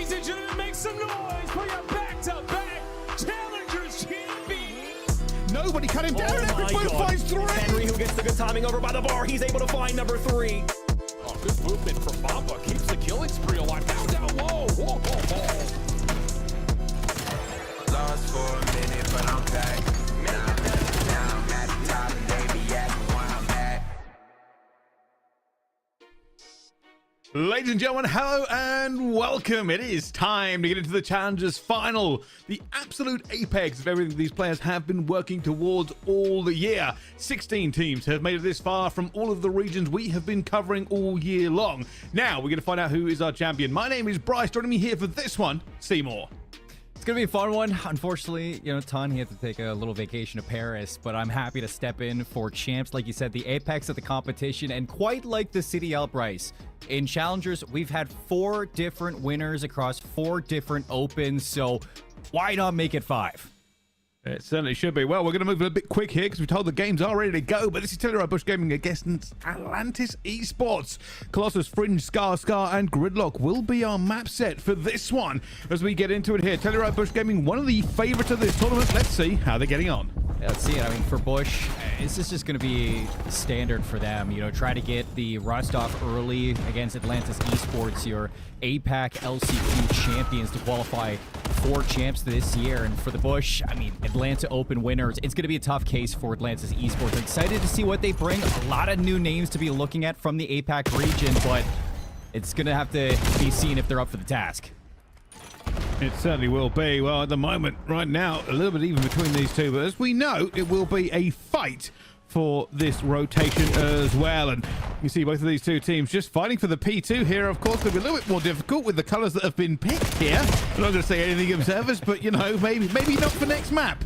Ladies and gentlemen, make some noise for your back-to-back Challengers champions. Nobody cut him down. Everybody finds three. Henry, who gets the good timing over by the bar. He's able to find number 3. Oh, good movement from Mamba. Keeps the killing spree alive. Down low. Whoa, whoa, whoa. Lost for a minute, but I'm back. Now I'm at the top, and baby, at where I'm at. Ladies and gentlemen, hello and welcome. It is time to get into the Challengers Final, the absolute apex of everything these players have been working towards all the year. 16 teams have made it this far from all of the regions we have been covering all year long. Now we're going to find out who is our champion. My name is Bryce. Joining me here for this one, Seymour. It's going to be a fun one. Unfortunately, Ton, he had to take a little vacation to Paris, but I'm happy to step in for champs. Like you said, the apex of the competition, and quite like the City Bryce. In Challengers, we've had 4 different winners across 4 different opens, so why not make it 5? It certainly should be. Well, we're going to move a bit quick here because we're told the games are ready to go. But this is Telluride Bush Gaming against Atlantis Esports. Colossus, Fringe, Scar, and Gridlock will be our map set for this one. As we get into it here, Telluride Bush Gaming, one of the favorites of this tournament. Let's see how they're getting on. Yeah, let's see it. I mean, for Bush, this is just going to be standard for them. Try to get the rust off early against Atlantis Esports, your APAC LCQ champions, to qualify 4 champs this year. And for the Bush, I mean, Atlanta Open winners, it's going to be a tough case for Atlantis Esports. I'm excited to see what they bring. A lot of new names to be looking at from the APAC region, but it's going to have to be seen if they're up for the task. It certainly will be. Well, at the moment, right now, a little bit even between these two, but as we know, it will be a fight for this rotation as well. And you see both of these two teams just fighting for the P2 here. Of course, it'll be a little bit more difficult with the colors that have been picked here. I'm not going to say anything observers, but, maybe not for next map.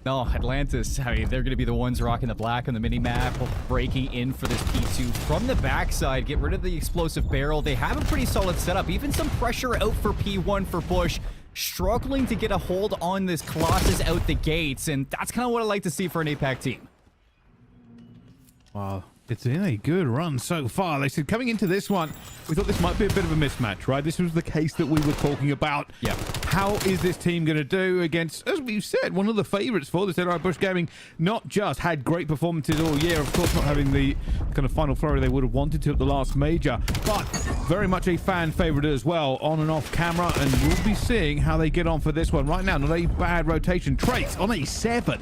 No, Atlantis, I mean, they're going to be the ones rocking the black on the mini-map, breaking in for this P2 from the backside, get rid of the explosive barrel. They have a pretty solid setup, even some pressure out for P1 for Bush, struggling to get a hold on this Colossus out the gates, and that's kind of what I like to see for an APAC team. Wow, it's in a good run so far. They said coming into this one, we thought this might be a bit of a mismatch, right? This was the case that we were talking about. Yeah. How is this team going to do against, as we've said, one of the favorites for this Telluride Bush Gaming? Not just had great performances all year, of course, not having the kind of final flurry they would have wanted to at the last major, but very much a fan favorite as well, on and off camera, and we'll be seeing how they get on for this one. Right now, not a bad rotation. Trace on a 7.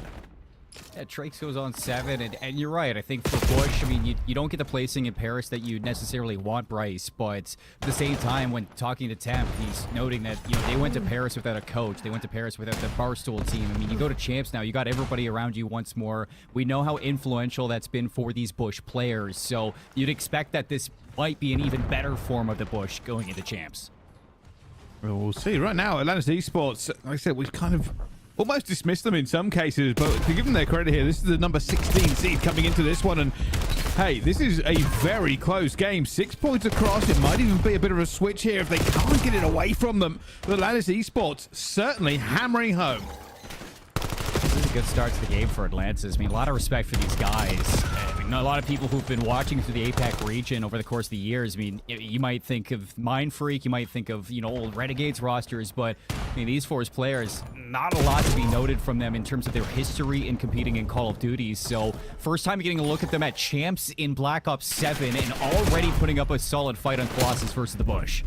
Yeah, Traix goes on 7, and you're right. I think for Bush, I mean, you don't get the placing in Paris that you necessarily want, Bryce, but at the same time, when talking to Temp, he's noting that, they went to Paris without a coach. They went to Paris without the Barstool team. I mean, you go to champs now, you got everybody around you once more. We know how influential that's been for these Bush players, so you'd expect that this might be an even better form of the Bush going into champs. Well, we'll see. Right now, Atlantis Esports, like I said, we've kind of almost dismissed them in some cases, but to give them their credit here, this is the number 16 seed coming into this one, and hey, this is a very close game. 6 points across. It might even be a bit of a switch here if they can't get it away from them. But Atlantis Esports certainly hammering home. This is a good start to the game for Atlantis. I mean, a lot of respect for these guys. I mean, a lot of people who've been watching through the APAC region over the course of the years. I mean, you might think of Mindfreak, you might think of, old Renegades rosters, but I mean, these 4 players, not a lot to be noted from them in terms of their history in competing in Call of Duty. So, first time getting a look at them at champs in Black Ops 7 and already putting up a solid fight on Colossus versus the Bush.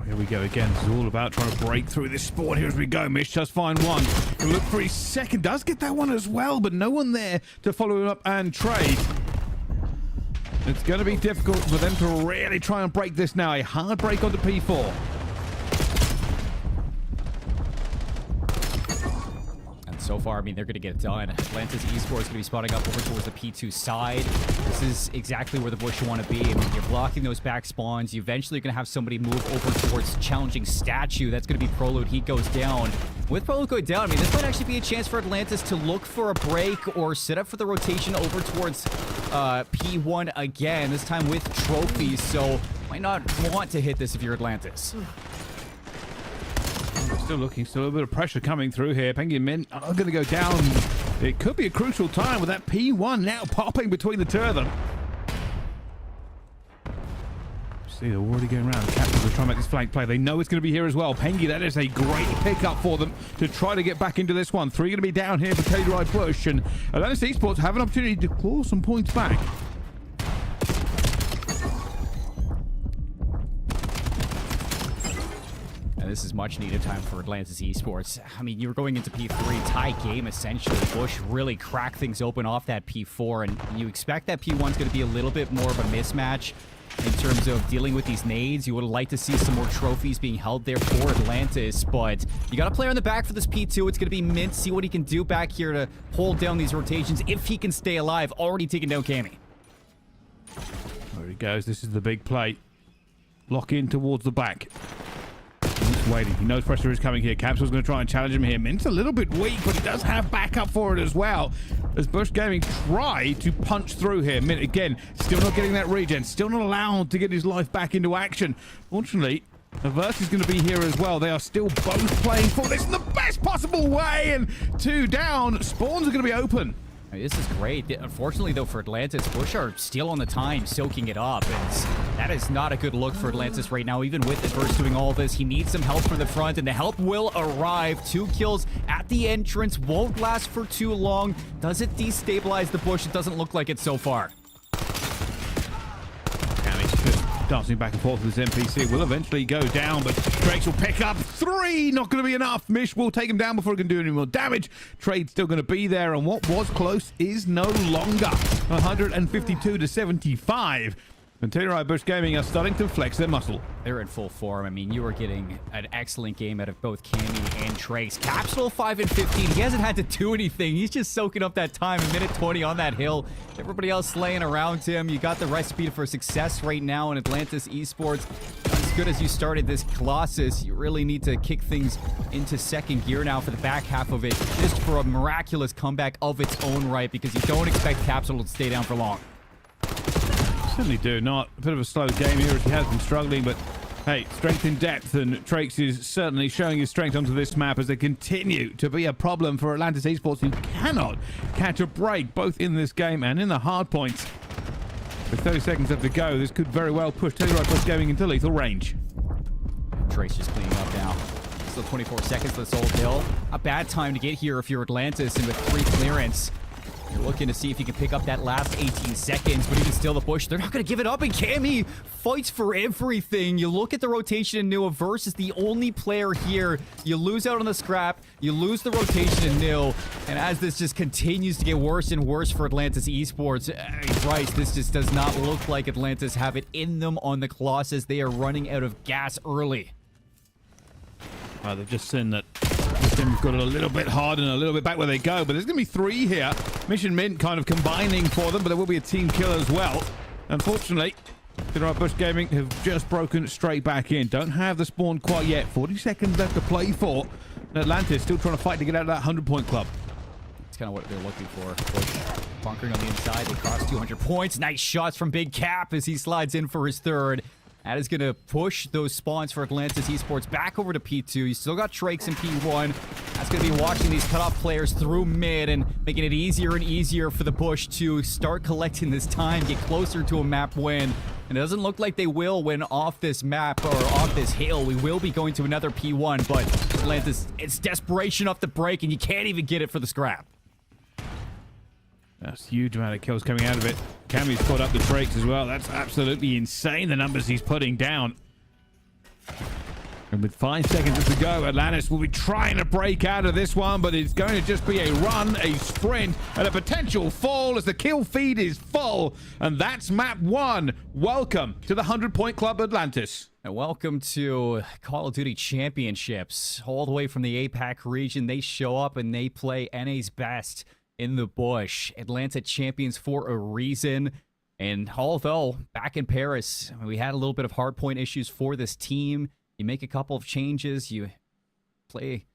Here we go again. This is all about trying to break through this spawn. Here as we go. Mish does find one. He'll look for his second. Does get that one as well, but no one there to follow him up and trade. It's going to be difficult for them to really try and break this now. A hard break onto P4. So far, I mean, they're going to get it done. Atlantis Esports going to be spotting up over towards the P2 side. This is exactly where the Bush you want to be. I mean, you're blocking those back spawns. You eventually are going to have somebody move over towards challenging statue. That's going to be Proload. He goes down. With Proload going down, I mean, this might actually be a chance for Atlantis to look for a break or set up for the rotation over towards P1 again, this time with trophies. So, might not want to hit this if you're Atlantis. Still looking, still a little bit of pressure coming through here. Penguin men are going to go down. It could be a crucial time with that P1 now popping between the two of them. See, they're already going around. Captains are trying to make this flank play. They know it's going to be here as well. Pengi, that is a great pickup for them to try to get back into this one. 3 going to be down here for Telluride Bush, and Atlantis Esports have an opportunity to claw some points back. And this is much needed time for Atlantis Esports. I mean, you were going into P3, tie game essentially. Bush really cracked things open off that P4, and you expect that P1 is going to be a little bit more of a mismatch in terms of dealing with these nades. You would like to see some more trophies being held there for Atlantis, but you got a player in the back for this P2. It's going to be Mint. See what he can do back here to hold down these rotations if he can stay alive. Already taking down Cammy. There he goes. This is the big play. Lock in towards the back. He's waiting. He knows pressure is coming here. Capsule's going to try and challenge him here. Mint's a little bit weak, but he does have backup for it as well. As Bush Gaming try to punch through here. Mint, again, still not getting that regen. Still not allowed to get his life back into action. Fortunately, the Verse is going to be here as well. They are still both playing for this in the best possible way. And 2 down. Spawns are going to be open. This is great. Unfortunately, though, for Atlantis, Bush are still on the time, soaking it up. And that is not a good look for Atlantis right now. Even with the Verse doing all this, he needs some help from the front, and the help will arrive. 2 kills at the entrance. Won't last for too long. Does it destabilize the Bush? It doesn't look like it so far. Dancing back and forth with his NPC will eventually go down, but Drakes will pick up 3. Not going to be enough. Mish will take him down before he can do any more damage. Trade's still going to be there, and what was close is no longer. 152 to 75. And Telluride Bush Gaming are starting to flex their muscle. They're in full form. I mean, you are getting an excellent game out of both Cammy and Trace. Capsule 5 and 15. He hasn't had to do anything. He's just soaking up that time. A minute 20 on that hill. Everybody else slaying around him. You got the recipe for success right now in Atlantis Esports. Not as good as you started this Colossus. You really need to kick things into second gear now for the back half of it, just for a miraculous comeback of its own right, because you don't expect Capsule to stay down for long. Certainly do not. A bit of a slow game here as he has been struggling, but hey, strength in depth, and Trakes is certainly showing his strength onto this map as they continue to be a problem for Atlantis Esports, who cannot catch a break both in this game and in the hard points. With 30 seconds left to go, this could very well push Telluride Bush Gaming into lethal range. Trace just cleaning up now. Still 24 seconds to this old hill. A bad time to get here if you're Atlantis, and with 3 clearance. You're looking to see if you can pick up that last 18 seconds, but even still, the Bush, they're not going to give it up, and Cammy fights for everything. You look at the rotation, and Nil Verse is the only player here. You lose out on the scrap, you lose the rotation in Nil, and as this just continues to get worse and worse for Atlantis Esports, Christ, this just does not look like Atlantis have it in them on the Colossus. They are running out of gas early. They've just seen that this team's got it a little bit hard and a little bit back where they go, but there's going to be 3 here. Mission Mint kind of combining for them, but there will be a team kill as well. Unfortunately, Telluride Bush Gaming have just broken straight back in. Don't have the spawn quite yet. 40 seconds left to play for. And Atlantis still trying to fight to get out of that 100-point club. That's kind of what they're looking for. Bush bunkering on the inside. They cross 200 points. Nice shots from Big Cap as he slides in for his 3rd. That is going to push those spawns for Atlantis Esports back over to P2. You still got Trakes in P1. That's going to be watching these cutoff players through mid and making it easier and easier for the Bush to start collecting this time, get closer to a map win. And it doesn't look like they will win off this map or off this hill. We will be going to another P1, but Atlantis, it's desperation off the break, and you can't even get it for the scrap. That's a huge amount of kills coming out of it. Cammy's caught up the Drakes as well. That's absolutely insane, the numbers he's putting down. And with 5 seconds to go, Atlantis will be trying to break out of this one, but it's going to just be a run, a sprint, and a potential fall as the kill feed is full. And that's map 1. Welcome to the 100-point club, Atlantis. And welcome to Call of Duty Championships. All the way from the APAC region, they show up and they play NA's best in the Bush. Atlanta champions for a reason. And although back in Paris, we had a little bit of hardpoint issues for this team, you make a couple of changes, you play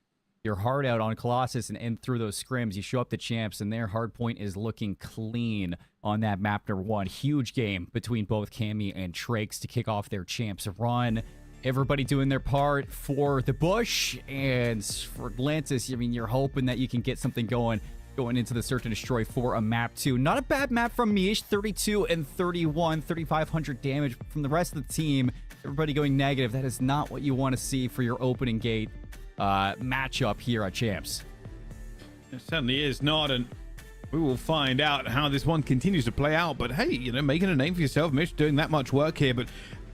your heart out on Colossus and end through those scrims. You show up the champs, and their hardpoint is looking clean on that map number 1. Huge game between both Cammy and Trakes to kick off their champs run. Everybody doing their part for the Bush, and for Atlantis, I mean, you're hoping that you can get something going going into the Search and Destroy for a map 2. Not a bad map from Mish, 32 and 31, 3,500 damage from the rest of the team. Everybody going negative. That is not what you want to see for your opening gate matchup here at Champs. It certainly is not, and we will find out how this one continues to play out. But hey, you know, making a name for yourself, Mish, doing that much work here, but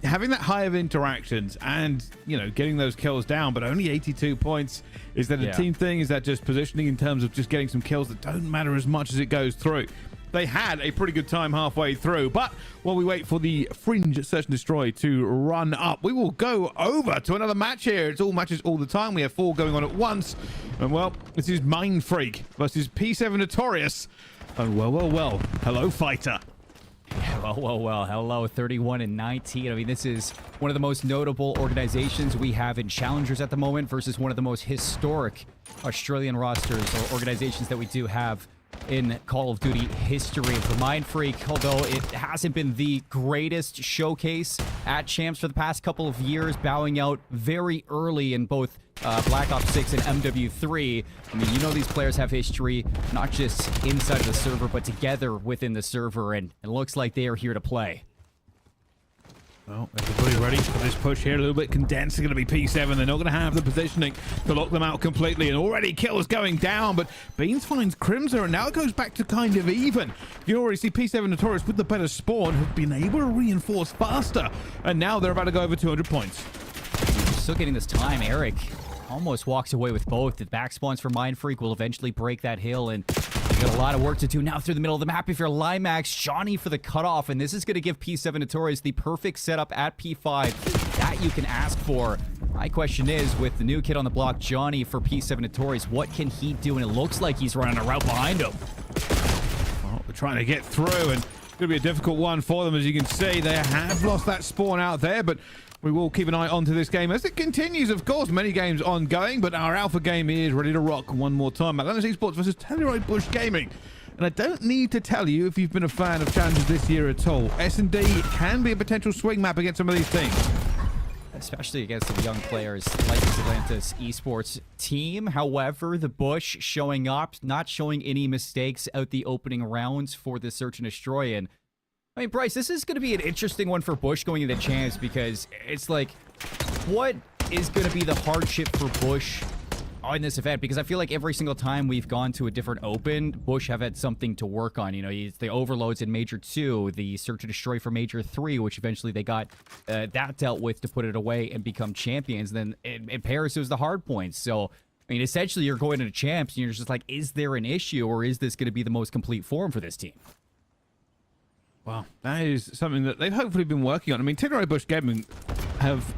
having that high of interactions and, you know, getting those kills down, but only 82 points. Is that a team thing? Is that just positioning in terms of just getting some kills that don't matter as much as it goes through? They had a pretty good time halfway through, but while we wait for the Fringe Search and Destroy to run up, we will go over to another match here. It's all matches all the time. We have 4 going on at once. And well, this is Mindfreak versus P7 Notorious. And well, hello, fighter. Well, hello, 31 and 19. I mean, this is one of the most notable organizations we have in Challengers at the moment versus one of the most historic Australian rosters or organizations that we do have in Call of Duty history. And for Mindfreak, although it hasn't been the greatest showcase at Champs for the past couple of years, bowing out very early in both Black Ops 6 and MW3. I mean, you know, these players have history, not just inside of the server, but together within the server, and it looks like they are here to play. Well, everybody ready for this push here. A little bit condensed. It's going to be P7. They're not going to have the positioning to lock them out completely. And already kills going down. But Beans finds Crimson. And now it goes back to kind of even. You can already see P7 Notorious with the better spawn have been able to reinforce faster. And now they're about to go over 200 points. Still getting this time. Eric almost walks away with both. The back spawns for Mindfreak will eventually break that hill. And got a lot of work to do now through the middle of the map. If you're Limax, Johnny for the cutoff, and this is going to give P7 Notorious the perfect setup at P5 that you can ask for. My question is, with the new kid on the block, Johnny for P7 Notorious, what can he do? And it looks like he's running a route behind him. Well, we're trying to get through, and it's going to be a difficult one for them. As you can see, they have lost that spawn out there, but we will keep an eye onto this game as it continues. Of course, many games ongoing, but our alpha game is ready to rock one more time. Atlantis Esports versus Telluride Bush Gaming. And I don't need to tell you if you've been a fan of challenges this year at all. S&D can be a potential swing map against some of these teams, especially against the young players like this Atlantis Esports team. However, the Bush showing up, not showing any mistakes out the opening rounds for the Search and Destroy. And I mean, Bryce, this is going to be an interesting one for Bush going into Champs, because it's like, what is going to be the hardship for Bush in this event? Because I feel like every single time we've gone to a different open, Bush have had something to work on. You know, it's the overloads in Major 2, the Search and Destroy for Major 3, which eventually they got that dealt with to put it away and become champions. Then in Paris, it was the hard points. So, I mean, essentially, you're going into Champs, and you're just like, is there an issue, or is this going to be the most complete form for this team? Well, that is something that they've hopefully been working on. I mean, Telluride Bush Gaming have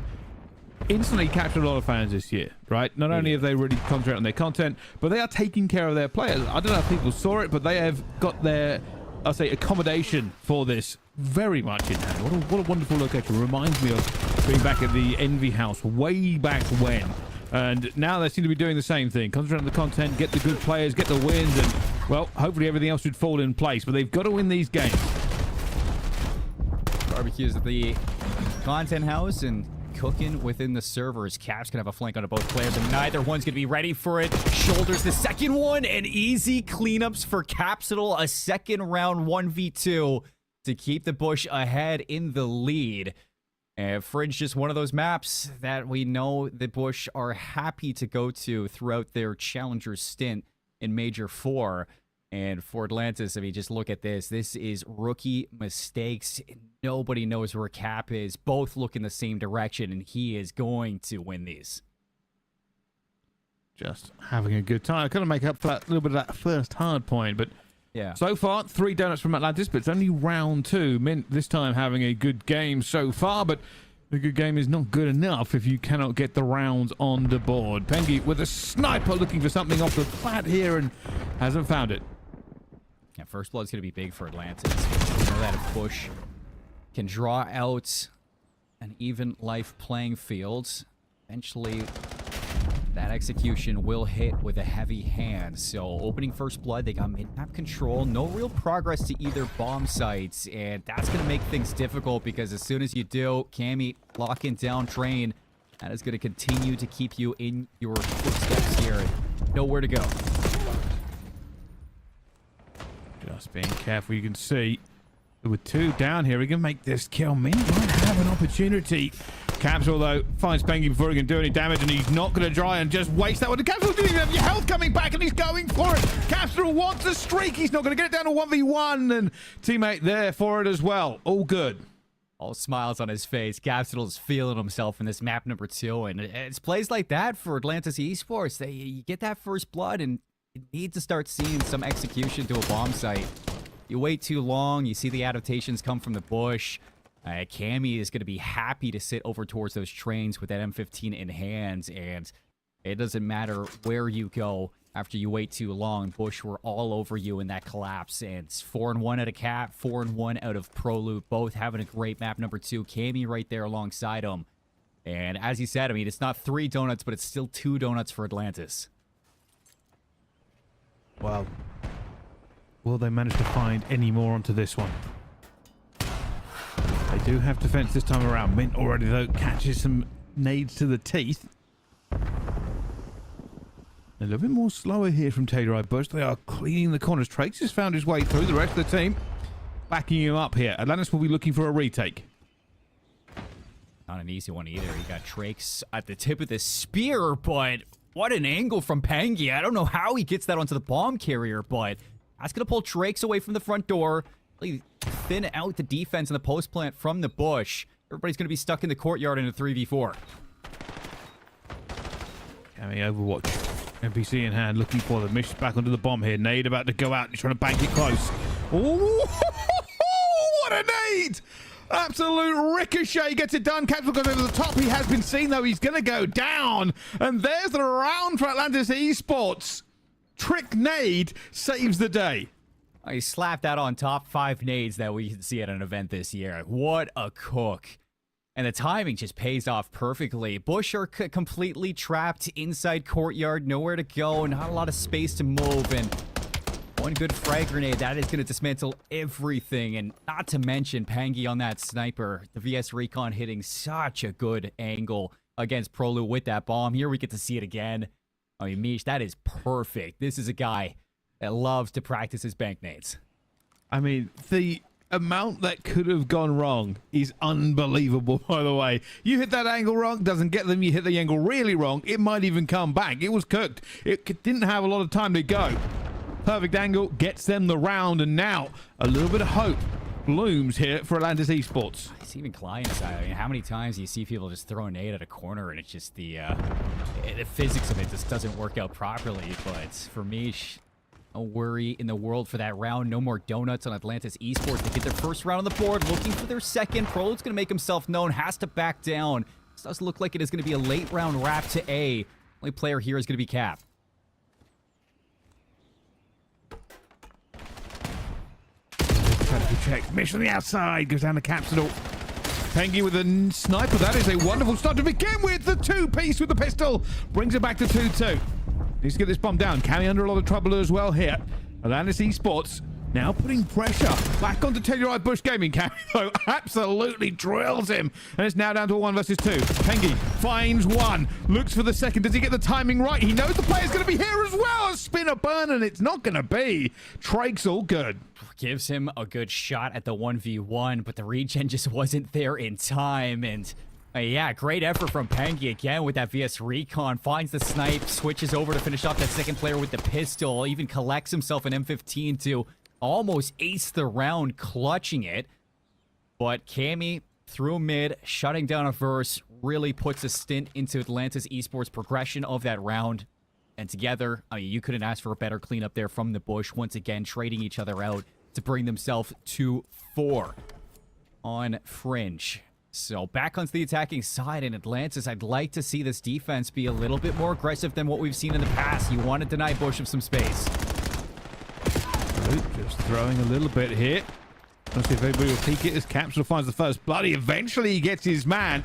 instantly captured a lot of fans this year, right? Not only have they really concentrated on their content, but they are taking care of their players. I don't know if people saw it, but they have got their, I'll say, accommodation for this very much in hand. What a wonderful location. Reminds me of being back at the Envy House way back when. And now they seem to be doing the same thing. Concentrate on the content, get the good players, get the wins, and, well, hopefully everything else should fall in place. But they've got to win these games. Barbecues at the content house and cooking within the servers. Caps can have a flank onto both players, and neither one's going to be ready for it. Shoulders the second one, and easy cleanups for Capsule. A second round 1v2 to keep the Bush ahead in the lead. And Fringe, just one of those maps that we know the Bush are happy to go to throughout their Challenger stint in Major 4. And for Atlantis, I mean, just look at this. This is rookie mistakes. Nobody knows where Cap is. Both look in the same direction, and he is going to win these. Just having a good time. I kind of make up for that little bit of that first hard point, but yeah. So far, 3 donuts from Atlantis, but it's only round 2. Mint this time having a good game so far, but the good game is not good enough if you cannot get the rounds on the board. Pengi with a sniper looking for something off the flat here and hasn't found it. Yeah, first blood's going to be big for Atlantis. You know that if Bush can draw out an even life playing field, eventually that execution will hit with a heavy hand. So opening first blood, they got mid-map control. No real progress to either bomb sites, and that's going to make things difficult, because as soon as you do, Cammy locking down Train, that is going to continue to keep you in your footsteps here. Nowhere to go. Just being careful. You can see with 2 down here, he can make this kill. Mint might have an opportunity. Capsule, though, finds Pengy before he can do any damage, and he's not going to try and just waste that one. The Capsule didn't even have your health coming back, and he's going for it. Capsule wants a streak. He's not going to get it down to 1v1, and teammate there for it as well. All good. All smiles on his face. Capsule's feeling himself in this map number 2, and it's plays like that for Atlantis Esports. You get that first blood, and you need to start seeing some execution to a bomb site. You wait too long, you see the adaptations come from the bush. Cammy is going to be happy to sit over towards those trains with that M15 in hand, and it doesn't matter where you go after you wait too long. Bush were all over you in that collapse, and it's 4-1 out of Cap, 4-1 out of Proloop, both having a great map number 2. Cammy right there alongside him. And as you said, I mean, it's not 3 donuts, but it's still 2 donuts for Atlantis. Wow. Will they manage to find any more onto this one? They do have defense this time around. Mint already, though, catches some nades to the teeth. A little bit more slower here from Telluride Bush. They are cleaning the corners. Trace has found his way through. The rest of the team backing him up here. Atlantis will be looking for a retake. Not an easy one either. You got Trace at the tip of the spear, but what an angle from Pengy. I don't know how he gets that onto the bomb carrier, but that's going to pull Trace away from the front door. Really thin out the defense in the post plant from the bush. Everybody's going to be stuck in the courtyard in a 3v4. Cammy Overwatch. NPC in hand, looking for the Mish back onto the bomb here. Nade about to go out. He's trying to bank it close. Oh, what a nade! Absolute ricochet gets it done. Capsule goes over the top. He has been seen, though. He's going to go down. And there's the round for Atlantis Esports. Trick nade saves the day. Oh, he slapped that on top 5 nades that we can see at an event this year. What a cook. And the timing just pays off perfectly. Bush are completely trapped inside courtyard. Nowhere to go. Not a lot of space to move. And one good frag grenade, that is going to dismantle everything. And not to mention Pengy on that sniper. The VS Recon hitting such a good angle against Prolu with that bomb. Here we get to see it again. I mean, Mish, that is perfect. This is a guy that loves to practice his bank nades. I mean, the amount that could have gone wrong is unbelievable, by the way. You hit that angle wrong, doesn't get them. You hit the angle really wrong, it might even come back. It was cooked. It didn't have a lot of time to go. Perfect angle gets them the round, and now a little bit of hope blooms here for Atlantis Esports. It's even client side. I mean, how many times do you see people just throw a nade at a corner and it's just the physics of it just doesn't work out properly? But for me, no worry in the world for that round. No more donuts on Atlantis Esports. They get their first round on the board, looking for their second. Prolo's going to make himself known, has to back down. This does look like it is going to be a late round wrap to A. Only player here is going to be Cap. Check. Mish on the outside. Goes down the Capsule. Pengy with a sniper. That is a wonderful start to begin with. The 2-piece with the pistol. Brings it back to 2-2. Needs to get this bomb down. Cammy under a lot of trouble as well here. Atlantis Esports now putting pressure back onto Telluride Bush Gaming. Cammy, though, absolutely drills him. And it's now down to a 1 versus 2. Pengy finds one. Looks for the second. Does he get the timing right? He knows the player's going to be here as well. A spinner burn, and it's not going to be. Trake's all good. Gives him a good shot at the 1v1, but the regen just wasn't there in time. And yeah, great effort from Pengy again with that VS Recon. Finds the snipe, switches over to finish off that second player with the pistol. Even collects himself an M15 to almost ace the round, clutching it. But Cammy through mid, shutting down a verse, really puts a stint into Atlantis Esports' progression of that round. And together, I mean, you couldn't ask for a better cleanup there from the bush. Once again, trading each other out to bring themselves to 4 on Fringe. So back onto the attacking side in Atlantis, I'd like to see this defense be a little bit more aggressive than what we've seen in the past. You want to deny Bush of some space. Just throwing a little bit here. Let's see if anybody will peek it as Capsule finds the first blood. Eventually he gets his man.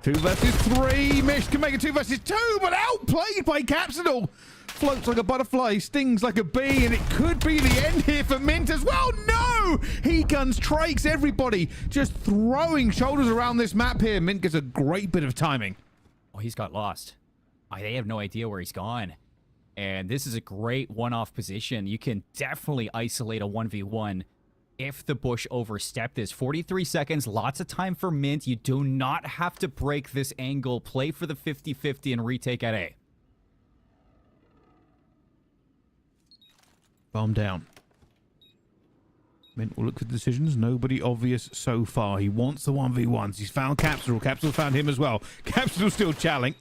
2 versus 3. Mish can make it 2 versus 2, but outplayed by Capsule. Floats like a butterfly, stings like a bee, and it could be the end here for Mint as well. No! He guns Trakes, everybody just throwing shoulders around this map here. Mint gets a great bit of timing. Oh, he's got lost. They have no idea where he's gone. And this is a great one-off position. You can definitely isolate a 1v1 if the Bush overstep this. 43 seconds, lots of time for Mint. You do not have to break this angle. Play for the 50-50 and retake at A. Bomb down. Mint will look for decisions. Nobody obvious so far. He wants the 1v1s. He's found Capsule. Capsule found him as well. Capsule still challing.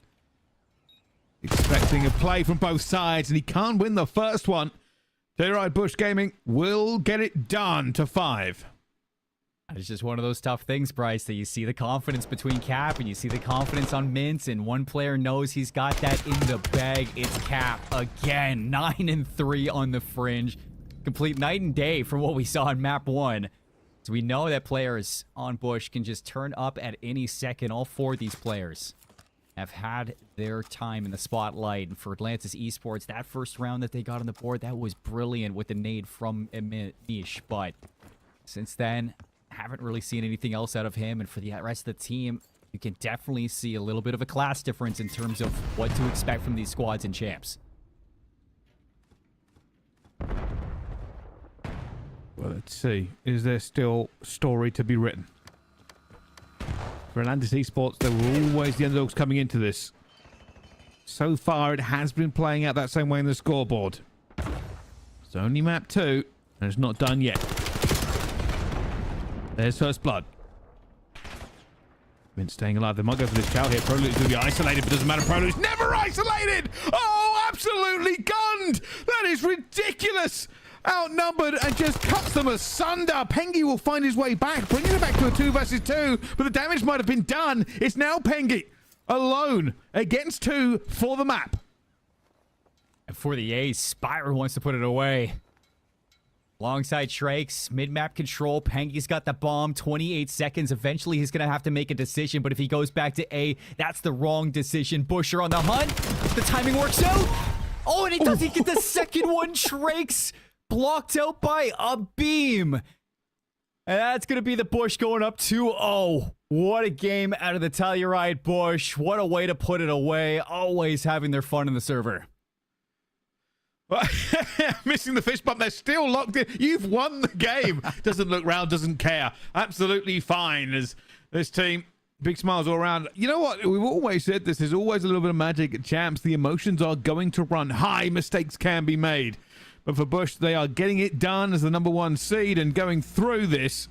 Expecting a play from both sides, and he can't win the first one. Telluride Bush Gaming will get it done to 5. It's just one of those tough things, Bryce, that you see the confidence between Cap and you see the confidence on Mint, and one player knows he's got that in the bag. It's Cap again. 9-3 on the fringe. Complete night and day from what we saw in map 1. So we know that players on Bush can just turn up at any second. All 4 of these players have had their time in the spotlight. And for Atlantis Esports, that first round that they got on the board, that was brilliant with the nade from Niche. But since then, haven't really seen anything else out of him. And for the rest of the team, you can definitely see a little bit of a class difference in terms of what to expect from these squads and champs. Well, let's see. Is there still story to be written? For Atlantis Esports, there were always the underdogs coming into this. So far, it has been playing out that same way in the scoreboard. It's only map 2, and it's not done yet. There's First Blood. Mint staying alive. They might go for this chow here. Prolude's going to be isolated, but doesn't matter. Prolude's never isolated! Oh, absolutely gunned! That is ridiculous! Outnumbered and just cuts them asunder. Pengi will find his way back, bringing it back to a 2 versus 2, but the damage might have been done. It's now Pengi alone against 2 for the map. And for the A's, Spyro wants to put it away. Alongside Shrakes, mid-map control. Pengi's got the bomb, 28 seconds. Eventually, he's going to have to make a decision, but if he goes back to A, that's the wrong decision. Busher on the hunt. The timing works out. Oh, and he doesn't get the second one. Shrakes blocked out by a beam. And that's going to be the Bush going up 2-0. What a game out of the Telluride Bush. What a way to put it away. Always having their fun in the server. Missing the fist bump. They're still locked in. You've won the game. Doesn't look round, doesn't care. Absolutely fine as this team. Big smiles all around. You know what? We've always said this. There's always a little bit of magic at champs. The emotions are going to run high. Mistakes can be made. But for Bush, they are getting it done as the #1 seed and going through this.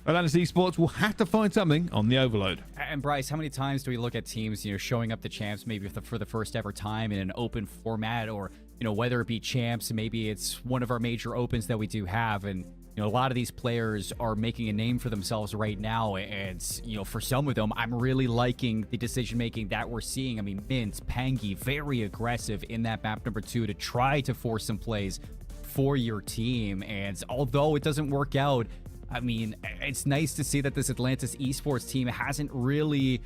Atlantis Esports will have to find something on the overload. And Bryce, how many times do we look at teams, showing up to champs maybe for the first ever time in an open format, or, whether it be champs, maybe it's one of our major opens that we do have, and a lot of these players are making a name for themselves right now, and for some of them, I'm really liking the decision making that we're seeing. I mean, Mint, Pengi, very aggressive in that map #2 to try to force some plays for your team. And although it doesn't work out, I mean, it's nice to see that this Atlantis Esports team hasn't really,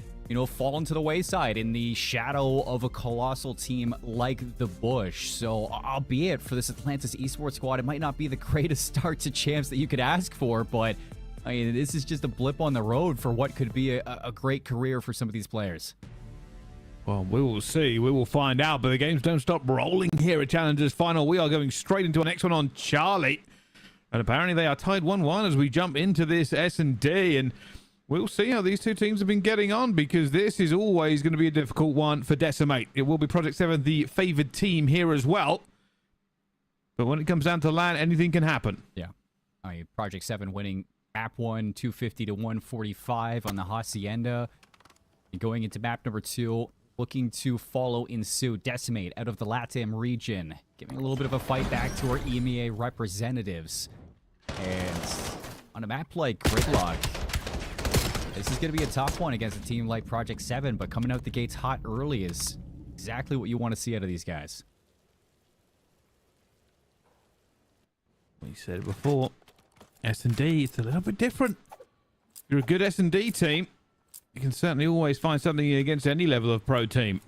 fallen to the wayside in the shadow of a colossal team like the Bush. So, albeit for this Atlantis Esports squad, it might not be the greatest start to champs that you could ask for, but I mean, this is just a blip on the road for what could be a great career for some of these players. Well, we will see. We will find out. But the games don't stop rolling here at Challengers Final. We are going straight into our next one on Charlie. And apparently they are tied 1-1 as we jump into this S&D. And we'll see how these two teams have been getting on, because this is always going to be a difficult one for Decimate. It will be Project 7, the favored team here as well. But when it comes down to LAN, anything can happen. Yeah. I mean, Project 7 winning map 1, 250 to 145 on the Hacienda. And going into map #2, looking to follow in suit. Decimate out of the LATAM region, giving a little bit of a fight back to our EMEA representatives. And on a map like Gridlock, this is going to be a tough one against a team like Project 7, but coming out the gates hot early is exactly what you want to see out of these guys. We said it before, S&D, it's a little bit different. If you're a good S&D team, you can certainly always find something against any level of pro team.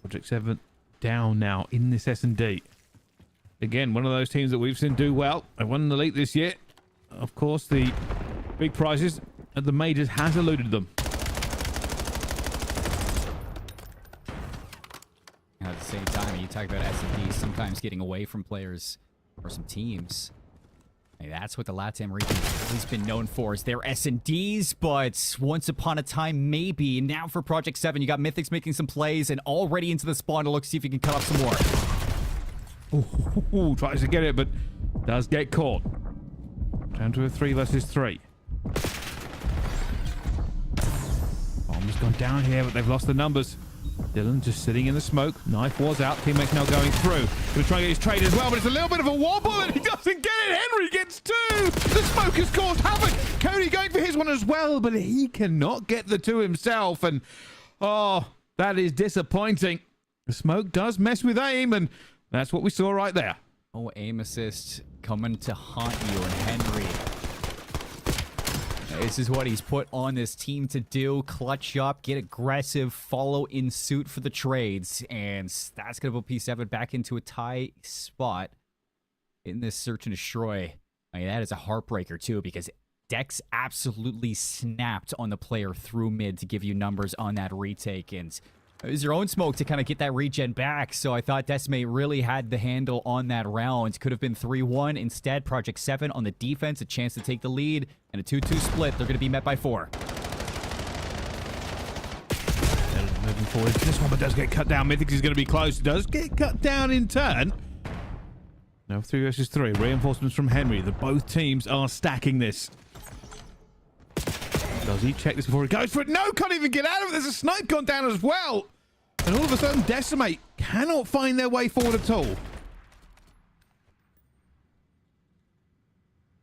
Project 7 down now in this S&D. Again, one of those teams that we've seen do well. They won the league this year. Of course, the big prizes at the majors has eluded them. same time. You talk about S&D sometimes getting away from players or some teams. And that's what the LATAM region has always been known for, is their S&Ds, but once upon a time, maybe. Now for Project 7, you got Mythics making some plays and already into the spawn to look, see if he can cut up some more. Ooh, tries to get it, but does get caught. Down to a 3 versus 3. Bomb has gone down here, but they've lost the numbers. Dylan just sitting in the smoke. Knife was out. Teammates now going through. Going to try and get his trade as well, but it's a little bit of a wobble, and he doesn't get it. Henry gets 2. The smoke has caused havoc. Cody going for his one as well, but he cannot get the 2 himself, and oh, that is disappointing. The smoke does mess with aim, and that's what we saw right there. Oh, aim assist coming to haunt you, and Henry. This is what he's put on this team to do. Clutch up, get aggressive, follow in suit for the trades. And that's going to put P7 back into a tie spot in this search and destroy. I mean, that is a heartbreaker, too, because Dex absolutely snapped on the player through mid to give you numbers on that retake. And it was your own smoke to kind of get that regen back. So I thought Decimate really had the handle on that round. Could have been 3-1. Instead, Project 7 on the defense, a chance to take the lead. And a 2-2 split. They're going to be met by 4. Moving forward. This one does get cut down. Mythics is going to be close. Does get cut down in turn. Now 3 versus 3. Reinforcements from Henry. Both teams are stacking this. Does he check this before he goes for it? No, can't even get out of it. There's a snipe gone down as well. And all of a sudden, Decimate cannot find their way forward at all.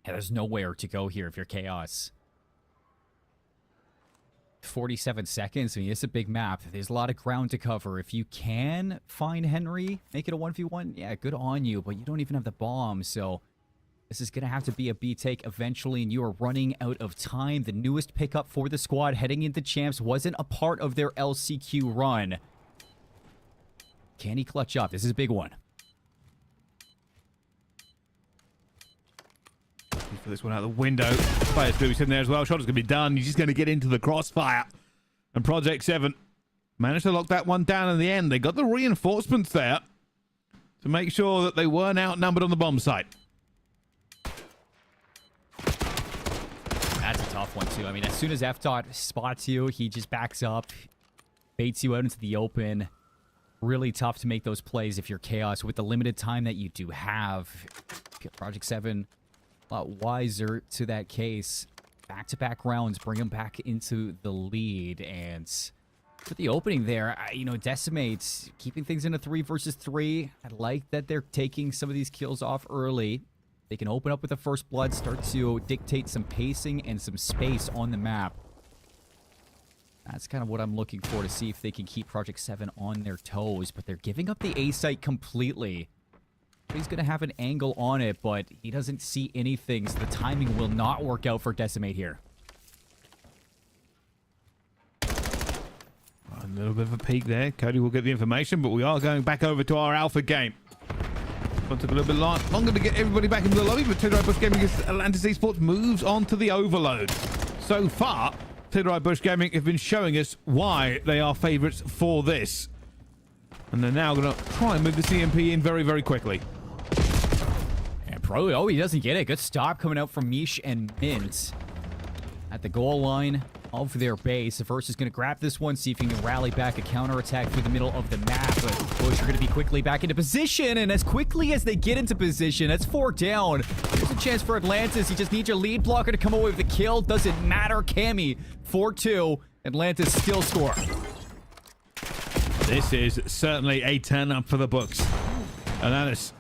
Yeah, there's nowhere to go here if you're Chaos. 47 seconds. I mean, it's a big map. There's a lot of ground to cover. If you can find Henry, make it a 1v1, yeah, good on you. But you don't even have the bomb, so this is going to have to be a B take eventually, and you are running out of time. The newest pickup for the squad heading into champs wasn't a part of their LCQ run. Can he clutch up? This is a big one. For this one out the window. Player's going to be sitting there as well. Shot is going to be done. He's just going to get into the crossfire. And Project 7 managed to lock that one down in the end. They got the reinforcements there to make sure that they weren't outnumbered on the bomb site. That's a tough one, too. I mean, as soon as F-Dot spots you, he just backs up, baits you out into the open. Really tough to make those plays if you're Chaos with the limited time that you do have. Project 7, a lot wiser to that case. Back-to-back rounds, bring them back into the lead. And for the opening there, you know, Decimate keeping things in a 3 versus 3. I like that they're taking some of these kills off early. They can open up with the first blood, start to dictate some pacing and some space on the map. That's kind of what I'm looking for, to see if they can keep Project 7 on their toes. But they're giving up the A site completely. He's going to have an angle on it, but he doesn't see anything, so the timing will not work out for Decimate here. A little bit of a peek there. Cody will get the information, but we are going back over to our alpha game. It took a little bit longer to get everybody back into the lobby, but Telluride Bush Gaming against Atlantis Esports moves on to the overload. So far, Telluride Bush Gaming have been showing us why they are favourites for this. And they're now going to try and move the CMP in very, very quickly. And probably, oh, he doesn't get it. Good stop coming out from Mish and Mint at the goal line of their base. The first is going to grab this one, see if he can rally back a counterattack through the middle of the map. But Bush are going to be quickly back into position, and as quickly as they get into position, that's 4 down. There's a chance for Atlantis. You just need your lead blocker to come away with the kill. Doesn't matter. Cammy, 4-2. Atlantis still score. This is certainly a turn up for the books. Atlantis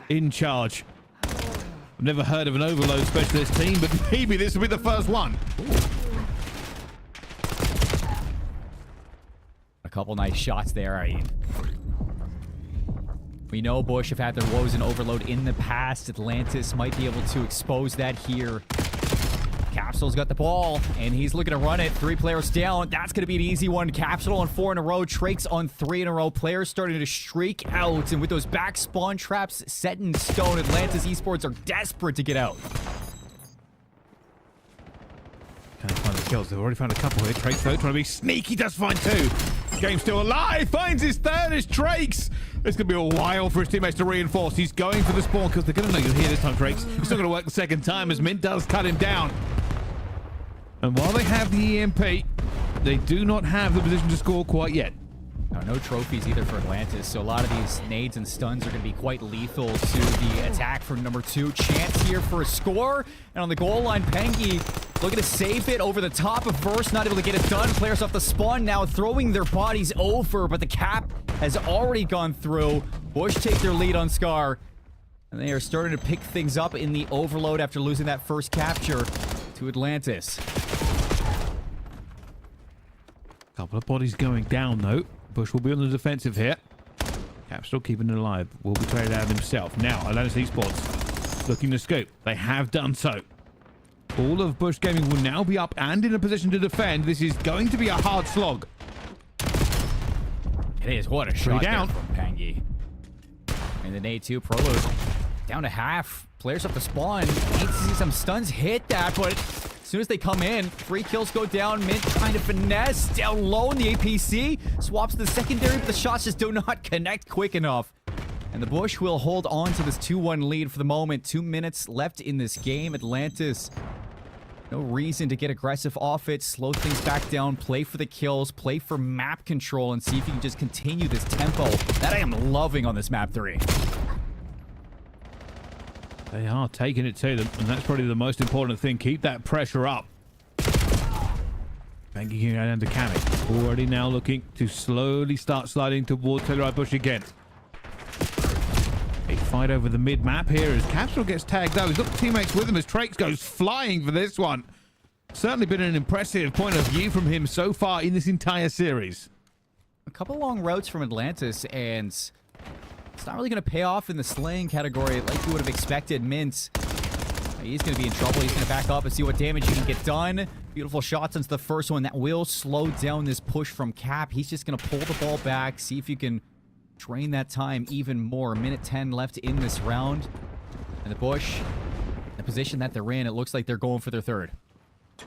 in charge. I've never heard of an overload specialist team, but maybe this will be the first one. A couple nice shots there. We know Bush have had their woes in overload in the past. Atlantis might be able to expose that here. Capsule's got the ball, and he's looking to run it. 3 players down. That's going to be an easy one. Capsule on 4 in a row. Trakes on 3 in a row. Players starting to streak out, and with those back spawn traps set in stone, Atlantis Esports are desperate to get out. Can't find the kills. They've already found a couple here. Trakes though, trying to be sneaky, does find 2. Game's still alive. Finds his third as Drakes. It's going to be a while for his teammates to reinforce. He's going for the spawn because they're going to know you're here this time, Drakes. It's not going to work the second time as Mint does cut him down. And while they have the EMP, they do not have the position to score quite yet. No trophies either for Atlantis, so a lot of these nades and stuns are going to be quite lethal to the attack from number 2. Chance here for a score, and on the goal line, Pengi looking to save it over the top of Verse, not able to get it done. Players off the spawn now throwing their bodies over, but the cap has already gone through. Bush take their lead on Scar, and they are starting to pick things up in the overload after losing that first capture to Atlantis. Couple of bodies going down, though. Bush will be on the defensive here. Cap still keeping it alive. Will be traded out himself. Now, Atlantis Esports looking to scoop. They have done so. All of Bush Gaming will now be up and in a position to defend. This is going to be a hard slog. It is. What a shot down from Pengi. And the nade 2 Prologue down to half. Players up the spawn. Need to see some stuns hit that, but as soon as they come in, 3 kills go down. Mint trying to finesse down low in the APC. Swaps the secondary, but the shots just do not connect quick enough. And the Bush will hold on to this 2-1 lead for the moment. 2 minutes left in this game. Atlantis, no reason to get aggressive off it. Slow things back down. Play for the kills. Play for map control and see if you can just continue this tempo that I am loving on this map 3. They are taking it to them, and that's probably the most important thing. Keep that pressure up. Banking out under Kami. Already now looking to slowly start sliding towards Telluride Bush again. A fight over the mid-map here as Capsule gets tagged out. He's got teammates with him as Trakes goes flying for this one. Certainly been an impressive point of view from him so far in this entire series. A couple long routes from Atlantis, and it's not really going to pay off in the slaying category like you would have expected. Mint, he's going to be in trouble. He's going to back up and see what damage he can get done. Beautiful shots into the first one. That will slow down this push from Cap. He's just going to pull the ball back, see if you can drain that time even more. 1:10 left in this round. And the Bush, the position that they're in, it looks like they're going for their third.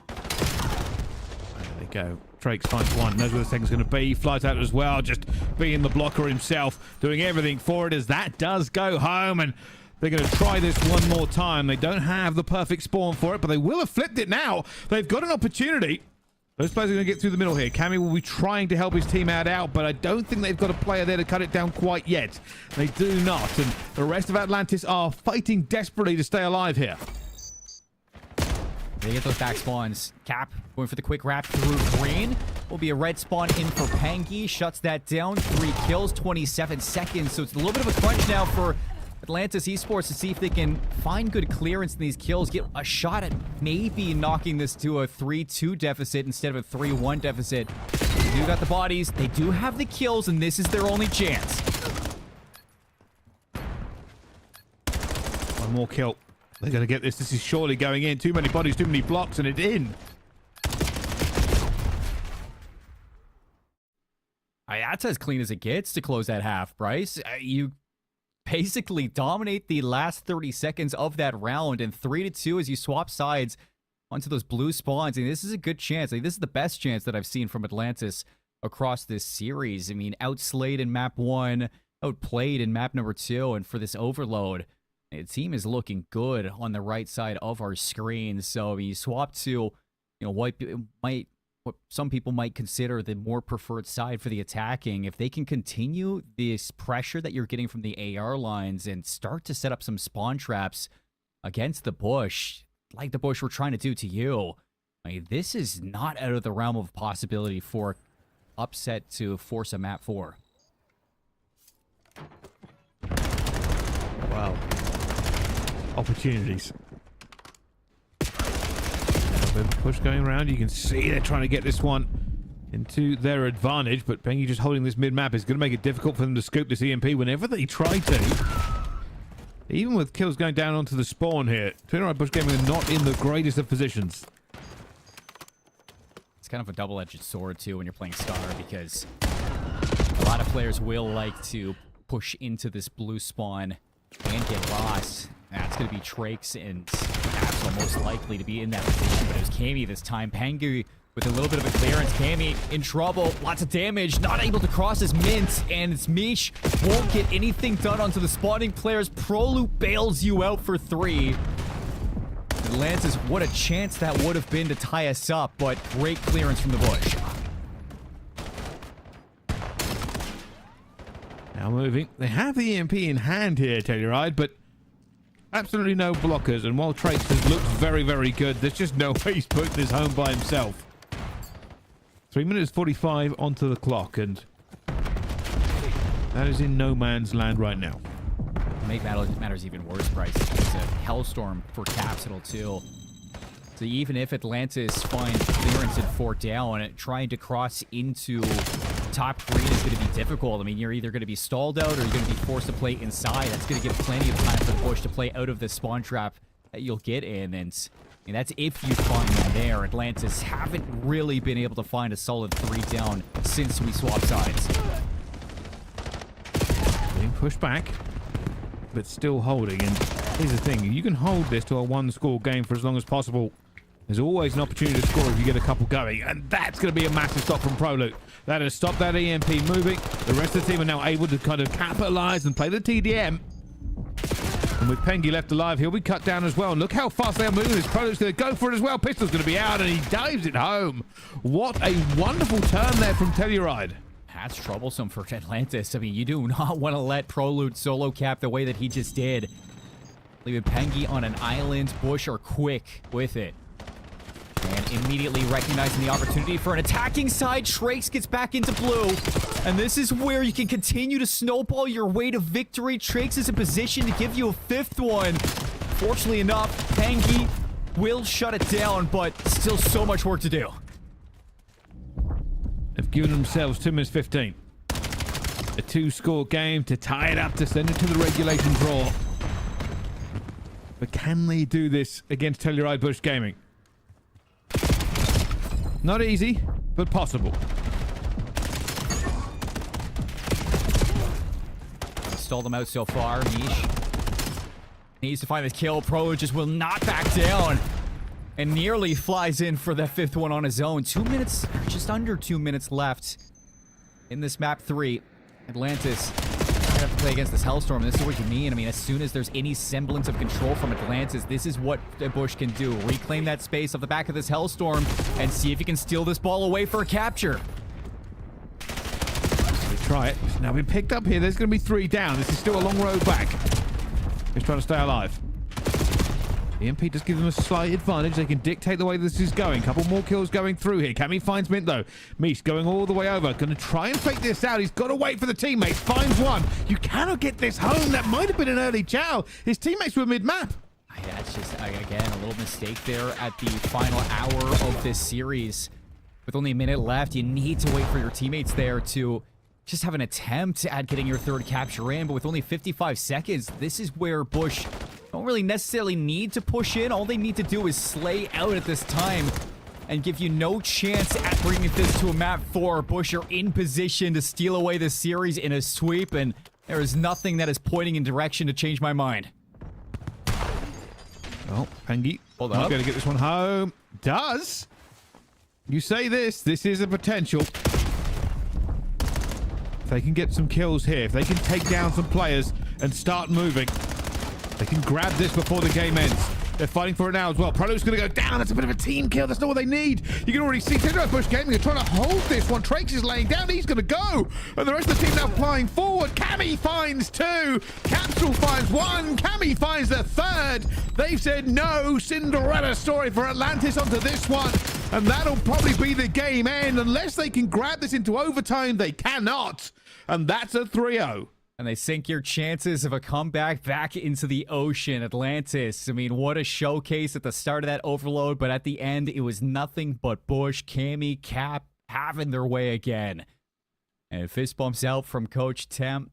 There they go. Drakes finds one, knows where the second's going to be, flies out as well, just being the blocker himself, doing everything for it as that does go home, and they're going to try this one more time. They don't have the perfect spawn for it, but they will have flipped it now. They've got an opportunity. Those players are going to get through the middle here. Kami will be trying to help his team out, but I don't think they've got a player there to cut it down quite yet. They do not, and the rest of Atlantis are fighting desperately to stay alive here. They get those back spawns. Cap going for the quick wrap through green. Will be a red spawn in for Pengi. Shuts that down. 3 kills, 27 seconds. So it's a little bit of a crunch now for Atlantis Esports to see if they can find good clearance in these kills. Get a shot at maybe knocking this to a 3-2 deficit instead of a 3-1 deficit. They do got the bodies. They do have the kills, and this is their only chance. One more kill. They're going to get this. This is surely going in. Too many bodies, too many blocks, and it's in. That's as clean as it gets to close that half, Bryce. You basically dominate the last 30 seconds of that round, and 3-2 as you swap sides onto those blue spawns. And this is a good chance. Like, this is the best chance that I've seen from Atlantis across this series. I mean, outslayed in map 1, outplayed in map number 2, and for this overload, the team is looking good on the right side of our screen. So you swap to, you know, what some people might consider the more preferred side for the attacking. If they can continue this pressure that you're getting from the AR lines and start to set up some spawn traps against the Bush, like the Bush were trying to do to you, I mean, this is not out of the realm of possibility for upset to force a map 4. Wow. Opportunities. Push going around. You can see they're trying to get this one into their advantage, but Pengi just holding this mid-map is going to make it difficult for them to scoop this EMP whenever they try to. Even with kills going down onto the spawn here, Telluride Bush Gaming are not in the greatest of positions. It's kind of a double-edged sword, too, when you're playing Star, because a lot of players will like to push into this blue spawn and get lost. That's going to be Trakes and Capsule most likely to be in that position, but it was Kami this time. Pengi with a little bit of a clearance. Cammy in trouble. Lots of damage. Not able to cross his mint. And it's Mish. Won't get anything done onto the spawning players. Prolu bails you out for 3. Atlantis, what a chance that would have been to tie us up. But great clearance from the bush. Now moving. They have the EMP in hand here, Telluride, but absolutely no blockers. And while Trace has looked very, very good, there's just no way he's putting this home by himself. 3 minutes 45 onto the clock, and that is in no man's land right now. To make matters even worse, Bryce, it's a hellstorm for Capitol too. So even if Atlantis finds clearance at 4 down, trying to cross into top green is going to be difficult. I mean, you're either going to be stalled out or you're going to be forced to play inside. That's going to give plenty of time for the bush to play out of the spawn trap that you'll get in. And that's if you find them there. Atlantis haven't really been able to find a solid 3 down since we swapped sides. Being pushed back, but still holding. And here's the thing, you can hold this to a 1-score game for as long as possible. There's always an opportunity to score if you get a couple going, and that's going to be a massive stop from Prolu. That has stopped that EMP moving. The rest of the team are now able to kind of capitalize and play the TDM. And with Pengi left alive, he'll be cut down as well. And look how fast they are moving. This Prolu's going to go for it as well. Pistol's going to be out, and he dives it home. What a wonderful turn there from Telluride. That's troublesome for Atlantis. I mean, you do not want to let Prolude solo cap the way that he just did. Leaving Pengi on an island. Bush are quick with it. And immediately recognizing the opportunity for an attacking side, Trace gets back into blue. And this is where you can continue to snowball your way to victory. Trace is in position to give you a 5th one. Fortunately enough, Pengi will shut it down, but still so much work to do. They've given themselves 2 minutes 15. A 2-score game to tie it up, to send it to the regulation draw. But can they do this against Telluride Bush Gaming? Not easy, but possible. Stall them out so far. Niche needs to find the kill. Pro just will not back down. And nearly flies in for that 5th one on his own. 2 minutes, just under 2 minutes left in this map 3. Atlantis have to play against this Hellstorm. This is what you mean. I mean, as soon as there's any semblance of control from Atlantis, this is what the Bush can do. Reclaim that space off the back of this Hellstorm and see if you can steal this ball away for a capture. They try it. It's now been picked up here. There's going to be 3 down. This is still a long road back. He's trying to stay alive. EMP does give them a slight advantage. They can dictate the way this is going. Couple more kills going through here. Cammy finds Mint, though. Mish going all the way over. Going to try and fake this out. He's got to wait for the teammates. Finds one. You cannot get this home. That might have been an early chow. His teammates were mid-map. That's just, again, a little mistake there at the final hour of this series. With only a minute left, you need to wait for your teammates there to just have an attempt at getting your 3rd capture in. But with only 55 seconds, this is where Bush don't really necessarily need to push in. All they need to do is slay out at this time and give you no chance at bringing this to a map 4. Bush are in position to steal away this series in a sweep, and there is nothing that is pointing in direction to change my mind. Oh, Pengi. Hold Not up. going to get this one home. Does. You say this. This is a potential. If they can get some kills here, if they can take down some players and start moving, they can grab this before the game ends. They're fighting for it now as well. Prolu's going to go down. That's a bit of a team kill. That's not what they need. You can already see Telluride Bush Gaming are trying to hold this one. Trace is laying down. He's going to go. And the rest of the team now flying forward. Cammy finds 2. Capsule finds 1. Cammy finds the 3rd. They've said no. Cinderella story for Atlantis onto this one. And that'll probably be the game end. Unless they can grab this into overtime, they cannot. And that's a 3-0. And they sink your chances of a comeback back into the ocean. Atlantis, I mean, what a showcase at the start of that overload, but at the end, it was nothing but Bush, Cammy, Cap having their way again. And fist bumps out from Coach Temp.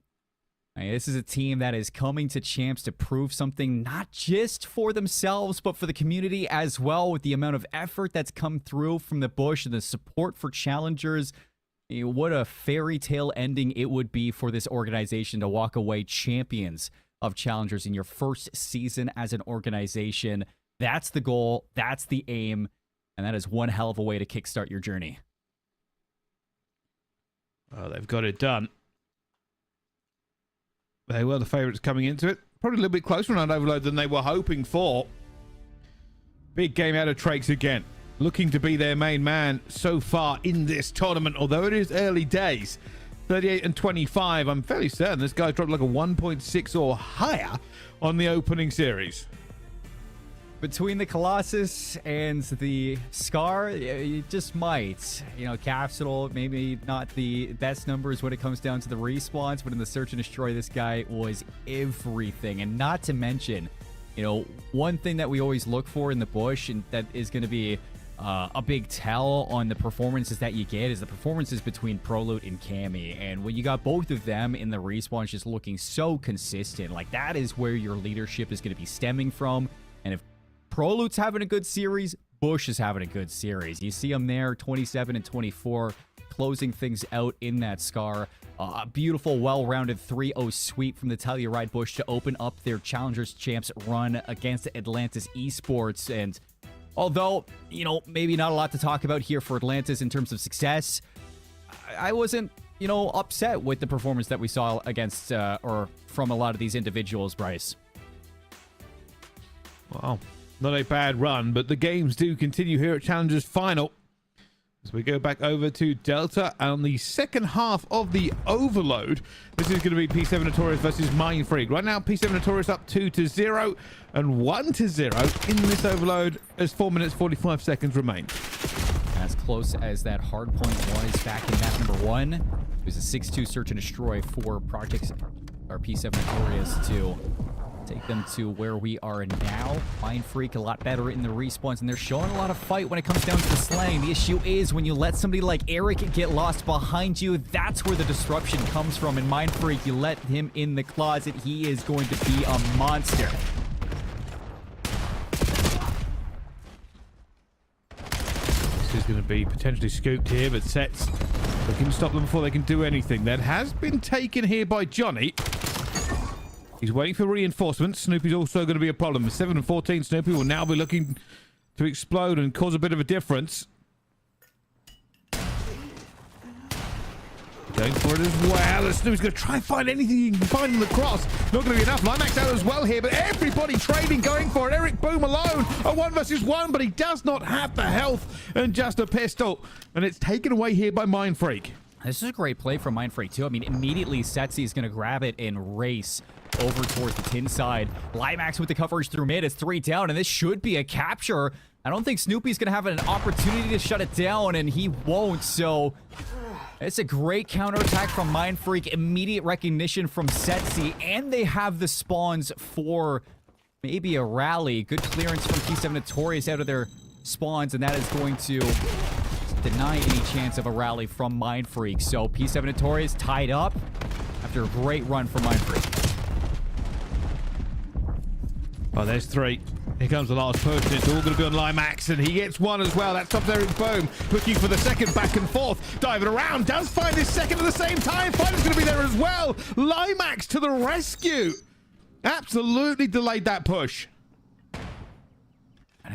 I mean, this is a team that is coming to champs to prove something, not just for themselves, but for the community as well, with the amount of effort that's come through from the Bush and the support for challengers. What a fairy tale ending it would be for this organization to walk away champions of challengers in your first season as an organization. That's the goal. That's the aim. And that is one hell of a way to kickstart your journey. Oh, they've got it done. They were the favourites coming into it. Probably a little bit closer on Overload than they were hoping for. Big game out of Trakes again. Looking to be their main man so far in this tournament, although it is early days. 38 and 25. I'm fairly certain this guy dropped like a 1.6 or higher on the opening series. Between the Colossus and the Scar, you just might. You know, Capsule, maybe not the best numbers when it comes down to the respawns, but in the Search and Destroy, this guy was everything. And not to mention, you know, one thing that we always look for in the bush, and that is going to be a big tell on the performances that you get, is the performances between Prolute and Cammy. And when you got both of them in the respawns just looking so consistent, like that is where your leadership is going to be stemming from. And if Prolute's having a good series, Bush is having a good series. You see them there, 27 and 24, closing things out in that Scar. A beautiful, well-rounded 3-0 sweep from the Telluride Bush to open up their Challengers Champs run against Atlantis Esports. And although, you know, maybe not a lot to talk about here for Atlantis in terms of success, I wasn't, you know, upset with the performance that we saw against, or from a lot of these individuals, Bryce. Wow. Not a bad run, but the games do continue here at Challengers Final. As we go back over to Delta on the second half of the Overload. This is going to be P7 Notorious versus Mindfreak. Right now, P7 Notorious up 2-0 and 1-0 in this Overload as 4 minutes 45 seconds remain. As close as that hard point was back in map number 1. It was a 6-2 search and destroy for Projects, or P7 Notorious to take them to where we are now. Mindfreak a lot better in the respawns, and they're showing a lot of fight when it comes down to the slaying. The issue is when you let somebody like Eric get lost behind you, that's where the disruption comes from. And Mindfreak, you let him in the closet, he is going to be a monster. This is going to be potentially scooped here, but Sets looking to stop them before they can do anything. That has been taken here by Johnny. He's waiting for reinforcements. Snoopy's also going to be a problem. 7 and 14, Snoopy will now be looking to explode and cause a bit of a difference. Going for it as well. And Snoopy's going to try and find anything he can find in the cross. Not going to be enough. Limax out as well here, but everybody trading, going for it. Eric Boom alone. A 1 versus 1, but he does not have the health and just a pistol. And it's taken away here by Mindfreak. This is a great play from Mindfreak, too. I mean, immediately, Setsi is going to grab it and race over towards the tin side. Limax with the coverage through mid. It's 3 down, and this should be a capture. I don't think Snoopy's going to have an opportunity to shut it down, and he won't, so it's a great counterattack from Mindfreak. Immediate recognition from Setsi, and they have the spawns for maybe a rally. Good clearance from P7 Notorious out of their spawns, and that is going to deny any chance of a rally from Mindfreak. So P7 Notorious tied up after a great run from Mindfreak. Oh, there's 3. Here comes the last push. It's all going to be on Limax, and he gets 1 as well. That stops Eric Boom. Looking for the second, back and forth. Diving around. Does find his second at the same time. Fighter's going to be there as well. Limax to the rescue. Absolutely delayed that push.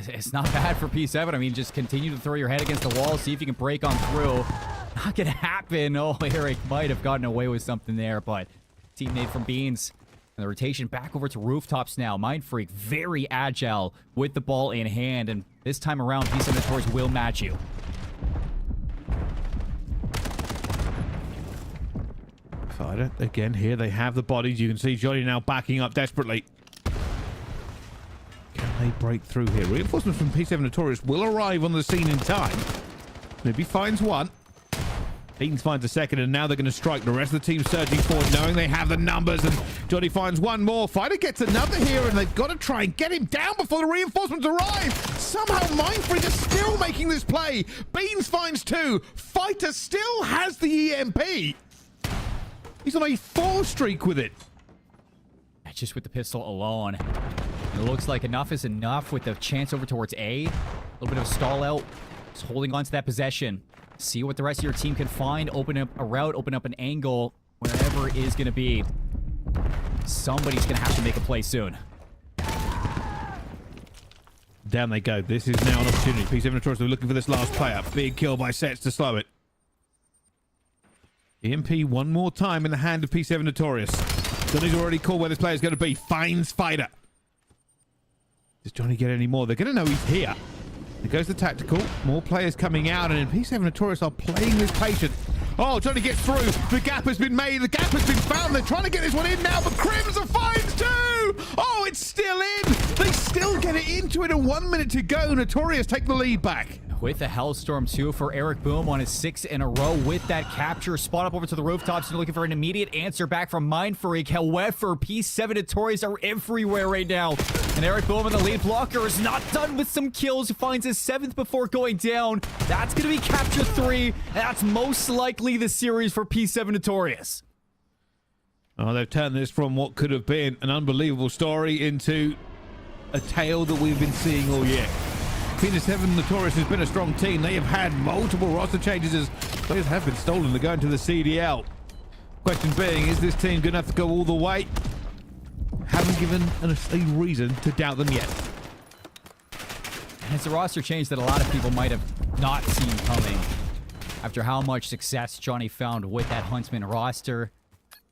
It's not bad for P7. I mean, just continue to throw your head against the wall. See if you can break on through. Not going to happen. Oh, Eric might have gotten away with something there, but teammate from Beans. And the rotation back over to rooftops now. Mindfreak very agile with the ball in hand. And this time around, P7 Notorious will match you. Fighter again here. They have the bodies. You can see Johnny now backing up desperately. Can they break through here? Reinforcements from P7 Notorious will arrive on the scene in time. Maybe finds 1. Beans finds a second, and now they're going to strike. The rest of the team surging forward, knowing they have the numbers, and Johnny finds 1 more. Fighter gets another here, and they've got to try and get him down before the reinforcements arrive. Somehow Mindfreak is still making this play. Beans finds 2. Fighter still has the EMP. He's on a 4 streak with it. Just with the pistol alone. It looks like enough is enough with the chance over towards A. A little bit of a stall out. Just holding on to that possession. See what the rest of your team can find. Open up a route, open up an angle, wherever it is going to be. Somebody's going to have to make a play soon. Down they go. This is now an opportunity. P7 Notorious are looking for this last player. Big kill by Sets to slow it. EMP one more time in the hand of P7 Notorious. Johnny's already called where this player is going to be. Finds Fighter. Does Johnny get any more? They're going to know he's here. There goes the tactical. More players coming out, and P7 Notorious are playing this patient. Oh, Johnny gets through. The gap has been made. The gap has been found. They're trying to get this one in now, but Crimson finds two. Oh, it's still in. They still get it into it, and 1 minute to go. Notorious take the lead back. With the Hellstorm 2 for Eric Boom on his 6th in a row with that capture. Spot up over to the rooftops and looking for an immediate answer back from Mindfreak. However, P7 Notorious are everywhere right now. And Eric Boom in the lead blocker is not done with some kills. He finds his 7th before going down. That's going to be capture 3. And that's most likely the series for P7 Notorious. Oh, they've turned this from what could have been an unbelievable story into a tale that we've been seeing all year. P7 Notorious has been a strong team. They have had multiple roster changes as players have been stolen to go into the CDL. Question being, is this team good enough to go all the way? Haven't given us a reason to doubt them yet. And it's a roster change that a lot of people might have not seen coming after how much success Johnny found with that Huntsmen roster.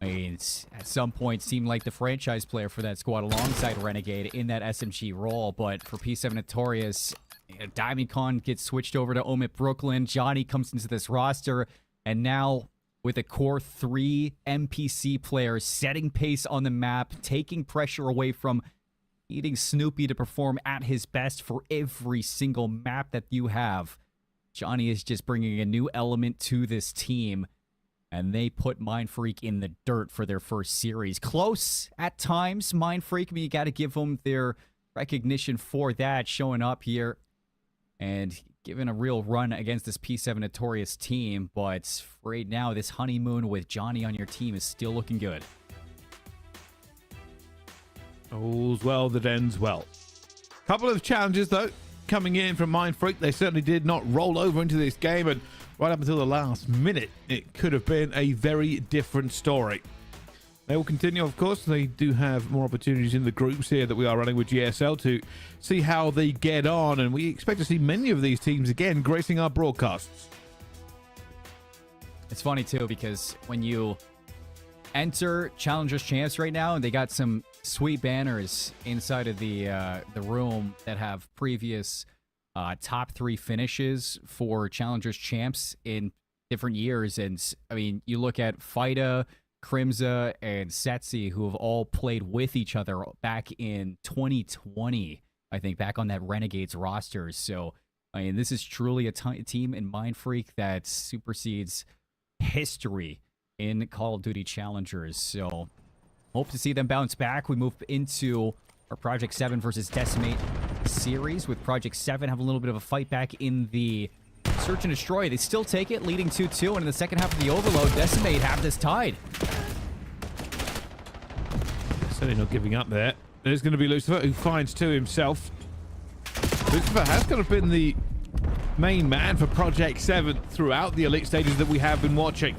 I mean, at some point seemed like the franchise player for that squad alongside Renegade in that SMG role, but for P7 Notorious, Diamond Con gets switched over to OMiT Brooklyn. Johnny comes into this roster, and now with a core 3 MPC players setting pace on the map, taking pressure away from needing Snoopy to perform at his best for every single map that you have. Johnny is just bringing a new element to this team, and they put Mindfreak in the dirt for their first series. Close at times, Mindfreak. I mean, you got to give them their recognition for that, showing up here and giving a real run against this P7 Notorious team. But right now, this honeymoon with Johnny on your team is still looking good. All's well that ends well. Couple of challenges, though, coming in from Mindfreak. They certainly did not roll over into this game, and right up until the last minute, it could have been a very different story. They will continue, of course. They do have more opportunities in the groups here that we are running with GSL to see how they get on, and we expect to see many of these teams again gracing our broadcasts. It's funny, too, because when you enter Challengers Champs right now, and they got some sweet banners inside of the room that have previous top 3 finishes for Challengers Champs in different years. And I mean, you look at Fida, Crimza, and Setsi, who have all played with each other back in 2020, I think, back on that Renegades roster. So, I mean, this is truly a team in Mindfreak that supersedes history in Call of Duty Challengers. So, hope to see them bounce back. We move into our Project 7 versus Decimate series, with Project 7 have a little bit of a fight back in the Search and Destroy. They still take it, leading 2-2, and in the second half of the Overload, Decimate have this tied. Certainly not giving up there. There's going to be Lucifer, who finds 2 himself. Lucifer has kind of been the main man for Project 7 throughout the elite stages that we have been watching.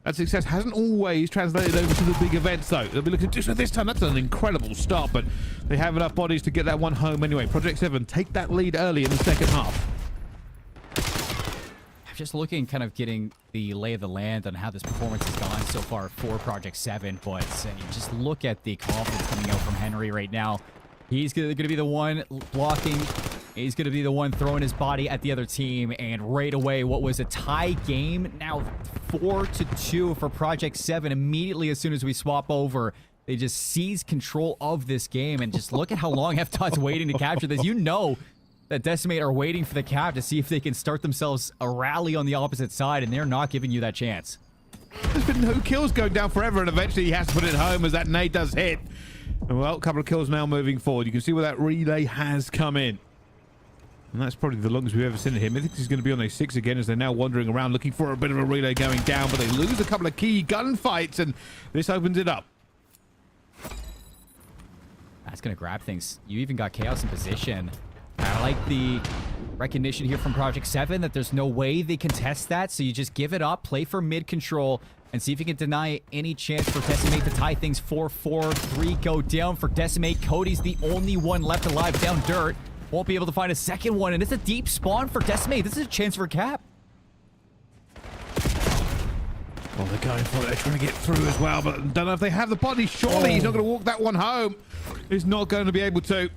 That success hasn't always translated over to the big events, though. They'll be looking to do so this time. That's an incredible start, but they have enough bodies to get that one home anyway. Project 7 take that lead early in the second half. I'm just looking, kind of getting the lay of the land on how this performance has gone so far for Project 7, but just look at the confidence coming out from Henry right now. He's going to be the one blocking. He's going to be the one throwing his body at the other team, and right away, what was a tie game, now 4-2 for Project 7. Immediately, as soon as we swap over, they just seize control of this game, and just look at how long FTOT's waiting to capture this. You know that Decimate are waiting for the cap to see if they can start themselves a rally on the opposite side, and they're not giving you that chance. There's been no kills going down forever, and eventually he has to put it home as that nade does hit. Well, a couple of kills now moving forward. You can see where that relay has come in. And that's probably the longest we've ever seen it here. I think he's going to be on a 6 again as they're now wandering around looking for a bit of a relay going down, but they lose a couple of key gunfights, and this opens it up. That's going to grab things. You even got Chaos in position. I like the recognition here from Project 7 that there's no way they contest that, so you just give it up, play for mid control, and see if you can deny any chance for Decimate to tie things 4-4. 3 go down for Decimate. Cody's the only one left alive down dirt. won't be able to find a second one, and it's a deep spawn for Decimate. This is a chance for a cap. Well, they're going for it. They're trying to get through as well, but don't know if they have the body. Surely he's not going to walk that one home. He's not going to be able to.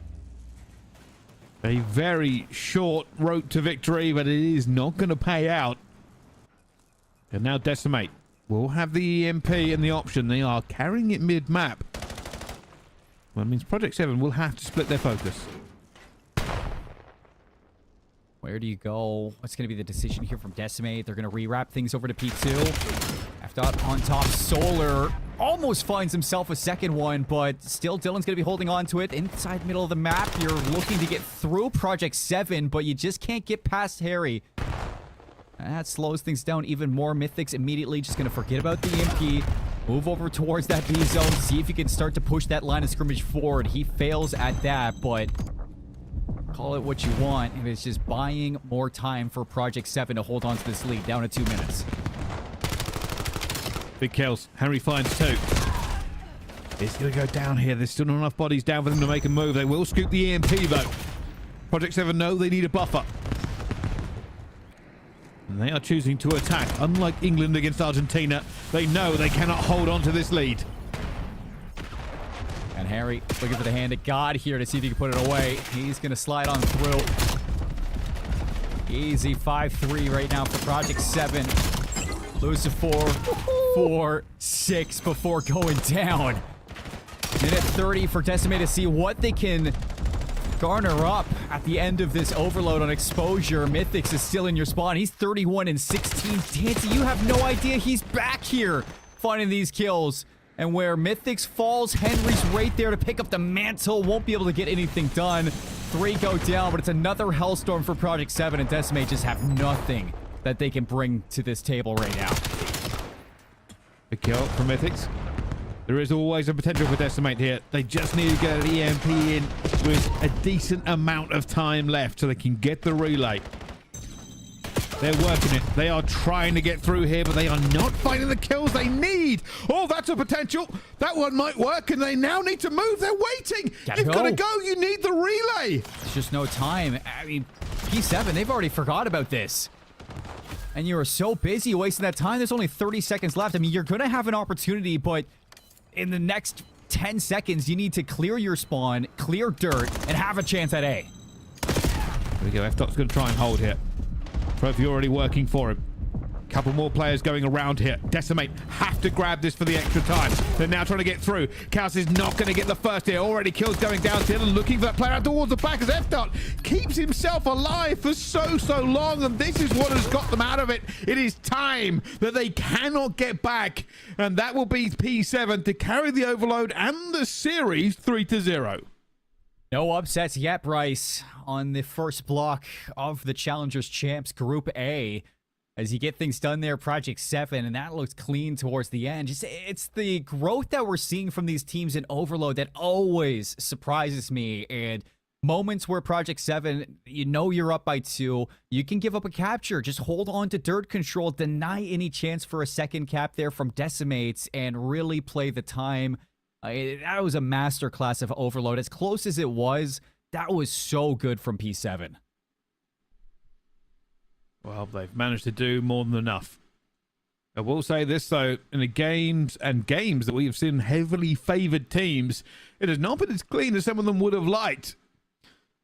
A very short road to victory, but it is not going to pay out. And now Decimate will have the EMP and the option. They are carrying it mid-map. Well, it means Project 7 will have to split their focus. Where do you go? What's going to be the decision here from Decimate? They're going to rewrap things over to P2. F-Dot on top. Solar almost finds himself a second one, but still Dylan's going to be holding on to it. Inside the middle of the map, you're looking to get through Project 7, but you just can't get past Harry. That slows things down even more. Mythic's immediately just going to forget about the EMP. Move over towards that B zone. See if he can start to push that line of scrimmage forward. He fails at that, but call it what you want. And it's just buying more time for Project 7 to hold on to this lead. Down to 2 minutes. Big kills. Henry finds 2. It's going to go down here. There's still not enough bodies down for them to make a move. They will scoop the EMP, though. Project 7 know they need a buffer. And they are choosing to attack. Unlike England against Argentina, they know they cannot hold on to this lead. And Harry looking for the hand of God here to see if he can put it away. He's going to slide on through. Easy 5-3 right now for Project 7. Lose to 4, 6 before going down. Minute 30 for Decimate to see what they can garner up at the end of this overload on exposure. Mythics is still in your spawn. He's 31 and 16. Dancy, you have no idea he's back here finding these kills. And where Mythics falls, Henry's right there to pick up the mantle. Won't be able to get anything done. 3 go down, but it's another hellstorm for Project 7, and Decimate just have nothing that they can bring to this table right now. The kill from Mythics. There is always a potential for Decimate here. They just need to get an EMP in with a decent amount of time left so they can get the relay. They're working it. They are trying to get through here, but they are not finding the kills they need. Oh, that's a potential. That one might work, and they now need to move. They're waiting. You've got to go. You need the relay. There's just no time. I mean, P7, they've already forgot about this. And you were so busy wasting that time. There's only 30 seconds left. I mean, you're going to have an opportunity, but in the next 10 seconds, you need to clear your spawn, clear dirt, and have a chance at A. There we go. F-Dot's going to try and hold here. Trophy already working for him. Couple more players going around here. Decimate have to grab this for the extra time. They're now trying to get through. Chaos is not going to get the first here. Already kills going down. Dylan looking for that player out towards the back as F-Dot keeps himself alive for so long. And this is what has got them out of it. It is time that they cannot get back. And that will be P7 to carry the overload and the series 3-0. No upsets yet, Bryce, on the first block of the Challengers Champs Group A. As you get things done there, Project 7, and that looks clean towards the end. Just, it's the growth that we're seeing from these teams in Overload that always surprises me. And moments where Project 7, you know you're up by 2, you can give up a capture. Just hold on to dirt control, deny any chance for a second cap there from Decimates, and really play the time. That was a masterclass of Overload. As close as it was, that was so good from P7. Well, they've managed to do more than enough. I will say this, though, in the games that we have seen heavily favoured teams, it has not been as clean as some of them would have liked.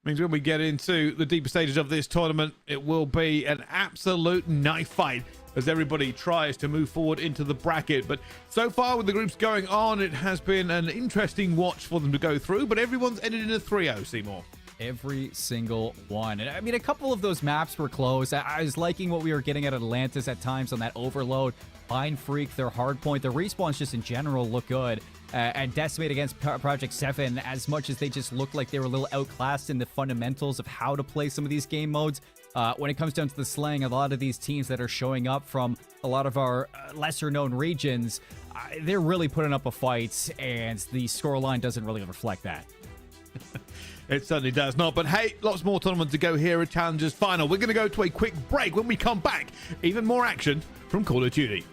Means when we get into the deeper stages of this tournament, it will be an absolute knife fight as everybody tries to move forward into the bracket. But so far with the groups going on, it has been an interesting watch for them to go through, but everyone's ended in a 3-0, Seymour. Every single one. And I mean, a couple of those maps were close. I was liking what we were getting at Atlantis at times on that overload. Mindfreak, their hard point. The respawns just in general look good. And Decimate against Project 7, as much as they just looked like they were a little outclassed in the fundamentals of how to play some of these game modes. When it comes down to the slang, a lot of these teams that are showing up from a lot of our lesser known regions, they're really putting up a fight, and the scoreline doesn't really reflect that. It certainly does not. But hey, lots more tournaments to go here at Challengers Final. We're going to go to a quick break. When we come back, even more action from Call of Duty.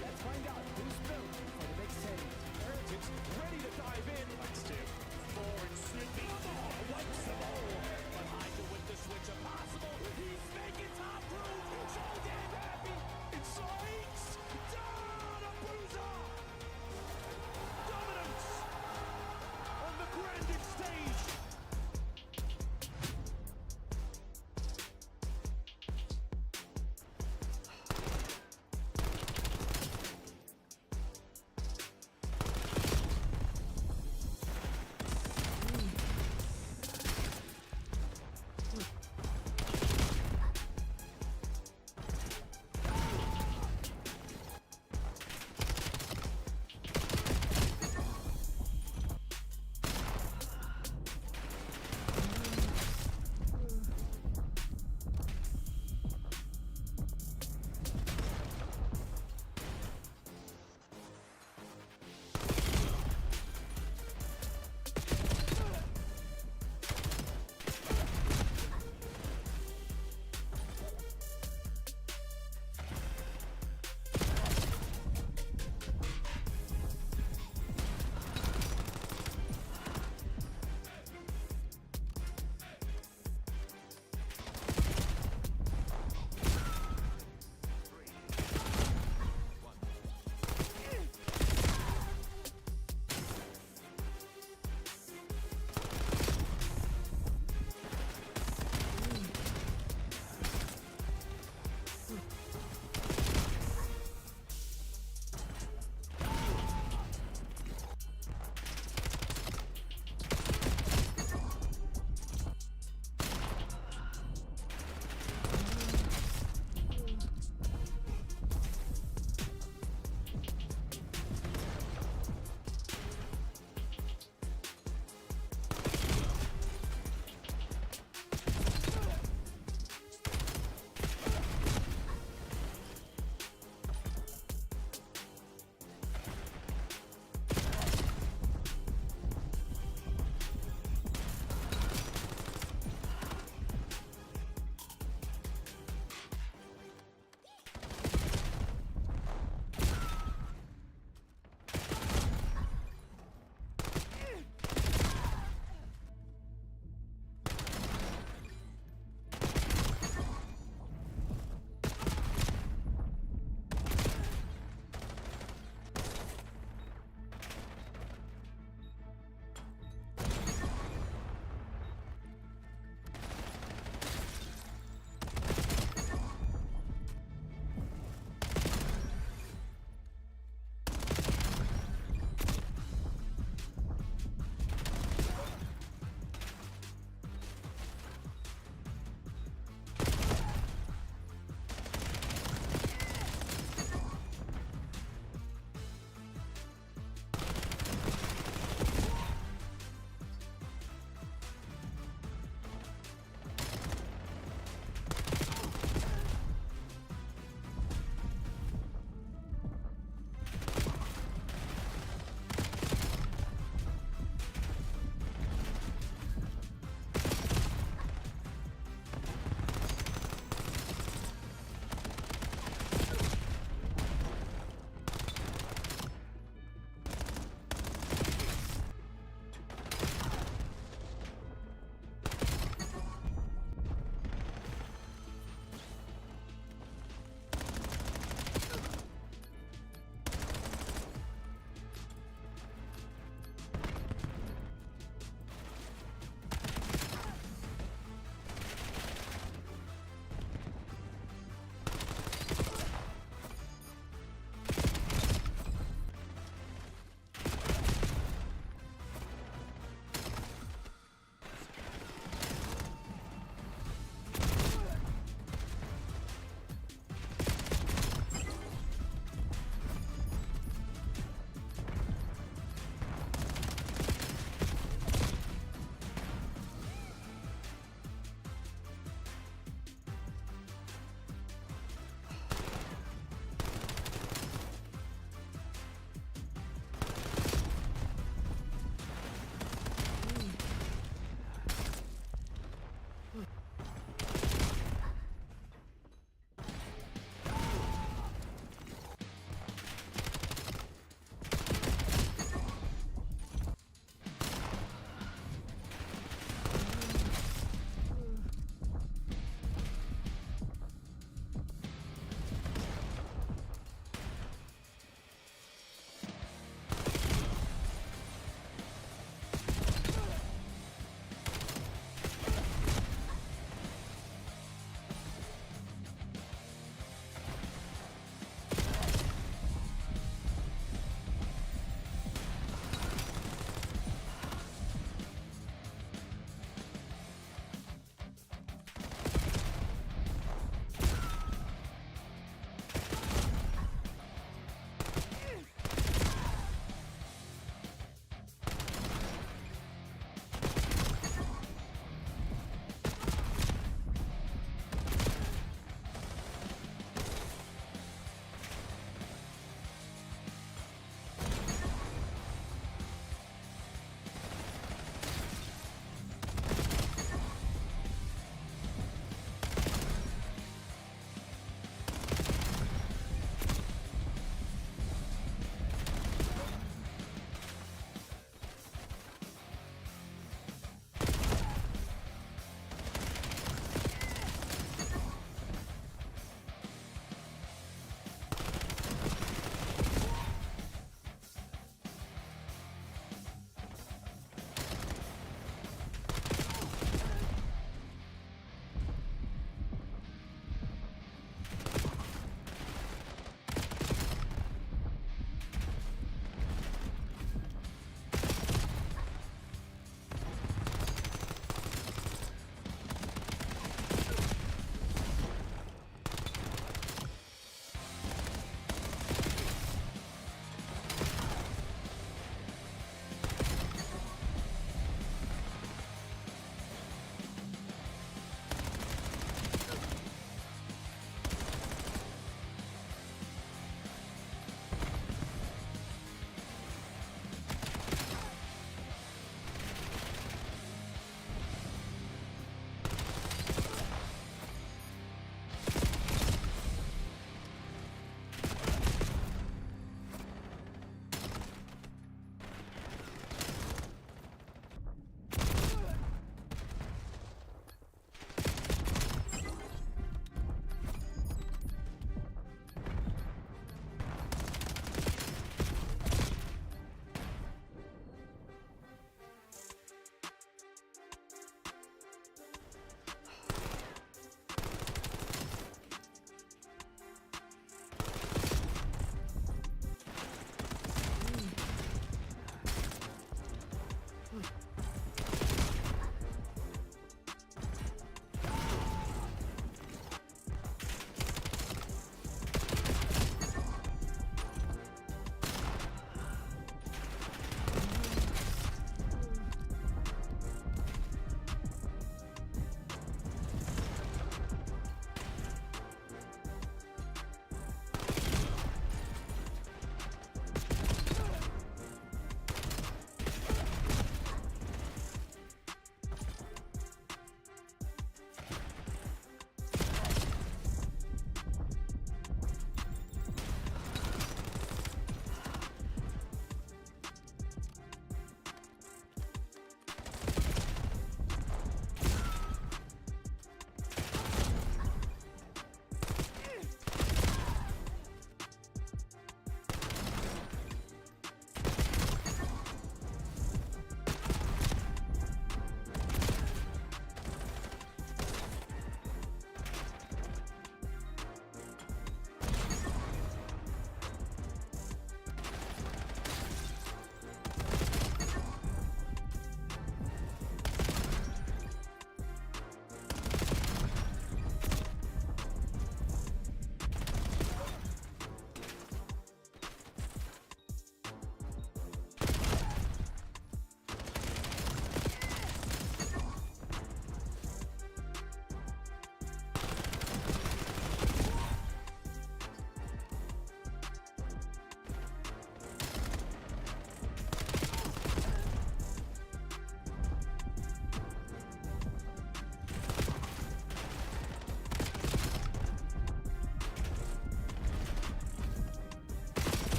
Let's find out who's built for the big stage. Heritage ready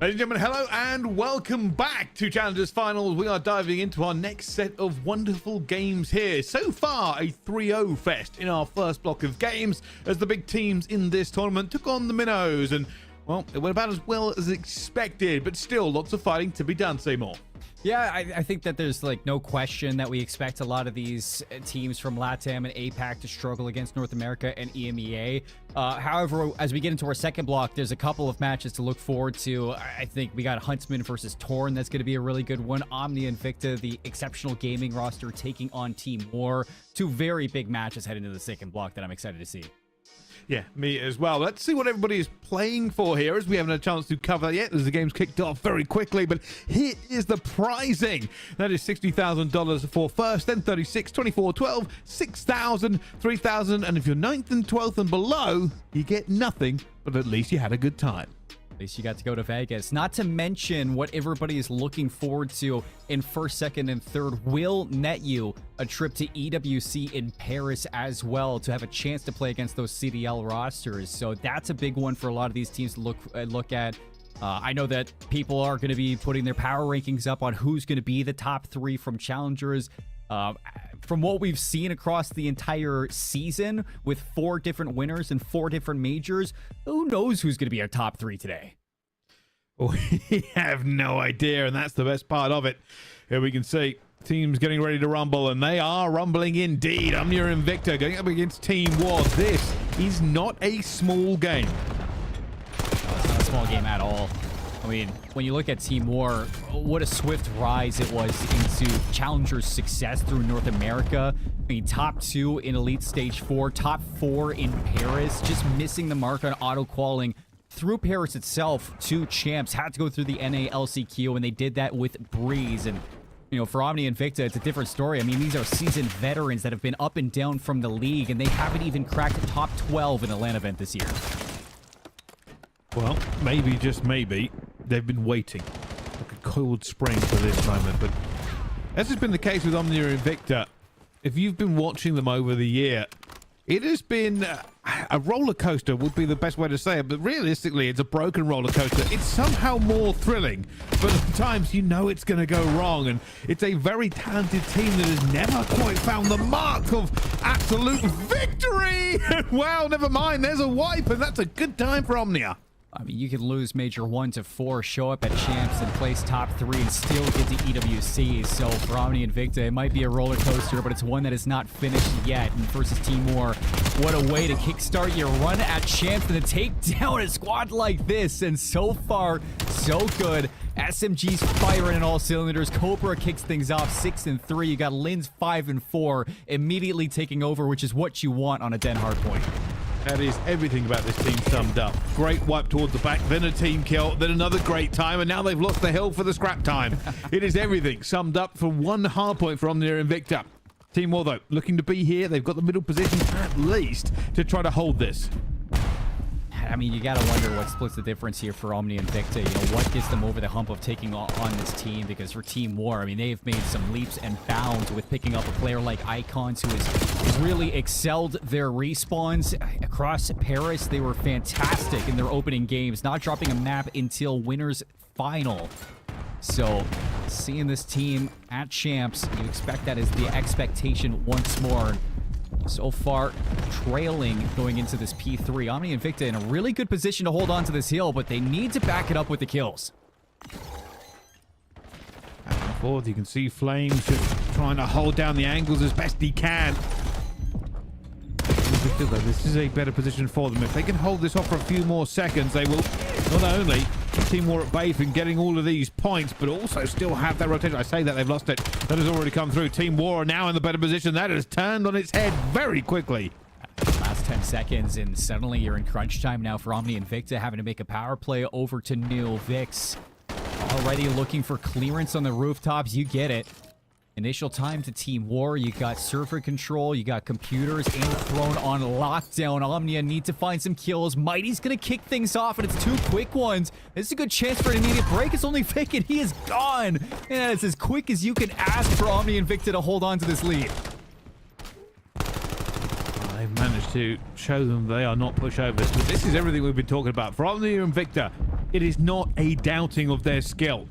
Ladies and gentlemen, hello and welcome back to Challengers Finals. We are diving into our next set of wonderful games here. So far, a 3-0 fest in our first block of games as the big teams in this tournament took on the minnows. And, well, it went about as well as expected, but still lots of fighting to be done, Seymour. Yeah, I think that there's like no question that we expect a lot of these teams from LATAM and APAC to struggle against North America and EMEA. However, as we get into our second block, there's a couple of matches to look forward to. I think we got Huntsmen versus Torn. That's going to be a really good one. OMNiA and Invicta, the exceptional gaming roster, taking on Team War. Two very big matches heading into the second block that I'm excited to see. Yeah, me as well. Let's see what everybody is playing for here, as we haven't had a chance to cover that yet as the game's kicked off very quickly. But here is the prizing. That is $60,000 for first, then 36, 24, 12, 6,000, 3,000. And if you're 9th and 12th and below, you get nothing, but at least you had a good time. At least you got to go to Vegas. Not to mention what everybody is looking forward to in first, second, and third will net you a trip to EWC in Paris as well to have a chance to play against those CDL rosters. So that's a big one for a lot of these teams to look at. I know that people are going to be putting their power rankings up on who's going to be the top 3 from challengers. From what we've seen across the entire season with 4 different winners and 4 different majors, who knows who's going to be our top 3 today? We have no idea, and that's the best part of it. Here we can see teams getting ready to rumble, and they are rumbling indeed. OMNiA and Invicta going up against Team War. This is not a small game. No, it's not a small game at all. I mean, when you look at Team War, what a swift rise it was into Challenger's success through North America. I mean, top 2 in Elite Stage 4, top 4 in Paris, just missing the mark on auto-qualing through Paris itself. 2 champs had to go through the NA LCQ, and they did that with breeze. And, you know, for OMNiA and Invicta, it's a different story. I mean, these are seasoned veterans that have been up and down from the league, and they haven't even cracked the top 12 in a LAN event this year. Well, maybe, just maybe, they've been waiting like a cold spring for this moment. But as has been the case with OMNiA and Invicta, if you've been watching them over the year, it has been a roller coaster would be the best way to say it, but realistically it's a broken roller coaster. It's somehow more thrilling, but at times you know it's going to go wrong, and it's a very talented team that has never quite found the mark of absolute victory. Well, never mind, there's a wipe, and that's a good time for OMNiA. I mean, you can lose Major 1 to 4, show up at Champs and place top 3 and still get to EWC. So for OMNiA and Invicta, it might be a roller coaster, but it's one that is not finished yet. And versus Team War, what a way to kickstart your run at Champs and to take down a squad like this. And so far, so good. SMG's firing in all cylinders. Cobra kicks things off 6 and 3. You got Lin's 5 and 4, immediately taking over, which is what you want on a Den hardpoint. That is everything about this team summed up. Great wipe towards the back, then a team kill, then another great time, and now they've lost the hill for the scrap time. It is everything summed up for one hard point for OMNiA and Invicta. Team War, though, looking to be here. They've got the middle position at least to try to hold this. I mean, you gotta wonder what splits the difference here for OMNiA and Invicta. You know, what gets them over the hump of taking on this team? Because for Team War, I mean, they've made some leaps and bounds with picking up a player like Icons, who has really excelled their respawns across Paris. They were fantastic in their opening games, not dropping a map until Winners Final. So, seeing this team at Champs, you expect that as the expectation once more. So far, trailing going into this P3. OMNiA and Invicta in a really good position to hold on to this hill, but they need to back it up with the kills. Back and forth, you can see Flames just trying to hold down the angles as best he can. Invicta, though, this is a better position for them. If they can hold this off for a few more seconds, they will not only Team War at bay from getting all of these points, but also still have that rotation. I say that they've lost it. That has already come through. Team War are now in the better position. That has turned on its head very quickly. Last 10 seconds, and suddenly you're in crunch time now for OMNiA and Invicta, having to make a power play over to New Vix. Already looking for clearance on the rooftops. You get it. Initial time to Team War. You got server control. You got computers and thrown on lockdown. OMNiA need to find some kills. Mighty's going to kick things off, and it's 2 quick ones. This is a good chance for an immediate break. It's only Vic, and he is gone. And it's as quick as you can ask for OMNiA and Invicta to hold on to this lead. They've managed to show them they are not pushovers. But this is everything we've been talking about. For OMNiA and Invicta, It is not a doubting of their skill.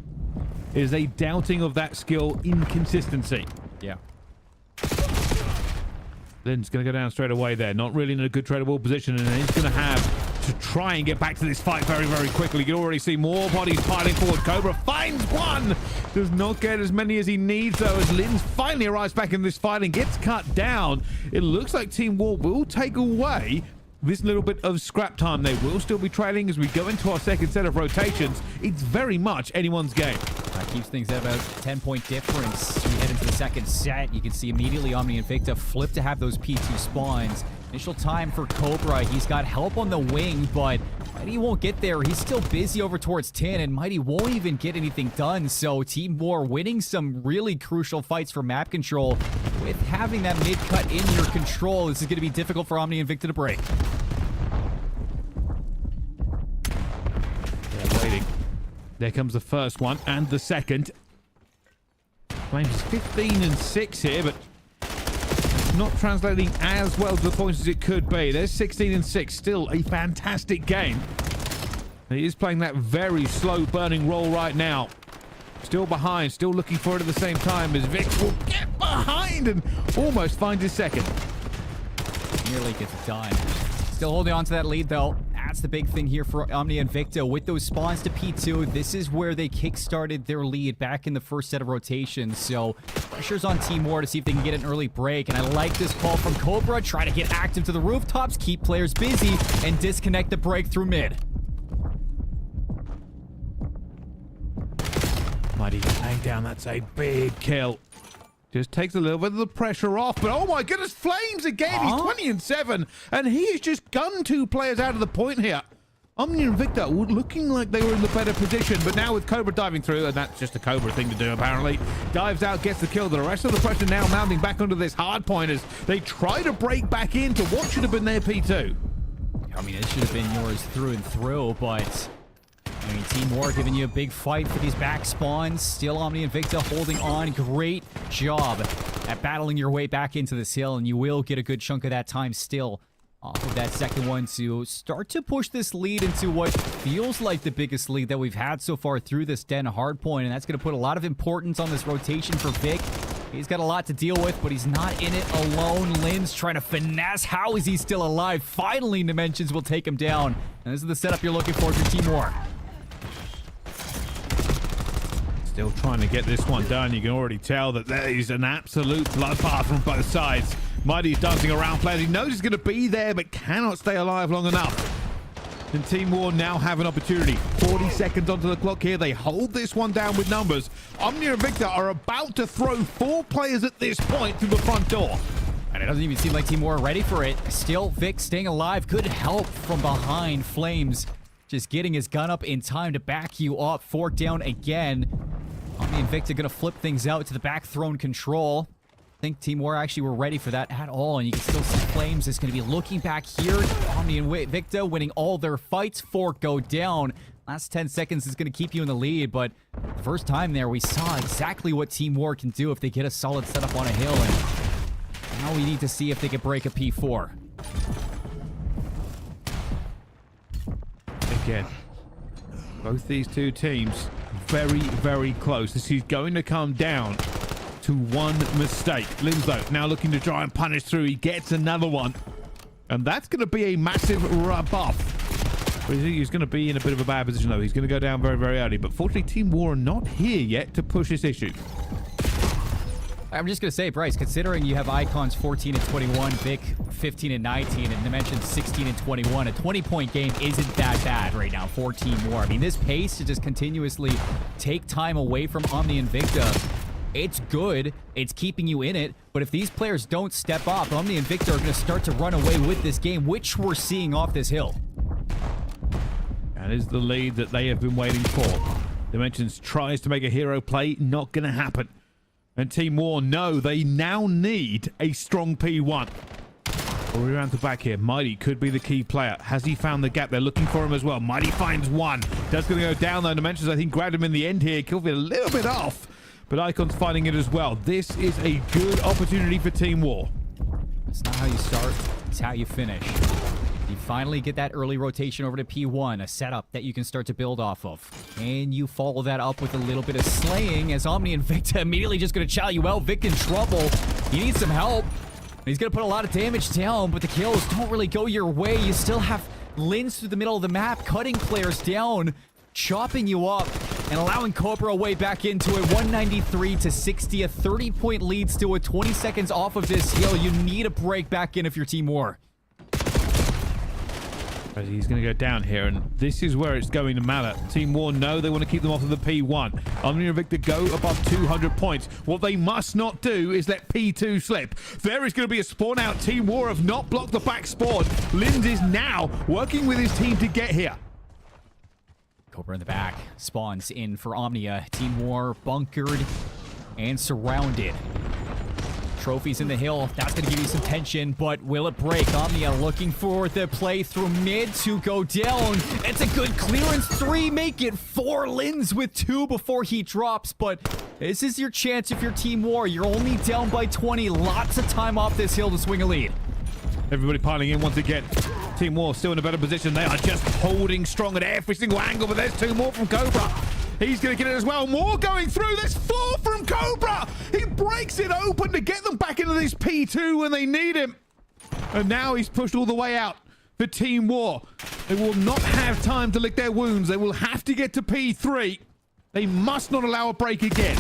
It is a doubting of that skill inconsistency. Yeah. Lynn's going to go down straight away there. Not really in a good tradable position, and he's going to have to try and get back to this fight very, very quickly. You can already see more bodies piling forward. Cobra finds one. Does not get as many as he needs, though, as Lynn's finally arrives back in this fight and gets cut down. It looks like Team War will take away this little bit of scrap time. They will still be trailing as we go into our second set of rotations. It's very much anyone's game. That keeps things at about 10-point difference. We head into the second set. You can see immediately OMNiA and Invicta flip to have those P2 spawns. Initial time for Cobra. He's got help on the wing, but Mighty won't get there. He's still busy over towards 10, and Mighty won't even get anything done. So Team War winning some really crucial fights for map control. With having that mid-cut in your control, this is going to be difficult for OMNiA and Invicta to break. They're waiting. There comes the first one and the second. Flames 15-6 here, but not translating as well to the points as it could be. There's 16-6, still a fantastic game. He is playing that very slow burning role right now. Still behind, still looking for it at the same time as Vic will get behind and almost find his second. Nearly gets it done. Still holding on to that lead, though. That's the big thing here for OMNiA and Invicta. With those spawns to P2, this is where they kick-started their lead back in the first set of rotations. So pressure's on Team War to see if they can get an early break. And I like this call from Cobra. Try to get active to the rooftops, keep players busy, and disconnect the break through mid. Mighty laying down. That's a big kill. Just takes a little bit of the pressure off, but oh my goodness, Flames again. He's 20-7, and he has just gunned two players out of the point here. OMNiA and Invicta were looking like they were in the better position, but now with Cobra diving through, and that's just a Cobra thing to do apparently, dives out, gets the kill. The rest of the pressure now mounting back onto this hard point as they try to break back into what should have been their P2. I mean, it should have been yours through and through, but I mean, Team War giving you a big fight for these back spawns. Still OMNiA and Invicta holding on. Great job at battling your way back into this hill, and you will get a good chunk of that time still off of that second one to start to push this lead into what feels like the biggest lead that we've had so far through this Den hardpoint, and that's going to put a lot of importance on this rotation for Vic. He's got a lot to deal with, but he's not in it alone. Lynn's trying to finesse. How is he still alive? Finally, Dimensions will take him down, and this is the setup you're looking for Team War. Still trying to get this one done. You can already tell that there is an absolute bloodbath from both sides. Mighty's dancing around players. He knows he's going to be there, but cannot stay alive long enough. And Team War now have an opportunity. 40 seconds onto the clock here. They hold this one down with numbers. OMNiA and Invicta are about to throw 4 players at this point through the front door. And it doesn't even seem like Team War are ready for it. Still, Vic staying alive. Good help from behind. Flames just getting his gun up in time to back you up. Fork down again. OMNiA and Invicta gonna flip things out to the back throne control. I think Team War actually were ready for that at all, and you can still see Flames is going to be looking back here. OMNiA and Invicta winning all their fights. Fork go down. Last 10 seconds is going to keep you in the lead, but the first time there, we saw exactly what Team War can do if they get a solid setup on a hill, and now we need to see if they can break a P4. Again, both these two teams very, very close. This is going to come down to one mistake. Linzo now looking to try and punish through. He gets another one, and that's going to be a massive buff. But he's going to be in a bit of a bad position though. He's going to go down very, very early, but fortunately Team War are not here yet to push this issue. I'm just going to say, Bryce, considering you have Icons 14 and 21, Vic 15 and 19, and Dimensions 16 and 21, a 20-point game isn't that bad right now for Team War. I mean, this pace to just continuously take time away from OMNiA and Invicta, it's good. It's keeping you in it. But if these players don't step up, OMNiA and Invicta are going to start to run away with this game, which we're seeing off this hill. That is the lead that they have been waiting for. Dimensions tries to make a hero play. Not going to happen. And Team War know they now need a strong P1. All around the back here. Mighty could be the key player. Has he found the gap? They're looking for him as well. Mighty finds one. That's going to go down though. Dimensions, I think, grabbed him in the end here. Killed it a little bit off. But Icon's finding it as well. This is a good opportunity for Team War. It's not how you start, it's how you finish. You finally get that early rotation over to P1, a setup that you can start to build off of. And you follow that up with a little bit of slaying as OMNiA and Invicta immediately just going to chow you out. Vic in trouble. He needs some help. He's going to put a lot of damage down, but the kills don't really go your way. You still have Lins through the middle of the map, cutting players down, chopping you up, and allowing Cobra way back into it. 193 to 60, a 30-point lead still with 20 seconds off of this hill. You need a break back in if you're Team War. He's going to go down here, and this is where it's going to matter. Team War know they want to keep them off of the P1. OMNiA and Invicta go above 200 points. What they must not do is let P2 slip. There is going to be a spawn out. Team War have not blocked the back spawn. Linz is now working with his team to get here. Cobra in the back spawns in for OMNiA. Team War bunkered and surrounded. Trophies in the hill. That's going to give you some tension, but will it break? OMNiA looking for the play through mid to go down. It's a good clearance. 3 make it 4. Lins with 2 before he drops, but this is your chance if you're Team War. You're only down by 20. Lots of time off this hill to swing a lead. Everybody piling in once again. Team War still in a better position. They are just holding strong at every single angle, but there's 2 more from Cobra. He's going to get it as well. More going through. There's 4 from Cobra. He breaks it open to get them back into this P2 when they need him. And now he's pushed all the way out for Team War. They will not have time to lick their wounds. They will have to get to P3. They must not allow a break again.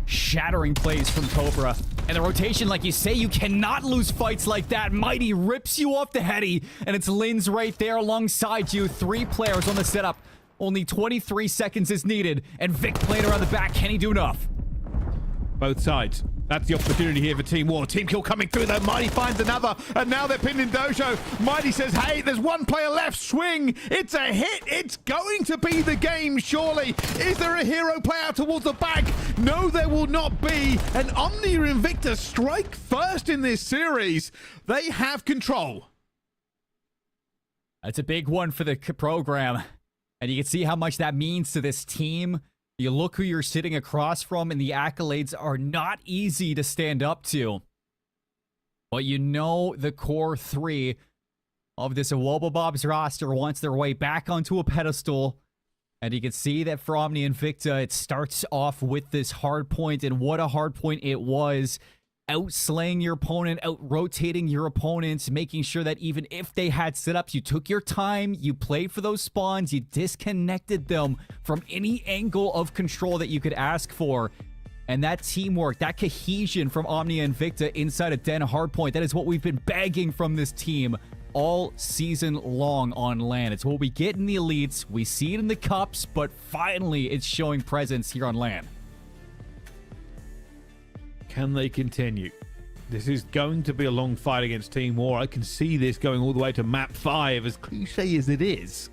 Shattering plays from Cobra. And the rotation, like you say, you cannot lose fights like that. Mighty rips you off the heady. And it's Lins right there alongside you. 3 players on the setup. Only 23 seconds is needed, and Vic playing around the back. Can he do enough? Both sides. That's the opportunity here for Team War. Team kill coming through, though. Mighty finds another, and now they're pinned in Dojo. Mighty says, hey, there's 1 player left. Swing. It's a hit. It's going to be the game, surely. Is there a hero play out towards the back? No, there will not be. And OMNiA and Invicta strike first in this series. They have control. That's a big one for the program. And you can see how much that means to this team. You look who you're sitting across from, and the accolades are not easy to stand up to. But you know the core 3 of this Wobblebob's roster wants their way back onto a pedestal. And you can see that for OMNiA and Invicta, it starts off with this hard point, and what a hard point it was. Out-slaying your opponent, out-rotating your opponents, making sure that even if they had setups, you took your time, you played for those spawns, you disconnected them from any angle of control that you could ask for. And that teamwork, that cohesion from OMNiA and Invicta inside a Den hardpoint, that is what we've been begging from this team all season long on LAN. It's what we get in the elites, we see it in the cups, but finally it's showing presence here on LAN. Can they continue? This is going to be a long fight against Team War. I can see this going all the way to map 5, as cliche as it is.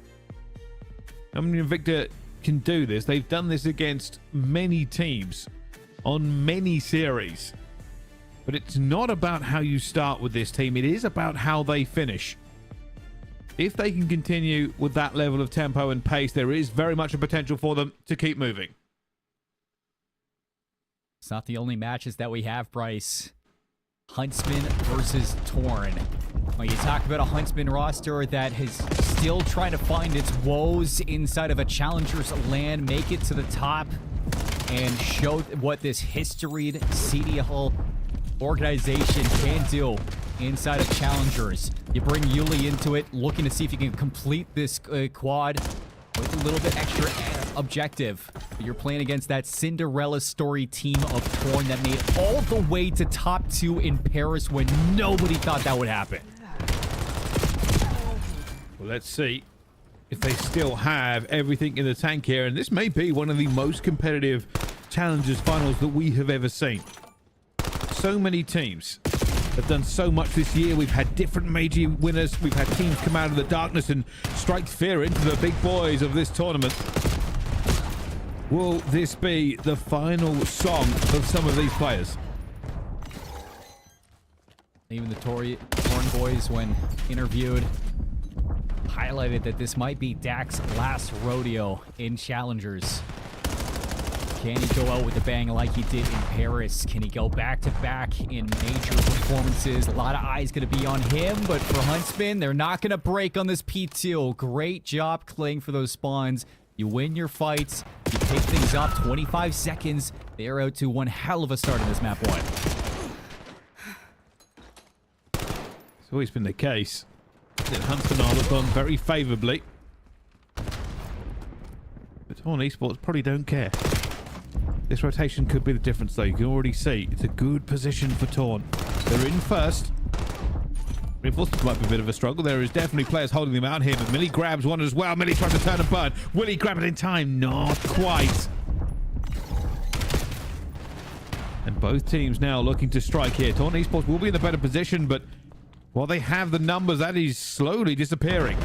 OMNiA and Invicta can do this. They've done this against many teams on many series. But it's not about how you start with this team. It is about how they finish. If they can continue with that level of tempo and pace, there is very much a potential for them to keep moving. It's not the only matches that we have, Bryce. Huntsmen versus Torn. When you talk about a Huntsmen roster that is still trying to find its woes inside of a Challengers LAN, make it to the top, and show what this historied CDL organization can do inside of Challengers. You bring Yuli into it, looking to see if you can complete this quad with a little bit extra objective. You're playing against that Cinderella story team of Torn that made all the way to top 2 in Paris when nobody thought that would happen. Well, let's see if they still have everything in the tank here, and this may be one of the most competitive Challengers finals that we have ever seen. So many teams have done so much this year. We've had different major winners. We've had teams come out of the darkness and strike fear into the big boys of this tournament. Will this be the final song of some of these players? Even the Torn boys, when interviewed, highlighted that this might be Dak's last rodeo in Challengers. Can he go out with a bang like he did in Paris? Can he go back-to-back in major performances? A lot of eyes going to be on him, but for Huntsmen, they're not going to break on this P2. Great job playing for those spawns. You win your fights. You pick things up. 25 seconds. They are out to one hell of a start in this map 1. It's always been the case that Huntsmen are looked on very favourably. But Torn Esports probably don't care. This rotation could be the difference, though. You can already see it's a good position for Torn. They're in first. Reinforcements might be a bit of a struggle. There is definitely players holding them out here, but Millie grabs one as well. Millie trying to turn and burn. Will he grab it in time? Not quite. And both teams now looking to strike here. Torn Esports will be in a better position, but while they have the numbers, that is slowly disappearing.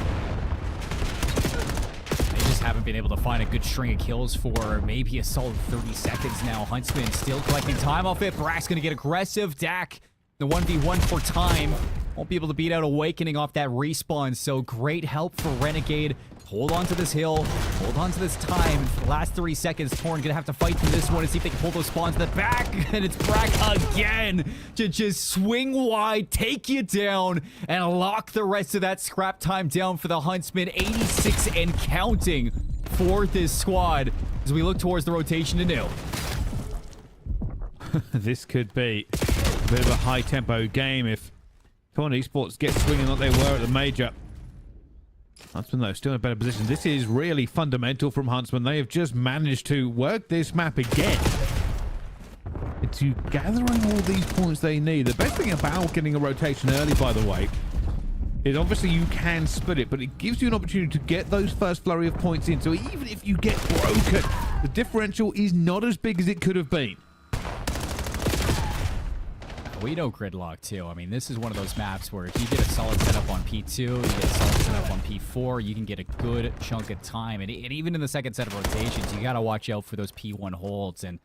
Haven't been able to find a good string of kills for maybe a solid 30 seconds now. Huntsman still collecting time off it. Brack's going to get aggressive. Dak, the 1v1 for time. Won't be able to beat out Awakening off that respawn, so great help for Renegade. Hold on to this hill. Hold on to this time. For the last 30 seconds, Torn going to have to fight through this one and see if they can pull those spawns in the back. And it's Brack again to just swing wide, take you down, and lock the rest of that scrap time down for the Huntsmen. 86 and counting for this squad as we look towards the rotation to new. This could be a bit of a high-tempo game if Torn Esports get swinging like they were at the major. Huntsmen, though, still in a better position. This is really fundamental from Huntsmen. They have just managed to work this map again into gathering all these points they need. The best thing about getting a rotation early, by the way, is obviously you can split it, but it gives you an opportunity to get those first flurry of points in. So even if you get broken, the differential is not as big as it could have been. We know Gridlock too. I mean, this is one of those maps where if you get a solid setup on P2, you get a solid setup on P4, you can get a good chunk of time. And even in the second set of rotations, you got to watch out for those P1 holds. And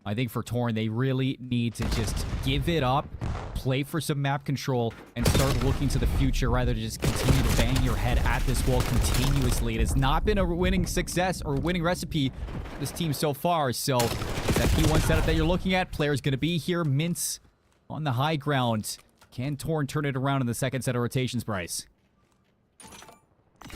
I think for Torn, they really need to just give it up, play for some map control, and start looking to the future rather than just continue to bang your head at this wall continuously. It has not been a winning success or winning recipe for this team so far. So that P1 setup that you're looking at, player's going to be here. Mints on the high ground. Can Torn turn it around in the second set of rotations, Bryce?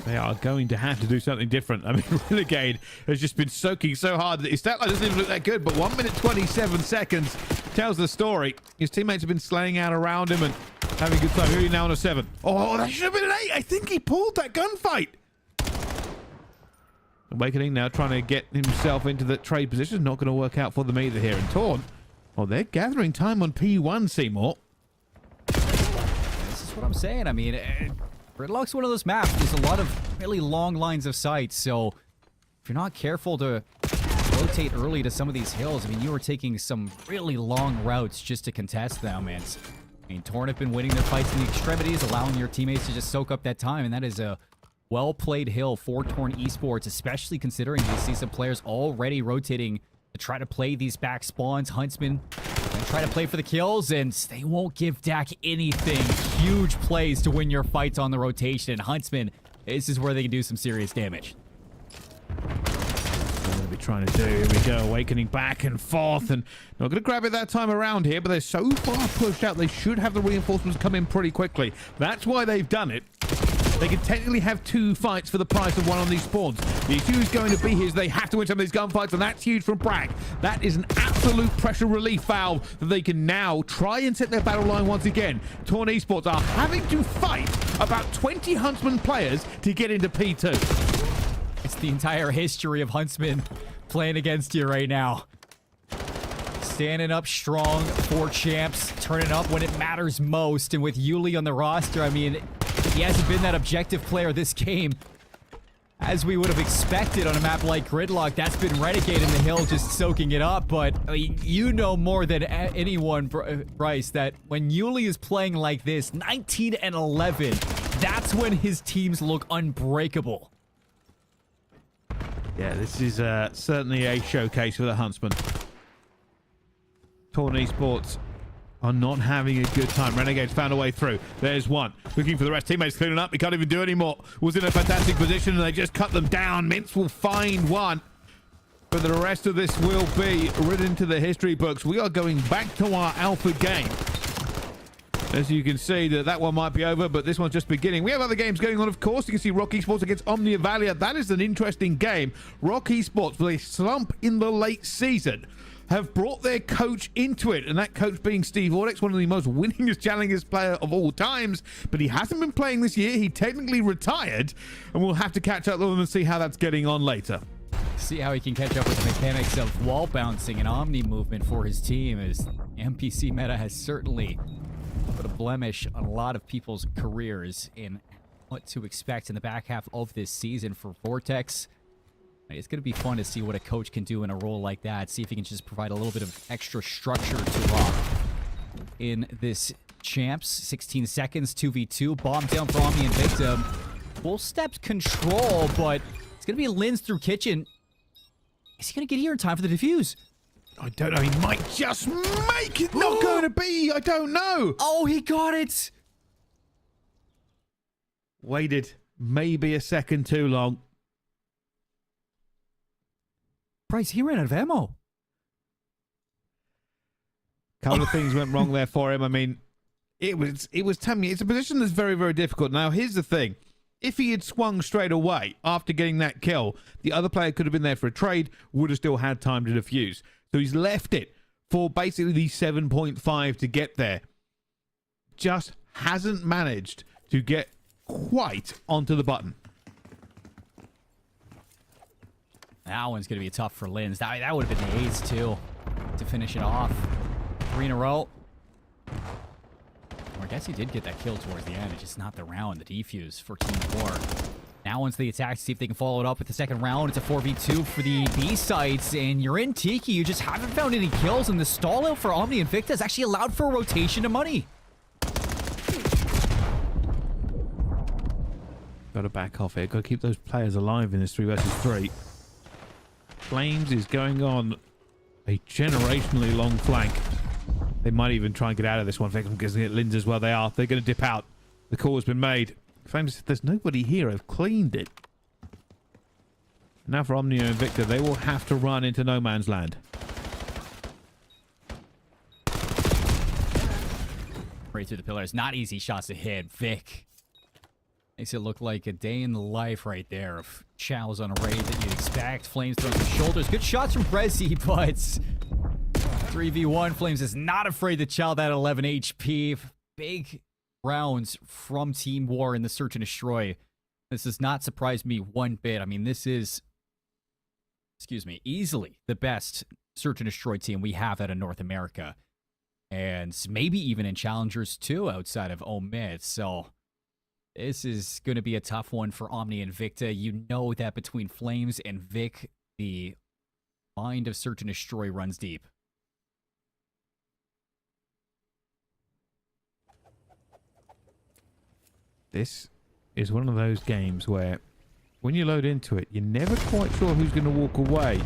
They are going to have to do something different. I mean, Renegade has just been soaking so hard that his stat line doesn't even look that good, but 1 minute 27 seconds tells the story. His teammates have been slaying out around him and having a good time. Who are you now on a 7? Oh, that should have been an 8. I think he pulled that gunfight. Awakening now trying to get himself into the trade position. Not going to work out for them either here. And Torn, well, they're gathering time on P1, Seymour. This is what I'm saying. I mean, Gridlock's one of those maps. There's a lot of really long lines of sight, so if you're not careful to rotate early to some of these hills, I mean, you are taking some really long routes just to contest them. And I mean, Torn have been winning their fights in the extremities, allowing your teammates to just soak up that time, and that is a well-played hill for Torn Esports, especially considering you see some players already rotating to try to play these back spawns. Huntsmen try to play for the kills, and they won't give Dak anything. Huge plays to win your fights on the rotation. And Huntsmen, this is where they can do some serious damage. What are they trying to do? Here we go. Awakening back and forth, and not going to grab it that time around here, but they're so far pushed out, they should have the reinforcements come in pretty quickly. That's why they've done it. They can technically have 2 fights for the price of 1 on these spawns. The issue is going to be here is they have to win some of these gunfights, and that's huge from Bragg. That is an absolute pressure relief valve that they can now try and set their battle line once again. Torn Esports are having to fight about 20 Huntsman players to get into P2. It's the entire history of Huntsmen playing against you right now. Standing up strong for champs, turning up when it matters most. And with Yuli on the roster, I mean, he hasn't been that objective player this game as we would have expected on a map like Gridlock. That's been Renegade in the hill just soaking it up. But I mean, you know more than anyone, Bryce, that when Yuli is playing like this, 19 and 11, that's when his teams look unbreakable. Yeah, this is certainly a showcase for the Huntsmen. Torn Esports are not having a good time. Renegade's found a way through. There's one. Looking for the rest. Teammates cleaning up. He can't even do anymore. Was in a fantastic position and they just cut them down. Mintz will find one. But the rest of this will be written into the history books. We are going back to our alpha game. As you can see, that one might be over, but this one's just beginning. We have other games going on, of course. You can see Rock Esports against OMNiA Valor. That is an interesting game. Rock Esports, with a slump in the late season, have brought their coach into it, and that coach being Steve Audex, one of the most winningest challengers player of all times, but he hasn't been playing this year. He technically retired, and we'll have to catch up with him and see how that's getting on later. See how he can catch up with the mechanics of wall bouncing and Omni movement for his team, as NPC meta has certainly put a blemish on a lot of people's careers in what to expect in the back half of this season for Vortex. It's going to be fun to see what a coach can do in a role like that. See if he can just provide a little bit of extra structure to Rock in this champs. 16 seconds, 2v2. Bomb down for Omni Invicta. Full steps control, but it's going to be Linz through kitchen. Is he going to get here in time for the defuse? I don't know. He might just make it. Not going to be. I don't know. Oh, he got it. Waited maybe a second too long. Bryce, he ran out of ammo. Couple of things went wrong there for him. I mean, it was telling me it's a position that's very, very difficult. Now, here's the thing. If he had swung straight away after getting that kill, the other player could have been there for a trade, would have still had time to defuse. So he's left it for basically the 7.5 to get there. Just hasn't managed to get quite onto the button. That one's going to be tough for Linz. That would have been the ace, too, to finish it off. 3 in a row. Or I guess he did get that kill towards the end. It's just not the round, the defuse for Team War. Now onto the attack to see if they can follow it up with the second round. It's a 4v2 for the B sites, and you're in Tiki. You just haven't found any kills, and the stall out for Omni Invicta has actually allowed for a rotation of money. Got to back off here. Got to keep those players alive in this 3 versus 3. Flames is going on a generationally long flank. They might even try and get out of this one. I'm guessing at Linz as well. They are. They're going to dip out. The call has been made. Flames, there's nobody here. I've cleaned it. Now for OMNiA and Invicta, they will have to run into no man's land. Right through the pillars. Not easy shots to hit. Vic makes it look like a day in the life right there of chows on a raid that you'd expect. Flames throws the shoulders. Good shots from Prezi, but 3v1. Flames is not afraid to chow that 11 HP. Big rounds from Team War in the search and destroy. This does not surprise me one bit. I mean, this is, easily the best search and destroy team we have out of North America. And maybe even in challengers too, outside of OMiT. So this is going to be a tough one for Omni and Invicta. You know that between Flames and Vic, the mind of search and destroy runs deep. This is one of those games where when you load into it, you're never quite sure who's going to walk away.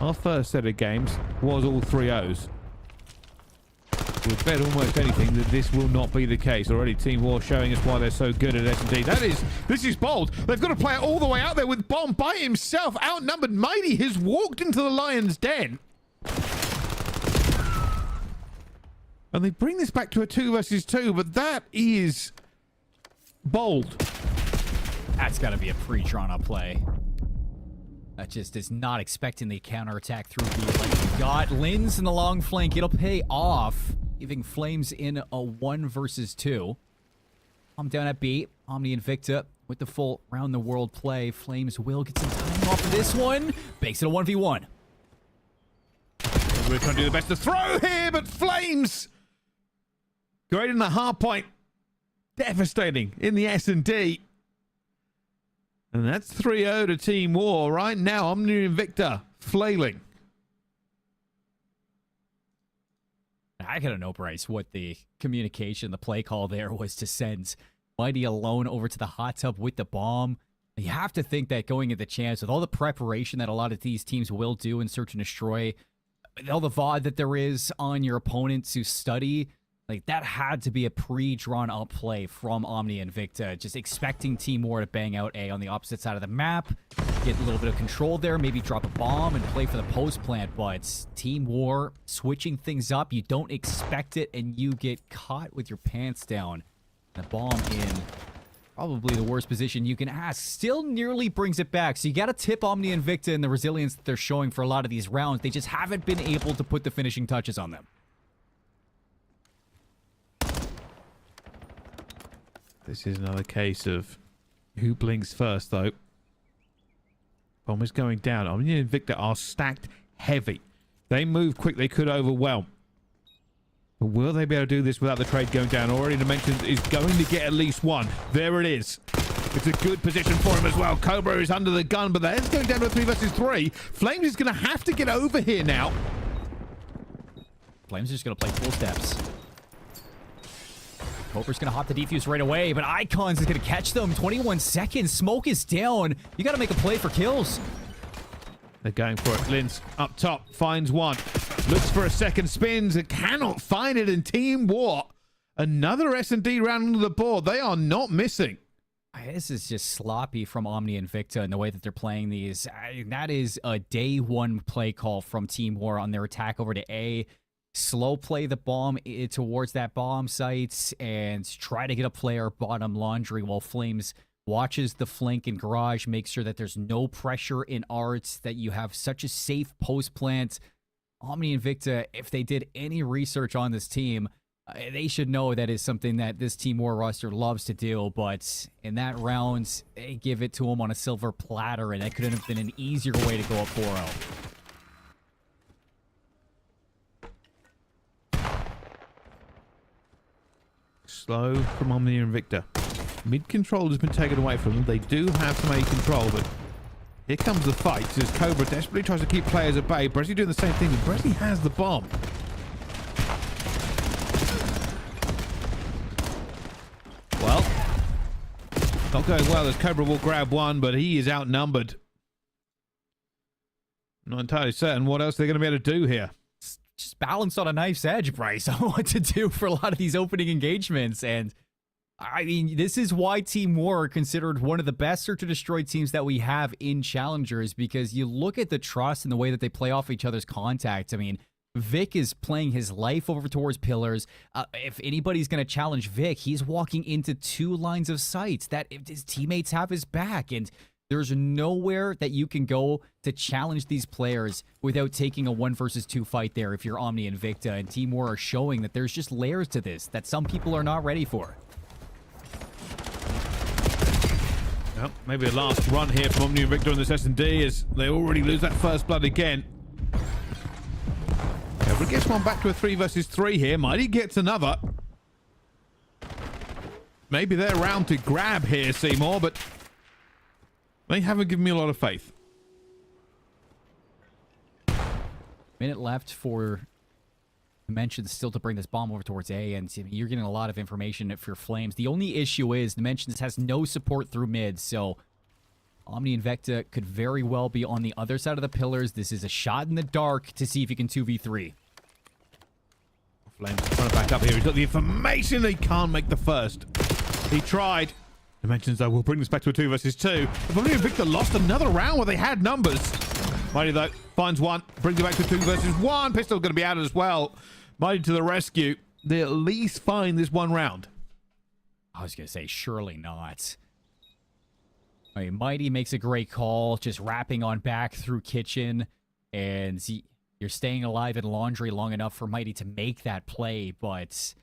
Our first set of games was all 3-0s. We'll bet almost anything that this will not be the case. Already Team War showing us why they're so good at S&D. This is bold. They've got to play it all the way out there with Bomb by himself. Outnumbered, Mighty has walked into the Lion's Den. And they bring this back to a 2 versus 2, but that is bold. That's got to be a pre-drawn up play. That just is not expecting the counterattack through B like we got. Linz in the long flank. It'll pay off, giving Flames in a 1 versus 2. I'm down at B. Omni Invicta with the full round the world play. Flames will get some time off of this one. Makes it a 1v1. We're trying to do the best to throw here, but Flames great in the hard point. Devastating in the S&D. And that's 3-0 to Team War. Right now, OMNiA and Invicta flailing. I gotta know, Bryce, what the communication, the play call there was to send Mighty alone over to the hot tub with the bomb. You have to think that going into chance, with all the preparation that a lot of these teams will do in search and destroy, all the VOD that there is on your opponent to study, like that had to be a pre-drawn up play from OMNiA and Invicta, just expecting Team War to bang out A on the opposite side of the map. get a little bit of control there, maybe drop a bomb and play for the post plant. But Team War switching things up. You don't expect it, and you get caught with your pants down. The bomb in probably the worst position you can ask. Still nearly brings it back. So you got to tip OMNiA and Invicta and the resilience that they're showing for a lot of these rounds. They just haven't been able to put the finishing touches on them. This is another case of who blinks first, though. Bomb is going down. OMNiA and Invicta are stacked heavy. They move quick. They could overwhelm. But will they be able to do this without the trade going down? Already Dimensions is going to get at least one. There it is. It's a good position for him as well. Cobra is under the gun, but that's going down to a 3 versus 3. Flames is going to have to get over here now. Flames are just going to play full steps. Cobra's going to hop the defuse right away, but Icons is going to catch them. 21 seconds. Smoke is down. You got to make a play for kills. They're going for it. Linz up top. Finds one. Looks for a second. Spins. And cannot find it in Team War. Another S&D round on the board. They are not missing. This is just sloppy from OMNiA and Invicta and the way that they're playing these. That is a day one play call from Team War on their attack over to A. Slow play the bomb towards that bomb site and try to get a player bottom laundry while Flames watches the flank and garage, makes sure that there's no pressure in arts, that you have such a safe post plant. OMNiA and Invicta, if they did any research on this team, they should know that is something that this Team War roster loves to do, but in that round, they give it to them on a silver platter, and that couldn't have been an easier way to go up 4-0. Slow from OMNiA and Invicta. Mid control has been taken away from them. They do have some A control, but here comes the fight as Cobra desperately tries to keep players at bay. Bresley doing the same thing, but Bresley has the bomb. Well, not going well as Cobra will grab one, but he is outnumbered. Not entirely certain what else they're going to be able to do here. Just balanced on a knife's edge, Bryce, on what to do for a lot of these opening engagements. And I mean, this is why Team War are considered one of the best search and destroy teams that we have in Challengers, because you look at the trust and the way that they play off each other's contact. I mean, Vic is playing his life over towards pillars. If anybody's going to challenge Vic, he's walking into 2 lines of sight that if his teammates have his back, and there's nowhere that you can go to challenge these players without taking a 1 versus 2 fight there if you're OMNiA and Invicta. And Team War are showing that there's just layers to this that some people are not ready for. Well, maybe a last run here from OMNiA and Invicta on this S&D as they already lose that first blood again. Cobra gets one back to a 3 versus 3 here. Mighty gets another. Maybe they're round to grab here, Seymour, but they haven't given me a lot of faith. Minute left for Dimensions still to bring this bomb over towards A, and you're getting a lot of information for Flames. The only issue is Dimensions has no support through mid, so OMNiA and Invicta could very well be on the other side of the pillars. This is a shot in the dark to see if you can 2v3. Flames trying to back up here. He's got the information. They can't make the first. He tried. Dimensions, though, will bring this back to a 2 versus 2. But OMNiA and Invicta lost another round where they had numbers. Mighty, though, finds one. Brings it back to a 2 versus 1. Pistol going to be out as well. Mighty to the rescue. They at least find this one round. I was going to say, surely not. I mean, Mighty makes a great call, just wrapping on back through kitchen. And you're staying alive in laundry long enough for Mighty to make that play. But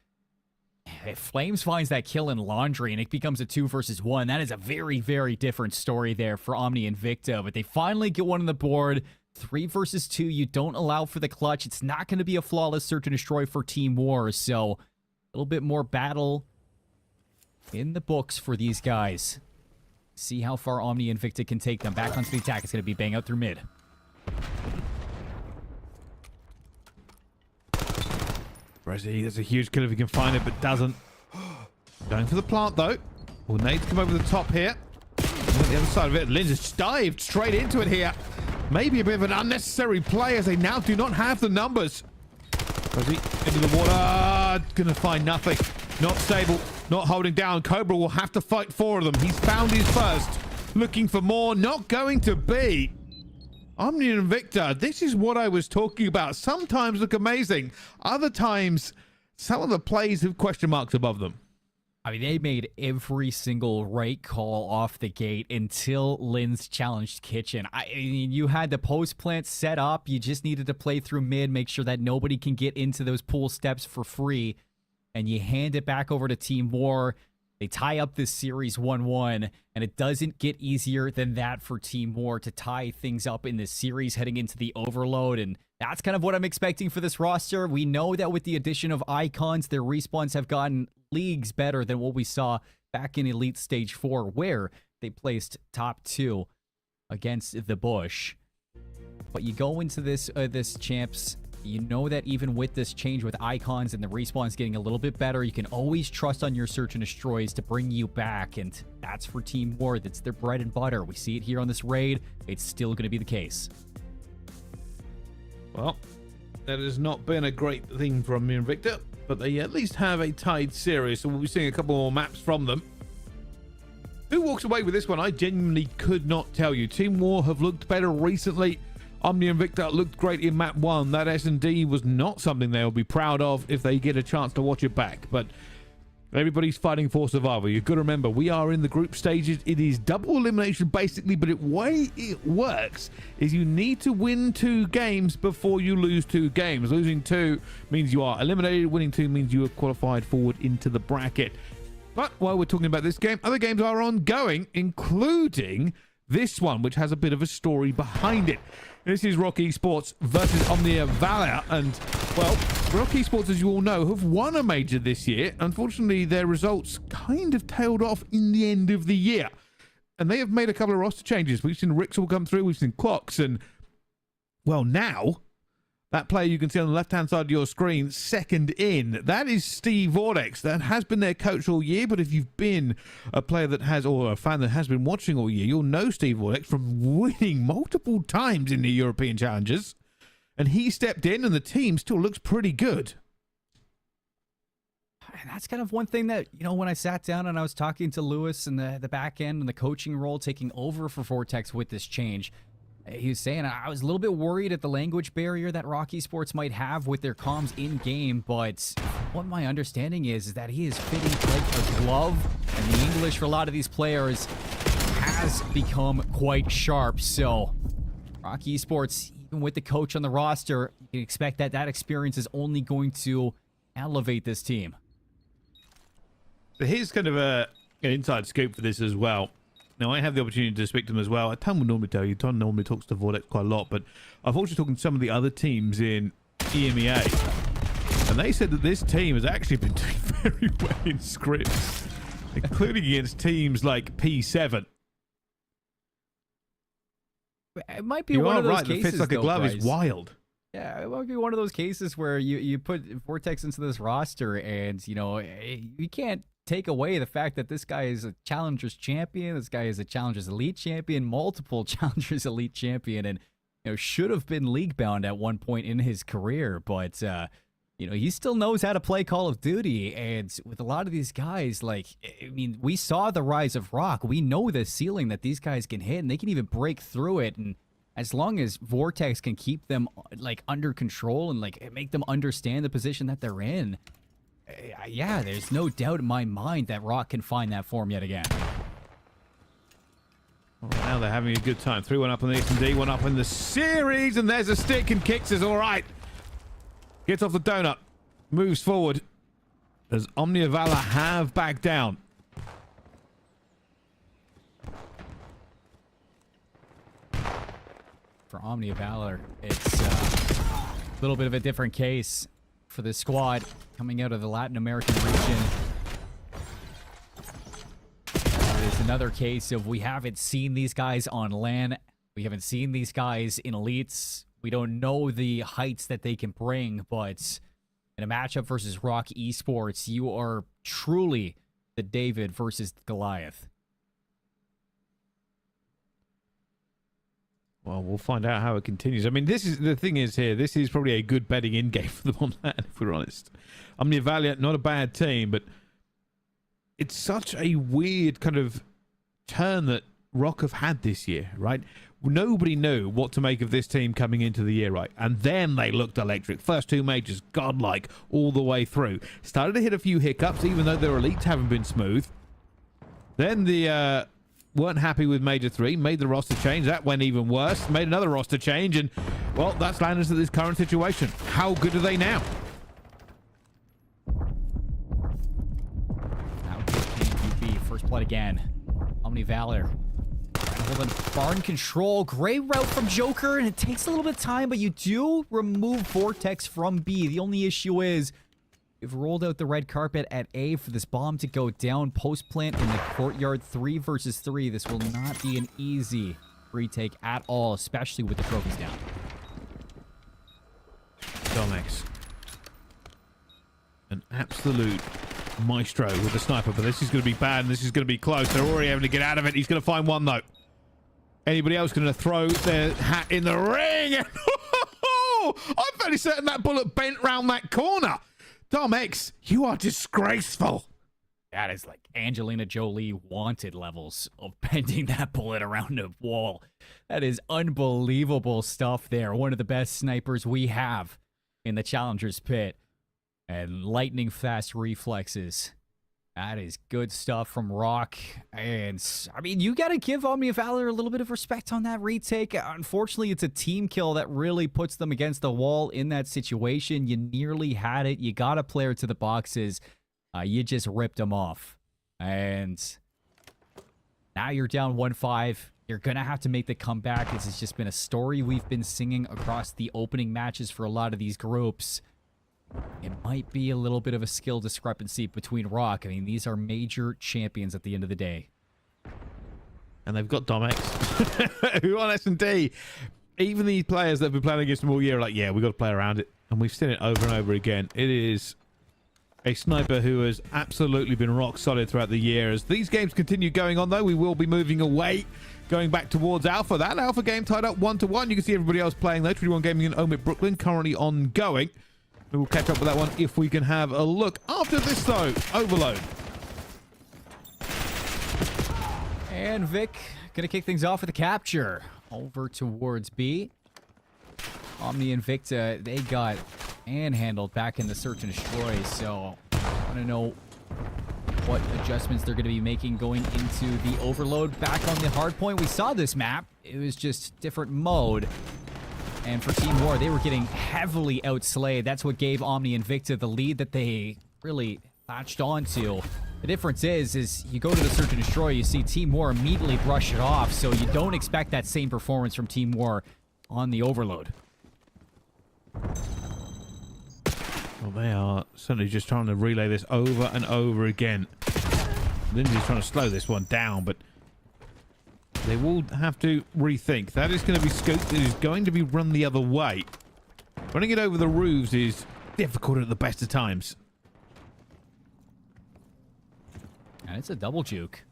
if Flames finds that kill in laundry and it becomes a 2 versus 1, that is a very, very different story there for OMNiA and Invicta. But they finally get one on the board. 3 versus 2, you don't allow for the clutch. It's not going to be a flawless search and destroy for Team War. So a little bit more battle in the books for these guys. See how far OMNiA and Invicta can take them. Back onto the attack. It's going to be bang out through mid. Brezzy, that's a huge kill if he can find it, but doesn't. Going for the plant, though. Will nades come over the top here. And on the other side of it, Linz has dived straight into it here. Maybe a bit of an unnecessary play as they now do not have the numbers. Brezzy into the water. Gonna find nothing. Not stable. Not holding down. Cobra will have to fight 4 of them. He's found his first. looking for more. Not going to be. OMNiA and Invicta, this is what I was talking about. Sometimes look amazing. Other times, some of the plays have question marks above them. I mean, they made every single right call off the gate until Lynn's challenged kitchen. I mean, you had the post plant set up. You just needed to play through mid, make sure that nobody can get into those pool steps for free. And you hand it back over to Team War. They tie up this series 1-1, and it doesn't get easier than that for Team War to tie things up in this series heading into the overload, and that's kind of what I'm expecting for this roster. We know that with the addition of icons, their respawns have gotten leagues better than what we saw back in Elite Stage 4, where they placed top 2 against the Bush. But you go into this champs, you know that even with this change with icons and the respawns getting a little bit better, you can always trust on your search and destroys to bring you back, and that's for Team War. That's their bread and butter. We see it here on this raid. It's still going to be the case. Well, that has not been a great thing from Invicta, but they at least have a tied series, so we'll be seeing a couple more maps from them. Who walks away with this one? I genuinely could not tell you. Team War have looked better recently. OMNiA and Invicta looked great in map 1. That S&D was not something they'll be proud of if they get a chance to watch it back. But everybody's fighting for survival. You've got to remember, we are in the group stages. It is double elimination basically, but the way it works is you need to win 2 games before you lose 2 games. Losing 2 means you are eliminated. Winning 2 means you are qualified forward into the bracket. But while we're talking about this game, other games are ongoing, including this one, which has a bit of a story behind it. This is Rock Esports versus OMNiA Valor, and, well, Rock Esports, as you all know, have won a major this year. Unfortunately, their results kind of tailed off in the end of the year, and they have made a couple of roster changes. We've seen Rixel come through, we've seen Clocks, and, well, now that player you can see on the left-hand side of your screen, second in, that is Steve Vortex. That has been their coach all year, but if you've been a player that has, or a fan that has been watching all year, you'll know Steve Vortex from winning multiple times in the European Challenges. And he stepped in, and the team still looks pretty good. And that's kind of one thing that, you know, when I sat down and I was talking to Lewis and the back end and the coaching role taking over for Vortex with this change, he was saying I was a little bit worried at the language barrier that Rock Esports might have with their comms in-game, but what my understanding is that he is fitting like a glove, and the English for a lot of these players has become quite sharp. So Rock Esports, even with the coach on the roster, you can expect that that experience is only going to elevate this team. So here's kind of an inside scoop for this as well. Now, I have the opportunity to speak to them as well. Tom will normally tell you. Tom normally talks to Vortex quite a lot, but I've also talked to some of the other teams in EMEA, and they said that this team has actually been doing very well in scripts, including against teams like P7. It might be one of those cases, the fits like a glove is wild. Yeah, it might be one of those cases where you put Vortex into this roster, and, you know, you can't take away the fact that this guy is a Challengers champion, this guy is a Challengers Elite champion, multiple Challengers Elite champion, and, you know, should have been league bound at one point in his career, but you know, he still knows how to play Call of Duty. And with a lot of these guys, like, I mean, we saw the rise of Rock. We know the ceiling that these guys can hit, and they can even break through it. And as long as Vortex can keep them like under control and like make them understand the position that they're in, yeah, there's no doubt in my mind that Rock can find that form yet again. Well, now they're having a good time. 3-1 up on the S&D, 1 up in the series, and there's a stick, and Kicks is all right. Gets off the donut, moves forward as OMNiA Valor have backed down. For OMNiA Valor, it's a little bit of a different case for this squad coming out of the Latin American region. It is another case of we haven't seen these guys on LAN. We haven't seen these guys in Elites. We don't know the heights that they can bring, but in a matchup versus Rock Esports, you are truly the David versus Goliath. Well, we'll find out how it continues. I mean, this is the thing is here. This is probably a good betting in game for them on that, if we're honest. OMNiA Valor, not a bad team, but it's such a weird kind of turn that Rock have had this year, right? Nobody knew what to make of this team coming into the year, right? And then they looked electric. First two majors, godlike, all the way through. Started to hit a few hiccups, even though their elites haven't been smooth. Then the weren't happy with Major 3, made the roster change. That went even worse. Made another roster change, and, well, that's landed us at this current situation. How good are they now? How good can you be? First blood again. OMNiA Valor. Holding barn control. Great route from Joker, and it takes a little bit of time, but you do remove Vortex from B. The only issue is we've rolled out the red carpet at A for this bomb to go down. Post plant in the courtyard. 3 versus 3. This will not be an easy retake at all, especially with the trophies down. Domex. An absolute maestro with the sniper, but this is going to be bad and this is going to be close. They're already having to get out of it. He's going to find one, though. Anybody else going to throw their hat in the ring? I'm fairly certain that bullet bent round that corner. Domex, you are disgraceful. That is like Angelina Jolie wanted levels of bending that bullet around a wall. That is unbelievable stuff there. One of the best snipers we have in the Challenger's pit. And lightning fast reflexes. That is good stuff from Rock. And, I mean, you got to give OMNiA Valor a little bit of respect on that retake. Unfortunately, it's a team kill that really puts them against the wall in that situation. You nearly had it. You got a player to the boxes. You just ripped them off. And now you're down 1-5. You're going to have to make the comeback. This has just been a story we've been singing across the opening matches for a lot of these groups. It might be a little bit of a skill discrepancy between Rock. I mean, these are major champions at the end of the day. And they've got Domex, who on S&D, even these players that have been playing against them all year are like, yeah, we've got to play around it. And we've seen it over and over again. It is a sniper who has absolutely been rock solid throughout the year. As these games continue going on, though, we will be moving away, going back towards Alpha. That Alpha game tied up 1-1. You can see everybody else playing, though. 21 Gaming and OMiT Brooklyn currently ongoing. We'll catch up with that one if we can have a look. After this, though, Overload. And Vic going to kick things off with a capture. Over towards B. OMNiA and Invicta, they got handled back in the search and destroy. So I want to know what adjustments they're going to be making going into the Overload. Back on the hard point, we saw this map. It was just different mode. And for Team War, they were getting heavily outslayed. That's what gave OMNiA and Invicta the lead that they really latched onto. The difference is you go to the search and destroy, you see Team War immediately brush it off, so you don't expect that same performance from Team War on the Overload. Well, they are certainly just trying to relay this over and over again. Lindsay's trying to slow this one down, but they will have to rethink. That is going to be scoped. It is going to be run the other way. Running it over the roofs is difficult at the best of times. And it's a double juke.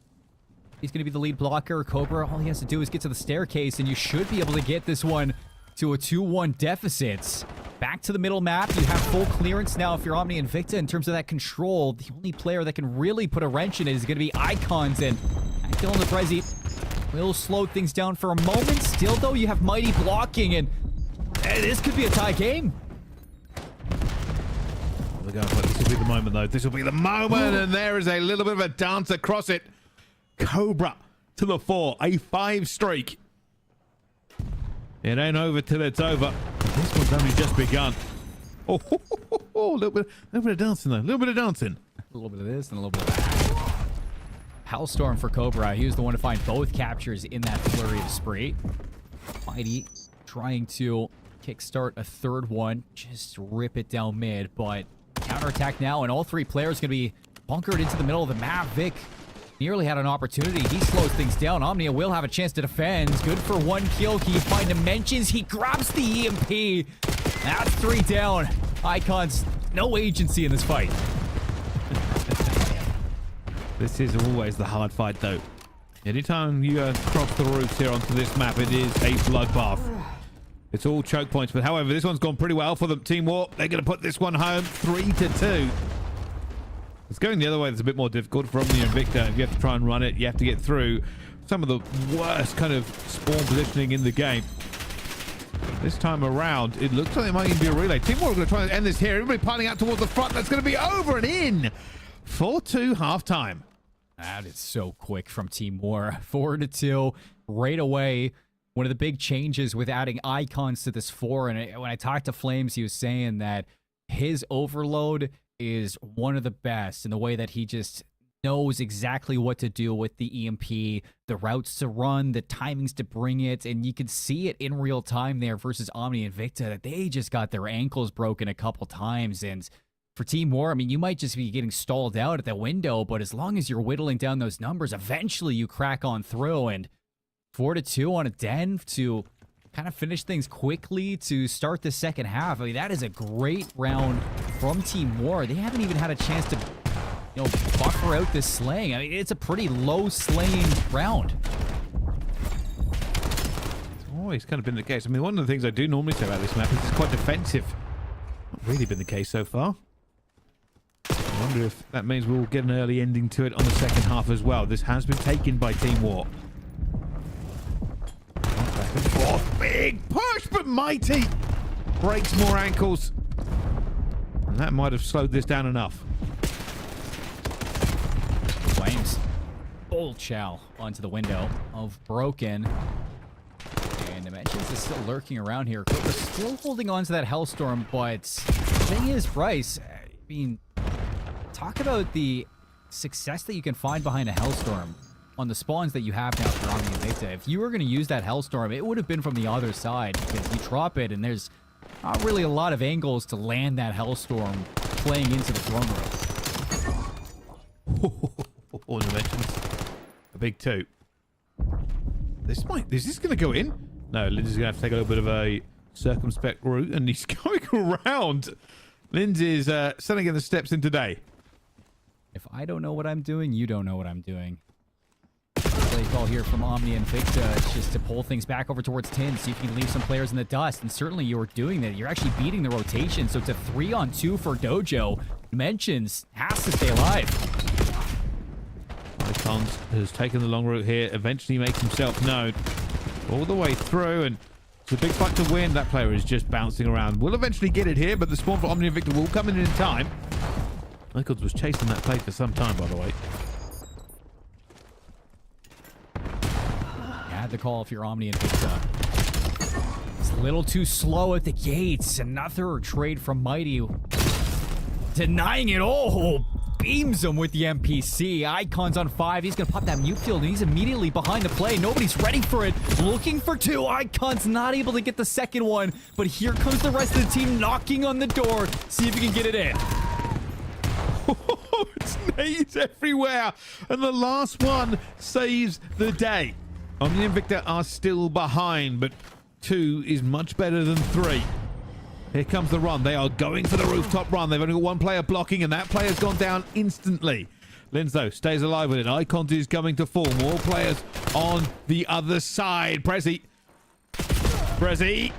He's going to be the lead blocker. Cobra, all he has to do is get to the staircase, and you should be able to get this one to a 2-1 deficit. Back to the middle map. You have full clearance now if you're OMNiA and Invicta in terms of that control. The only player that can really put a wrench in it is going to be Icons, and killing the Prezi will slow things down for a moment. Still, though, you have Mighty blocking, and this could be a tie game. This will be the moment, though. This will be the moment, and there is a little bit of a dance across it. Cobra to the 4, a 5 streak. It ain't over till it's over. This one's only just begun. Oh, a little bit of dancing, though. A little bit of dancing. A little bit of this and a little bit of that. Hellstorm for Cobra. He was the one to find both captures in that flurry of spree. Mighty trying to kickstart a third one. Just rip it down mid, but counterattack now, and all 3 players going to be bunkered into the middle of the map. Vic nearly had an opportunity. He slows things down. OMNiA will have a chance to defend. Good for 1 kill. Can you find dimensions? He grabs the EMP. That's 3 down. Icons, no agency in this fight. This is always the hard fight, though. Anytime you cross the roofs here onto this map, it is a bloodbath. It's all choke points, but however, this one's gone pretty well for them. Team War, they're going to put this one home 3-2. It's going the other way that's a bit more difficult for OMNiA and Invicta. If you have to try and run it, you have to get through some of the worst kind of spawn positioning in the game. This time around, it looks like it might even be a relay. Team War are going to try and end this here. Everybody piling out towards the front. That's going to be over and in. 4-2 halftime. That is so quick from Team War. 4-2 right away. One of the big changes with adding icons to this 4. And when I talked to Flames, he was saying that his overload is one of the best in the way that he just knows exactly what to do with the EMP, the routes to run, the timings to bring it, and you can see it in real time there versus OMNiA and Invicta that they just got their ankles broken a couple times. And for Team War, I mean, you might just be getting stalled out at the window, but as long as you're whittling down those numbers, eventually you crack on through. And 4-2 on a Den to kind of finish things quickly to start the second half. I mean, that is a great round from Team War. They haven't even had a chance to, you know, buffer out this slaying. I mean, it's a pretty low slaying round. It's always kind of been the case. I mean, one of the things I do normally say about this map is it's quite defensive. Not really been the case so far. I wonder if that means we'll get an early ending to it on the second half as well. This has been taken by Team War. Back and forth. Big push, but Mighty breaks more ankles. And that might have slowed this down enough. Flames. Bold chow onto the window of Broken. And Dimensions is still lurking around here. We're still holding on to that Hellstorm, but the thing is, Bryce, I mean, talk about the success that you can find behind a Hellstorm on the spawns that you have now for OMNiA and Invicta. If you were going to use that Hellstorm, it would have been from the other side, because you drop it and there's not really a lot of angles to land that Hellstorm playing into the throne room. All Dimensions. A big 2. Is this going to go in? No, Lindsay's going to have to take a little bit of a circumspect route, and he's going around. Lindsay's setting in the steps in today. If I don't know what I'm doing, you don't know what I'm doing. Play call here from OMNiA and Invicta. It's just to pull things back over towards 10, see if you can leave some players in the dust. And certainly you're doing that. You're actually beating the rotation. So it's a 3-on-2 for Dojo. Dimensions has to stay alive. Icons has taken the long route here. Eventually makes himself known all the way through. And it's a big fight to win. That player is just bouncing around. We'll eventually get it here, but the spawn for OMNiA and Invicta will come in time. Icons was chasing that play for some time, by the way. The call if you're OMNiA and Invicta. It's a little too slow at the gates. Another trade from Mighty. Denying it all. Beams him with the MPC. Icons on 5. He's going to pop that mute field, and he's immediately behind the play. Nobody's ready for it. Looking for 2. Icons not able to get the second one, but here comes the rest of the team knocking on the door. See if you can get it in. It's nades everywhere, and the last one saves the day. OMNiA and Invicta are still behind, but 2 is much better than 3. Here comes the run. They are going for the rooftop run. They've only got one player blocking, and that player's gone down instantly. Linz, though, stays alive with it. Icons is coming to fall. More players on the other side. Prezi.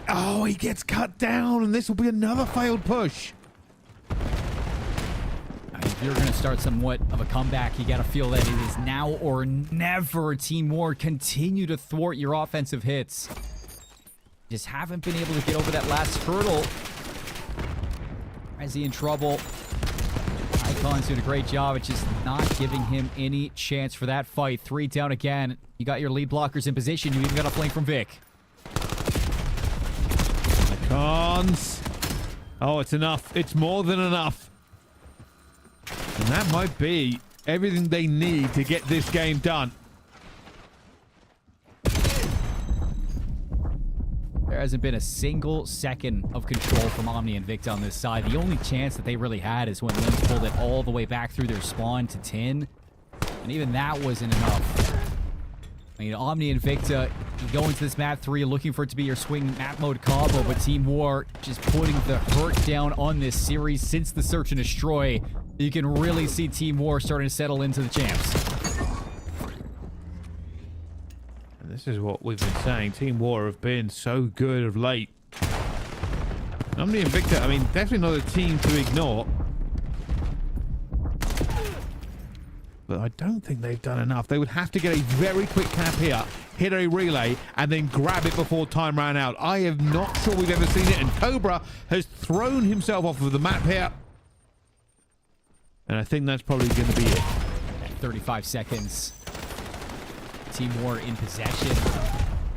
Oh, he gets cut down, and this will be another failed push. If you're going to start somewhat of a comeback, you got to feel that it is now or never. Team War continue to thwart your offensive hits. Just haven't been able to get over that last hurdle. Is he in trouble? Icon's doing a great job. It's just not giving him any chance for that fight. 3 down again. You got your lead blockers in position. You even got a flank from Vic. Icons. Oh, it's enough. It's more than enough. And that might be everything they need to get this game done. There hasn't been a single second of control from OMNiA and Invicta on this side. The only chance that they really had is when Limbs pulled it all the way back through their spawn to 10. And even that wasn't enough. I mean, OMNiA and Invicta, you go into this map 3 looking for it to be your swing map mode combo, but Team War just putting the hurt down on this series since the Search and Destroy. You can really see Team War starting to settle into the champs. And this is what we've been saying. Team War have been so good of late. OMNiA and Invicta, I mean, definitely not a team to ignore. but I don't think they've done enough. They would have to get a very quick cap here, hit a relay, and then grab it before time ran out. I am not sure we've ever seen it, and Cobra has thrown himself off of the map here. And I think that's probably going to be it. At 35 seconds. Team War in possession.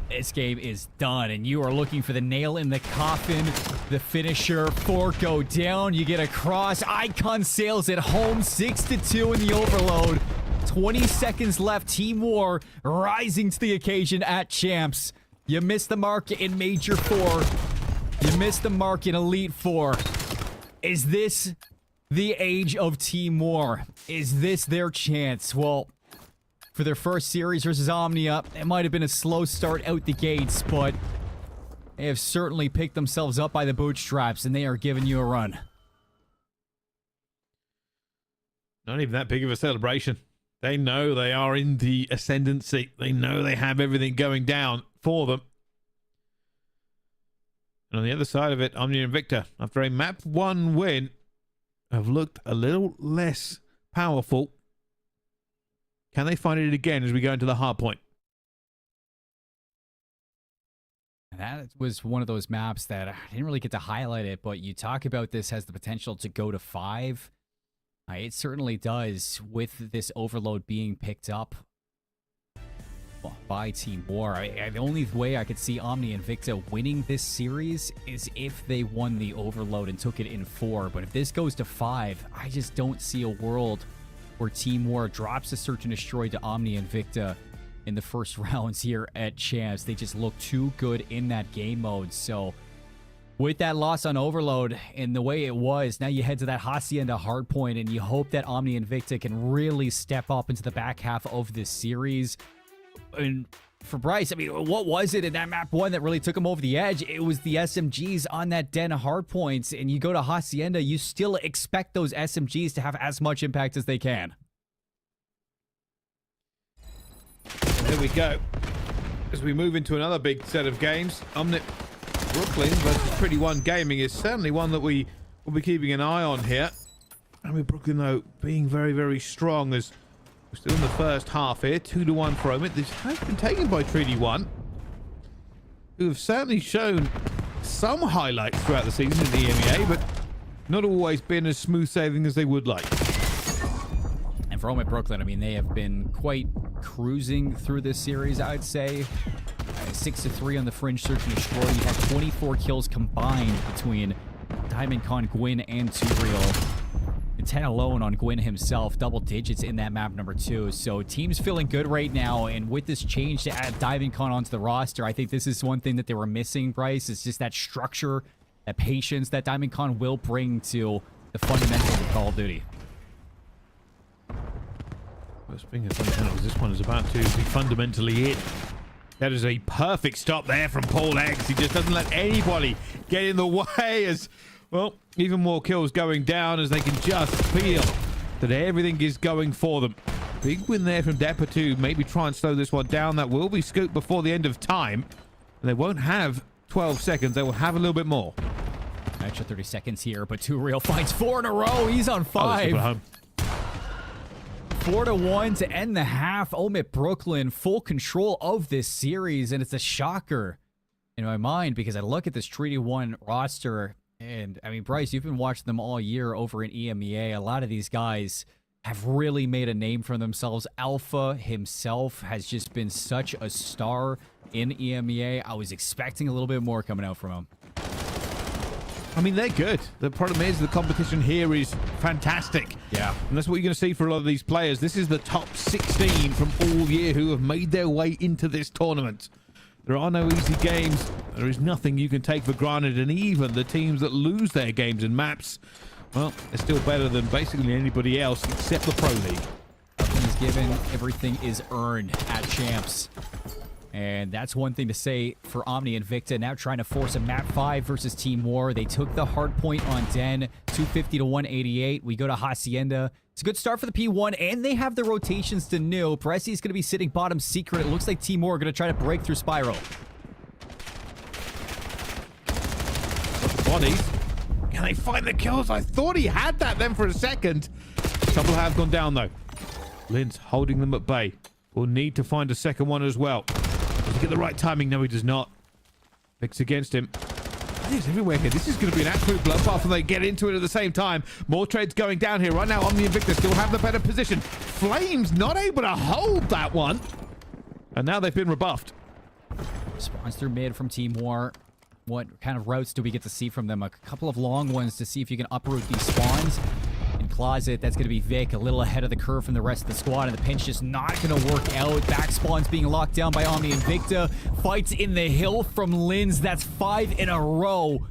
This game is done, and you are looking for the nail in the coffin, the finisher. 4 go down. You get a cross. Icon sails it home. 6-2 in the overload. 20 seconds left. Team War rising to the occasion at Champs. You missed the mark in Major 4. You missed the mark in Elite 4. Is this the age of Team War? Is this their chance? Well, for their first series versus OMNiA, it might have been a slow start out the gates, but they have certainly picked themselves up by the bootstraps, and they are giving you a run. Not even that big of a celebration. They know they are in the ascendancy. They know they have everything going down for them. And on the other side of it, OMNiA and Invicta, after a map 1 win, have looked a little less powerful. Can they find it again as we go into the hard point? That was one of those maps that I didn't really get to highlight it, but you talk about this has the potential to go to 5. It certainly does, with this overload being picked up by Team War. The only way I could see OMNiA and Invicta winning this series is if they won the overload and took it in 4. But if this goes to 5, I just don't see a world where Team War drops a Search and Destroy to OMNiA and Invicta in the first rounds here at Champs. They just look too good in that game mode. So with that loss on overload and the way it was, now you head to that Hacienda hardpoint, and you hope that OMNiA and Invicta can really step up into the back half of this series. And for Bryce, I mean, what was it in that map 1 that really took him over the edge? It was the SMGs on that den of hardpoints, and you go to Hacienda, you still expect those SMGs to have as much impact as they can. And there we go. As we move into another big set of games, OMNiT Brooklyn versus Pretty One Gaming is certainly one that we will be keeping an eye on here. I mean, Brooklyn, though, being very, very strong as we're still in the first half here. 2-1 for OMiT. This has been taken by Pretty One, who have certainly shown some highlights throughout the season in the EMEA, but not always been as smooth sailing as they would like. And for OMiT Brooklyn, I mean, they have been quite cruising through this series, I'd say. 6-3 on the Fringe Search and Destroy. You had 24 kills combined between Diamond Con, Gwyn, and Turiel. 10 alone on Gwyn himself, double digits in that map number 2. So team's feeling good right now, and with this change to add Diamond Con onto the roster, I think this is one thing that they were missing, Bryce. It's just that structure, that patience that Diamond Con will bring to the fundamentals of Call of Duty. Well, speaking of fundamentals, this one is about to be fundamentally it. That is a perfect stop there from Paul X. He just doesn't let anybody get in the way as, well, even more kills going down as they can just feel that everything is going for them. Big win there from Depper to maybe try and slow this one down. That will be scooped before the end of time. And they won't have 12 seconds. They will have a little bit more. Extra 30 seconds here, but Turiel finds 4 in a row. He's on 5. 4-1 to end the half. OMiT Brooklyn full control of this series, and it's a shocker in my mind because I look at this Treaty 1 roster, and I mean, Bryce, you've been watching them all year over in EMEA. A lot of these guys have really made a name for themselves. Alpha himself has just been such a star in EMEA. I was expecting a little bit more coming out from him. I mean, they're good. The problem is the competition here is fantastic. Yeah. And that's what you're going to see for a lot of these players. This is the top 16 from all year who have made their way into this tournament. There are no easy games. There is nothing you can take for granted. And even the teams that lose their games and maps, well, they're still better than basically anybody else except the Pro League. Nothing is given. Everything is earned at Champs. And that's one thing to say for OMNiA and Invicta. Now trying to force a map 5 versus Team War. They took the hard point on Den, 250 to 188. We go to Hacienda. It's a good start for the P1, and they have the rotations to new. Pressi's going to be sitting bottom secret. It looks like Team War are going to try to break through Spiral. Bodies. Can they find the kills? I thought he had that then for a second. A couple have gone down, though. Lin's holding them at bay. We'll need to find a second one as well. Does he get the right timing? No, he does not. Vic's against him. He's everywhere here. This is going to be an absolute bloodbath and they get into it at the same time. More trades going down here. Right now, OMNiA and Invicta still have the better position. Flames not able to hold that one. And now they've been rebuffed. Spawns through mid from Team War. What kind of routes do we get to see from them? A couple of long ones to see if you can uproot these spawns. In Closet, that's going to be Vic, a little ahead of the curve from the rest of the squad, and the pinch just not going to work out. Back spawns being locked down by OMNiA and Invicta. Fights in the hill from Linz. That's 5 in a row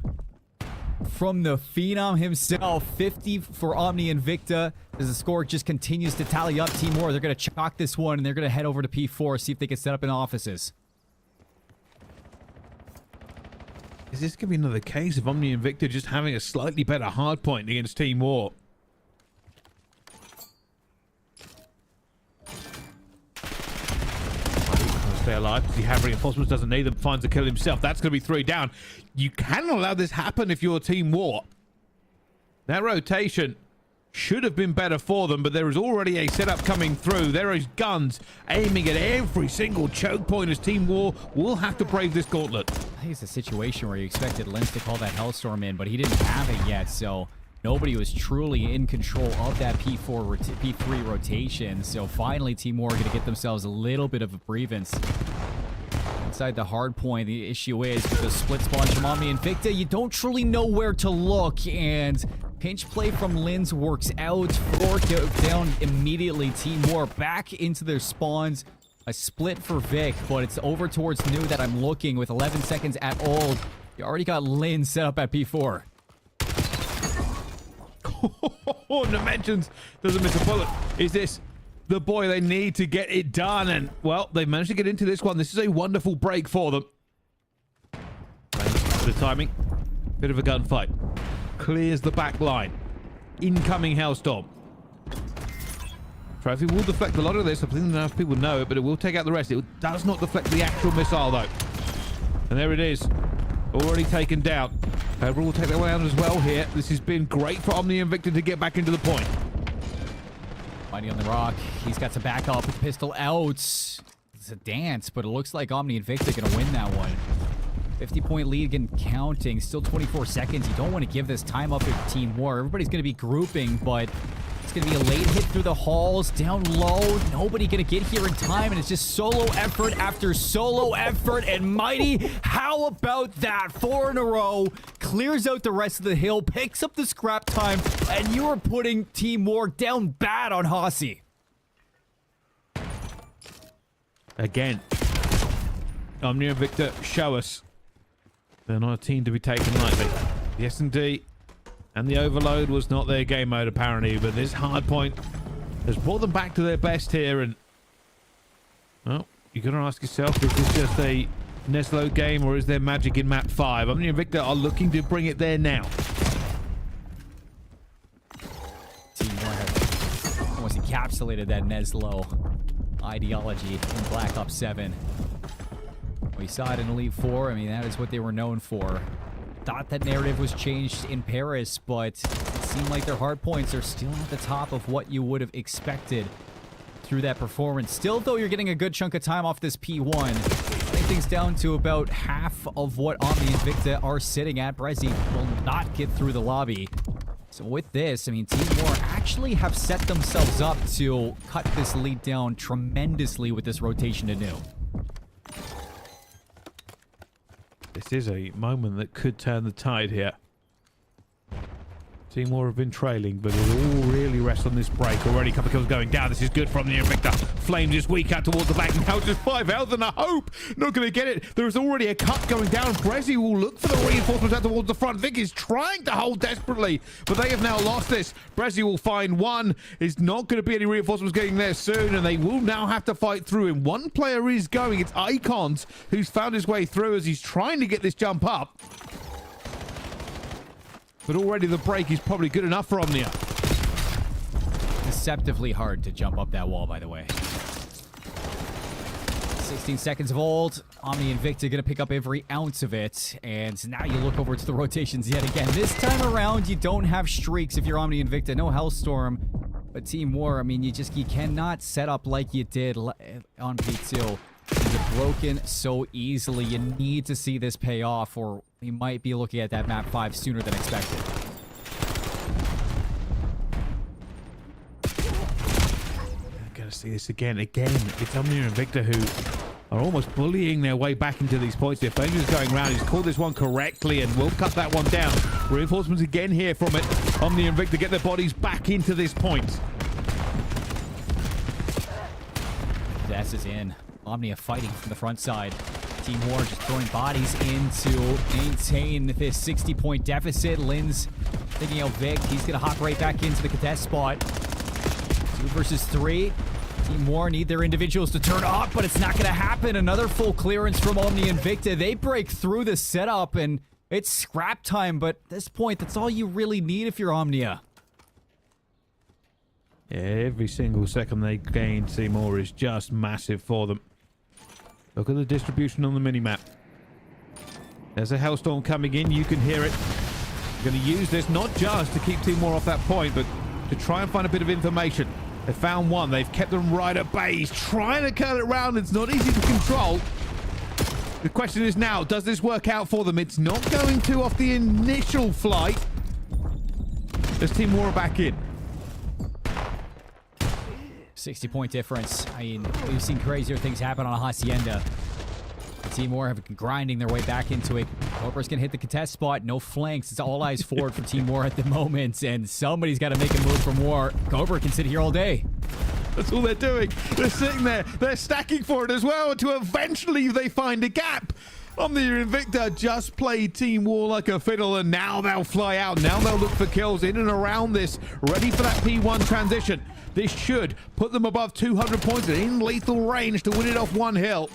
from the Phenom himself. 50 for OMNiA and Invicta. As the score just continues to tally up, Team War, they're going to chalk this one, and they're going to head over to P4, see if they can set up in offices. Is this going to be another case of OMNiA and Invicta just having a slightly better hard point against Team War? Stay alive because he has reinforcements, doesn't need them, finds a kill himself. That's going to be 3 down. You cannot allow this happen if you're Team War. That rotation should have been better for them, but there is already a setup coming through. There is guns aiming at every single choke point as Team War will have to brave this gauntlet. I think it's a situation where you expected Linz to call that Hellstorm in, but he didn't have it yet, so nobody was truly in control of that P3 rotation. So finally, Team War are going to get themselves a little bit of a grievance. Inside the hard point, the issue is with the split spawns from OMNiA and Invicta, you don't truly know where to look, and pinch play from Linz works out. 4 down immediately. Team War back into their spawns. A split for Vic, but it's over towards New that I'm looking with 11 seconds at old. You already got Linz set up at P4. Dimensions doesn't miss a bullet. Is this the boy they need to get it done? And, well, they managed to get into this one. This is a wonderful break for them. The timing. Bit of a gunfight. Clears the back line. Incoming Hellstorm. Trophy will deflect a lot of this. I think enough people know it, but it will take out the rest. It does not deflect the actual missile, though. And there it is. Already taken down. However, we'll take that one out as well here. This has been great for OMNiA and Invicta to get back into the point. Mighty on the rock. He's got to back up with pistol out. It's a dance, but it looks like OMNiA and Invicta are going to win that one. 50-point lead again, counting. Still 24 seconds. You don't want to give this time up if Team War. Everybody's going to be grouping, but it's going to be a late hit through the halls, down low. Nobody going to get here in time, and it's just solo effort after solo effort. And Mighty, how about that? 4 in a row, clears out the rest of the hill, picks up the scrap time, and you are putting Team War down bad on Hossie. Again, OMNiA and Invicta show us they're not a team to be taken lightly. The S&D and the overload was not their game mode, apparently, but this hard point has brought them back to their best here. And, well, you're going to ask yourself, is this just a Neslo game or is there magic in map 5? OMNiA and Invicta are looking to bring it there now. Team War has almost encapsulated that Neslo ideology in Black Ops 7. We saw it in Elite 4. I mean, that is what they were known for. Thought that narrative was changed in Paris, but it seemed like their hard points are still at the top of what you would have expected through that performance. Still, though, you're getting a good chunk of time off this P1. Cutting things down to about half of what OMNiA and Invicta are sitting at. Brezzy will not get through the lobby. So with this, I mean, Team War actually have set themselves up to cut this lead down tremendously with this rotation to New. This is a moment that could turn the tide here. Team War have been trailing, but it all really rests on this break. Already a couple of kills going down. This is good from the Invicta. Flames is weak out towards the back. Now just 5 health and a hope. Not going to get it. There is already a cut going down. Brezzy will look for the reinforcements out towards the front. Vic is trying to hold desperately, but they have now lost this. Brezzy will find one. There's not going to be any reinforcements getting there soon, and they will now have to fight through him. One player is going. It's Icons who's found his way through as he's trying to get this jump up. But already the break is probably good enough for OMNiA. Deceptively hard to jump up that wall, by the way. 16 seconds of ult. OMNiA and Invicta going to pick up every ounce of it. And now you look over to the rotations yet again. This time around, you don't have streaks if you're OMNiA and Invicta. No Hellstorm. But Team War, I mean, you cannot set up like you did on P2. You get broken so easily. You need to see this pay off, or we might be looking at that map 5 sooner than expected. I'm gonna see this again. It's OMNiA and Invicta who are almost bullying their way back into these points. The Flames is going around. He's called this one correctly and will cut that one down. Reinforcements again here from it. OMNiA and Invicta get their bodies back into this point. This is in. OMNiA fighting from the front side. Team War just throwing bodies in to maintain this 60-point deficit. Lin's thinking out Vic. He's going to hop right back into the contest spot. 2 versus 3. Team War need their individuals to turn up, but it's not going to happen. Another full clearance from OMNiA and Invicta. They break through the setup, and it's scrap time, but at this point, that's all you really need if you're OMNiA. Yeah, every single second they gain, Team War is just massive for them. Look at the distribution on the minimap. There's a Hellstorm coming in. You can hear it. We're going to use this not just to keep Team War off that point, but to try and find a bit of information. They found one. They've kept them right at bay. He's trying to curl it around. It's not easy to control. The question is now, does this work out for them? It's not going to off the initial flight. There's Team War back in. 60-point difference. I mean, we've seen crazier things happen on a Hacienda. Team War have been grinding their way back into it. Cobra's gonna hit the contest spot. No flanks. It's all eyes forward for Team War at the moment, and somebody's got to make a move from War. Cobra can sit here all day. That's all they're doing. They're sitting there. They're stacking for it as well to eventually they find a gap. OMNiA and Invicta just played Team War like a fiddle, and now they'll fly out. Now they'll look for kills in and around this, ready for that P1 transition. This should put them above 200 points and in lethal range to win it off one hill.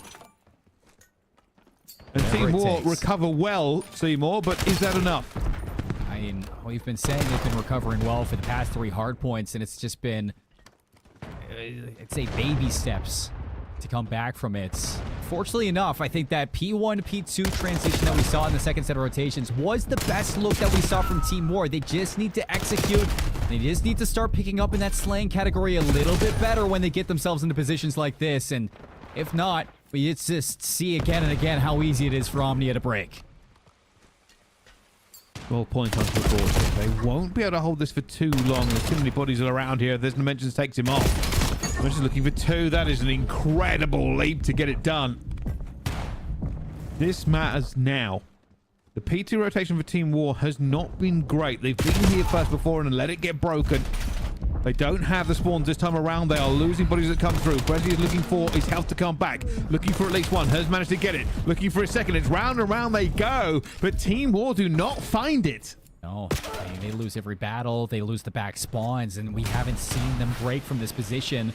And Team War recover well, Seymour, but is that enough? I mean, we've been saying they've been recovering well for the past 3 hard points, and it's just been, I'd say, baby steps to come back from it. Fortunately enough, I think that P1 to P2 transition that we saw in the second set of rotations was the best look that we saw from Team War. They just need to execute. They just need to start picking up in that slaying category a little bit better when they get themselves into positions like this. And if not, we just see again and again how easy it is for OMNiA to break. Well, point onto the board. They won't be able to hold this for too long. There's too many bodies around here. There's Dimensions takes him off. Dimensions looking for 2. That is an incredible leap to get it done. This matters now. The P2 rotation for Team War has not been great. They've been here first before and let it get broken. They don't have the spawns this time around. They are losing bodies that come through. Brezzy is looking for his health to come back. Looking for at least one. Has managed to get it. Looking for a second. It's round and round they go. But Team War do not find it. No, I mean, they lose every battle. They lose the back spawns, and we haven't seen them break from this position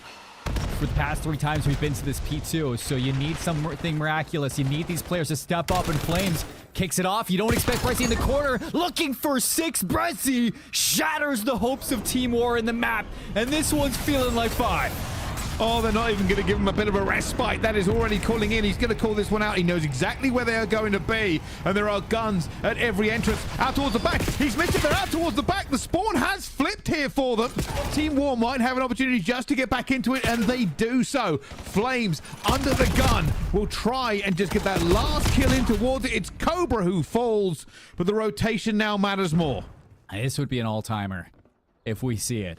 for the past 3 times we've been to this P2. So you need something miraculous. You need these players to step up, and Flames kicks it off. You don't expect Brezzy in the corner. Looking for 6. Brezzy shatters the hopes of Team War in the map, and this one's feeling like 5. Oh, they're not even going to give him a bit of a respite. That is already calling in. He's going to call this one out. He knows exactly where they are going to be. And there are guns at every entrance. Out towards the back. He's missed it. They're out towards the back. The spawn has flipped here for them. Team War might have an opportunity just to get back into it, and they do so. Flames under the gun will try and just get that last kill in towards it. It's Cobra who falls, but the rotation now matters more. This would be an all-timer if we see it.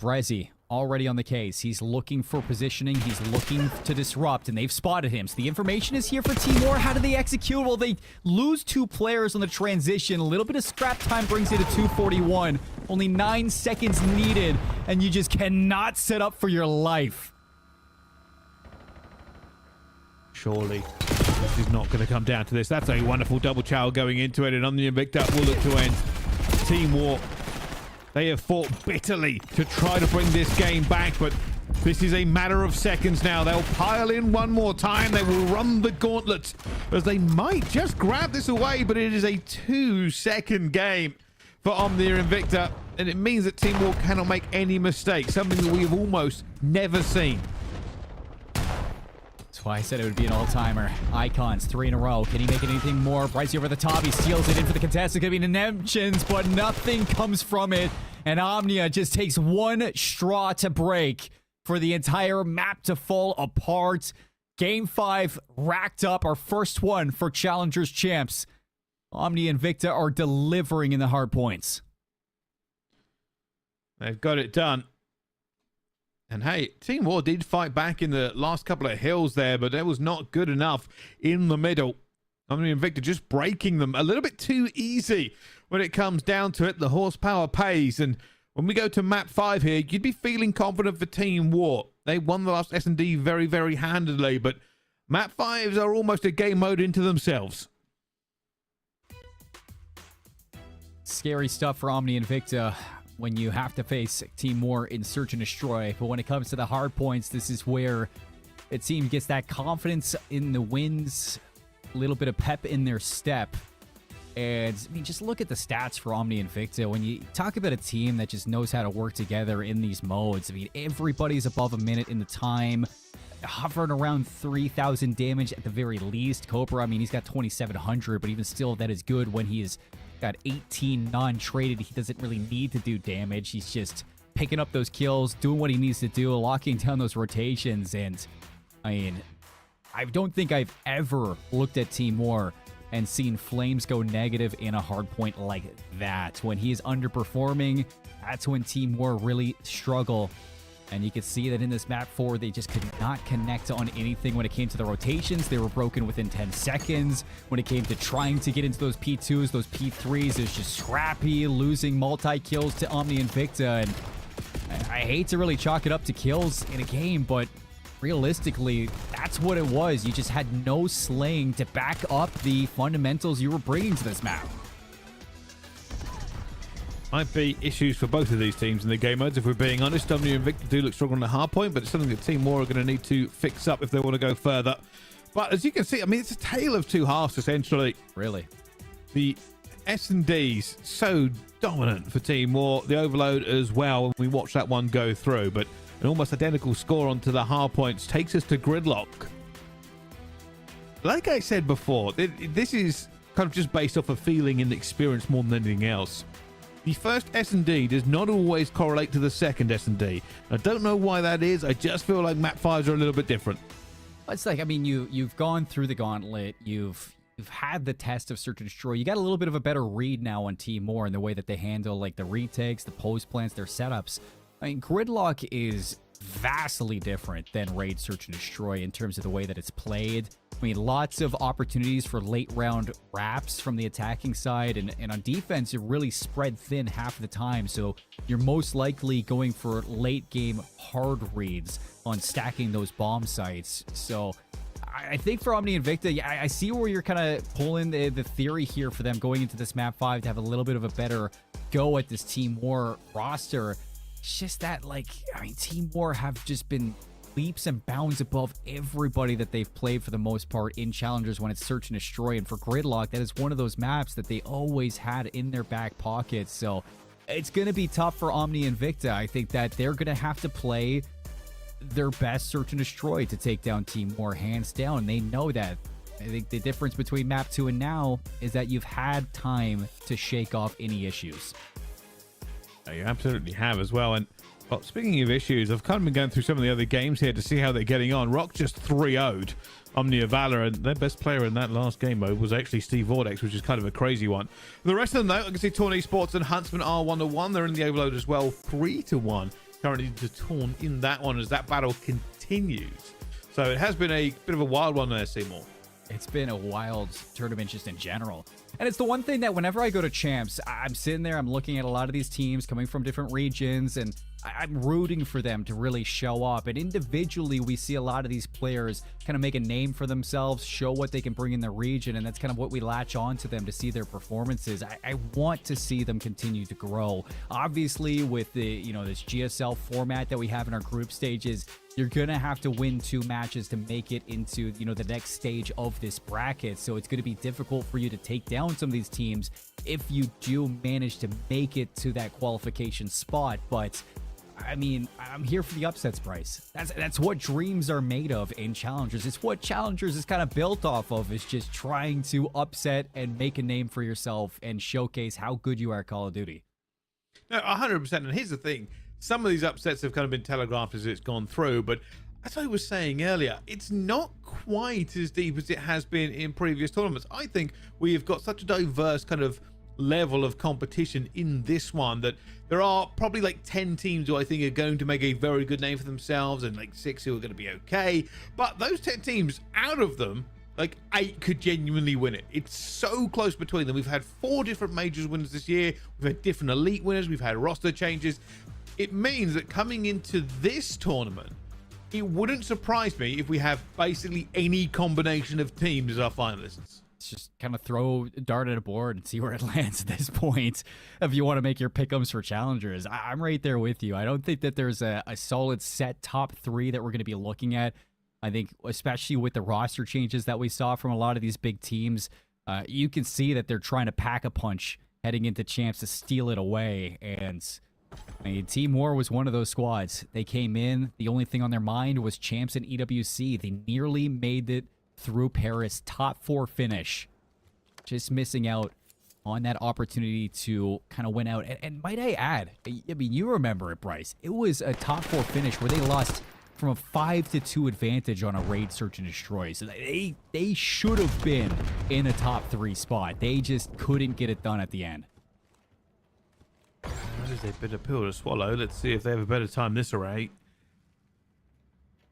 Brezzy already on the case. He's looking for positioning. He's looking to disrupt, and they've spotted him. So the information is here for Team War. How do they execute? Well, they lose 2 players on the transition. A little bit of scrap time brings it to 241. Only 9 seconds needed, and you just cannot set up for your life. Surely this is not going to come down to this. That's a wonderful double chow going into it, and on the Invicta will look to end. Team War, they have fought bitterly to try to bring this game back, but this is a matter of seconds now. They'll pile in one more time. They will run the gauntlet as they might just grab this away, but it is a 2-second game for OMNiA and Invicta, and it means that Team War cannot make any mistakes, something that we have almost never seen. That's why I said it would be an all-timer. Icons, 3 in a row. Can he make anything more? Brezzy over the top. He steals it in for the contest. It's going to be Dimensions, but nothing comes from it. And OMNiA just takes one straw to break for the entire map to fall apart. Game 5 racked up, our first one for Challengers Champs. OMNiA and Invicta are delivering in the hard points. They've got it done. And hey, Team War did fight back in the last couple of hills there, but that was not good enough in the middle. OMNiA and Invicta just breaking them a little bit too easy when it comes down to it. The horsepower pays, and when we go to map 5 here, you'd be feeling confident for Team War. They won the last S&D very, very handily, but map 5s are almost a game mode into themselves. Scary stuff for OMNiA and Invicta when you have to face Team War in Search and Destroy. But when it comes to the hard points, this is where the team gets that confidence in the wins, a little bit of pep in their step. And, I mean, just look at the stats for OMNiA and Invicta. When you talk about a team that just knows how to work together in these modes, I mean, everybody's above a minute in the time, hovering around 3,000 damage at the very least. Cobra, I mean, he's got 2,700, but even still, that is good when he is got 18 non-traded. He doesn't really need to do damage. He's just picking up those kills, doing what he needs to do, locking down those rotations. And, I mean, I don't think I've ever looked at Team War and seen Flames go negative in a hard point like that. When he is underperforming, that's when Team War really struggle. And you can see that in this map 4, they just could not connect on anything when it came to the rotations. They were broken within 10 seconds. When it came to trying to get into those P2s, those P3s, it was just scrappy, losing multi-kills to OMNiA and Invicta. And I hate to really chalk it up to kills in a game, but realistically, that's what it was. You just had no slaying to back up the fundamentals you were bringing to this map. Might be issues for both of these teams in the game modes, if we're being honest. OMNiA and Invicta do look strong on the hard point, but it's something that Team War are going to need to fix up if they want to go further. But as you can see, I mean, it's a tale of two halves, essentially. Really? The S&Ds, so dominant for Team War. The Overload as well, when we watch that one go through. But an almost identical score onto the hard points takes us to gridlock. Like I said before, this is kind of just based off of feeling and experience more than anything else. The first S&D does not always correlate to the second S&D. I don't know why that is. I just feel like map 5s are a little bit different. It's like, I mean, you've gone through the gauntlet. You've had the test of Search and Destroy. You got a little bit of a better read now on Team War and the way that they handle like the retakes, the post plants, their setups. I mean, gridlock is vastly different than Raid, Search and Destroy in terms of the way that it's played. I mean, lots of opportunities for late round wraps from the attacking side, and on defense, you're really spread thin half of the time, so you're most likely going for late game hard reads on stacking those bomb sites. So I think for OMNiA and Invicta, yeah, I see where you're kind of pulling the theory here for them going into this map 5 to have a little bit of a better go at this Team War roster. It's just that, like, I mean, Team War have just been leaps and bounds above everybody that they've played for the most part in Challengers when it's Search and Destroy. And for Gridlock, that is one of those maps that they always had in their back pockets. So it's going to be tough for OMNiA and Invicta. I think that they're going to have to play their best Search and Destroy to take down Team War, hands down. They know that. I think the difference between map 2 and now is that you've had time to shake off any issues. You absolutely have as well. And well, speaking of issues, I've kind of been going through some of the other games here to see how they're getting on. Rock just 3-0'd OMNiA Valor, and their best player in that last game mode was actually Steve Vortex, which is kind of a crazy one. The rest of them, though, I can see Torn Esports and Huntsmen are 1-1. They're in the Overload as well, 3-1. Currently to Torn in that one as that battle continues. So it has been a bit of a wild one there, Seymour. It's been a wild tournament just in general. And it's the one thing that whenever I go to Champs, I'm sitting there, I'm looking at a lot of these teams coming from different regions, and I'm rooting for them to really show up. And individually, we see a lot of these players kind of make a name for themselves, show what they can bring in the region, and that's kind of what we latch on to them to see their performances. I want to see them continue to grow. Obviously, with the, you know, this GSL format that we have in our group stages, you're gonna have to win 2 matches to make it into, you know, the next stage of this bracket. So it's gonna be difficult for you to take down some of these teams if you do manage to make it to that qualification spot. But I mean, I'm here for the upsets, Bryce. That's what dreams are made of in Challengers. It's what Challengers is kind of built off of, is just trying to upset and make a name for yourself and showcase how good you are at Call of Duty. No, 100%. And here's the thing. Some of these upsets have kind of been telegraphed as it's gone through, but as I was saying earlier, it's not quite as deep as it has been in previous tournaments. I think we've got such a diverse kind of level of competition in this one that there are probably like 10 teams who I think are going to make a very good name for themselves and like 6 who are going to be okay. But those 10 teams, out of them, like 8 could genuinely win it. It's so close between them. We've had 4 different majors winners this year. We've had different elite winners. We've had roster changes. It means that coming into this tournament, it wouldn't surprise me if we have basically any combination of teams as our finalists. It's just kind of throw a dart at a board and see where it lands at this point. If you want to make your pick'ems for challengers, I'm right there with you. I don't think that there's a solid set top 3 that we're going to be looking at. I think especially with the roster changes that we saw from a lot of these big teams, you can see that they're trying to pack a punch heading into champs to steal it away. And I mean, Team War was one of those squads. They came in, the only thing on their mind was champs and EWC. They nearly made it through Paris, top 4 finish. Just missing out on that opportunity to kind of win out. And might I add, I mean, you remember it, Bryce. It was a top 4 finish where they lost from a 5-2 advantage on a raid search and destroy. So they should have been in a top 3 spot. They just couldn't get it done at the end. That is a bitter pill to swallow. Let's see if they have a better time this array.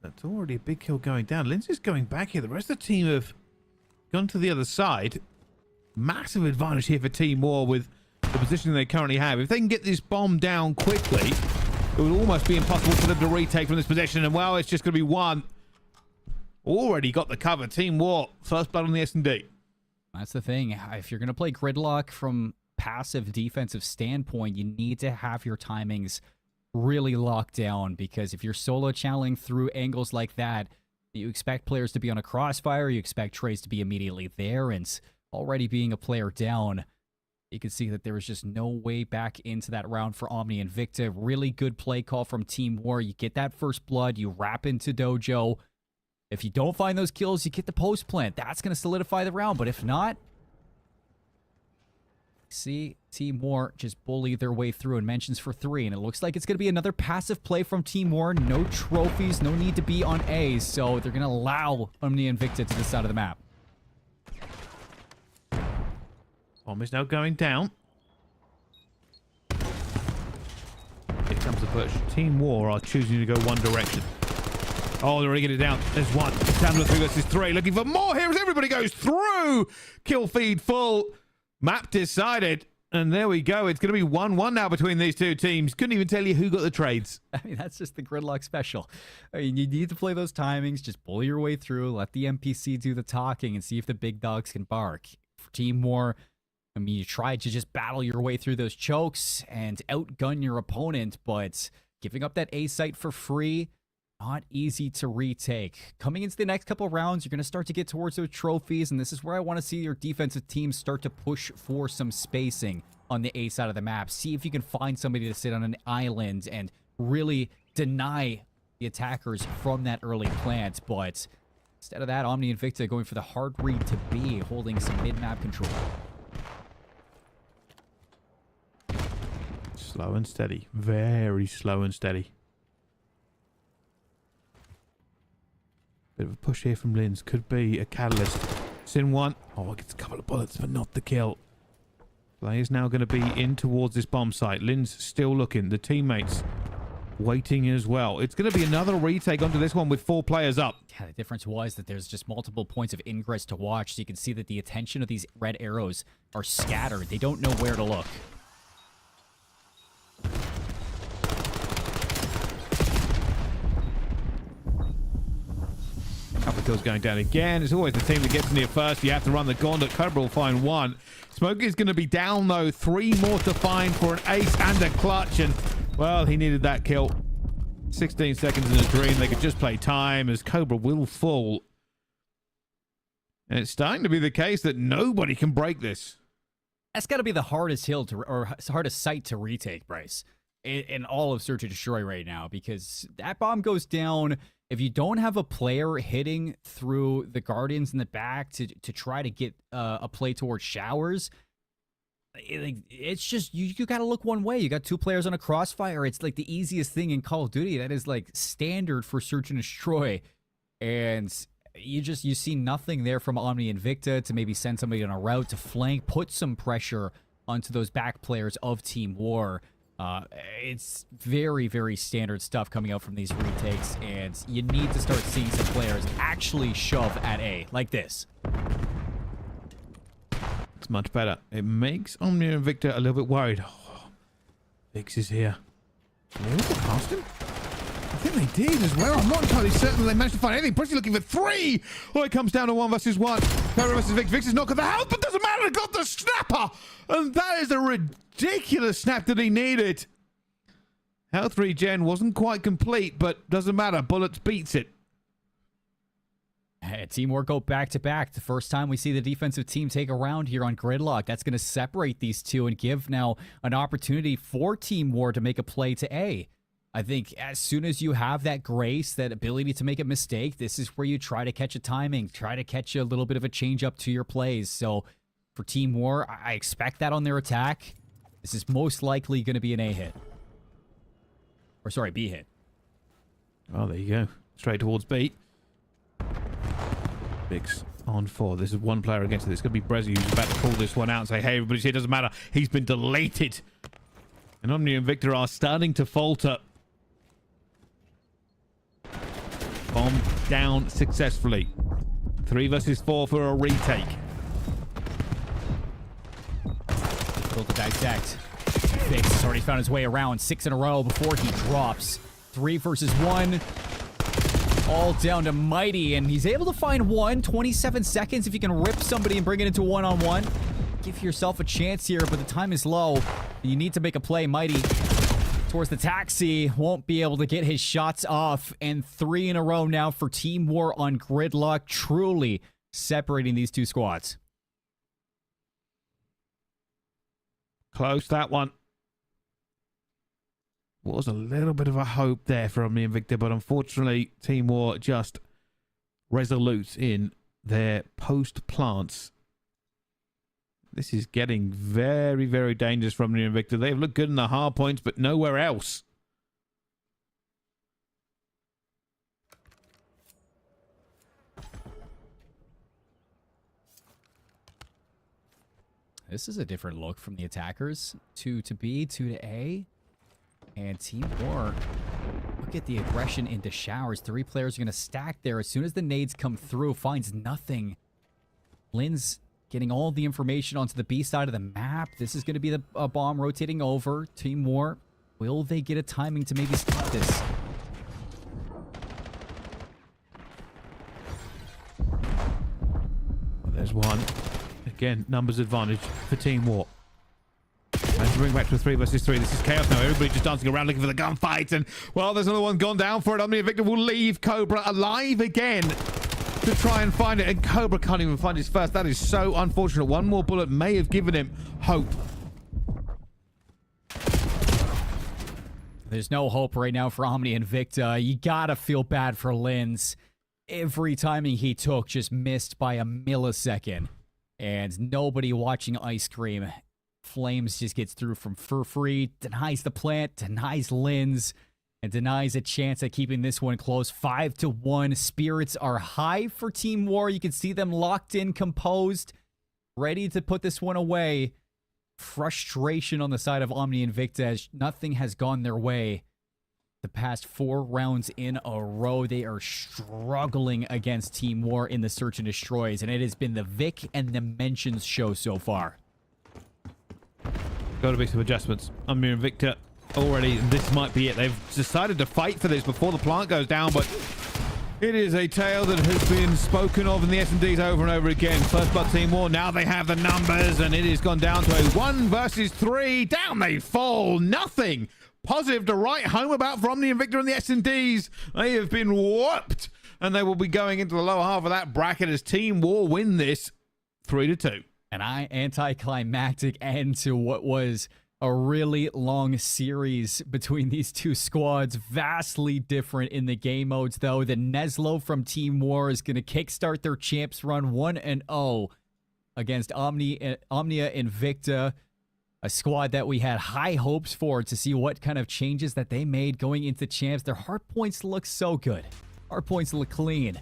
That's already a big kill going down. Lindsay's going back here. The rest of the team have gone to the other side. Massive advantage here for Team War with the position they currently have. If they can get this bomb down quickly, it would almost be impossible for them to retake from this position. And, well, it's just going to be one. Already got the cover. Team War, first blood on the S&D. That's the thing. If you're going to play gridlock from passive defensive standpoint, you need to have your timings really locked down, because if you're solo channeling through angles like that, you expect players to be on a crossfire, you expect trays to be immediately there, and already being a player down, you can see that there was just no way back into that round for OMNiA and Invicta. Really good play call from Team War. You get that first blood, you wrap into Dojo. If you don't find those kills, you get the post plant. That's going to solidify the round, but if not, see Team War just bully their way through and mentions for 3, and it looks like it's going to be another passive play from Team War. No trophies, no need to be on A, so they're going to allow OMNiA and Invicta to the side of the map. Bomb is now going down. Here comes the push. Team War are choosing to go one direction. Oh, they're already getting it down. There's one. It's down to 3 versus 3. Looking for more here as everybody goes through. Kill feed full. Map decided. And there we go. It's going to be 1-1 now between these two teams. Couldn't even tell you who got the trades. I mean, that's just the gridlock special. I mean, you need to play those timings. Just bully your way through. Let the NPC do the talking and see if the big dogs can bark. For Team War, I mean, you tried to just battle your way through those chokes and outgun your opponent, but giving up that A site for free, not easy to retake. Coming into the next couple of rounds, you're going to start to get towards those trophies, and this is where I want to see your defensive teams start to push for some spacing on the A side of the map. See if you can find somebody to sit on an island and really deny the attackers from that early plant, but instead of that, OMNiA and Invicta going for the hard read to B, holding some mid-map control. Slow and steady. Very slow and steady. Bit of a push here from Linz. Could be a catalyst. Sin one. Oh, it gets a couple of bullets, but not the kill. Player's now going to be in towards this bomb site. Linz still looking. The teammates waiting as well. It's going to be another retake onto this one with 4 players up. Yeah, the difference was that there's just multiple points of ingress to watch, so you can see that the attention of these red arrows are scattered. They don't know where to look. Couple of kills going down again. It's always the team that gets in here first. You have to run the gauntlet. Cobra will find 1. Smokey's going to be down, though. 3 more to find for an ace and a clutch. And, well, he needed that kill. 16 seconds in a dream. They could just play time as Cobra will fall. And it's starting to be the case that nobody can break this. That's got to be the hardest hill to, or hardest site to retake, Bryce, in all of Search and Destroy right now, because that bomb goes down. If you don't have a player hitting through the Guardians in the back to try to get a play towards showers, it's just you got to look one way. You got two players on a crossfire. It's like the easiest thing in Call of Duty. That is like standard for search and destroy, and you see nothing there from Omni and Invicta to maybe send somebody on a route to flank, put some pressure onto those back players of Team War. It's very, very standard stuff coming out from these retakes, and you need to start seeing some players actually shove at A, like this. It's much better. It makes OMNiA and Invicta a little bit worried. Oh, Vix is here. Did they also cast him? I think they did as well. I'm not entirely certain that they managed to find anything. Pretty looking for 3. Oh, it comes down to 1 versus 1. Cobra versus Vix. Vix has not got the health, but doesn't matter. Got the snapper. And that is a ridiculous snap that he needed. Health regen wasn't quite complete, but doesn't matter. Bullets beats it. Team War go back-to-back. The first time we see the defensive team take a round here on Gridlock. That's going to separate these two and give now an opportunity for Team War to make a play to A. I think as soon as you have that grace, that ability to make a mistake, this is where you try to catch a timing, try to catch a little bit of a change up to your plays. So for Team War, I expect that on their attack. This is most likely going to be an A hit. Or sorry, B hit. Oh, there you go. Straight towards B. Vix on 4. This is one player against it. It's going to be Brezzy who's about to call this one out and say, hey, everybody's here. Doesn't matter. He's been deleted. And OMNiA and Invicta are starting to falter. Bomb down successfully. 3 versus 4 for a retake. Build to dissect. Vix has already found his way around 6 in a row before he drops. 3 versus 1. All down to Mighty, and he's able to find 1. 27 seconds if you can rip somebody and bring it into one-on-one. Give yourself a chance here, but the time is low. You need to make a play. Mighty towards the taxi. Won't be able to get his shots off. And 3 in a row now for Team War on Gridlock. Truly separating these two squads. Close that one. Was a little bit of a hope there for OMNiA and Invicta, but unfortunately Team War just resolute in their post plants. This is getting very, very dangerous from OMNiA and Invicta. They've looked good in the hard points, but nowhere else. This is a different look from the attackers. 2 to B, 2 to A. And Team War, look at the aggression into showers. 3 players are going to stack there. As soon as the nades come through, finds nothing. Lynn's getting all the information onto the B side of the map. This is going to be a bomb rotating over. Team War, will they get a timing to maybe stop this? There's one. Again, numbers advantage for Team War. And to bring back to a 3 versus 3. This is chaos now. Everybody just dancing around looking for the gunfight. And, well, there's another one gone down for it. OMNiA and Invicta will leave Cobra alive again to try and find it. And Cobra can't even find his first. That is so unfortunate. One more bullet may have given him hope. There's no hope right now for OMNiA and Invicta. You gotta feel bad for Linz. Every timing he took just missed by a millisecond. And nobody watching Ice Cream. Flames just gets through from for free, denies the plant, denies Linz, and denies a chance at keeping this one close. 5-1. Spirits are high for Team War. You can see them locked in, composed, ready to put this one away. Frustration on the side of OMNiA and Invicta as nothing has gone their way. The past 4 rounds in a row, they are struggling against Team War in the search and destroys, and it has been the Vic and the Mentions show so far. Got to be some adjustments. OMNiA and Invicta already, this might be it. They've decided to fight for this before the plant goes down, but it is a tale that has been spoken of in the S&Ds over and over again. First blood Team War, now they have the numbers, and it has gone down to a 1 versus 3. Down they fall. Nothing positive to write home about from OMNiA and Invicta in the S&Ds. They have been whooped, and they will be going into the lower half of that bracket as Team War win this 3-2. An anticlimactic end to what was a really long series between these two squads. Vastly different in the game modes, though. The Neslo from Team War is going to kickstart their champs run 1-0 against OMNiA Invicta. A squad that we had high hopes for to see what kind of changes that they made going into champs. Their hard points look so good. Hard points look clean.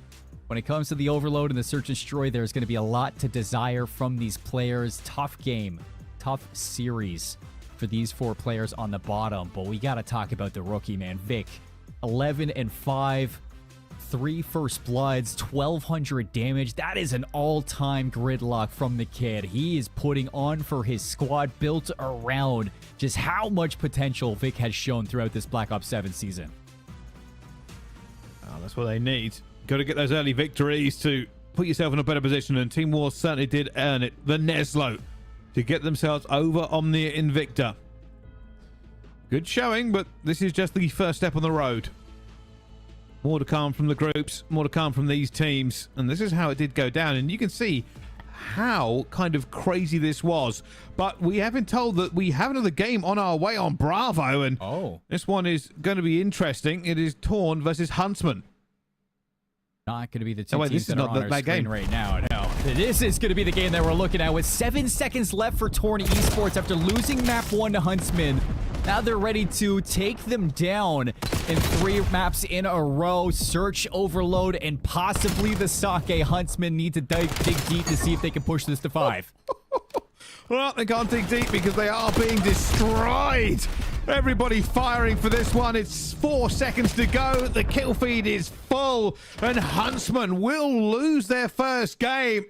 When it comes to the overload and the search and destroy, there's going to be a lot to desire from these players. Tough game, tough series for these 4 players on the bottom. But we got to talk about the rookie, man. Vic, 11-5. 3 first bloods, 1,200 damage. That is an all-time gridlock from the kid. He is putting on for his squad, built around just how much potential Vic has shown throughout this Black Ops 7 season. Oh, that's what they need. Got to get those early victories to put yourself in a better position, and Team War certainly did earn it. The Neslo to get themselves over OMNiA Invicta. Good showing, but this is just the first step on the road. More to come from the groups, more to come from these teams. And this is how it did go down. And you can see how kind of crazy this was. But we have been told that we have another game on our way on Bravo. And this one is going to be interesting. It is Torn versus Huntsmen. Not going to be the two teams that are on our screen game right now. No, this is going to be the game that we're looking at with 7 seconds left for Torn Esports after losing map 1 to Huntsmen. Now they're ready to take them down in 3 maps in a row. Search, Overload, and possibly the Sake. Huntsmen need to dig deep to see if they can push this to 5. Well, they can't dig deep because they are being destroyed. Everybody firing for this one. It's 4 seconds to go. The kill feed is full, and Huntsmen will lose their first game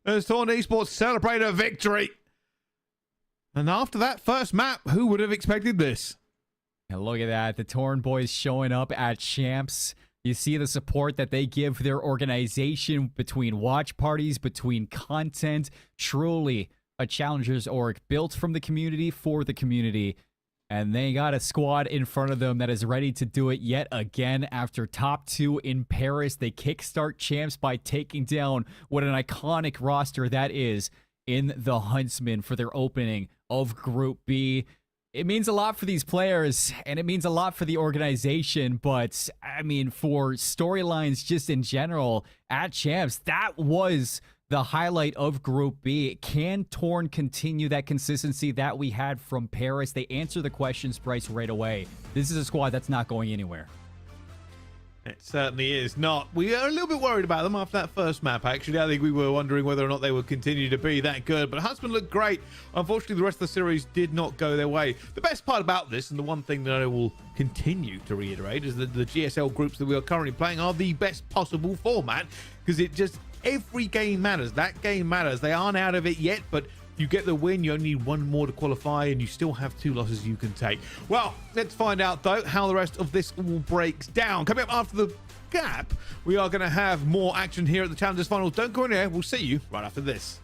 as Torn Esports celebrate a victory. And after that first map, who would have expected this? And look at that. The Torn boys showing up at champs. You see the support that they give their organization between watch parties, between content. Truly a challengers org built from the community for the community. And they got a squad in front of them that is ready to do it yet again after top 2 in Paris. They kickstart champs by taking down what an iconic roster that is in the Huntsmen for their opening of Group B. It means a lot for these players, and it means a lot for the organization, but, I mean, for storylines just in general, at champs, that was the highlight of Group B. Can Torn continue that consistency that we had from Paris? They answer the questions, Bryce, right away. This is a squad that's not going anywhere. It certainly is not. We are a little bit worried about them after that first map, actually. I think we were wondering whether or not they would continue to be that good. But Huntsmen looked great. Unfortunately, the rest of the series did not go their way. The best part about this, and the one thing that I will continue to reiterate, is that the GSL groups that we are currently playing are the best possible format, because it just, every game matters. That game matters. They aren't out of it yet, but you get the win, you only need 1 more to qualify, and you still have 2 losses you can take. Well, let's find out, though, how the rest of this all breaks down. Coming up after the gap, we are going to have more action here at the Challengers Finals. Don't go anywhere. We'll see you right after this.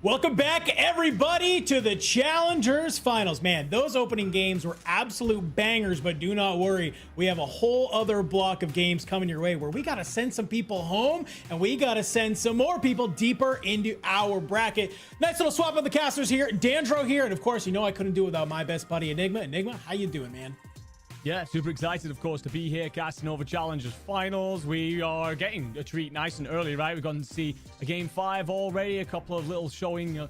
Welcome back, everybody, to the Challengers Finals. Man, those opening games were absolute bangers, but do not worry. We have a whole other block of games coming your way where we got to send some people home, and we got to send some more people deeper into our bracket. Nice little swap of the casters here. Dandro here, and of course, you know I couldn't do it without my best buddy, Enigma. Enigma, how you doing, man? Yeah, super excited, of course, to be here casting over Challengers Finals. We are getting a treat nice and early, right? We've gotten to see a Game 5 already, a couple of little showing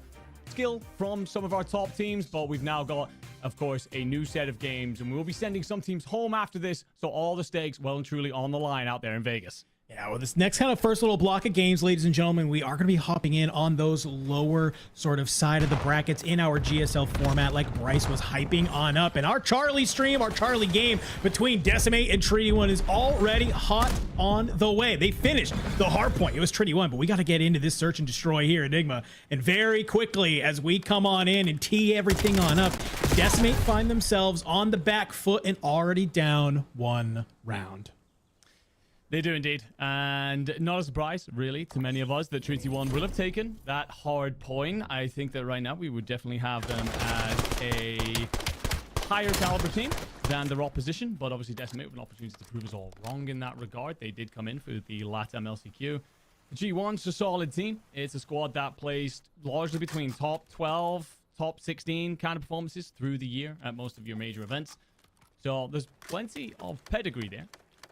skill from some of our top teams, but we've now got, of course, a new set of games, and we'll be sending some teams home after this, so all the stakes well and truly on the line out there in Vegas. Yeah, well, this next kind of first little block of games, ladies and gentlemen, we are going to be hopping in on those lower sort of side of the brackets in our GSL format like Bryce was hyping on up. And our Charlie stream, our Charlie game between Decimate and Treaty 1 is already hot on the way. They finished the hard point. It was Treaty 1, but we got to get into this search and destroy here, Enigma. And very quickly, as we come on in and tee everything on up, Decimate find themselves on the back foot and already down one round. They do indeed, and not a surprise, really, to many of us that Treaty 1 will have taken that hard point. I think that right now we would definitely have them as a higher caliber team than their opposition, but obviously Decimate with an opportunity to prove us all wrong in that regard. They did come in for the LATAM LCQ. The G1's a solid team. It's a squad that plays largely between top 12, top 16 kind of performances through the year at most of your major events. So there's plenty of pedigree there.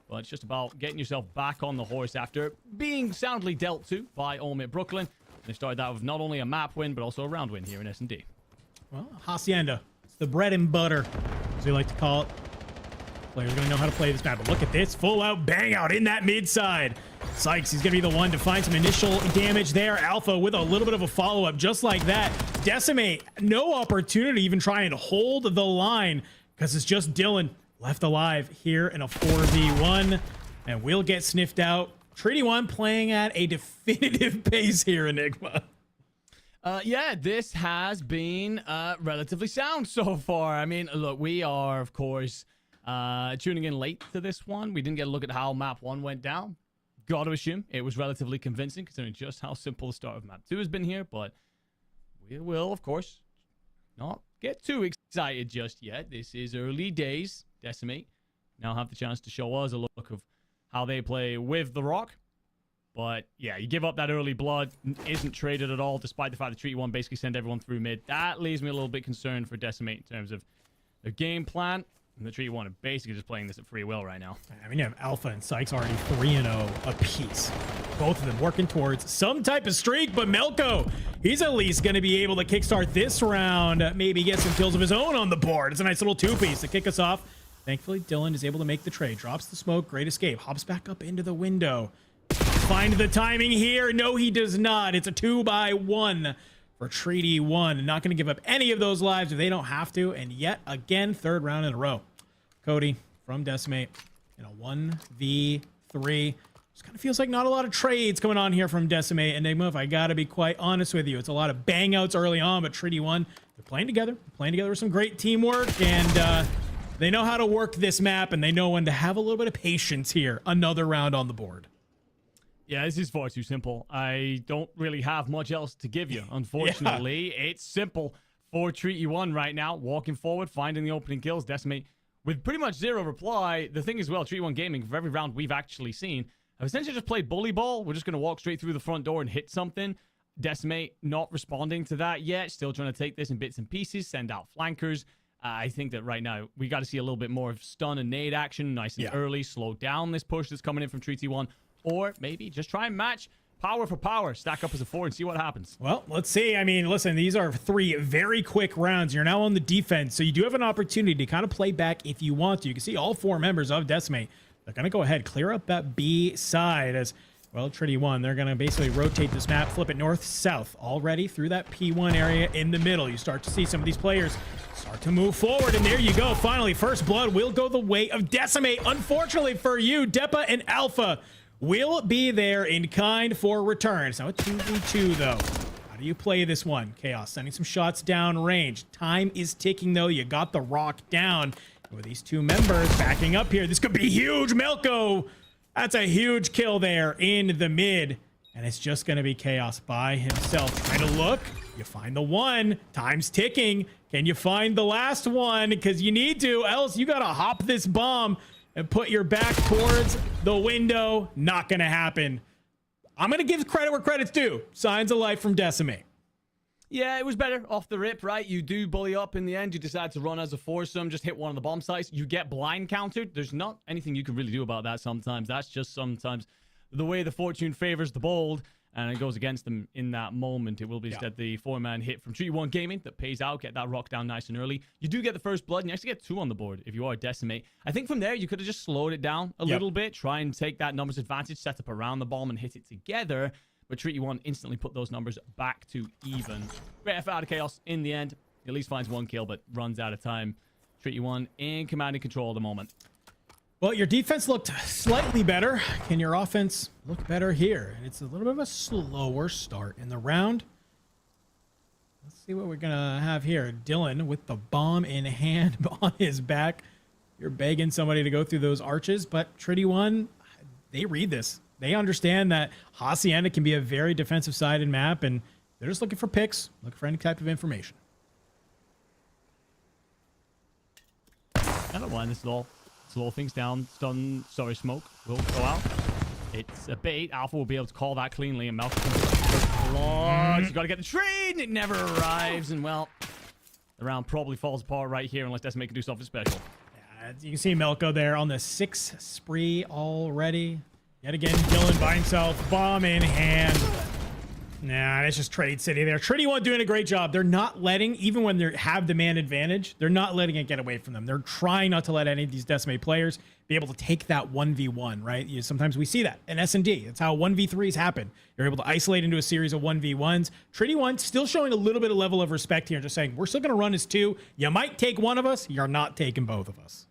Well, it's just about getting yourself back on the horse after being soundly dealt to by OMiT Brooklyn. They started that with not only a map win, but also a round win here in S&D. Well, Hacienda. It's the bread and butter, as we like to call it. Players are going to know how to play this map. But look at this. Full out bang out in that mid side. Sykes, he's going to be the one to find some initial damage there. Alpha with a little bit of a follow-up just like that. Decimate, no opportunity even trying to hold the line because it's just Dylan left alive here in a 4v1, and we'll get sniffed out. Treaty 1 playing at a definitive pace here, Enigma. Yeah, this has been relatively sound so far. I mean, look, we are, of course, tuning in late to this one. We didn't get a look at how map 1 went down. Got to assume it was relatively convincing, considering just how simple the start of map 2 has been here, but we will, of course, not get too excited just yet. This is early days. Decimate now have the chance to show us a look of how they play with the rock. But yeah, you give up that early blood, isn't traded at all, despite the fact that Treaty 1 basically send everyone through mid. That leaves me a little bit concerned for Decimate in terms of their game plan. And the Treaty 1 are basically just playing this at free will right now. I mean, you have Alpha and Sykes already 3-0 apiece. Both of them working towards some type of streak, but Melko, he's at least going to be able to kickstart this round, maybe get some kills of his own on the board. It's a nice little two-piece to kick us off. Thankfully, Dylan is able to make the trade. Drops the smoke. Great escape. Hops back up into the window. Find the timing here. No, he does not. It's a 2-by-1 for Treaty 1. Not going to give up any of those lives if they don't have to. And yet again, third round in a row. Cody from Decimate in a 1v3. Just kind of feels like not a lot of trades coming on here from Decimate. Enigma, if I got to be quite honest with you, it's a lot of bang outs early on, but Treaty 1, they're playing together. Playing together with some great teamwork, and they know how to work this map, and they know when to have a little bit of patience here. Another round on the board. Yeah, this is far too simple. I don't really have much else to give you, unfortunately. Yeah. It's simple for Treaty 1 right now. Walking forward, finding the opening kills. Decimate with pretty much zero reply. The thing is, well, Treaty 1 Gaming, for every round we've actually seen, have essentially just played bully ball. We're just going to walk straight through the front door and hit something. Decimate not responding to that yet. Still trying to take this in bits and pieces, send out flankers. I think that right now we got to see a little bit more of stun and nade action nice and early. Slow down this push that's coming in from Treaty 1. Or maybe just try and match power for power. Stack up as a 4 and see what happens. Well, let's see. I mean, listen, these are 3 very quick rounds. You're now on the defense, so you do have an opportunity to kind of play back if you want to. You can see all 4 members of Decimate. They're going to go ahead, clear up that B side as, well, Treaty 1, they're going to basically rotate this map, flip it north-south, already through that P1 area in the middle. You start to see some of these players start to move forward, and there you go. Finally, first blood will go the way of Decimate. Unfortunately for you, Depa and Alpha will be there in kind for return. It's now a 2v2, though. How do you play this one? Chaos sending some shots down range. Time is ticking, though. You got the rock down. And with these 2 members backing up here, this could be huge. Melko, that's a huge kill there in the mid. And it's just going to be Chaos by himself. Trying to look You find the one. Time's ticking. Can you find the last one? Because you need to, else you got to hop this bomb and put your back towards the window. Not going to happen. I'm going to give credit where credit's due. Signs of life from Decimate. Yeah, it was better off the rip, right? You do bully up in the end. You decide to run as a foursome, just hit one of the bomb sites. You get blind countered. There's not anything you can really do about that sometimes. That's just sometimes the way the fortune favors the bold, and it goes against them in that moment. It will be instead the 4-man hit from Treaty 1 Gaming that pays out. Get that rock down nice and early. You do get the first blood, and you actually get 2 on the board if you are Decimate. I think from there, you could have just slowed it down a little bit, try and take that numbers advantage, set up around the bomb, and hit it together. But Treaty 1 instantly put those numbers back to even. Great effort out of Chaos in the end. At least finds 1 kill, but runs out of time. Treaty 1 in command and control at the moment. Well, your defense looked slightly better. Can your offense look better here? And it's a little bit of a slower start in the round. Let's see what we're going to have here. Dylan with the bomb in hand on his back. You're begging somebody to go through those arches, but Treaty 1, they read this. They understand that Hacienda can be a very defensive-sided map, and they're just looking for picks, looking for any type of information. I don't mind this slow things down. Stun, sorry, smoke will go out. It's a bait. Alpha will be able to call that cleanly, and Malcolm you got to get the train. It never arrives, and well, the round probably falls apart right here unless Decimate can do something special. Yeah, you can see Melko there on the 6th spree already. Yet again, Dylan by himself, bomb in hand. Nah, it's just Trade City there. Treaty 1 doing a great job. They're not letting, even when they have the man advantage, they're not letting it get away from them. They're trying not to let any of these Decimate players be able to take that 1v1, right? Sometimes we see that in S&D. That's how 1v3s happen. You're able to isolate into a series of 1v1s. Treaty 1 still showing a little bit of level of respect here, just saying, we're still going to run as 2. You might take one of us. You're not taking both of us.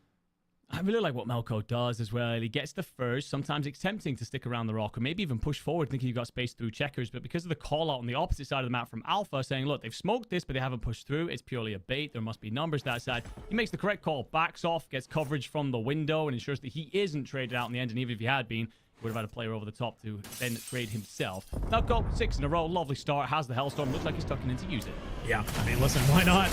I really like what Melko does as well. He gets the first. Sometimes it's tempting to stick around the rock or maybe even push forward thinking you've got space through checkers. But because of the call out on the opposite side of the map from Alpha saying, look, they've smoked this, but they haven't pushed through. It's purely a bait. There must be numbers that side. He makes the correct call, backs off, gets coverage from the window, and ensures that he isn't traded out in the end. And even if he had been, would have had a player over the top to then trade himself. Now go 6 in a row. Lovely start. Has the Hellstorm. Looks like he's tucking in to use it. Yeah, I mean, listen, why not?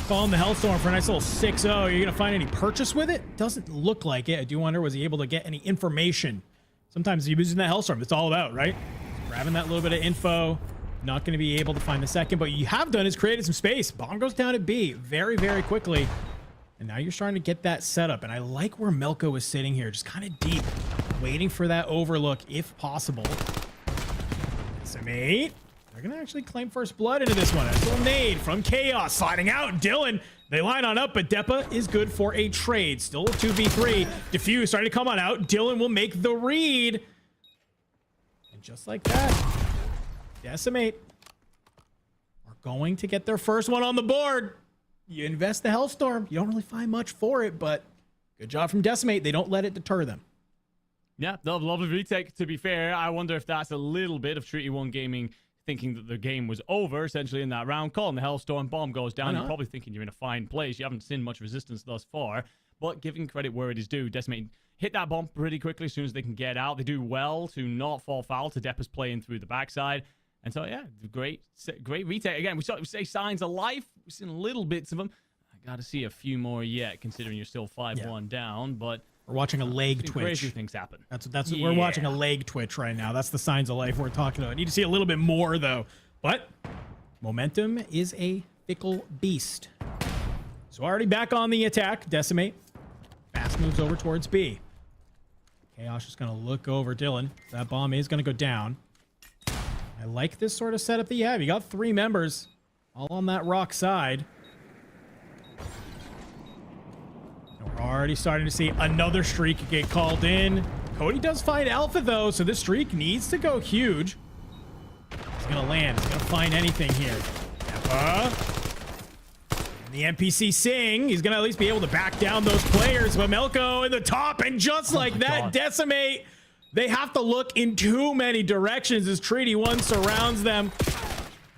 Calling the Hellstorm for a nice little 6-0. You're going to find any purchase with it? Doesn't look like it. I do wonder, was he able to get any information? Sometimes you're using that Hellstorm. It's all about, right? Grabbing that little bit of info. Not going to be able to find the second, but you have done is created some space. Bomb goes down at B very, very quickly. And now you're starting to get that setup. And I like where Melko is sitting here, just kind of deep, waiting for that overlook if possible. Decimate. They're going to actually claim first blood into this one. A little nade from Chaos sliding out. Dylan, they line on up, but Depa is good for a trade. Still a 2v3. Diffuse starting to come on out. Dylan will make the read. And just like that, Decimate are going to get their first one on the board. You invest the Hellstorm. You don't really find much for it, but good job from Decimate. They don't let it deter them. Yeah, lovely retake, to be fair. I wonder if that's a little bit of Treaty 1 Gaming thinking that the game was over, essentially, in that round. Calling the Hellstorm, bomb goes down. You're probably thinking you're in a fine place. You haven't seen much resistance thus far, but giving credit where it is due, Decimate hit that bomb pretty quickly as soon as they can get out. They do well to not fall foul to Depa's playing through the backside. And so, yeah, great retake. Again, we say signs of life. We've seen little bits of them. I got to see a few more yet, considering you're still 5-1 down, but we're watching a leg twitch. Crazy things happen. That's we're watching a leg twitch right now. That's the signs of life we're talking about. I need to see a little bit more though. But momentum is a fickle beast. So already back on the attack. Decimate. Fast moves over towards B. Chaos is gonna look over Dylan. That bomb is gonna go down. I like this sort of setup that you have. You got 3 members all on that rock side. We're already starting to see another streak get called in. Cody does find Alpha, though, so this streak needs to go huge. He's going to land. He's going to find anything here. And the NPC Sing. He's going to at least be able to back down those players. But Melko in the top, and just like that, Decimate. They have to look in too many directions as Treaty 1 surrounds them.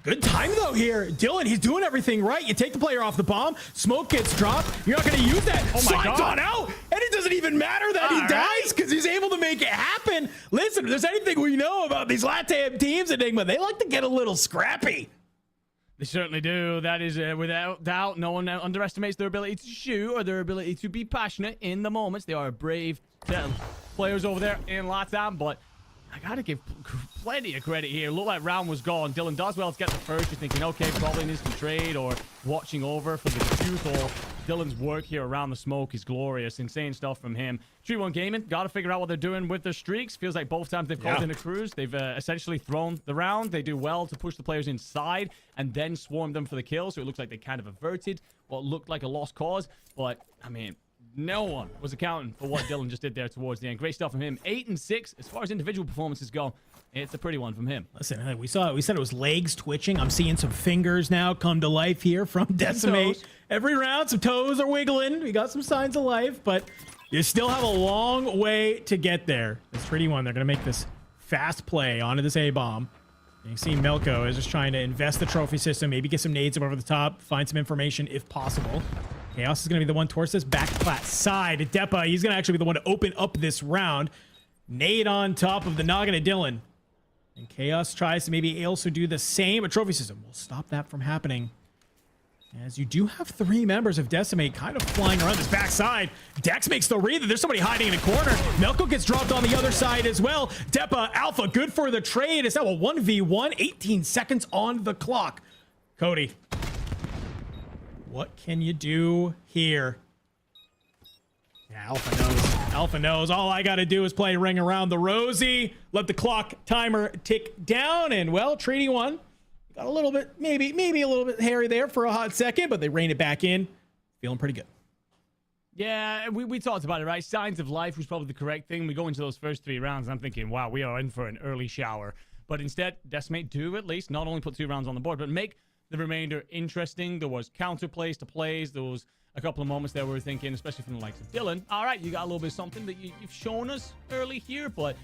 Good time, though, here. Dylan, he's doing everything right. You take the player off the bomb. Smoke gets dropped. You're not going to use that. Oh, my God. Slides on out. And it doesn't even matter that he dies because he's able to make it happen. Listen, if there's anything we know about these LATAM teams, Enigma, they like to get a little scrappy. They certainly do. That is without doubt. No one underestimates their ability to shoot or their ability to be passionate in the moments. They are a brave set of players over there in Latam, but I gotta give plenty of credit here. Looked like round was gone. Dylan does well to get the first. You're thinking, okay, probably an instant trade or watching over for the defuse. Or Dylan's work here around the smoke is glorious. Insane stuff from him. 3-1 Gaming, gotta figure out what they're doing with their streaks. Feels like both times they've called in a cruise, they've essentially thrown the round. They do well to push the players inside and then swarm them for the kill. So it looks like they kind of averted what looked like a lost cause. But, I mean, no one was accounting for what Dylan just did there towards the end. Great stuff from him. 8 and 6 as far as individual performances go. It's a pretty one from him. Listen, we said it was legs twitching. I'm seeing some fingers now come to life here from Decimate. Every round, some toes are wiggling. We got some signs of life, but you still have a long way to get there. It's 3-1. They're going to make this fast play onto this A-bomb. You can see Melko is just trying to invest the trophy system, maybe get some nades up over the top, find some information if possible. Chaos is going to be the one towards this back flat side. Depa, he's going to actually be the one to open up this round. Nade on top of the noggin of Dylan. And Chaos tries to maybe also do the same. A trophy system will stop that from happening. As you do have 3 members of Decimate kind of flying around this backside. Dex makes the read that there's somebody hiding in a corner. Melko gets dropped on the other side as well. Depa, Alpha, good for the trade. It's now a 1v1, 18 seconds on the clock. Cody, what can you do here? Yeah, Alpha knows. Alpha knows. All I got to do is play Ring Around the Rosie. Let the clock timer tick down. And, well, Treaty 1 got a little bit, maybe a little bit hairy there for a hot second, but they rein it back in. Feeling pretty good. Yeah, we talked about it, right? Signs of life was probably the correct thing. We go into those first 3 rounds, and I'm thinking, wow, we are in for an early shower. But instead, Decimate do at least not only put 2 rounds on the board, but make the remainder interesting. There was counterplays to plays. There was a couple of moments there we were thinking, especially from the likes of Dylan, all right, you got a little bit of something that you've shown us early here, but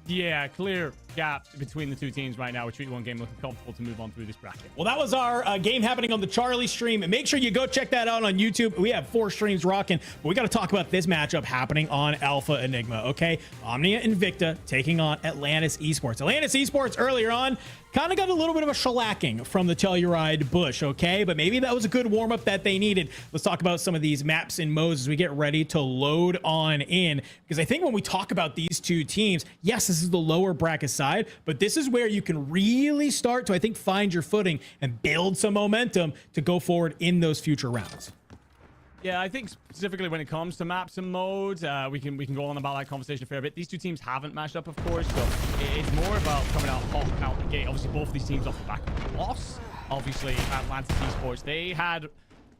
yeah, clear gaps between the 2 teams right now. With Treat 1 Game looking comfortable to move on through this bracket. Well, that was our game happening on the Charlie stream. Make sure you go check that out on YouTube. We have 4 streams rocking, but we got to talk about this matchup happening on Alpha Enigma, okay? OMNiA Invicta taking on Atlantis Esports. Atlantis Esports earlier on kind of got a little bit of a shellacking from the Telluride Bush, okay? But maybe that was a good warm-up that they needed. Let's talk about some of these maps and modes as we get ready to load on in. Because I think when we talk about these 2 teams, yes, this is the lower bracket side, but this is where you can really start to, I think, find your footing and build some momentum to go forward in those future rounds. Yeah, I think specifically when it comes to maps and modes, we can go on about that conversation a fair bit. These 2 teams haven't matched up, of course, so it's more about coming out hot out the gate. Obviously, both of these teams off the back of a loss. Obviously, Atlantis Esports, they had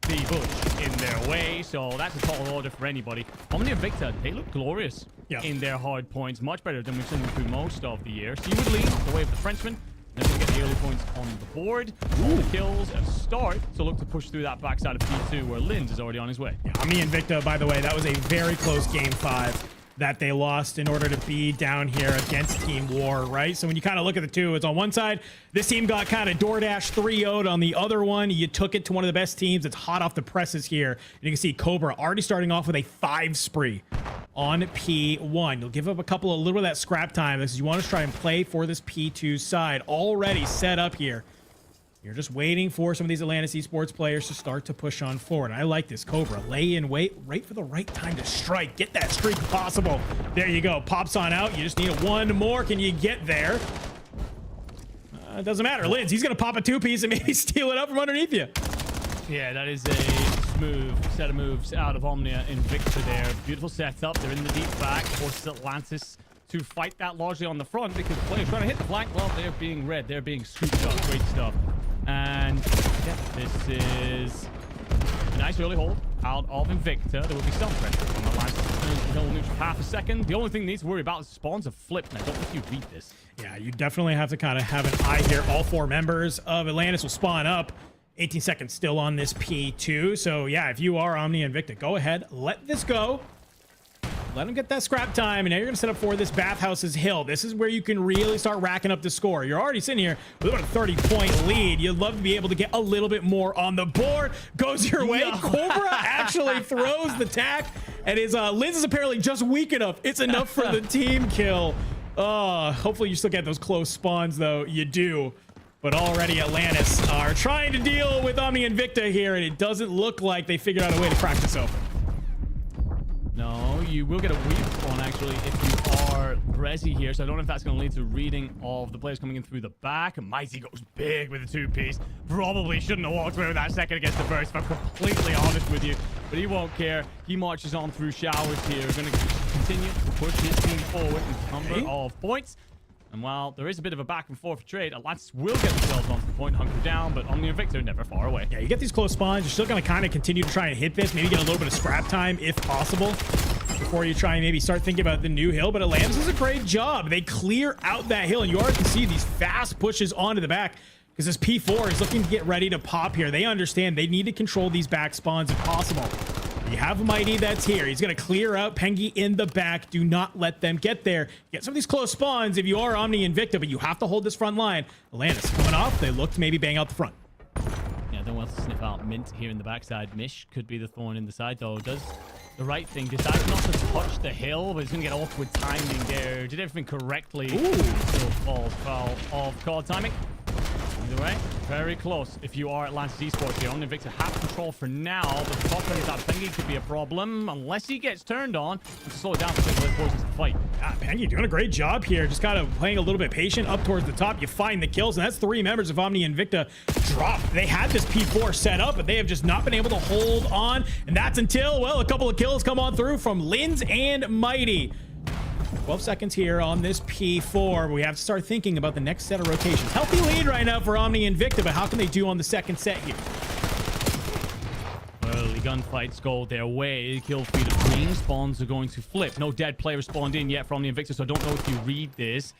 the Bush in their way, so that's a tall order for anybody. OMNiA Invicta, they look glorious in their hard points, much better than we've seen them through most of the year. So you would lead the way of the Frenchman. They're going to get the early points on the board. All the kills and start to look to push through that backside of P2 where Linz is already on his way. Yeah, OMNiA Invicta, by the way, that was a very close game 5 that they lost in order to be down here against Team War, right? So when you kind of look at the 2, it's on one side, this team got kind of DoorDash 3-0'd. On the other one, you took it to one of the best teams. It's hot off the presses here. And you can see Cobra already starting off with a 5 spree on P1. You'll give up a little bit of that scrap time. This is, you want to try and play for this P2 side. Already set up here. You're just waiting for some of these Atlantis Esports players to start to push on forward. I like this. Cobra, lay in wait, right for the right time to strike. Get that streak if possible. There you go. Pops on out. You just need 1 more. Can you get there? It doesn't matter. Linz, he's going to pop a 2-piece and maybe steal it up from underneath you. Yeah, that is a smooth set of moves out of OMNiA Invicta there. Beautiful setup. They're in the deep back. Forces Atlantis to fight that largely on the front because the players trying to hit the flank. Well, they're being read. They're being scooped up. Great stuff. And yeah, this is a nice early hold out of Invicta. There will be some pressure from Atlantis. Hill neutral half a second. The only thing they need to worry about is spawns of flip. And I don't think you read this. Yeah, you definitely have to kind of have an eye here. All 4 members of Atlantis will spawn up. 18 seconds still on this P2. So yeah, if you are OMNiA Invicta, go ahead, let this go. Let them get that scrap time, and now you're going to set up for this Bathhouse's Hill. This is where you can really start racking up the score. You're already sitting here with about a 30-point lead. You'd love to be able to get a little bit more on the board. Goes your way. No. Cobra actually throws the tack, and his Linz is apparently just weak enough. It's enough for the team kill. Hopefully you still get those close spawns, though. You do. but already Atlantis are trying to deal with Omni and Invicta here, and it doesn't look like they figured out a way to crack this open. No, you will get a weak one, actually, if you are Resi here. So I don't know if that's going to lead to reading of the players coming in through the back. Mighty goes big with the two-piece. Probably shouldn't have walked away with that second against the burst, if I'm completely honest with you. But he won't care. He marches on through showers here. Going to continue to push his team forward in number of points. And while there is a bit of a back and forth trade, Atlantis will get themselves onto the point, hunker down, but Omni and Victor never far away. Yeah, you get these close spawns. You're still going to kind of continue to try and hit this. Maybe get a little bit of scrap time if possible before you try and maybe start thinking about the new hill. But Atlantis does a great job. They clear out that hill, and you already can see these fast pushes onto the back because this P4 is looking to get ready to pop here. They understand they need to control these back spawns if possible. You have Mighty that's here. He's going to clear out Pengy in the back. Do not let them get there. Get some of these close spawns if you are Omni Invicta, but you have to hold this front line. Atlantis coming off. They look to maybe bang out the front. Yeah, don't want to sniff out Mint here in the backside. Mish could be the thorn in the side, though. Does the right thing. Decides not to touch the hill, but he's going to get awkward timing there. Did everything correctly. Ooh. Still falls foul of call timing. Either way, very close. If you are Atlantis Esports here, Omni Invicta have control for now, but the top end of that Pengy could be a problem unless he gets turned on and slow it down for the poisons to fight. Yeah, Pengy doing a great job here. Just kind of playing a little bit patient up towards the top. You find the kills, and that's 3 members of Omni Invicta dropped. They had this P4 set up, but they have just not been able to hold on, and that's until, well, a couple of kills come on through from Linz and Mighty. 12 seconds here on this P4. We have to start thinking about the next set of rotations. Healthy lead right now for Omni Invicta, but how can they do on the second set here? Early gunfights go their way. Kill feed of green. Spawns are going to flip. No dead players spawned in yet for Omni Invicta, so I don't know if you read this.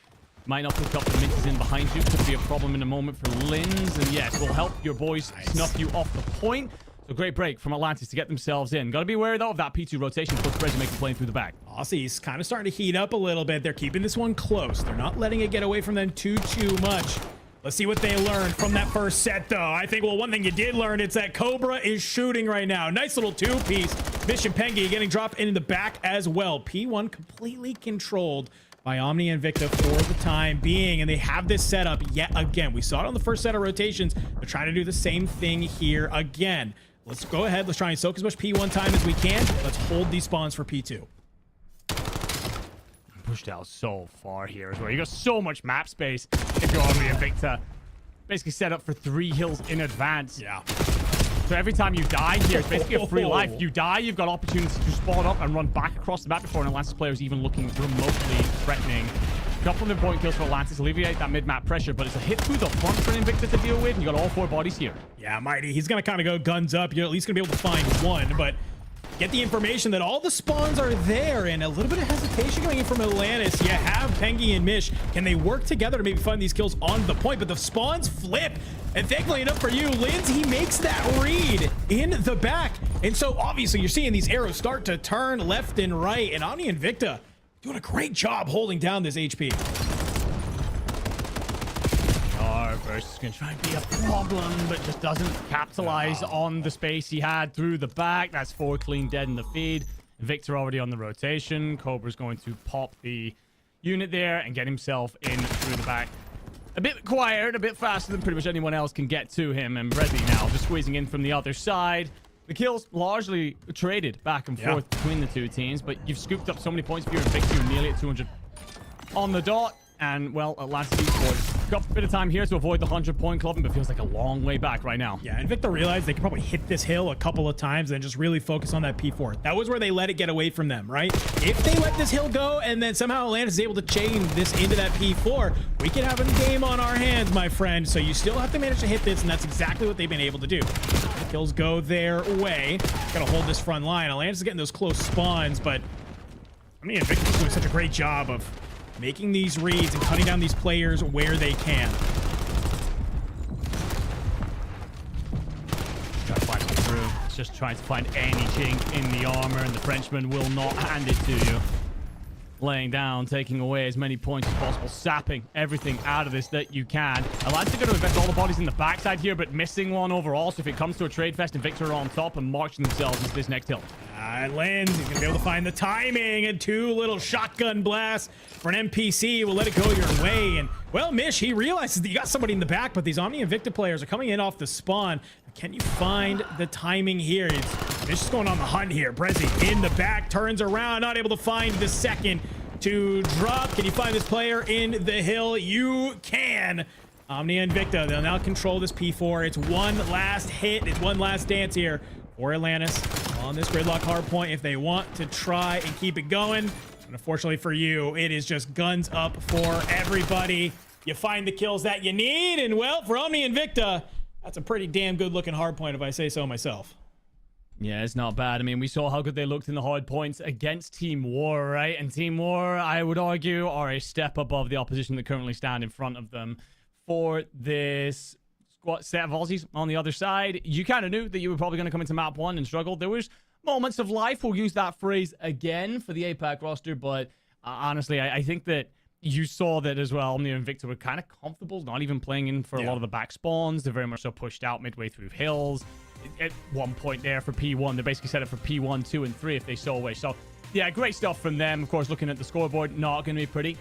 Might not pick up the Mint is in behind you. Could be a problem in a moment for Linz. And yes, will help your boys snuff you off the point. So great break from Atlantis to get themselves in. Got to be wary, though, of that P2 rotation. Push Resi making play through the back. Aussie's kind of starting to heat up a little bit. They're keeping this one close. They're not letting it get away from them too much. Let's see what they learned from that first set, though. I think, well, one thing you did learn, it's that Cobra is shooting right now. Nice little two-piece. Mission Pengy getting dropped in the back as well. P1 completely controlled by Omni Invicta for the time being, and they have this set up yet again. We saw it on the first set of rotations. They're trying to do the same thing here again. Let's go ahead. Let's try and soak as much P1 time as we can. Let's hold these spawns for P2. Pushed out so far here as well. You got so much map space if you're Omni Invicta. Basically set up for 3 hills in advance. Yeah. So every time you die here, it's basically a free life. You die, you've got opportunities to spawn up and run back across the map before an Atlantis player is even looking remotely threatening. A couple of important kills for Atlantis, alleviate that mid-map pressure, but it's a hit through the front for an Invicta to deal with, and you got all 4 bodies here. Yeah, Mighty, he's going to kind of go guns up. You're at least going to be able to find one, but get the information that all the spawns are there, and a little bit of hesitation coming in from Atlantis. You have Pengy and Mish. Can they work together to maybe find these kills on the point? But the spawns flip, and thankfully enough for you, Linz, he makes that read in the back. And so obviously you're seeing these arrows start to turn left and right, and Omni Invicta doing a great job holding down this HP. Versus is going to try and be a problem, but just doesn't capitalize on the space he had through the back. That's 4 clean dead in the feed. Victor already on the rotation. Cobra's going to pop the unit there and get himself in through the back. A bit quieter, a bit faster than pretty much anyone else can get to him. And Resi now just squeezing in from the other side. The kills largely traded back and forth between the two teams, but you've scooped up so many points if you're Invicta. You're nearly at 200 on the dot. And, well, Atlantis Esports got a bit of time here to avoid the 100-point club, but feels like a long way back right now. Yeah, Invicta realized they could probably hit this hill a couple of times and then just really focus on that P4. That was where they let it get away from them, right? If they let this hill go and then somehow Atlantis is able to chain this into that P4, we could have a game on our hands, my friend. So you still have to manage to hit this, and that's exactly what they've been able to do. The kills go their way. Gotta hold this front line. Atlantis is getting those close spawns, but I mean, Invicta's doing such a great job of making these reads and cutting down these players where they can. Try to find it through. It's just trying to find any chink in the armor, and the Frenchman will not hand it to you. Laying down, taking away as many points as possible, sapping everything out of this that you can. Atlantis are going to invest all the bodies in the backside here, but missing one overall. So if it comes to a trade fest, Invicta are on top and marching themselves into this next hill. It lands. He's going to be able to find the timing, and 2 little shotgun blasts for an NPC will let it go your way. And, well, Mish, he realizes that you got somebody in the back, but these OMNiA Invicta players are coming in off the spawn. Can you find the timing here? Mish is going on the hunt here. Brezzy in the back, turns around, not able to find the second to drop. Can you find this player in the hill? You can. OMNiA Invicta, they'll now control this P4. It's one last hit. It's one last dance here for Atlantis on this gridlock hard point if they want to try and keep it going. And unfortunately for you, it is just guns up for everybody. You find the kills that you need, and well, for OMNiA Invicta, that's a pretty damn good looking hard point if I say so myself. Yeah, it's not bad. I mean, we saw how good they looked in the hard points against Team War, right? And Team War, I would argue, are a step above the opposition that currently stand in front of them. For this set of Aussies on the other side, you kind of knew that you were probably going to come into map 1 and struggle. There was moments of life. We'll use that phrase again for the APAC roster, but honestly, I think that you saw that as well. OMNiA and Invicta were kind of comfortable, not even playing in for a lot of the back spawns. They're very much so pushed out midway through hills. At one point there for P1, they basically set it for P1, 2, and 3 if they so wish. So, yeah, great stuff from them. Of course, looking at the scoreboard, not going to be pretty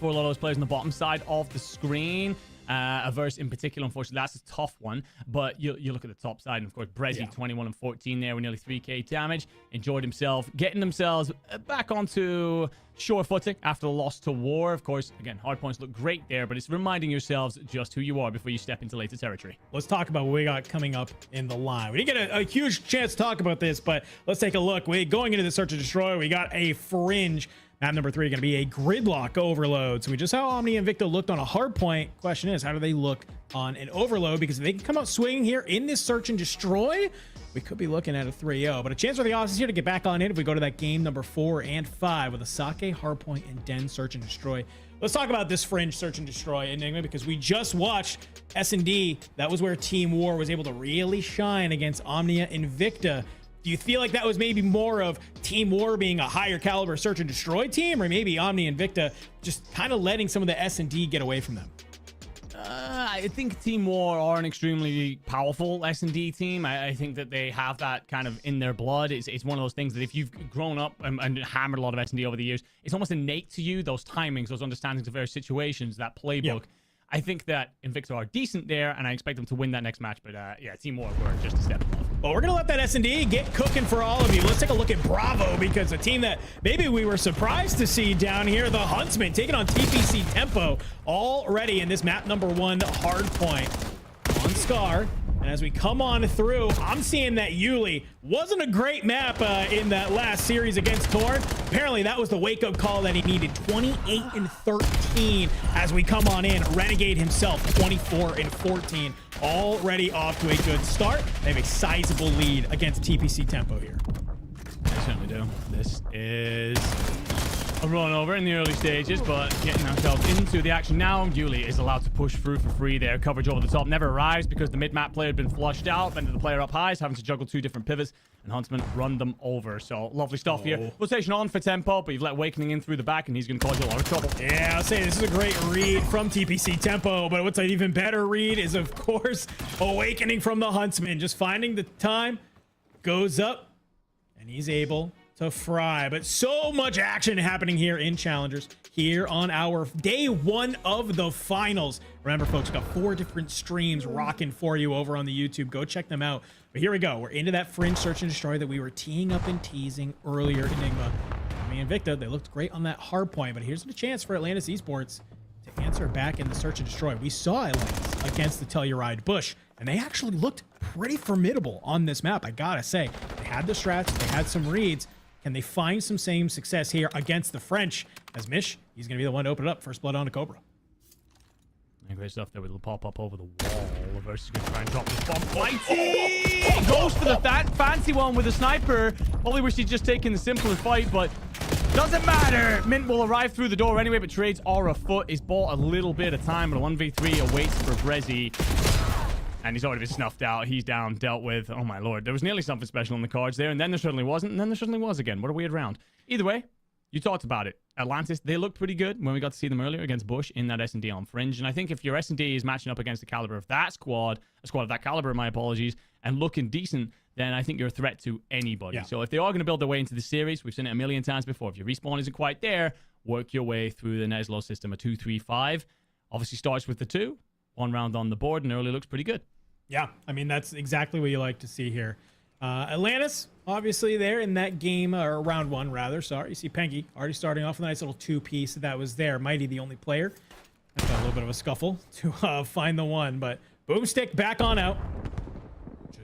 for a lot of those players on the bottom side of the screen. Averse in particular, unfortunately, that's a tough one. But you look at the top side, and of course, Brezzy, 21 and 14 there with nearly 3k damage. Enjoyed himself, getting themselves back onto sure footing after the loss to War. Of course, again, hard points look great there, but it's reminding yourselves just who you are before you step into later territory. Let's talk about what we got coming up in the line. We didn't get a huge chance to talk about this, but let's take a look. Going into the Search and Destroy, we got a Fringe. Map number 3 going to be a gridlock overload. So we just saw OMNiA and Invicta looked on a hard point. Question is, how do they look on an overload? Because if they can come out swinging here in this Search and Destroy, we could be looking at a 3-0. But a chance for the Aussies here to get back on in if we go to that game number 4 and 5 with a Sake, Hardpoint, and Den Search and Destroy. Let's talk about this Fringe Search and Destroy Enigma, because we just watched S&D. That was where Team War was able to really shine against OMNiA Invicta. Do you feel like that was maybe more of Team War being a higher caliber Search and Destroy team, or maybe OMNiA Invicta just kind of letting some of the S&D get away from them? I think Team War are an extremely powerful S&D team. I think that they have that kind of in their blood. It's one of those things that if you've grown up and hammered a lot of S&D over the years, it's almost innate to you, those timings, those understandings of various situations, that playbook. Yeah. I think that Invicta are decent there, and I expect them to win that next match. But yeah, Team War were just a step above. Well, we're going to let that S&D get cooking for all of you. Let's take a look at Bravo, because a team that maybe we were surprised to see down here, the Huntsmen, taking on TPC Tempo already in this map number 1 hard point on Scar. And as we come on through, I'm seeing that Yuli wasn't a great map in that last series against Torn. Apparently, that was the wake-up call that he needed. 28 and 13 as we come on in. Renegade himself, 24 and 14. Already off to a good start. They have a sizable lead against TPC Tempo here. They certainly do. This is a run over in the early stages, but getting ourselves into the action now. Yuli is allowed to push through for free there. Coverage over the top never arrives because the mid-map player had been flushed out. Then the player up high is having to juggle 2 different pivots, and Huntsman run them over. So lovely stuff here. Rotation on for Tempo, but you've let Awakening in through the back, and he's going to cause you a lot of trouble. Yeah, I'll say this is a great read from TPC Tempo, but what's an even better read is, of course, Awakening from the Huntsman. Just finding the time, goes up, and he's able to fry. But so much action happening here in Challengers here on our day 1 of the finals. Remember, folks, we've got 4 different streams rocking for you over on the YouTube. Go check them out. But here we go. We're into that Fringe Search and Destroy that we were teeing up and teasing earlier. Enigma, OMNiA Invicta, they looked great on that hard point, but here's the chance for Atlantis Esports to answer back in the Search and Destroy. We saw Atlantis against the Telluride Bush, and they actually looked pretty formidable on this map, I gotta say. They had the strats, they had some reads. Can they find some same success here against the French? As Mish, he's going to be the one to open it up. First blood on to Cobra. And great stuff there with the pop-up over the wall. Versus going to try and drop this bomb. Mighty! Goes for the fancy one with a sniper. Probably wish he'd just taken the simpler fight, but doesn't matter. Mint will arrive through the door anyway, but trades are afoot. He's bought a little bit of time, but a 1v3 awaits for Brezzy. And he's already been snuffed out. He's down, dealt with. Oh, my lord. There was nearly something special on the cards there, and then there certainly wasn't, and then there certainly was again. What a weird round. Either way, you talked about it. Atlantis, they looked pretty good when we got to see them earlier against Bush in that S&D on Fringe. And I think if your S&D is matching up against the caliber of that squad, a squad of that caliber, my apologies, and looking decent, then I think you're a threat to anybody. Yeah. So if they are going to build their way into the series, we've seen it a million times before. If your respawn isn't quite there, work your way through the Neslo system. A 2-3-5 obviously starts with the 2. 1 round on the board and early looks pretty good. Yeah, I mean, that's exactly what you like to see here. Atlantis, obviously there in that game, or round 1 rather, sorry. You see Pengy already starting off with a nice little 2-piece that was there. Mighty the only player. That's got a little bit of a scuffle to find the one, but Boomstick back on out.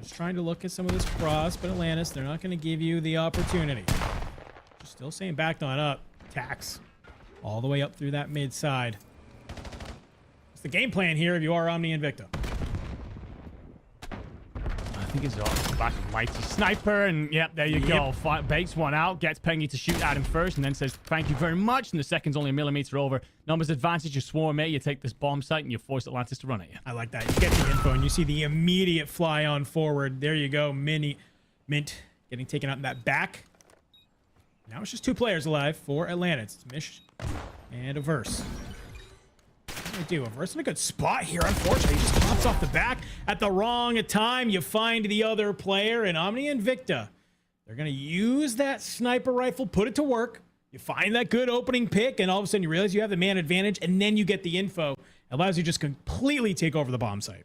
Just trying to look at some of this cross, but Atlantis, they're not going to give you the opportunity. Just still saying backed on up. Tax all the way up through that mid side. What's the game plan here if you are Omni Invicta? I think it's off the back of Mighty Sniper, and yep, there you go. Bakes one out, gets Pengy to shoot at him first, and then says thank you very much, and the second's only a millimeter over. Numbers advantage, you swarm A, you take this bomb site, and you force Atlantis to run at you. I like that. You get the info, and you see the immediate fly on forward. There you go, Mint getting taken out in that back. Now it's just 2 players alive for Atlantis. It's Mish and Averse. What do? Averse in a good spot here. Unfortunately, he just pops off the back at the wrong time. You find the other player, and Omni Invicta. They're going to use that sniper rifle, put it to work. You find that good opening pick, and all of a sudden you realize you have the man advantage, and then you get the info. It allows you to just completely take over the bomb site.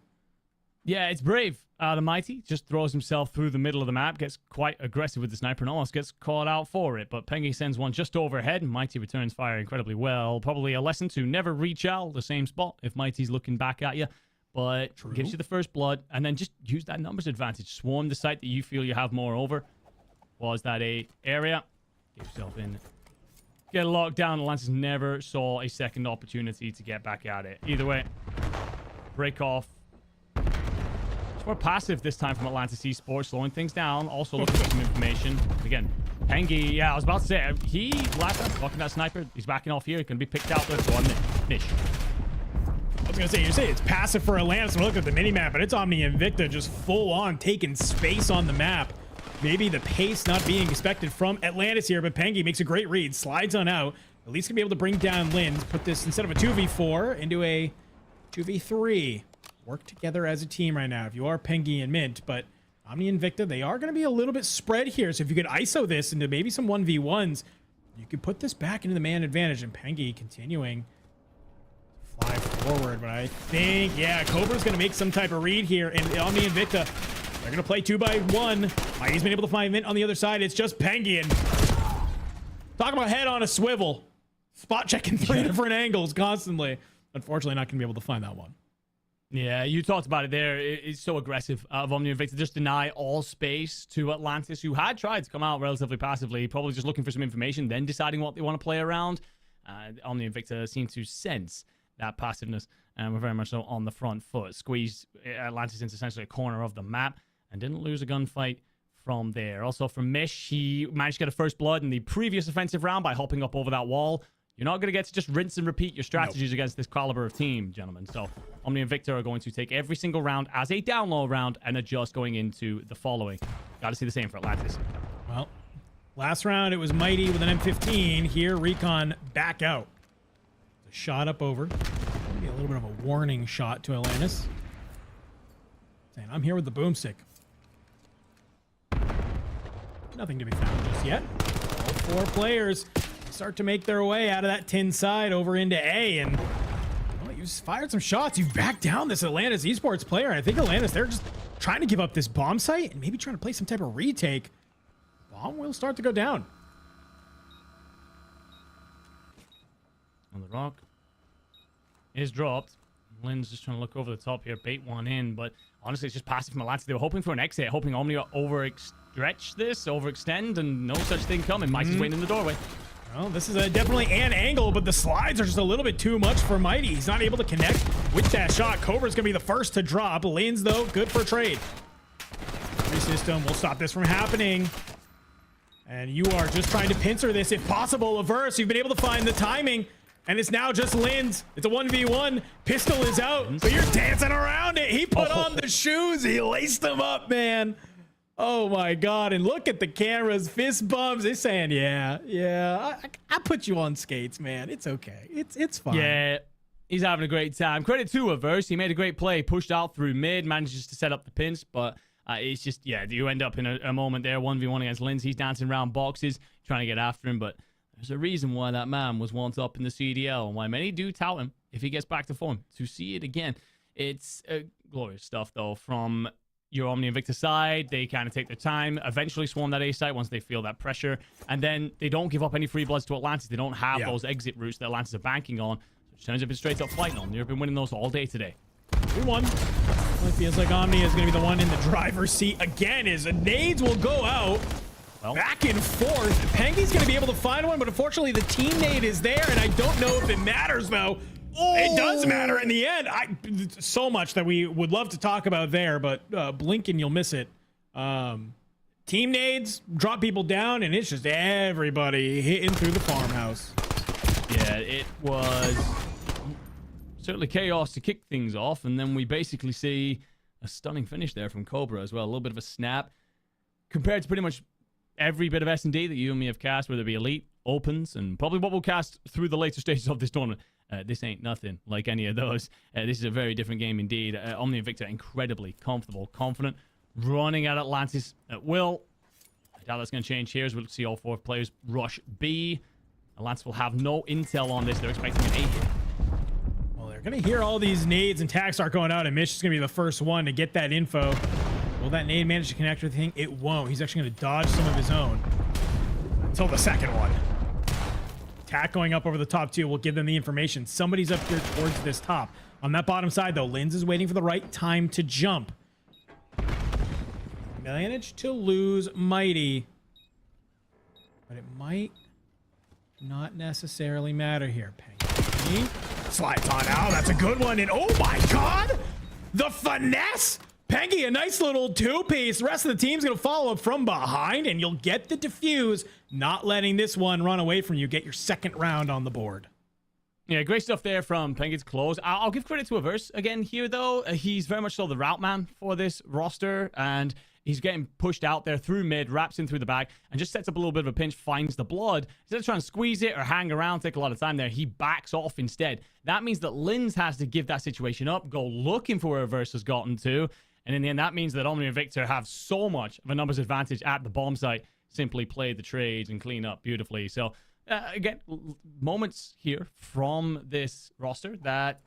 Yeah, it's brave. The Mighty just throws himself through the middle of the map, gets quite aggressive with the sniper, and almost gets caught out for it. But Pengy sends one just overhead, and Mighty returns fire incredibly well. Probably a lesson to never reach out the same spot if Mighty's looking back at you. But gives you the first blood, and then just use that numbers advantage. Swarm the site that you feel you have more over. Was that a area? Get yourself in. Get locked down. Atlantis never saw a second opportunity to get back at it. Either way, break off. More passive this time from Atlantis Esports, slowing things down. Also looking for some information. Again, Pengy, yeah, I was about to say, he last time talking that sniper. He's backing off here. He can be picked out with one Nish. I was going to say it's passive for Atlantis. We're looking at the mini-map, but it's Omni Invicta just full on taking space on the map. Maybe the pace not being expected from Atlantis here, but Pengy makes a great read, slides on out. At least going to be able to bring down Linz, put this instead of a 2v4 into a 2v3. Work together as a team right now if you are Pengy and Mint, but Omni Invicta, they are going to be a little bit spread here, so if you could ISO this into maybe some 1v1s, you could put this back into the man advantage, and Pengy continuing to fly forward, but I think, yeah, Cobra's going to make some type of read here, and Omni Invicta, they're going to play 2x1. Mighty's been able to find Mint on the other side. It's just Pengy, and talk about head on a swivel. Spot checking 3 different angles constantly. Unfortunately, not going to be able to find that one. Yeah, you talked about it there. It's so aggressive of Omni Invicta to just deny all space to Atlantis, who had tried to come out relatively passively, probably just looking for some information, then deciding what they want to play around. Omni Invicta seemed to sense that passiveness, and we're very much so on the front foot. Squeezed Atlantis into essentially a corner of the map, and didn't lose a gunfight from there. Also from Mish, he managed to get a first blood in the previous offensive round by hopping up over that wall. You're not going to get to just rinse and repeat your strategies against this caliber of team, gentlemen. So Omni Invicta are going to take every single round as a down low round and adjust going into the following. Got to see the same for Atlantis. Well, last round it was Mighty with an M15. Here, Recon back out. A shot up over. Maybe a little bit of a warning shot to Atlantis. Saying, I'm here with the boomstick. Nothing to be found just yet. All 4 players start to make their way out of that tin side over into A, and well, you've fired some shots. You've backed down this Atlantis Esports player. I think Atlantis, they're just trying to give up this bomb site and maybe trying to play some type of retake. Bomb will start to go down. On the rock is dropped. Lynn's just trying to look over the top here, bait one in, but honestly, it's just passive from Atlantis. They were hoping for an exit, hoping OMNiA overstretch this, overextend, and no such thing coming. Mighty's waiting in the doorway. Well, this is definitely an angle, but the slides are just a little bit too much for Mighty. He's not able to connect with that shot. Cobra's going to be the first to drop. Lanes, though, good for trade. Free system will stop this from happening. And you are just trying to pincer this if possible. Averse, you've been able to find the timing. And it's now just Linz. It's a 1v1. Pistol is out, but you're dancing around it. He put on the shoes. He laced them up, man. Oh my God. And look at the cameras, fist bumps. They're saying, yeah, I put you on skates, man. It's okay. It's fine. Yeah, he's having a great time. Credit to Averse. He made a great play, pushed out through mid, manages to set up the pinch, but It's just, yeah, you end up in a moment there, 1v1 against Linz. He's dancing around boxes, trying to get after him, but there's a reason why that man was once up in the CDL and why many do tout him if he gets back to form. To see it again, it's glorious stuff, though, from your OMNiA Invicta side. They kind of take their time, eventually swarm that A site once they feel that pressure, and then they don't give up any free bloods to Atlantis. They don't have those exit routes that Atlantis are banking on, so it turns up a straight up fight on. They've been winning those all day today. 3-1. It feels like OMNiA is going to be the one in the driver's seat again, as nades will go out. Back and forth. Pengy's going to be able to find one, but unfortunately the team nade is there, and I don't know if it matters, though. It does matter in the end. So much that we would love to talk about there, but blink and you'll miss it. Team nades drop people down, and it's just everybody hitting through the farmhouse. Yeah, it was certainly chaos to kick things off, and then we basically see a stunning finish there from Cobra as well. A little bit of a snap compared to pretty much every bit of S&D that you and me have cast, whether it be Elite, Opens, and probably what we'll cast through the later stages of this tournament. This ain't nothing like any of those. This is a very different game indeed. OMNiA Invicta incredibly comfortable, confident, running at Atlantis at will. I doubt that's going to change here as we'll see all 4 players rush B. Atlantis will have no intel on this. They're expecting an A here. Well, they're going to hear all these nades and tags start going out, and Mitch is going to be the first one to get that info. Will that nade manage to connect with the thing? It won't. He's actually going to dodge some of his own until the second one. Tack going up over the top 2 will give them the information. Somebody's up here towards this top. On that bottom side, though, Linz is waiting for the right time to jump. Managed to lose Mighty, but it might not necessarily matter here. Pengy slides on out. That's a good one. And oh my God, the finesse. Pengy, a nice little 2-piece. The rest of the team's going to follow up from behind, and you'll get the defuse, not letting this one run away from you. Get your second round on the board. Yeah, great stuff there from Pengy's close. I'll give credit to Averse again here, though. He's very much so the route man for this roster, and he's getting pushed out there through mid, wraps in through the back, and just sets up a little bit of a pinch, finds the blood. Instead of trying to squeeze it or hang around, take a lot of time there, he backs off instead. That means that Linz has to give that situation up, go looking for where Averse has gotten to, and in the end, that means that OMNiA and Victor have so much of a numbers advantage at the bomb site. Simply play the trades and clean up beautifully. So, again, moments here from this roster that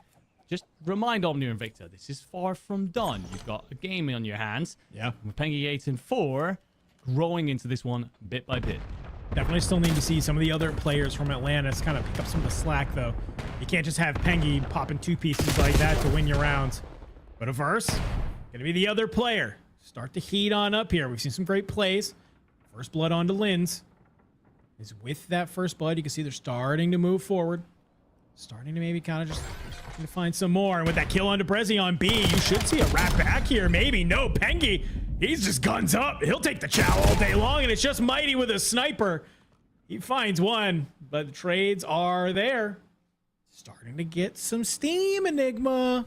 just remind OMNiA and Victor, this is far from done. You've got a game on your hands. Yeah. With Pengy 8-4, growing into this one bit by bit. Definitely still need to see some of the other players from Atlantis kind of pick up some of the slack, though. You can't just have Pengy popping 2 pieces like that to win your rounds. But Averse, gonna be the other player. Start to heat on up here. We've seen some great plays. First blood onto Linz. Is with that first blood, you can see they're starting to move forward. Starting to maybe kind of just to find some more. And with that kill onto Brezzy on B, you should see a wrap back here. Maybe. No, Pengy, he's just guns up. He'll take the chow all day long, and it's just Mighty with a sniper. He finds one, but the trades are there. Starting to get some steam, Enigma.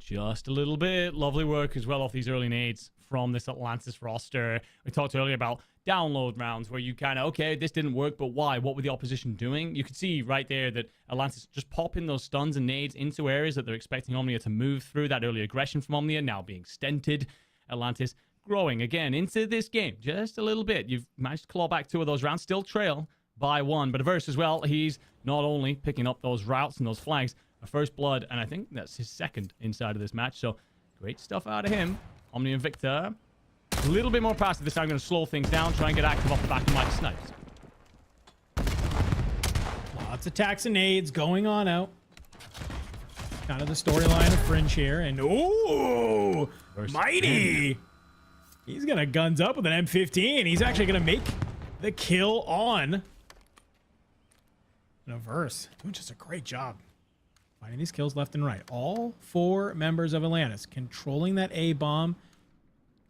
Just a little bit. Lovely work as well off these early nades from this Atlantis roster. We talked earlier about download rounds where you kind of, okay, this didn't work, but why? What were the opposition doing? You could see right there that Atlantis just popping those stuns and nades into areas that they're expecting OMNiA to move through. That early aggression from OMNiA now being stunted. Atlantis growing again into this game just a little bit. You've managed to claw back 2 of those rounds, still trail by 1, but Averse as well. He's not only picking up those routes and those flags, a first blood, and I think that's his second inside of this match. So great stuff out of him. OMNiA and Victor, a little bit more passive this time. I'm going to slow things down, try and get active off the back of Mighty Snipes. Lots of attacks and nades going on out. Kind of the storyline of Fringe here. And ooh, Mighty. He's going to guns up with an M15. He's actually going to make the kill on Averse. Doing just a great job finding these kills left and right. All 4 members of Atlantis controlling that A bomb,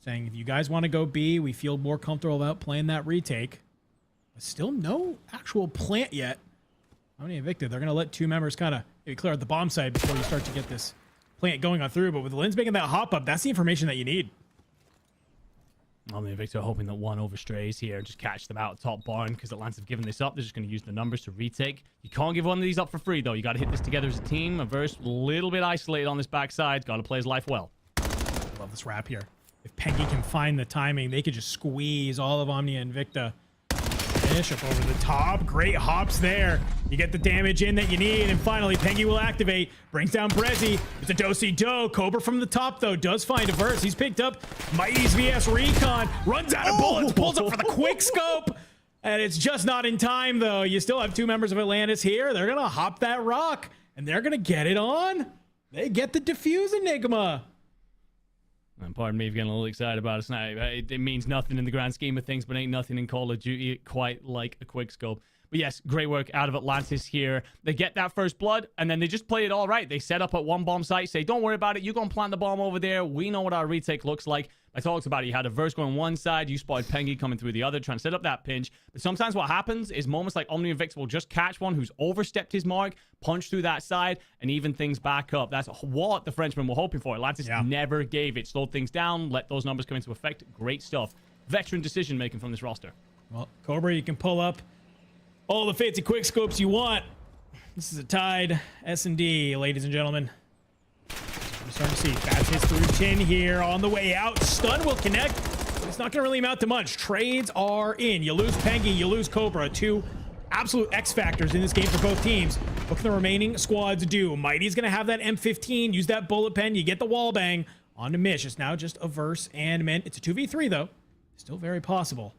saying if you guys want to go B, we feel more comfortable about playing that retake. But still no actual plant yet. OMNiA Invicta, they're going to let 2 members kind of maybe clear out the bomb side before you start to get this plant going on through. But with Linz making that hop up, that's the information that you need. OMNiA Victor hoping that 1 overstrays here, just catch them out top barn, because Atlantis have given this up. They're just going to use the numbers to retake. You can't give one of these up for free, though. You got to hit this together as a team. Averse a little bit isolated on this backside. Got to play his life well. Love this wrap here. If Pengy can find the timing, they could just squeeze all of OMNiA and Invicta. Finish up over the top. Great hops there. You get the damage in that you need, and finally Pengy will activate. Brings down Brezzy. It's a do-si-do. Cobra from the top, though, does find a verse. He's picked up Mighty's VS Recon. Runs out of bullets. Pulls up for the quick scope. And it's just not in time, though. You still have 2 members of Atlantis here. They're going to hop that rock, and they're going to get it on. They get the defuse Enigma. And pardon me for getting a little excited about it now. It means nothing in the grand scheme of things, but ain't nothing in Call of Duty quite like a quick scope. But yes, great work out of Atlantis here. They get that first blood, and then they just play it all right. They set up at one bomb site, say, don't worry about it. You're going to plant the bomb over there. We know what our retake looks like. I talked about it. You had a verse going one side. You spotted Pengy coming through the other, trying to set up that pinch. But sometimes what happens is moments like OMNiA and Invicta will just catch one who's overstepped his mark, punch through that side, and even things back up. That's what the Frenchmen were hoping for. Atlantis never gave it. Slowed things down, let those numbers come into effect. Great stuff. Veteran decision-making from this roster. Well, Cobra, you can pull up all the fancy quick scopes you want. This is a tied S&D, ladies and gentlemen. We're starting to see fast hits through 10 here on the way out. Stun will connect, but it's not going to really amount to much. Trades are in. You lose Pengy, you lose Cobra. 2 absolute X factors in this game for both teams. What can the remaining squads do? Mighty's going to have that M15. Use that bullet pen. You get the wall bang. On to Mish. It's now just a verse and men. It's a 2v3, though. Still very possible.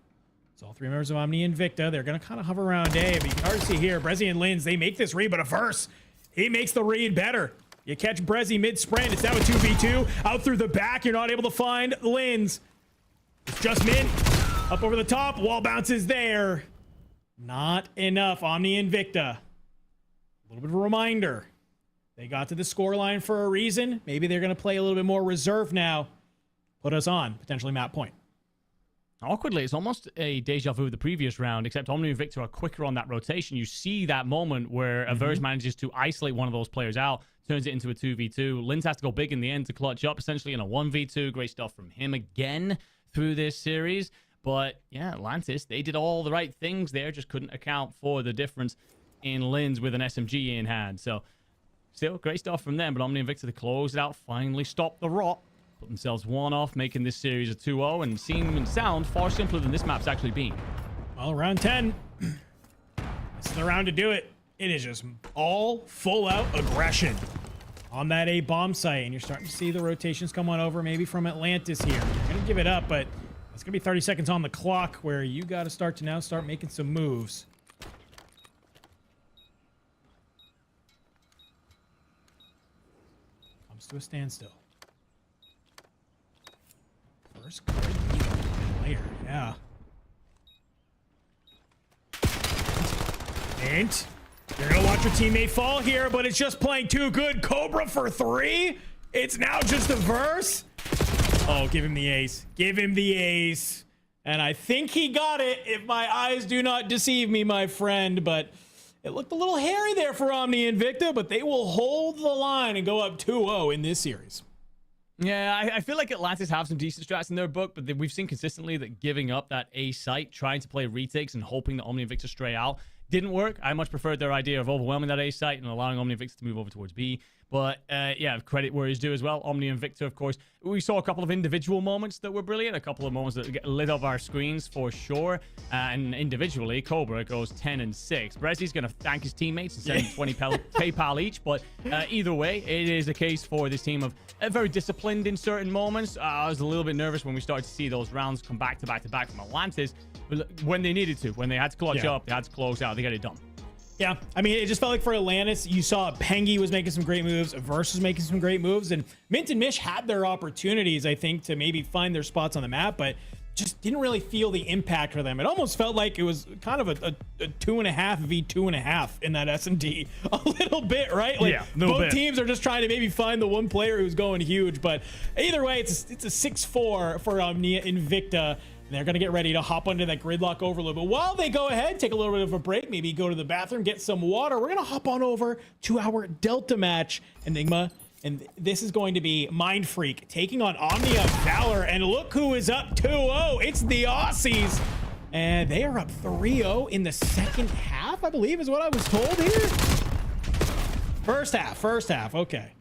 It's all 3 members of OMNiA and Invicta. They're going to kind of hover around A, but you can already see here, Brezzy and Linz, they make this read, but a verse, he makes the read better. You catch Brezzy mid-sprint. It's now a 2v2. Out through the back, you're not able to find Linz. It's just Mint. Up over the top, wall bounces there. Not enough. OMNiA and Invicta. A little bit of a reminder. They got to the scoreline for a reason. Maybe they're going to play a little bit more reserve now. Put us on, potentially map point. Awkwardly, it's almost a deja vu of the previous round, except OMNiA and Invicta are quicker on that rotation. You see that moment where Averse manages to isolate one of those players out, turns it into a 2v2. Linz has to go big in the end to clutch up, essentially in a 1v2. Great stuff from him again through this series. But yeah, Atlantis, they did all the right things there, just couldn't account for the difference in Linz with an SMG in hand. So still great stuff from them, but OMNiA and Invicta to close it out, finally stop the rot. Put themselves 1 off, making this series a 2-0, and seem and sound far simpler than this map's actually been. Well, round 10. This is the round to do it. It is just all full-out aggression on that A bomb site, and you're starting to see the rotations come on over, maybe from Atlantis here. You're going to give it up, but it's going to be 30 seconds on the clock where you got to start making some moves. Comes to a standstill. First player, yeah. And you're gonna watch your teammate fall here, but it's just playing too good. Cobra for 3. It's now just a verse. Oh, give him the ace. Give him the ace. And I think he got it, if my eyes do not deceive me, my friend. But it looked a little hairy there for OMNiA and Invicta, but they will hold the line and go up 2-0 in this series. Yeah, I feel like Atlantis have some decent strats in their book, but we've seen consistently that giving up that A site, trying to play retakes and hoping that OMNiA and Invicta stray out didn't work. I much preferred their idea of overwhelming that A site and allowing OMNiA and Invicta to move over towards B. But yeah, credit where is due as well. OMNiA and Invicta, of course, we saw a couple of individual moments that were brilliant, a couple of moments that lit up our screens for sure. And individually, Cobra goes 10 and 6. Brezzy's going to thank his teammates and send 20 PayPal each. But either way, it is a case for this team of very disciplined in certain moments. I was a little bit nervous when we started to see those rounds come back to back to back from Atlantis. But when they needed to, when they had to clutch up, they had to close out, they got it done. Yeah, I mean, it just felt like for Atlantis, you saw Pengy was making some great moves, Verse was making some great moves, and Mint and Mish had their opportunities, I think, to maybe find their spots on the map, but just didn't really feel the impact for them. It almost felt like it was kind of a 2.5 v 2.5 in that S&D. A little bit, right? Like, both teams are just trying to maybe find the one player who's going huge, but either way, it's a 6-4 for OMNiA Invicta. They're going to get ready to hop under that gridlock overload. But while they go ahead, take a little bit of a break, maybe go to the bathroom, get some water, we're going to hop on over to our Delta match, Enigma. And this is going to be Mindfreak taking on OMNiA Valor. And look who is up 2-0. It's the Aussies. And they are up 3-0 in the second half, I believe is what I was told here. First half. Okay.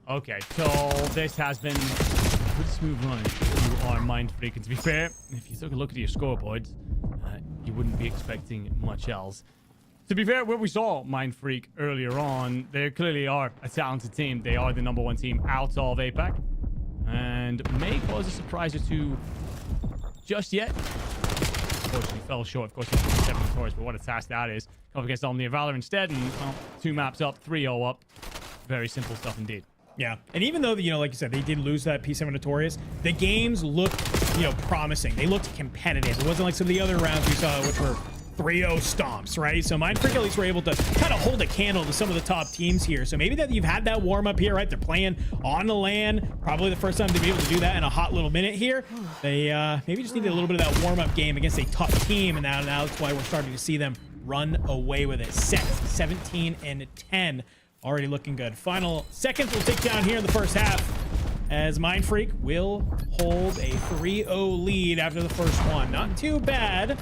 Okay, so this has been a good smooth run are Mindfreak. And to be fair, if you took a look at your scoreboards, you wouldn't be expecting much else. To be fair, what we saw Mindfreak earlier on, they clearly are a talented team. They are the #1 team out of APAC. And may cause a surprise or two just yet. Unfortunately, fell short. Of course, he's 7 Notorious, but what a task that is. Come up against OMNiA Valor instead, and well, 2 maps up, 3-0 up. Very simple stuff indeed. Yeah, and even though, you know, like you said, they did lose that P7 Notorious, the games looked, you know, promising. They looked competitive. It wasn't like some of the other rounds we saw, which were 3-0 stomps, right? So Mindfreak at least were able to kind of hold a candle to some of the top teams here. So maybe that you've had that warm-up here, right? They're playing on the LAN. Probably the first time to be able to do that in a hot little minute here. They maybe just needed a little bit of that warm-up game against a tough team, and now that's why we're starting to see them run away with it. Set 17-10. Already looking good. Final seconds we'll take down here in the first half as Mindfreak will hold a 3-0 lead after the first one. Not too bad.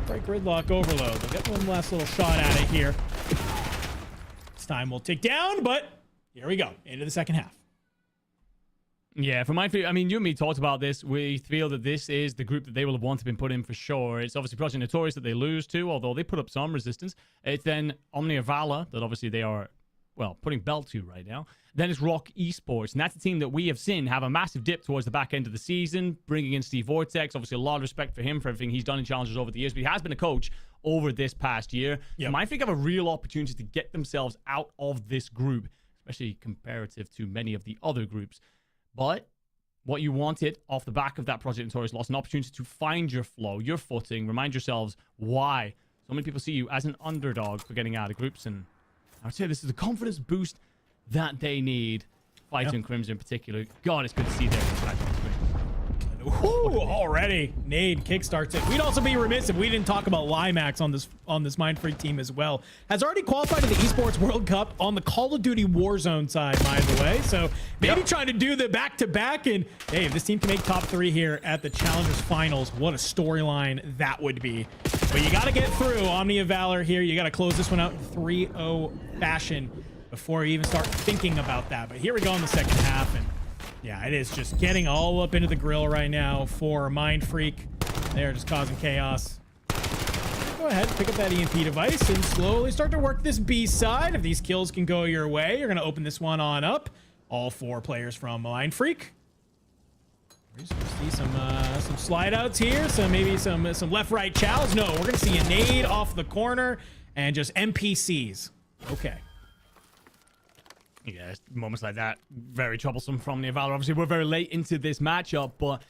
Right, gridlock overload. They'll get one last little shot at it here. This time we'll take down, but here we go. Into the second half. Yeah, for Mindfreak, I mean, you and me talked about this. We feel that this is the group that they will have wanted to been put in for sure. It's obviously Project Notorious that they lose to, although they put up some resistance. It's then OMNiA Valor that obviously they are, well, putting belt to right now. Then it's Rock Esports, and that's a team that we have seen have a massive dip towards the back end of the season, bringing in Steve Vortex. Obviously, a lot of respect for him for everything he's done in Challengers over the years, but he has been a coach over this past year. Yep. Mindfreak have a real opportunity to get themselves out of this group, especially comparative to many of the other groups. But what you wanted off the back of that Project Notorious loss, an opportunity to find your flow, your footing, remind yourselves why so many people see you as an underdog for getting out of groups, and I would say this is the confidence boost that they need. Fighting Crimson in particular. God, it's good to see their impact on the screen. Ooh, already Nade kickstarts it. We'd also be remiss if we didn't talk about Limax on this Mindfreak team as well. Has already qualified to the Esports World Cup on the Call of Duty Warzone side, by the way. So maybe trying to do the back-to-back. And hey, if this team can make top 3 here at the Challengers Finals, what a storyline that would be. But you got to get through OMNiA Valor here. You got to close this one out in 3-0 fashion before you even start thinking about that. But here we go in the second half, and yeah, it is just getting all up into the grill right now for Mindfreak. They're just causing chaos. Go ahead, pick up that EMP device and slowly start to work this B side. If these kills can go your way, you're going to open this one on up. All 4 players from Mindfreak. We're just going to see some slide outs here. Maybe some left-right chows. No, we're going to see a nade off the corner and just NPCs. Okay. Yeah, moments like that, very troublesome from the Valor. Obviously, we're very late into this matchup, but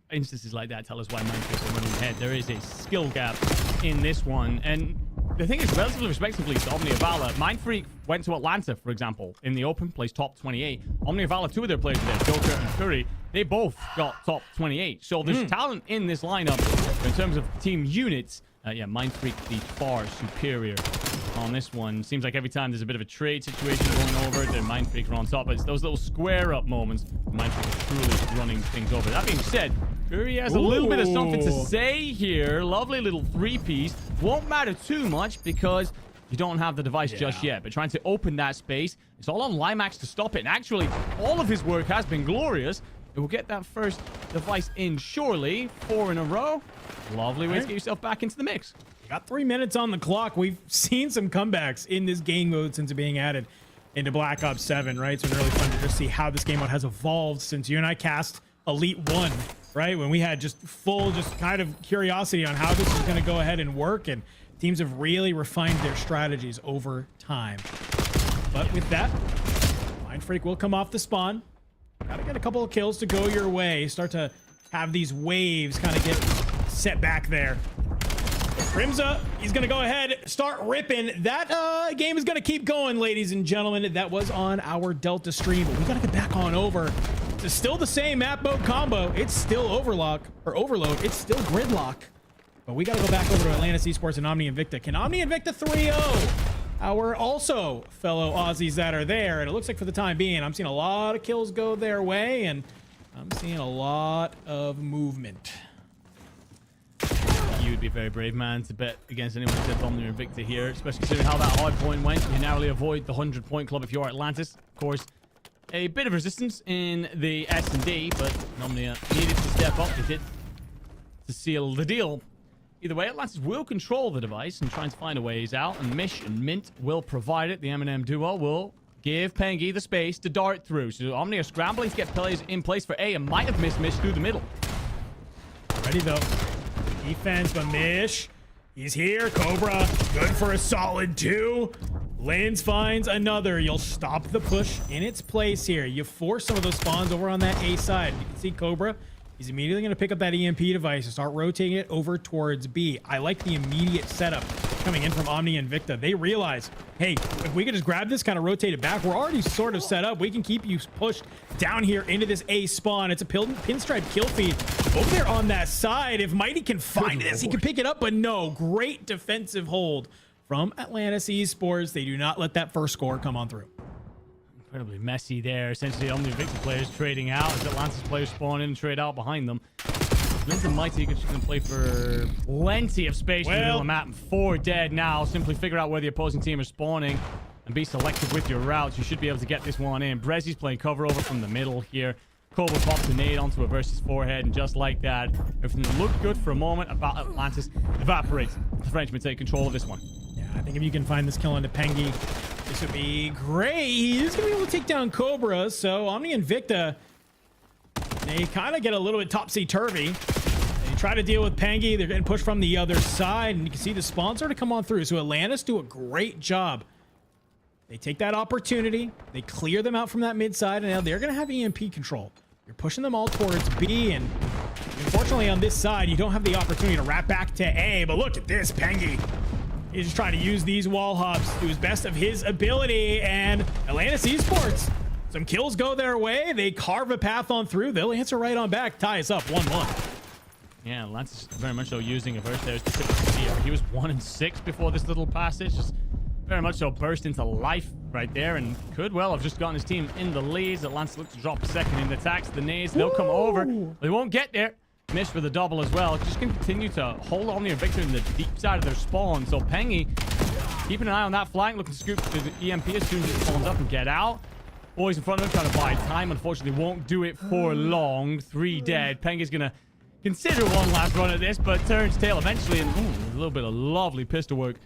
instances like that tell us why Mindfreak are running ahead. There is a skill gap in this one, and the thing is, relatively respectively to OMNiA Valor, Mindfreak went to Atlanta, for example, in the Open, placed top 28. OMNiA Valor, 2 of their players there, Joker and Curry, they both got top 28. So there's talent in this lineup. In terms of team units, yeah, Mindfreak the far superior on this one. Seems like every time there's a bit of a trade situation going over, the Mindfreak are on top. But it's those little square-up moments, Mindfreak is truly running things over. That being said, Curry has a little bit of something to say here. Lovely little 3-piece. Won't matter too much because you don't have the device just yet. But trying to open that space, it's all on Limax to stop it. And actually, all of his work has been glorious. It will get that first device in surely. 4 in a row. Lovely way to get yourself back into the mix. Got 3 minutes on the clock. We've seen some comebacks in this game mode since it being added into Black Ops 7, right? So it's really fun to just see how this game mode has evolved since you and I cast Elite 1, right? When we had just full, just kind of curiosity on how this is going to go ahead and work, and teams have really refined their strategies over time. But with that, Mindfreak will come off the spawn. Gotta get a couple of kills to go your way. Start to have these waves kind of get set back there. Rimza, he's going to go ahead, start ripping. That game is going to keep going, ladies and gentlemen. That was on our Delta stream, but we got to get back on over to still the same map mode combo. It's still Overload. It's still Gridlock. But we got to go back over to Atlantis Esports and OMNiA Invicta. Can OMNiA Invicta 3-0? Our also fellow Aussies that are there. And it looks like for the time being, I'm seeing a lot of kills go their way, and I'm seeing a lot of movement. You would be a very brave man to bet against anyone who said OMNiA Invicta here, especially considering how that hard point went. You narrowly avoid the 100-point club if you're Atlantis. Of course, a bit of resistance in the S&D, but OMNiA needed to step up. They did to seal the deal. Either way, Atlantis will control the device and try to find a ways out, and Mish and Mint will provide it. The M&M duo will give Pengi the space to dart through. So OMNiA scrambling to get players in place for A and might have missed Mish through the middle. Ready though. Defense, but Mish, he's here. Cobra, good for a solid 2. Lins finds another. You'll stop the push in its place here. You force some of those spawns over on that A side. You can see Cobra. He's immediately going to pick up that EMP device and start rotating it over towards B. I like the immediate setup coming in from OMNiA and Invicta. They realize, hey, if we could just grab this, kind of rotate it back, we're already sort of set up. We can keep you pushed down here into this A spawn. It's a pinstripe kill feed over there on that side. If Mighty can find this, he can pick it up, but no. Great defensive hold from Atlantis Esports. They do not let that first score come on through. Incredibly messy there. Essentially, OMNiA Invicta players trading out as Atlantis players spawn in and trade out behind them. Lins and Mighty can play for plenty of space in the middle of the map. 4 dead now. Simply figure out where the opposing team is spawning and be selective with your routes. You should be able to get this one in. Brezi's playing cover over from the middle here. Cobra pops a nade onto a Versus forehead, and just like that, everything looked good for a moment about Atlantis evaporates. The Frenchmen take control of this one. Yeah, I think if you can find this kill into Pengi, this would be great. He's going to be able to take down Cobra. So OMNiA and Invicta, they kind of get a little bit topsy-turvy. They try to deal with Pengi. They're getting pushed from the other side. And you can see the spawn sort of come on through. So Atlantis do a great job. They take that opportunity. They clear them out from that mid side. And now they're going to have EMP control. You're pushing them all towards B. And unfortunately on this side, you don't have the opportunity to wrap back to A. But look at this, Pengi. He's just trying to use these wall hops to his best of his ability, and Atlantis Esports, some kills go their way. They carve a path on through. They'll answer right on back, tie us up 1-1. Yeah, Atlantis is very much so using a burst there. He was 1-6 before this little passage. Just very much so burst into life right there, and could well have just gotten his team in the leads. Atlantis looks to drop a second in the attacks. The nades, they'll come over. They won't get there. Miss for the double as well. Just continue to hold on the Invicta in the deep side of their spawn. So Pengi keeping an eye on that flank, looking to scoop the EMP as soon as it spawns up and get out. Boys in front of him trying to buy time. Unfortunately, won't do it for long. 3 dead. Pengi's going to consider one last run at this, but turns tail eventually. And a little bit of lovely pistol work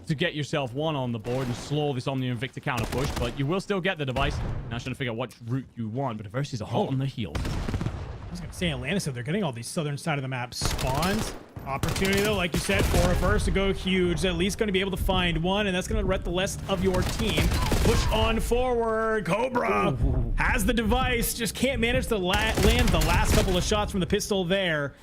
to get yourself 1 on the board and slow this OMNiA Invicta counter push. But you will still get the device. Now trying to figure out what route you want. But the Versus are hot on the heels. I was going to say Atlantis, so they're getting all these southern side of the map spawns. Opportunity, though, like you said, for a first to go huge. At least going to be able to find one, and that's going to let the rest of your team push on forward. Cobra has the device, just can't manage to land the last couple of shots from the pistol there.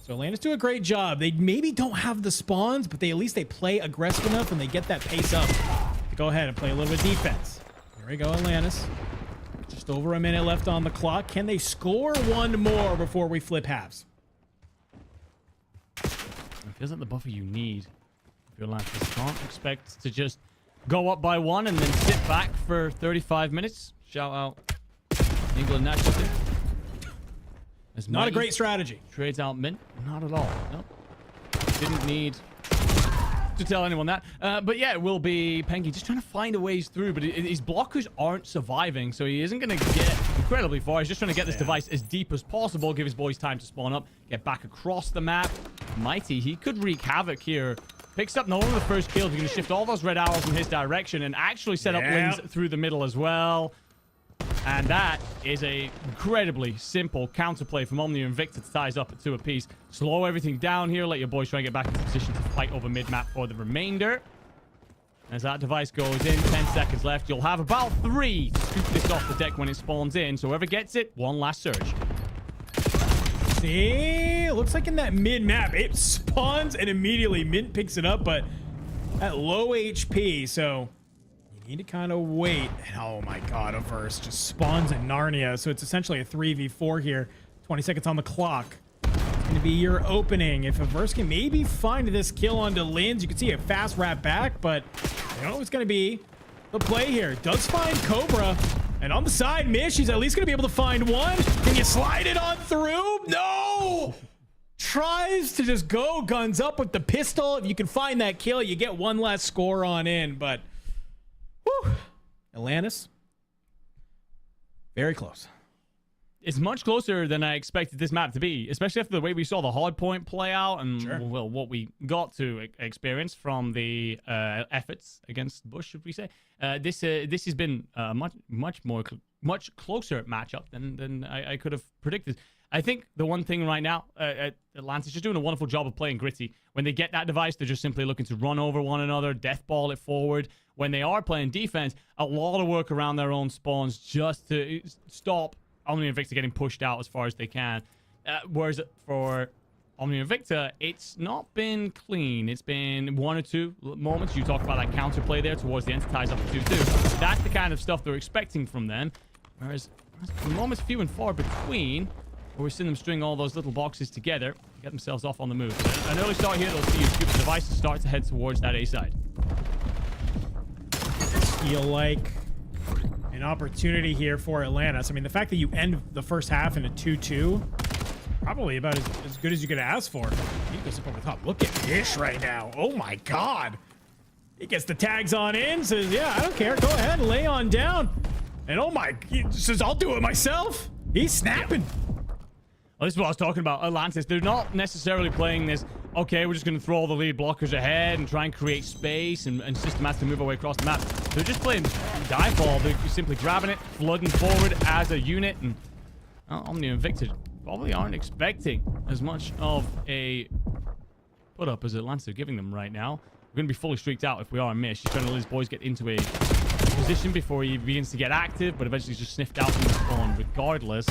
So Atlantis do a great job. They maybe don't have the spawns, but at least they play aggressive enough and they get that pace up to go ahead and play a little bit of defense. Here we go, Atlantis. Just over a minute left on the clock. Can they score 1 more before we flip halves? It feels like the buffer you need if you're Atlantis. Can't expect to just go up by 1 and then sit back for 35 minutes. Shout out England National Team. As Not a great strategy. Trades out Mint. Not at all. Nope. Didn't need to tell anyone that. But yeah, it will be Pengi just trying to find a ways through. But his blockers aren't surviving, so he isn't going to get incredibly far. He's just trying to get this device as deep as possible, give his boys time to spawn up, get back across the map. Mighty, he could wreak havoc here. Picks up not only the first kills, he's going to shift all those red arrows in his direction and actually set up wings through the middle as well. And that is a incredibly simple counterplay from OMNiA and Invicta to tie us up at 2 apiece. Slow everything down here. Let your boys try and get back into position to fight over mid-map for the remainder. As that device goes in, 10 seconds left. You'll have about 3 to scoop this off the deck when it spawns in. So whoever gets it, 1 last surge. See, it looks like in that mid-map, it spawns and immediately Mint picks it up, but at low HP, so you need to kind of wait. And oh my god, a verse just spawns in Narnia, so it's essentially a 3v4 here. 20 seconds on the clock. It's going to be your opening. If a verse can maybe find this kill onto Lins, you can see a fast wrap back, but you know it's going to be the play here. Does find Cobra. And on the side, Mish, he's at least going to be able to find one. Can you slide it on through? No! Tries to just go guns up with the pistol. If you can find that kill, you get 1 last score on in. But, whew, Atlantis Very close. It's much closer than I expected this map to be, especially after the way we saw the hard point play out and well, what we got to experience from the efforts against Bush, should we say? This has been a much closer matchup than I could have predicted. I think the one thing right now, Atlantis is just doing a wonderful job of playing gritty. When they get that device, they're just simply looking to run over one another, deathball it forward. When they are playing defense, a lot of work around their own spawns just to stop OMNiA and Invicta getting pushed out as far as they can. Whereas for OMNiA and Invicta, it's not been clean. It's been one or two moments. You talk about that counterplay there towards the end to ties up the 2-2. That's the kind of stuff they're expecting from them. Whereas the moments few and far between, where we're seeing them string all those little boxes together, get themselves off on the move. An early start here, they'll see you scoop the device to start to head towards that A side. Feel like an opportunity here for Atlantis. I mean, the fact that you end the first half in a 2-2, probably about as good as you could ask for. He goes up over the top. Look at Ish right now. Oh my God. He gets the tags on in, says, yeah, I don't care. Go ahead and lay on down. And oh my, he says, I'll do it myself. He's snapping. Well, this is what I was talking about. Atlantis, they're not necessarily playing this, okay, we're just going to throw all the lead blockers ahead and try and create space and systematically move our way across the map. They're just playing dive ball. They're simply grabbing it, flooding forward as a unit. And OMNiA and Invicta probably aren't expecting as much of a put-up as Atlantis are giving them right now. We're going to be fully streaked out if we are Mish. He's trying to let his boys get into a position before he begins to get active, but eventually he's just sniffed out from the spawn regardless.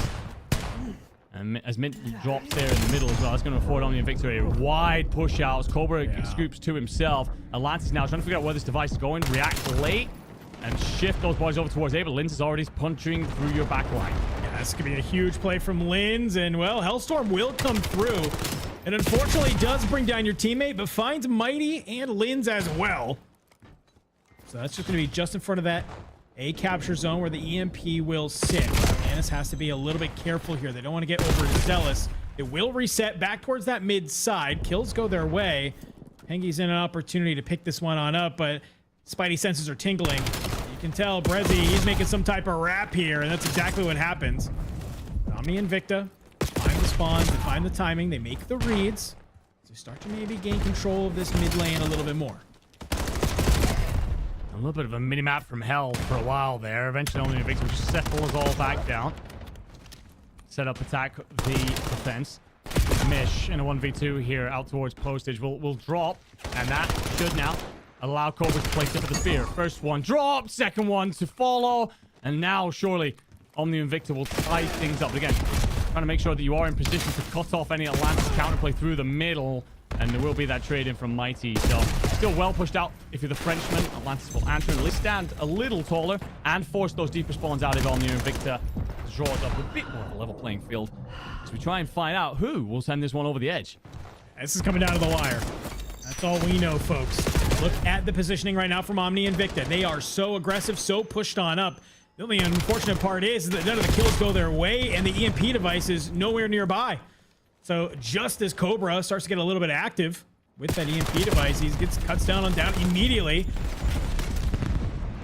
And as Mint drops there in the middle as well, it's going to afford OMNiA and Invicta a wide push out as Cobra scoops to himself. Atlantis now trying to figure out where this device is going, react late, and shift those boys over towards A, but Linz is already punching through your back line. Yeah, this could be a huge play from Linz, and well, Hellstorm will come through, and unfortunately does bring down your teammate, but finds Mighty and Linz as well. So that's just going to be just in front of that A capture zone where the EMP will sit. Atlantis has to be a little bit careful here. They don't want to get overzealous. It will reset back towards that mid side. Kills go their way. Pengy's in an opportunity to pick this one on up, but Spidey senses are tingling. You can tell Brezzy, he's making some type of rap here, and that's exactly what happens. OMNiA and Invicta find the spawns, they find the timing, they make the reads. So start to maybe gain control of this mid lane a little bit more. A little bit of a mini-map from hell for a while there. Eventually, OMNiA and Invicta will just settle us all back down. Set up, attack the defense. Mish in a 1v2 here out towards postage will drop, and that should now allow Cobra to play tip of the spear. First one dropped, second one to follow, and now surely OMNiA and Invicta will tie things up again. Trying to make sure that you are in position to cut off any Atlantis counterplay through the middle, and there will be that trade in from Mighty. So still well pushed out. If you're the Frenchman, Atlantis will answer and at least stand a little taller and force those deeper spawns out of OMNiA and Invicta to draw it up a bit more of a level playing field as we try and find out who will send this one over the edge. This is coming down to the wire. That's all we know, folks. Look at the positioning right now from OMNiA and Invicta. They are so aggressive, so pushed on up. The only unfortunate part is that none of the kills go their way, and the EMP device is nowhere nearby. So just as Cobra starts to get a little bit active with that EMP device, he cuts down on down immediately.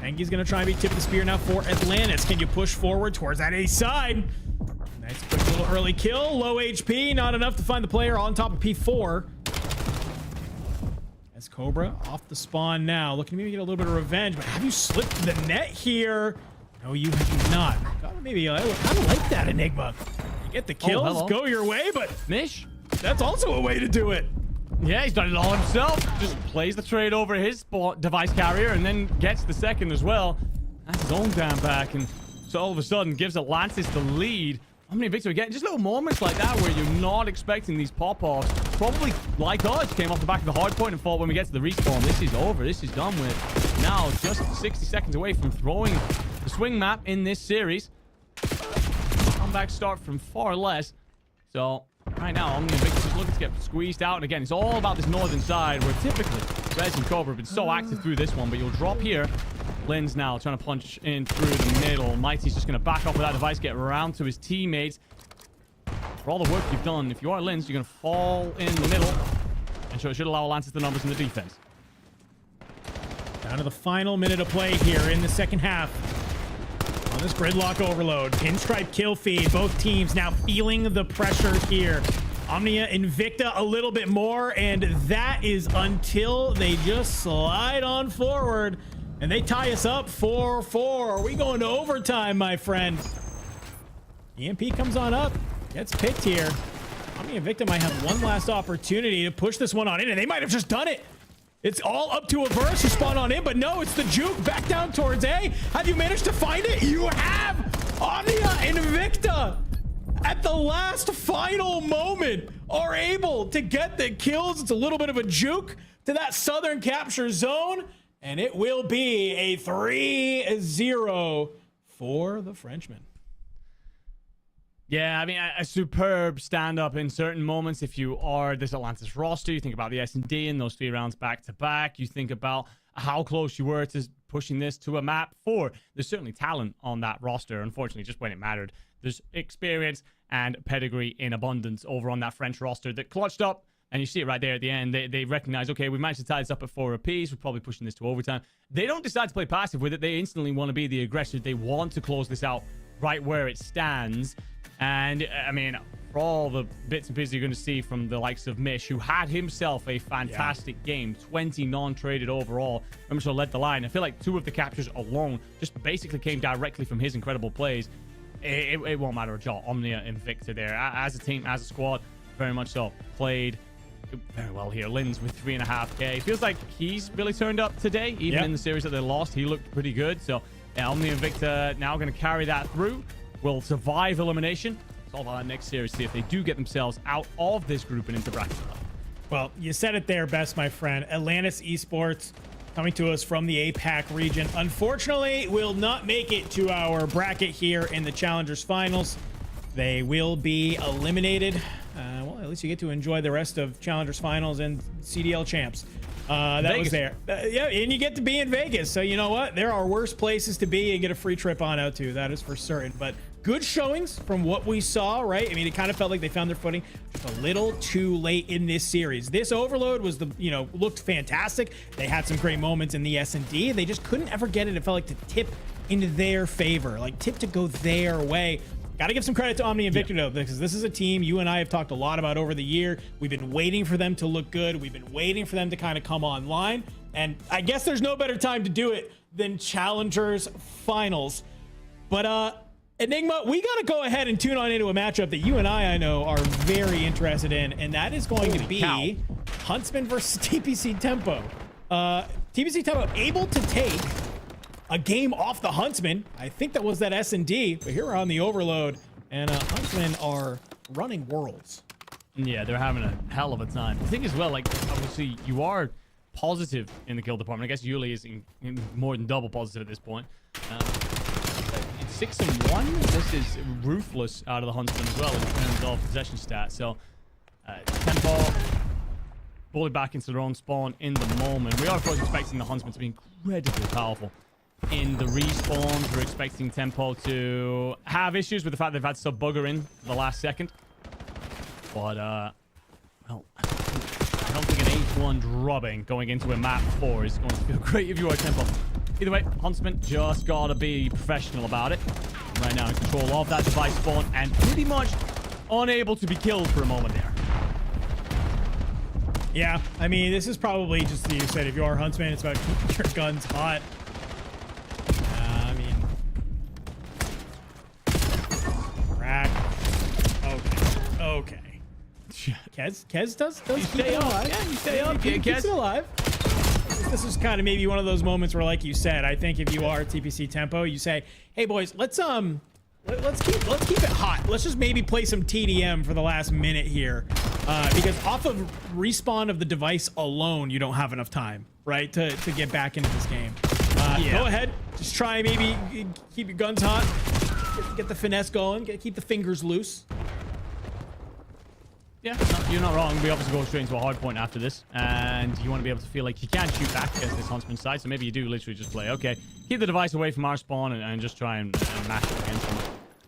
Pengy's going to try and be tip of the spear now for Atlantis. Can you push forward towards that A side? Nice quick little early kill. Low HP, not enough to find the player on top of P4. As Cobra off the spawn now, looking to maybe get a little bit of revenge, but have you slipped the net here? No, you have not. God, maybe I kind of like that, Enigma. You get the kills, go your way, but Mish, that's also a way to do it. yeah, he's done it all himself. Just plays the trade over his device carrier and then gets the second as well. That's his own damn back, and so all of a sudden gives Atlantis the lead. OMNiA and Invicta again, just little moments like that where you're not expecting these pop-offs. Probably like us, came off the back of the hard point and thought when we get to the respawn, this is over, this is done with. Now, just 60 seconds away from throwing the swing map in this series. Comeback start from far less. So, right now, OMNiA and Invicta just looking to get squeezed out. And again, it's all about this northern side where typically Rez and Cobra have been so active through this one, but you'll drop here. Linz now trying to punch in through the middle. Mighty's just going to back off with that device, get around to his teammates. For all the work you've done, if you are Linz, you're going to fall in the middle. And so it should allow Atlantis the numbers in the defense. Down to the final minute of play here in the second half. On this gridlock overload, pinstripe kill feed. Both teams now feeling the pressure here. OMNiA, Invicta a little bit more, and that is until they just slide on forward and they tie us up 4-4. Are we going to overtime, my friend? EMP comes on up, gets picked here. OMNiA and Invicta might have one last opportunity to push this one on in, and they might have just done it. It's all up to a verse who spawn on in, but no, it's the juke back down towards A. Have you managed to find it? You have! OMNiA and Invicta at the last final moment are able to get the kills. It's a little bit of a juke to that southern capture zone, and it will be a 3-0 for the Frenchmen. Yeah, I mean, a superb stand-up in certain moments. If you are this Atlantis roster, you think about the S&D in those 3 rounds back-to-back. You think about how close you were to pushing this to a map 4. There's certainly talent on that roster. Unfortunately, just when it mattered, there's experience and pedigree in abundance over on that French roster that clutched up. And you see it right there at the end. They recognize, okay, we managed to tie this up at 4 apiece. We're probably pushing this to overtime. They don't decide to play passive with it. They instantly want to be the aggressor. They want to close this out right where it stands. And, I mean, for all the bits and pieces you're going to see from the likes of Mish, who had himself a fantastic game, 20 non-traded overall, I'm sure led the line. I feel like 2 of the captures alone just basically came directly from his incredible plays. It won't matter at all. OMNiA and Invicta there. As a team, as a squad, very much so. Played very well here. Linz with 3.5K. Feels like he's really turned up today. Even in the series that they lost, he looked pretty good. So, yeah, OMNiA and Invicta now going to carry that through. Will survive elimination. It's all about that next series, see if they do get themselves out of this group and into bracket play. Well, you said it there best, my friend. Atlantis Esports coming to us from the APAC region. Unfortunately, will not make it to our bracket here in the Challengers Finals. They will be eliminated. Well, at least you get to enjoy the rest of Challengers Finals and CDL Champs. That Vegas was there. Yeah, and you get to be in Vegas. So you know what? There are worse places to be and get a free trip on out to. That is for certain. But good showings from what we saw, right? I mean, it kind of felt like they found their footing just a little too late in this series. This overload was looked fantastic. They had some great moments in the S&D. They just couldn't ever get it. It felt like to tip into their favor, like tip to go their way. Got to give some credit to OMNiA and Invicta, though, because this is a team you and I have talked a lot about over the year. We've been waiting for them to look good. We've been waiting for them to kind of come online. And I guess there's no better time to do it than Challengers Finals. But Enigma, we got to go ahead and tune on into a matchup that you and I know, are very interested in. And that is going to be Huntsmen versus TPC Tempo. TPC Tempo able to take a game off the Huntsmen. I think that was that S&D, but here we're on the overload, and Huntsmen are running worlds. Yeah, they're having a hell of a time. The thing as well, like, obviously, you are positive in the kill department. I guess Yuli is in more than double positive at this point. It's 6-1. This is ruthless out of the Huntsmen as well in terms of possession stats. So, Tempo bullied back into their own spawn in the moment. We are, of course, expecting the Huntsmen to be incredibly powerful in the respawns. We're expecting Tempo to have issues with the fact they've had sub-bugger in the last second. But, well, I don't think an 8-1 drubbing going into a map 4 is going to feel great if you are Tempo. Either way, Huntsman just gotta be professional about it. Right now in control of that device spawn and pretty much unable to be killed for a moment there. Yeah, I mean, this is probably just, you said, if you are Huntsman, it's about keeping your guns hot. I mean, rack. Okay. Kez does keep stay it up. alive. Yeah, you stay up. He keeps it alive. This is kind of maybe one of those moments where, like you said, I think if you are TPC Tempo, you say, "Hey boys, let's keep it hot. Let's just maybe play some TDM for the last minute here, because off of respawn of the device alone, you don't have enough time, right, to get back into this game. Go ahead, just try maybe keep your guns hot, get the finesse going, keep the fingers loose." Yeah, no, you're not wrong. We obviously go straight into a hard point after this, and you want to be able to feel like you can shoot back against this Huntsman side, so maybe you do literally just play, okay, keep the device away from our spawn and just try and mash it against him.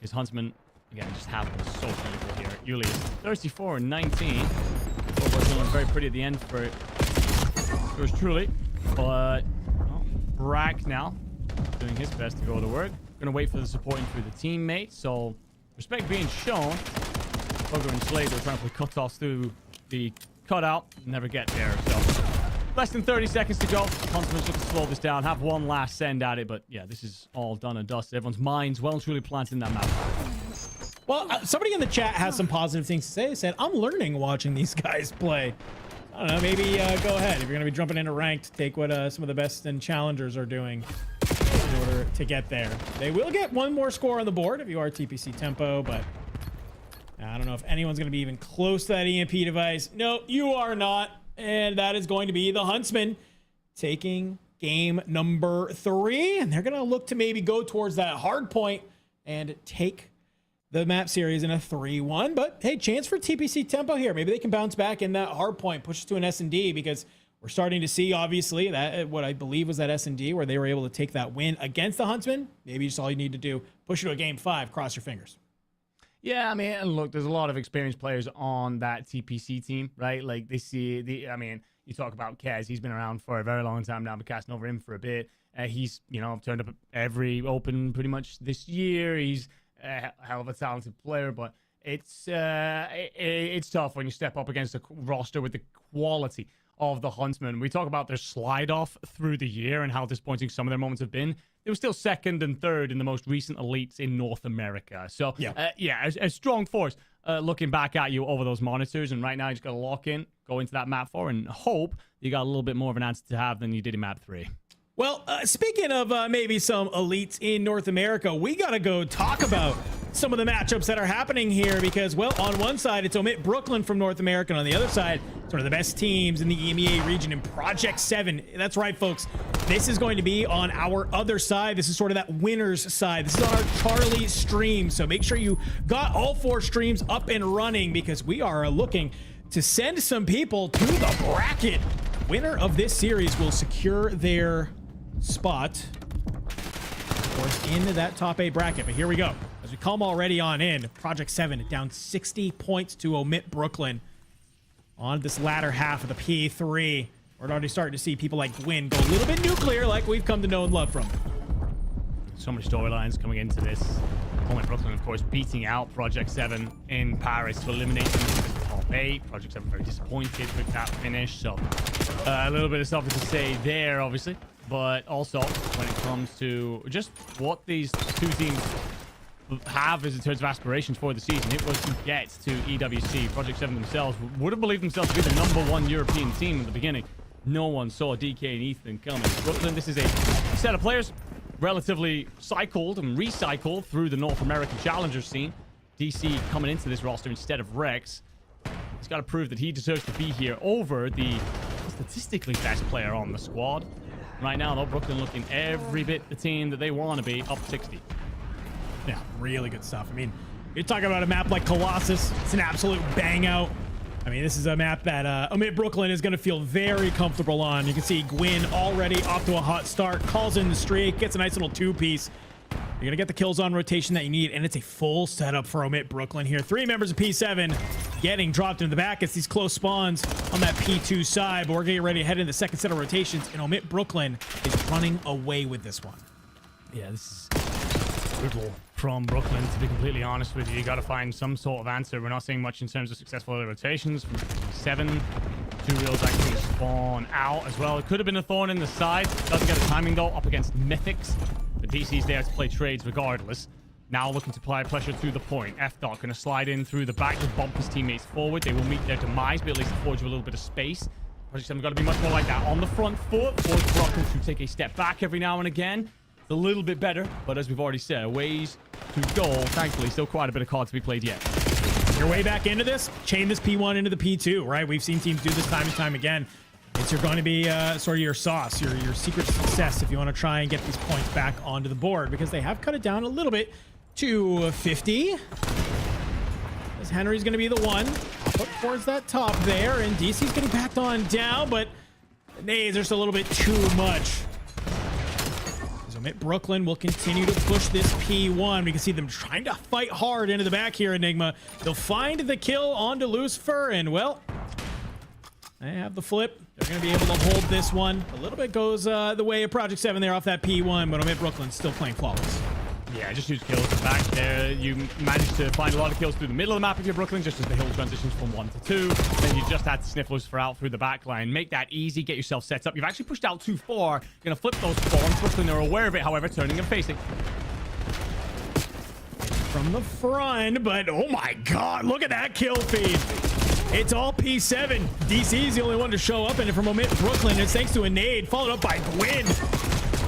His Huntsman, again, just happened so critical here. Yuli is 34-19. Feeling very pretty at the end for yours truly, but well, Brack now doing his best to go to work. Gonna wait for the supporting through the teammates. So respect being shown. Bugger and Slade are trying to play cutoffs through the cutout. Never get there. So less than 30 seconds to go. Huntsman's looking to slow this down. Have one last send at it. But yeah, this is all done and dusted. Everyone's minds well and truly planted in that map. Well, somebody in the chat has some positive things to say. They said, I'm learning watching these guys play. I don't know, maybe go ahead. If you're going to be jumping into ranked, take what some of the best and challengers are doing in order to get there. They will get one more score on the board if you are TPC tempo, but I don't know if anyone's going to be even close to that EMP device. No, you are not. And that is going to be the Huntsmen taking game number 3. And they're going to look to maybe go towards that hard point and take the map series in a 3-1. But hey, chance for TPC tempo here. Maybe they can bounce back in that hard point, push us to an S&D, because we're starting to see, obviously, that what I believe was that S&D where they were able to take that win against the Huntsmen. Maybe just all you need to do, push it to a game 5, cross your fingers. Yeah, I mean, and look, there's a lot of experienced players on that TPC team, right? Like, they see the, I mean, you talk about Kez, he's been around for a very long time now, been casting over him for a bit. He's, you know, turned up at every open pretty much this year. He's a hell of a talented player, but it's tough when you step up against a roster with the quality of the Huntsmen. We talk about their slide off through the year and how disappointing some of their moments have been. They were still 2nd and 3rd in the most recent elites in North America. So, a strong force looking back at you over those monitors. And right now, you just got to lock in, go into that map 4, and hope you got a little bit more of an answer to have than you did in map 3. Well, speaking of maybe some elites in North America, we got to go talk about some of the matchups that are happening here because, well, on one side, it's OMiT Brooklyn from North America, and on the other side, sort of the best teams in the EMEA region in Project 7. That's right, folks. This is going to be on our other side. This is sort of that winner's side. This is on our Charlie stream, so make sure you got all 4 streams up and running because we are looking to send some people to the bracket. Winner of this series will secure their spot, of course, in that top 8 bracket. But here we go. As we come already on in, Project 7 down 60 points to OMiT Brooklyn on this latter half of the P3. We're already starting to see people like Gwyn go a little bit nuclear like we've come to know and love from. So many storylines coming into this. OMiT Brooklyn, of course, beating out Project 7 in Paris to eliminate them in the top 8. Project 7 very disappointed with that finish. So a little bit of stuff to say there, obviously. But also, when it comes to just what these two teams have as in terms of aspirations for the season, it was to get to EWC. Project 7 themselves would have believed themselves to be the #1 European team at the beginning. No one saw DK and Ethan coming. Brooklyn, this is a set of players relatively cycled and recycled through the North American Challenger scene. DC coming into this roster instead of Rex. He's got to prove that he deserves to be here over the statistically best player on the squad. Right now, though, Brooklyn looking every bit the team that they want to be, up 60. Yeah, really good stuff. I mean, you're talking about a map like Colossus. It's an absolute bang out. I mean, this is a map that OMiT Brooklyn is going to feel very comfortable on. You can see Gwyn already off to a hot start, calls in the streak, gets a nice little 2-piece. You're going to get the kills on rotation that you need, and it's a full setup for OMiT Brooklyn here. 3 members of P7 getting dropped into the back. It's these close spawns on that P2 side, but we're getting ready to head into the second set of rotations, and OMiT Brooklyn is running away with this one. Yeah, this is brutal from Brooklyn, to be completely honest with you. You got to find some sort of answer. We're not seeing much in terms of successful early rotations. From 7, 2 reels actually spawn out as well. It could have been a thorn in the side. Doesn't get the timing though, up against Mythics. The DC's there to play trades regardless. Now looking to apply pressure through the point. F-Dot going to slide in through the back to bump his teammates forward. They will meet their demise, but at least afford you a little bit of space. Project 7 got to be much more like that on the front foot. Force Brooklyn to take a step back every now and again. It's a little bit better, but as we've already said, ways to go. Thankfully, still quite a bit of card to be played yet. Your way back into this, chain this P1 into the P2, right? We've seen teams do this time and time again. It's going to be sort of your sauce, your secret success if you want to try and get these points back onto the board, because they have cut it down a little bit to 50. As Henry's going to be the one up towards that top there, and DC's getting backed on down, but the nades are just a little bit too much. OMiT Brooklyn will continue to push this P1. We can see them trying to fight hard into the back here, Enigma. They'll find the kill onto Lucifer, and well, they have the flip. They're going to be able to hold this one. A little bit goes the way of Project 7 there off that P1, but OMiT Brooklyn still playing flawless. Yeah, just use kills back there. You managed to find a lot of kills through the middle of the map if you're Brooklyn, just as the hill transitions from 1 to 2. Then you just had to sniff Lucifer out through the back line. Make that easy, get yourself set up. You've actually pushed out too far. You're going to flip those spawns. Brooklyn are aware of it, however, turning and facing. From the front, but oh my god, look at that kill feed. It's all P7. DC is the only one to show up, and from OMiT Brooklyn, it's thanks to a nade, followed up by Gwyn.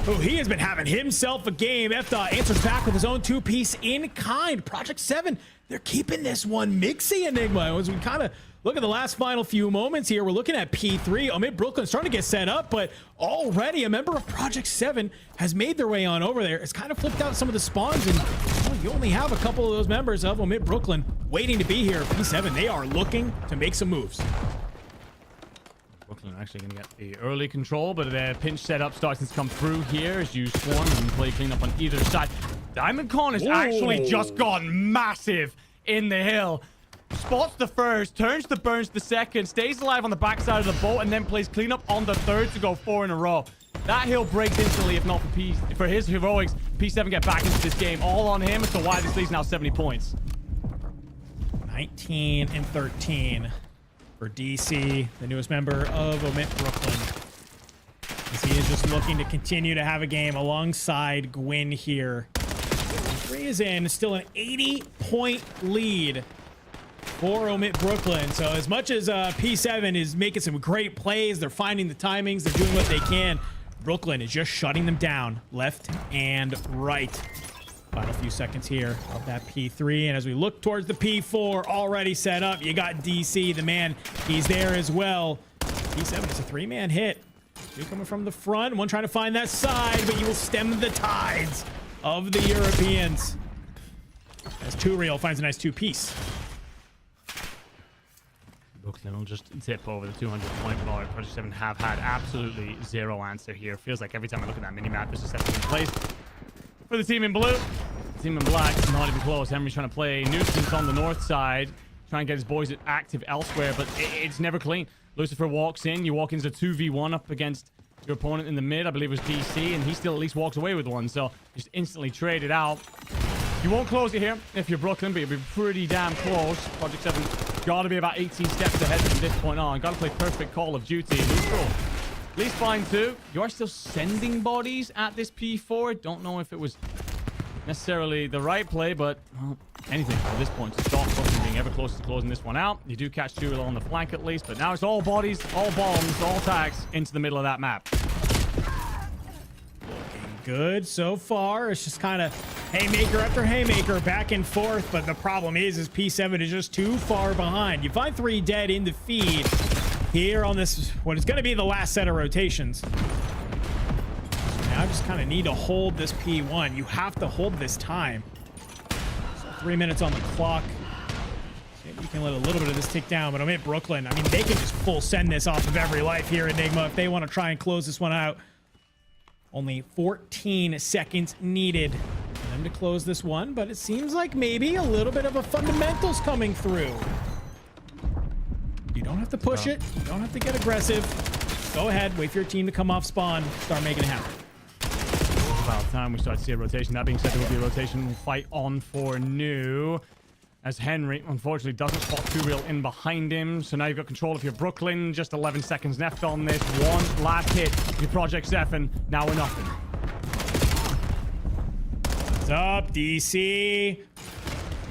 Oh, he has been having himself a game. F-Dot answers back with his own 2-piece in kind. Project 7, they're keeping this one mixy, Enigma. As we kind of look at the last final few moments here, we're looking at P3. OMiT Brooklyn starting to get set up, but already a member of Project 7 has made their way on over there. It's kind of flipped out some of the spawns, and well, you only have a couple of those members of OMiT Brooklyn waiting to be here. P7, they are looking to make some moves. Brooklyn are actually going to get the early control, but their pinch setup starting to come through here as you swarm and play cleanup on either side. Diamond Con has actually just gone massive in the hill. Spots the first, turns the burns the second, stays alive on the backside of the boat, and then plays cleanup on the third to go 4 in a row. That hill breaks instantly, if not for his heroics. P7 get back into this game, all on him, as to why this leads now 70 points. 19 and 13 for DC, the newest member of OMiT Brooklyn. As he is just looking to continue to have a game alongside Gwyn here. 3 is in, still an 80-point lead for OMiT Brooklyn. So as much as P7 is making some great plays, they're finding the timings, they're doing what they can, Brooklyn is just shutting them down left and right. Final few seconds here of that P3, and as we look towards the P4 already set up, you got DC, the man, he's there as well. P7 is a 3-man hit. Two coming from the front, one trying to find that side, but you will stem the tides of the Europeans. As 2Real finds a nice 2-piece. Brooklyn will just tip over the 200-point mark. Project 7 have had absolutely zero answer here. Feels like every time I look at that mini-map, there's a set in place. For the team in blue, team in black, not even close. Henry's trying to play nuisance on the north side, trying to get his boys active elsewhere, but it's never clean. Lucifer walks in, you walk into 2v1 up against your opponent in the mid, I believe it was DC, and he still at least walks away with one, so just instantly traded out. You won't close it here if you're Brooklyn, but you'll be pretty damn close. Project 7 gotta be about 18 steps ahead from this point on. Gotta play perfect Call of Duty. Neutral. At least fine too. You are still sending bodies at this P4. Don't know if it was necessarily the right play, but well, anything at this point to stop Brooklyn being ever closer to closing this one out. You do catch 2 on the flank at least, but now it's all bodies, all bombs, all tags into the middle of that map. Good so far. It's just kind of haymaker after haymaker back and forth, but the problem is P7 is just too far behind. You find 3 dead in the feed here on this, what is going to be the last set of rotations. So now I just kind of need to hold this P1. You have to hold this time. So 3 minutes on the clock. Maybe you can let a little bit of this tick down, but OMiT Brooklyn, I mean, they can just full send this off of every life here, Enigma, if they want to try and close this one out. Only 14 seconds needed for them to close this one, but it seems like maybe a little bit of a fundamentals coming through. You don't have to push it. You don't have to get aggressive. Go ahead, wait for your team to come off spawn, start making it happen. About time we start to see a rotation. That being said, there will be a rotation fight on for new. As Henry, unfortunately, doesn't spot 2Real in behind him. So now you've got control of your Brooklyn. Just 11 seconds left on this. One last hit. Your Project 7. Now we're nothing. What's up, DC?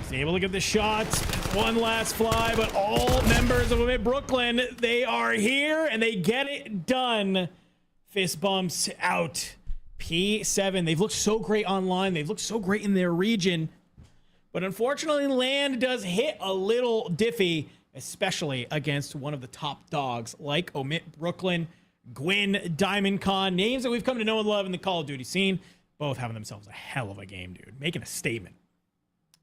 He's able to get the shots. One last fly, but all members of OMiT Brooklyn, they are here and they get it done. Fist bumps out. P7, they've looked so great online. They've looked so great in their region. But unfortunately, land does hit a little diffy, especially against one of the top dogs like OMiT Brooklyn, Gwyn, Diamond Con, names that we've come to know and love in the Call of Duty scene. Both having themselves a hell of a game, dude. Making a statement.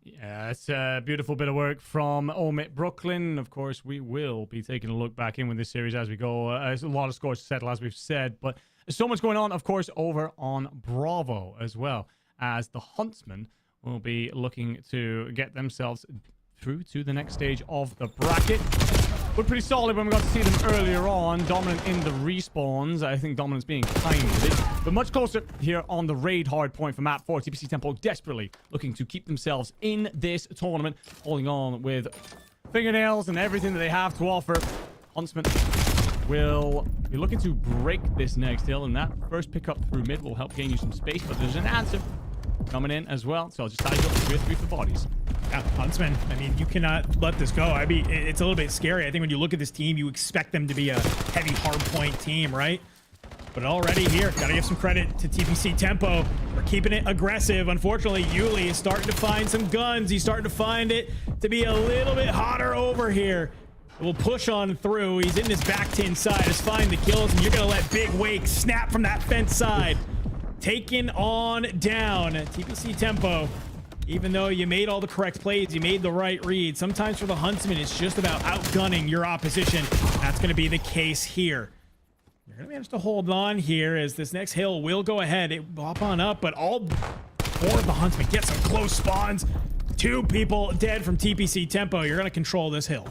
Yeah, it's a beautiful bit of work from OMiT Brooklyn. Of course, we will be taking a look back in with this series as we go. There's a lot of scores to settle, as we've said, but there's so much going on, of course, over on Bravo as well, as the Huntsmen will be looking to get themselves through to the next stage of the bracket. were pretty solid when we got to see them earlier on. Dominant in the respawns. I think Dominant's being kind with it. But much closer here on the raid hard point for map 4. TPC Tempo desperately looking to keep themselves in this tournament. Holding on with fingernails and everything that they have to offer. Huntsmen will be looking to break this next hill. And that first pickup through mid will help gain you some space. But there's an answer coming in as well. So I'll just size up 3 for bodies. Yeah, Huntsmen, I mean, you cannot let this go. I mean, it's a little bit scary. I think when you look at this team, you expect them to be a heavy hardpoint team, right? But already here, gotta give some credit to TPC Tempo for keeping it aggressive. Unfortunately, Yuli is starting to find some guns. He's starting to find it to be a little bit hotter over here. We'll push on through. He's in his back tin side. Just find the kills, and you're gonna let Big Wake snap from that fence side. Taken on down. TPC Tempo. Even though you made all the correct plays, you made the right read. Sometimes for the Huntsman, it's just about outgunning your opposition. That's going to be the case here. You're going to manage to hold on here as this next hill will go ahead. It will hop on up, but all 4 of the Huntsmen get some close spawns. 2 people dead from TPC Tempo. You're going to control this hill.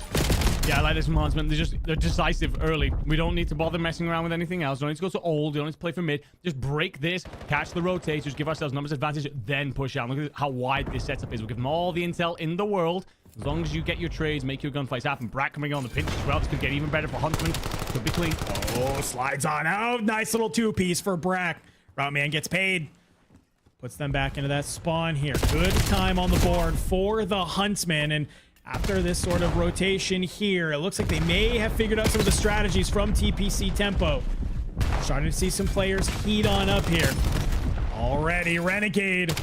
Yeah, I like this from Huntsmen. They're decisive early. We don't need to bother messing around with anything else. Don't need to go to old. You don't need to play for mid. Just break this, catch the rotators, give ourselves numbers advantage, then push out. Look at how wide this setup is. We'll give them all the intel in the world. As long as you get your trades, make your gunfights happen. Brack coming on the pinch as well. This could get even better for Huntsmen. Could be clean. Oh, slides on out. Nice little 2-piece for Brack. Route man gets paid. Puts them back into that spawn here. Good time on the board for the Huntsmen. And after this sort of rotation here, it looks like they may have figured out some of the strategies from TPC Tempo. Starting to see some players heat on up here. Already, Renegade.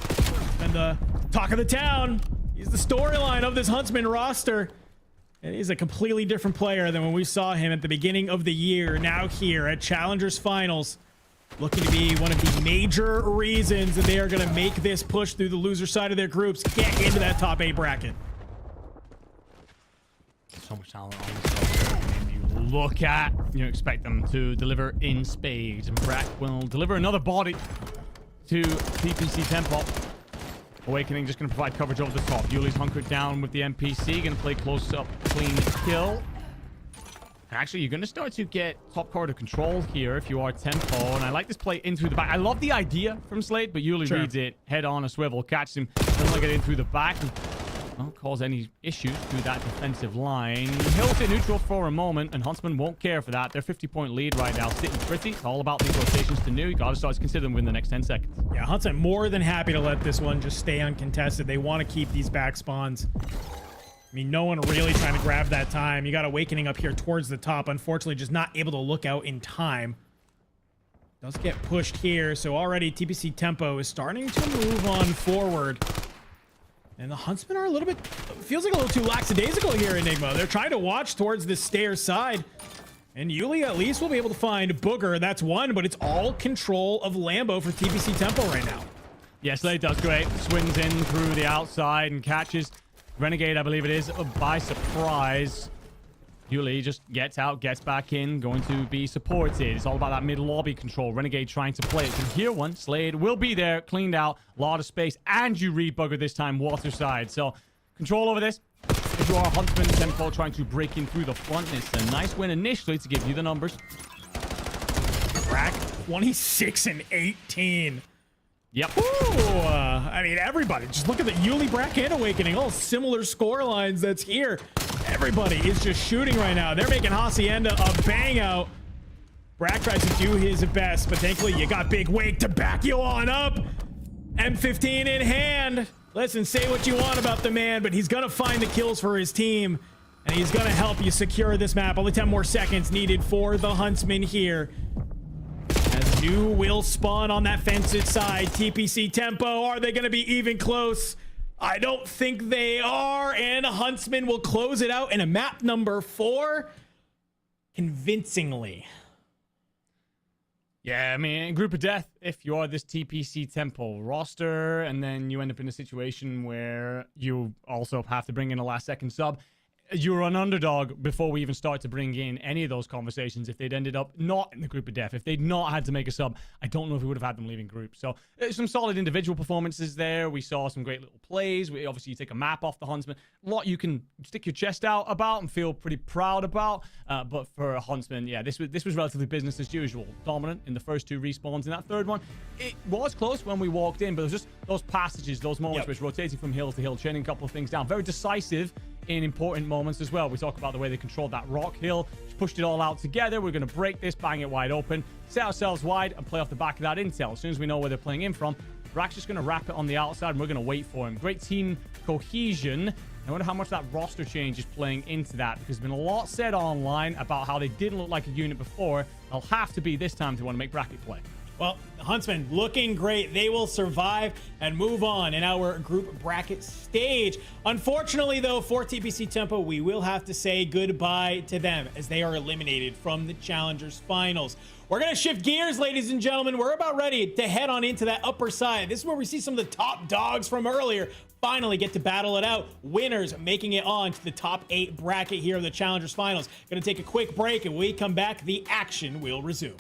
And the talk of the town. He's the storyline of this Huntsman roster. And he's a completely different player than when we saw him at the beginning of the year. Now here at Challengers Finals. Looking to be one of the major reasons that they are going to make this push through the loser side of their groups. Get into that top 8 bracket. So much talent on this roster. I mean, you look at, you expect them to deliver in spades, and Brack will deliver another body to TPC Tempo. Awakening just going to provide coverage over the top. Yuli's hunkered down with the NPC, going to play close up, clean kill. And actually, you're going to start to get top corridor control here if you are Tempo, and I like this play in through the back. I love the idea from Slade, but Yuli reads it head on a swivel, catches him, doesn't like it in through the back. And won't cause any issues through that defensive line. He'll sit neutral for a moment, and Huntsman won't care for that. They're 50-point lead right now, sitting pretty. It's all about these rotations to new. You gotta start to consider them within the next 10 seconds. Yeah, Huntsman more than happy to let this one just stay uncontested. They want to keep these back spawns. I mean, no one really trying to grab that time. You got Awakening up here towards the top. Unfortunately, just not able to look out in time. Does get pushed here, so already TPC Tempo is starting to move on forward. And the Huntsmen are a little bit, feels like a little too lackadaisical here, Enigma. They're trying to watch towards the stairs side. And Yuli at least will be able to find Booger. That's one, but it's all control of Lambo for TPC Tempo right now. Yes, Slade does great. Swings in through the outside and catches Renegade, I believe it is, by surprise. Yuli just gets out, gets back in, going to be supported. It's all about that mid-lobby control. Renegade trying to play it. Can hear one. Slade will be there, cleaned out, a lot of space, and you read Bugger this time, water side. So, control over this. If you are Huntsman, Tempo trying to break in through the front, it's a nice win initially to give you the numbers. Brack, 26 and 18. Yep. Ooh, I mean, everybody. Just look at the Yuli, Brack, and Awakening. All similar score lines that's here. Everybody is just shooting right now. They're making Hacienda a bang out. Brack tries to do his best, but thankfully you got Big Wake to back you on up. M15 in hand. Listen, say what you want about the man, but he's going to find the kills for his team, and he's going to help you secure this map. Only 10 more seconds needed for the Huntsmen here. As new will spawn on that fenced side. TPC Tempo, are they going to be even close? I don't think they are, and Huntsman will close it out in a map number 4 convincingly. Yeah, I mean, group of death if you are this TPC Tempo roster, and then you end up in a situation where you also have to bring in a last second sub. you were an underdog before we even start to bring in any of those conversations. If they'd ended up not in the group of death, if they'd not had to make a sub, I don't know if we would have had them leaving group. So some solid individual performances there. We saw some great little plays. We obviously you take a map off the Huntsmen. A lot you can stick your chest out about and feel pretty proud about. But for Huntsmen, yeah, this was relatively business as usual. Dominant in the first 2 respawns. In that third one, it was close when we walked in, but it was just those passages, those moments where it's rotating from hill to hill, chaining a couple of things down. Very decisive in important moments as well. We talk about the way they controlled that rock hill, just pushed it all out together. We're going to break this, bang it wide open, set ourselves wide, and play off the back of that intel. As soon as we know where they're playing in from, Rack's just going to wrap it on the outside, and we're going to wait for him. Great team cohesion. I wonder how much that roster change is playing into that, because there's been a lot said online about how they didn't look like a unit before. They'll have to be this time to want to make bracket play. Well, Huntsmen looking great. They will survive and move on in our group bracket stage. Unfortunately, though, for TPC Tempo, we will have to say goodbye to them as they are eliminated from the Challengers Finals. We're going to shift gears, ladies and gentlemen. We're about ready to head on into that upper side. This is where we see some of the top dogs from earlier finally get to battle it out. Winners making it on to the top 8 bracket here in the Challengers Finals. Going to take a quick break, and when we come back, the action will resume.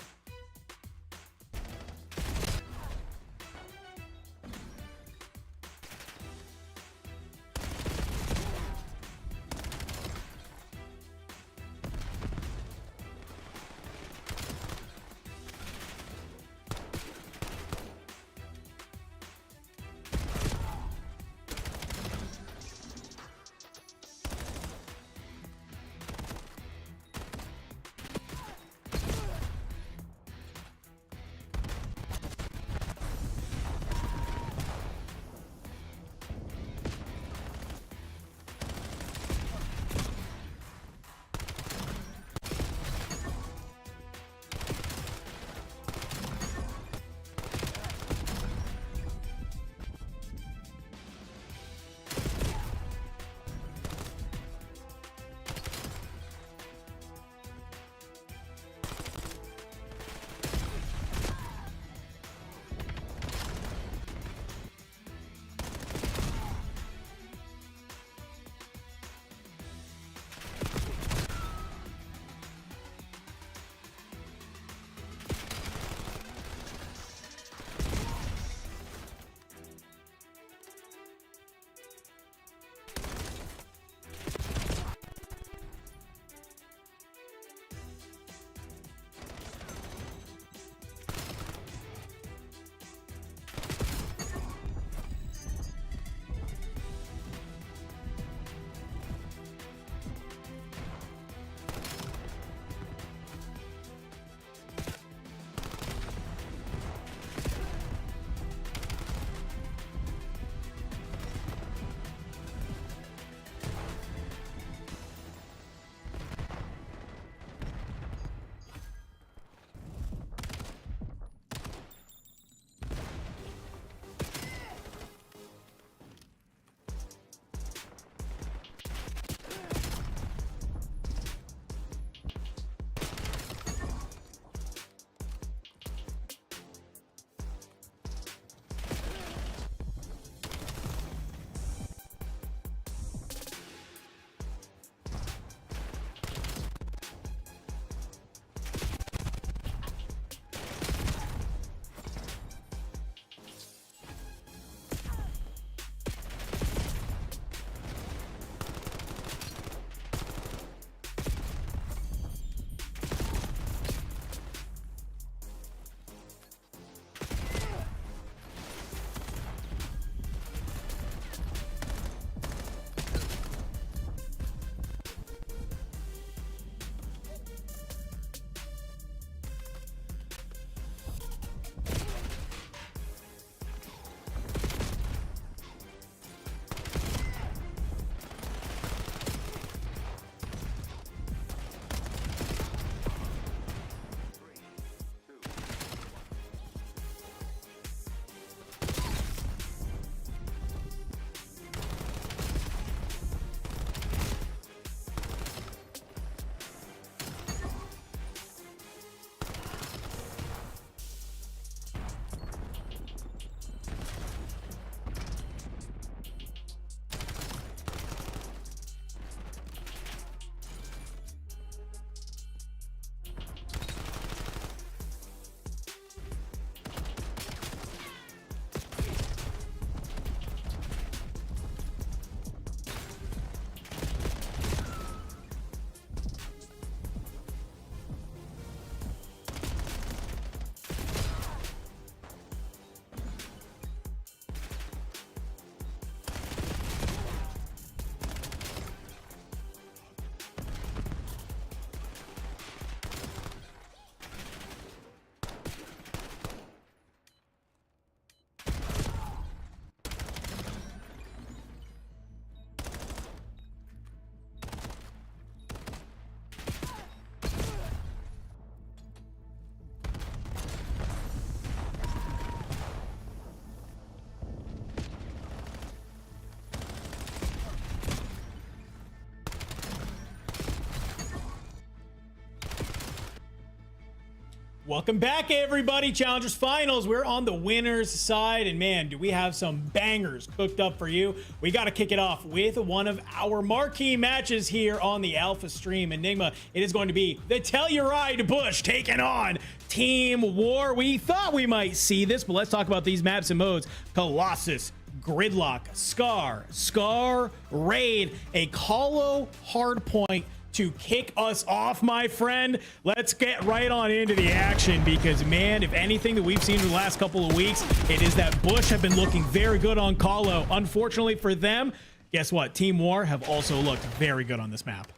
Welcome back, everybody. Challengers Finals. We're on the winner's side, and man, do we have some bangers cooked up for you. We got to kick it off with one of our marquee matches here on the Alpha stream. Enigma, it is going to be the Telluride Bush taking on Team War. We thought we might see this, but let's talk about these maps and modes. Colossus, Gridlock, Scar, Raid, a Colo Hardpoint to kick us off, my friend. Let's get right on into the action because, man, if anything that we've seen in the last couple of weeks, it is that Bush have been looking very good on Colo. Unfortunately for them, guess what? Team War have also looked very good on this map.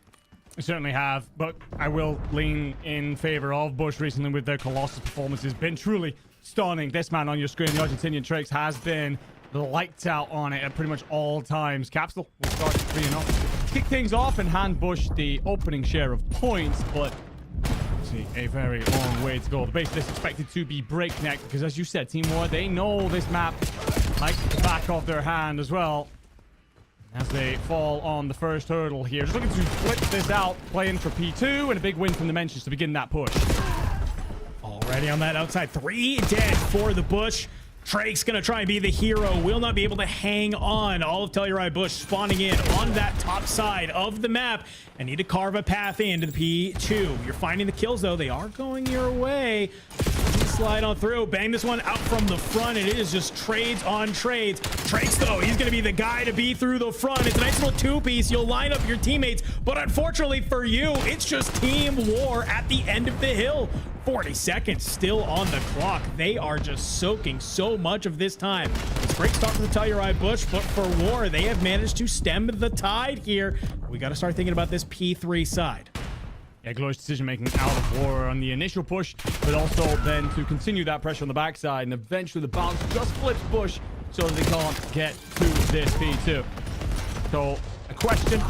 We certainly have, but I will lean in favor of Bush recently with their Colossus performances. Been truly stunning. This man on your screen, the Argentinian Trix, has been lights out on it at pretty much all times. Capsule will start 3-0. Kick things off and hand Bush the opening share of points, but see, a very long way to go. The base is expected to be breakneck because, as you said, Team War, they know this map like the back of their hand as well. As they fall on the first hurdle here, just looking to flip this out, playing for P2 and a big win from the Mentions to begin that push. Already on that outside, 3 dead for the Bush. Drake's gonna try and be the hero. Will not be able to hang on. All of Telluride Bush spawning in on that top side of the map. I need to carve a path into the P2. You're finding the kills, though. They are going your way. Slide on through. Bang this one out from the front. It is just trades on trades. Drake's, though, he's going to be the guy to be through the front. It's a nice little two-piece. You'll line up your teammates. But unfortunately for you, it's just Team War at the end of the hill. 40 seconds still on the clock. They are just soaking so much of this time. It's a great start for the Telluride Bush, but for War, they have managed to stem the tide here. We got to start thinking about this P3 side. Yeah, glorious decision-making out of War on the initial push, but also then to continue that pressure on the backside, and eventually the bounce just flips Bush so that they can't get to this P2. So, a question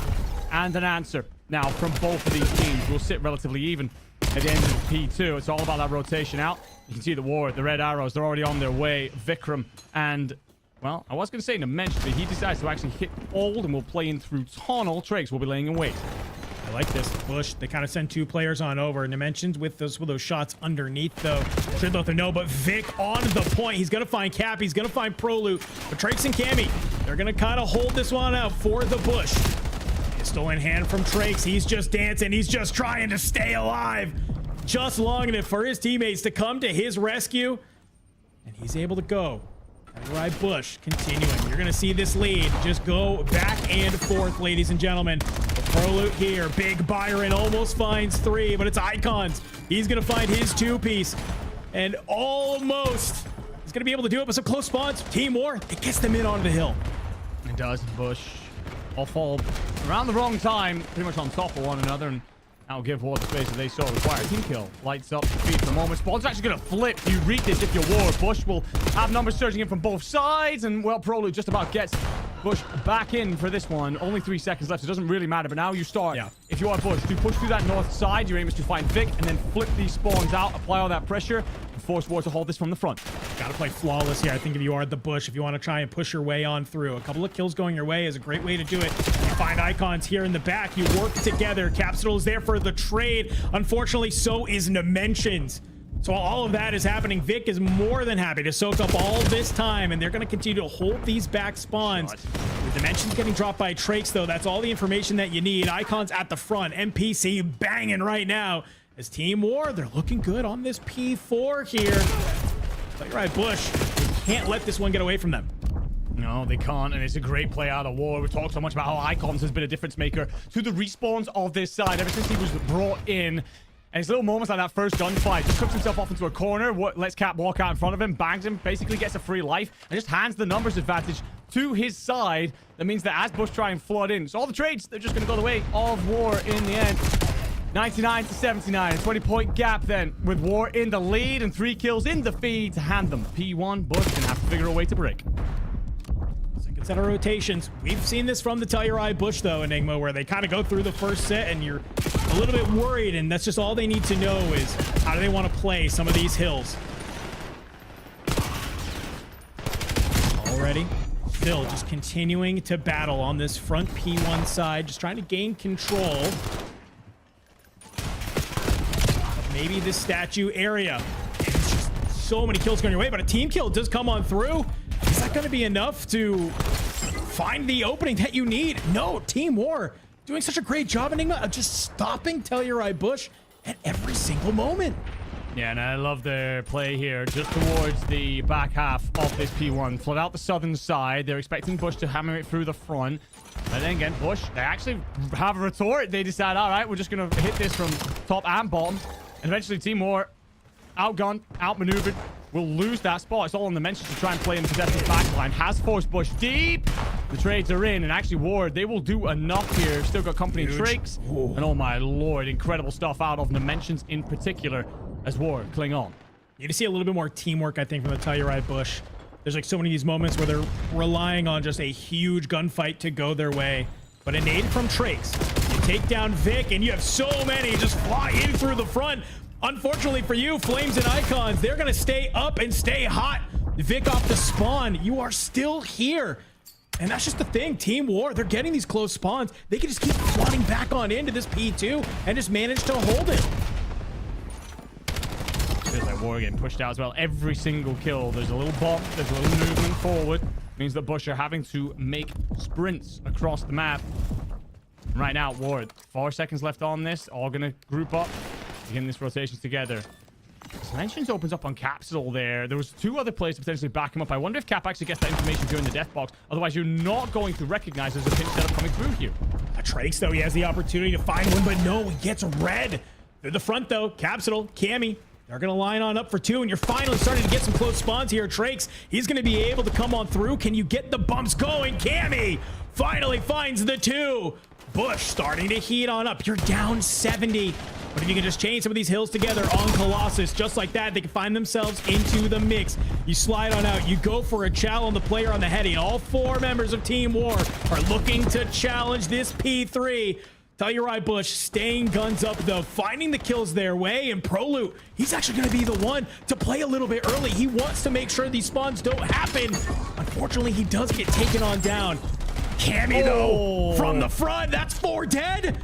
and an answer now from both of these teams will sit relatively even at the end of P2. It's all about that rotation out. You can see the War, the red arrows, they're already on their way. Vikram and, well, I was going to say Dimension, but he decides to actually hit hold and will play in through tunnel. Trakes will be laying in wait. I like this Bush. They kind of send 2 players on over. Dimensions with those shots underneath, though. Should let them know, but Vic on the point. He's going to find Cap. He's going to find Prolute. But Trakes and Cammy, they're going to kind of hold this one out for the Bush. Pistol in hand from Trakes. He's just dancing. He's just trying to stay alive. Just long enough for his teammates to come to his rescue. And he's able to go. Right, Bush continuing. You're going to see this lead just go back and forth, ladies and gentlemen. The Prolute here. Big Byron almost finds 3, but it's Icons. He's going to find his 2-piece. And almost he's going to be able to do it with some close spawns. Team War, it gets them in onto the hill. It does. Bush all fall around the wrong time, pretty much on top of one another, and that'll give War the space that they so require. Team kill. Lights up the feed for the moment. Spawn's actually going to flip. You read this if you're War. Bush will have numbers surging in from both sides, and, well, Prolute just about gets Bush back in for this one. Only 3 seconds left. So it doesn't really matter, but now you start. Yeah. If you are Bush, to push through that north side, your aim is to find Vic and then flip these spawns out, apply all that pressure, and force War to hold this from the front. Got to play flawless here. I think if you are the Bush, if you want to try and push your way on through, a couple of kills going your way is a great way to do it. You find Icons here in the back. You work together. Capsule is there for the trade. Unfortunately, so is Dimensions. So while all of that is happening, Vic is more than happy to soak up all this time, and they're going to continue to hold these back spawns. The Dimensions getting dropped by Trakes, though. That's all the information that you need. Icons at the front. NPC banging right now. As Team War, they're looking good on this P4 here. But you're right, Bush. You can't let this one get away from them. No, they can't, and it's a great play out of War. We've talked so much about how Icons has been a difference maker to the respawns of this side ever since he was brought in. And his little moments like that first gunfight, just cooks himself off into a corner, lets Cap walk out in front of him, bangs him, basically gets a free life, and just hands the numbers advantage to his side. That means that as Bush try and flood in, so all the trades, they're just going to go the way of War in the end. 99 to 79, a 20-point gap then, with War in the lead and 3 kills in the feed to hand them. P1, Bush gonna have to figure a way to break. Second set of rotations. We've seen this from the Telluride Bush, though, Enigma, where they kind of go through the first set and you're a little bit worried, and that's just all they need to know is how do they want to play some of these hills. Already, still just continuing to battle on this front P1 side, just trying to gain control. maybe this statue area. And it's just so many kills going your way, but a team kill does come on through. Is that going to be enough to find the opening that you need? No, Team War doing such a great job, Enigma, of just stopping Telluride Bush at every single moment. Yeah, and I love their play here just towards the back half of this P1. Flood out the southern side. They're expecting Bush to hammer it through the front. And then again, Bush, they actually have a retort. They decide, all right, we're just going to hit this from top and bottom. And eventually Team War, outgunned, outmaneuvered, will lose that spot. It's all on the mention to try and play in the possessive backline. Has forced Bush deep. The trades are in, and actually Ward, they will do enough here. Still got company and Trakes. And oh my lord, incredible stuff out of Dimensions in particular as Ward cling on. You need to see a little bit more teamwork, I think, from the Telluride Bush. There's like so many of these moments where they're relying on just a huge gunfight to go their way. But a nade from Trakes. You take down Vic, and you have so many just fly in through the front. Unfortunately for you, Flames and Icons, they're going to stay up and stay hot. Vic off the spawn. You are still here. And that's just the thing. Team War, they're getting these close spawns. They can just keep flooding back on into this P2 and just manage to hold it. Feels like War getting pushed out as well. Every single kill, there's a little bump, there's a little movement forward. Means that Bush are having to make sprints across the map. Right now, Ward, 4 seconds left on this. All going to group up, begin this rotation together. Dimensions opens up on Capsule there. There was 2 other players to potentially back him up. I wonder if Cap actually gets that information during the death box. Otherwise, you're not going to recognize there's a pinch setup coming through here. Trakes, though, he has the opportunity to find one, but no, he gets red. Through the front, though, Capsule, Cammy, they're going to line on up for 2, and you're finally starting to get some close spawns here. Trakes, he's going to be able to come on through. Can you get the bumps going? Cammy finally finds the 2. Bush starting to heat on up. You're down 70. But if you can just chain some of these hills together on Colossus, just like that, they can find themselves into the mix. You slide on out. You go for a chow on the player on the heady. And all 4 members of Team War are looking to challenge this P3. Telluride Bush staying guns up, though, finding the kills their way. And Proloot, he's actually going to be the one to play a little bit early. He wants to make sure these spawns don't happen. Unfortunately, he does get taken on down. Cammy, though, from the front. That's 4 dead.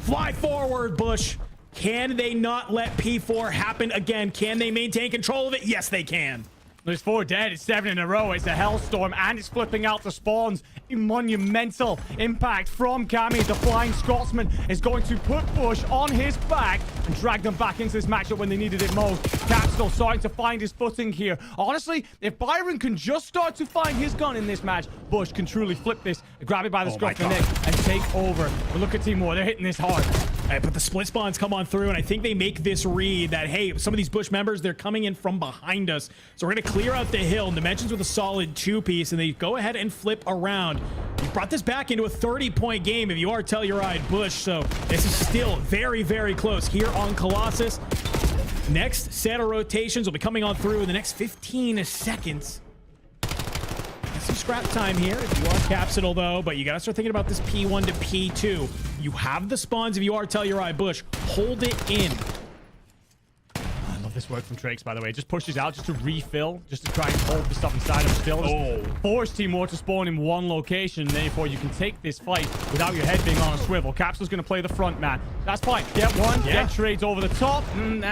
Fly forward, Bush. Can they not let P4 happen again? Can they maintain control of it? Yes, they can. There's 4 dead. It's 7 in a row. It's a hellstorm, and it's flipping out the spawns. A monumental impact from Cammy. The Flying Scotsman is going to put Bush on his back and drag them back into this matchup when they needed it most. Capsule starting to find his footing here. Honestly, if Byron can just start to find his gun in this match, Bush can truly flip this, grab it by the scruff of the neck, and take over. But look at Team War. They're hitting this hard. But the split spawns come on through, and I think they make this read that, hey, some of these Bush members, they're coming in from behind us. So we're going to clear out the hill. Dimensions with a solid 2-piece, and they go ahead and flip around. You brought this back into a 30-point game if you are Telluride Bush. So this is still very, very close here on Colossus. Next set of rotations will be coming on through in the next 15 seconds. Some scrap time here if you are Capsule, though, but you gotta start thinking about this P1 to P2. You have the spawns if you are Telluride Bush. Hold it in. I love this work from Trakes, by the way. It just pushes out just to refill, just to try and hold the stuff inside of still. Force Team War to spawn in one location, and therefore you can take this fight without your head being on a swivel. Capsule's gonna play the front man. That's fine. Get one, get trades over the top.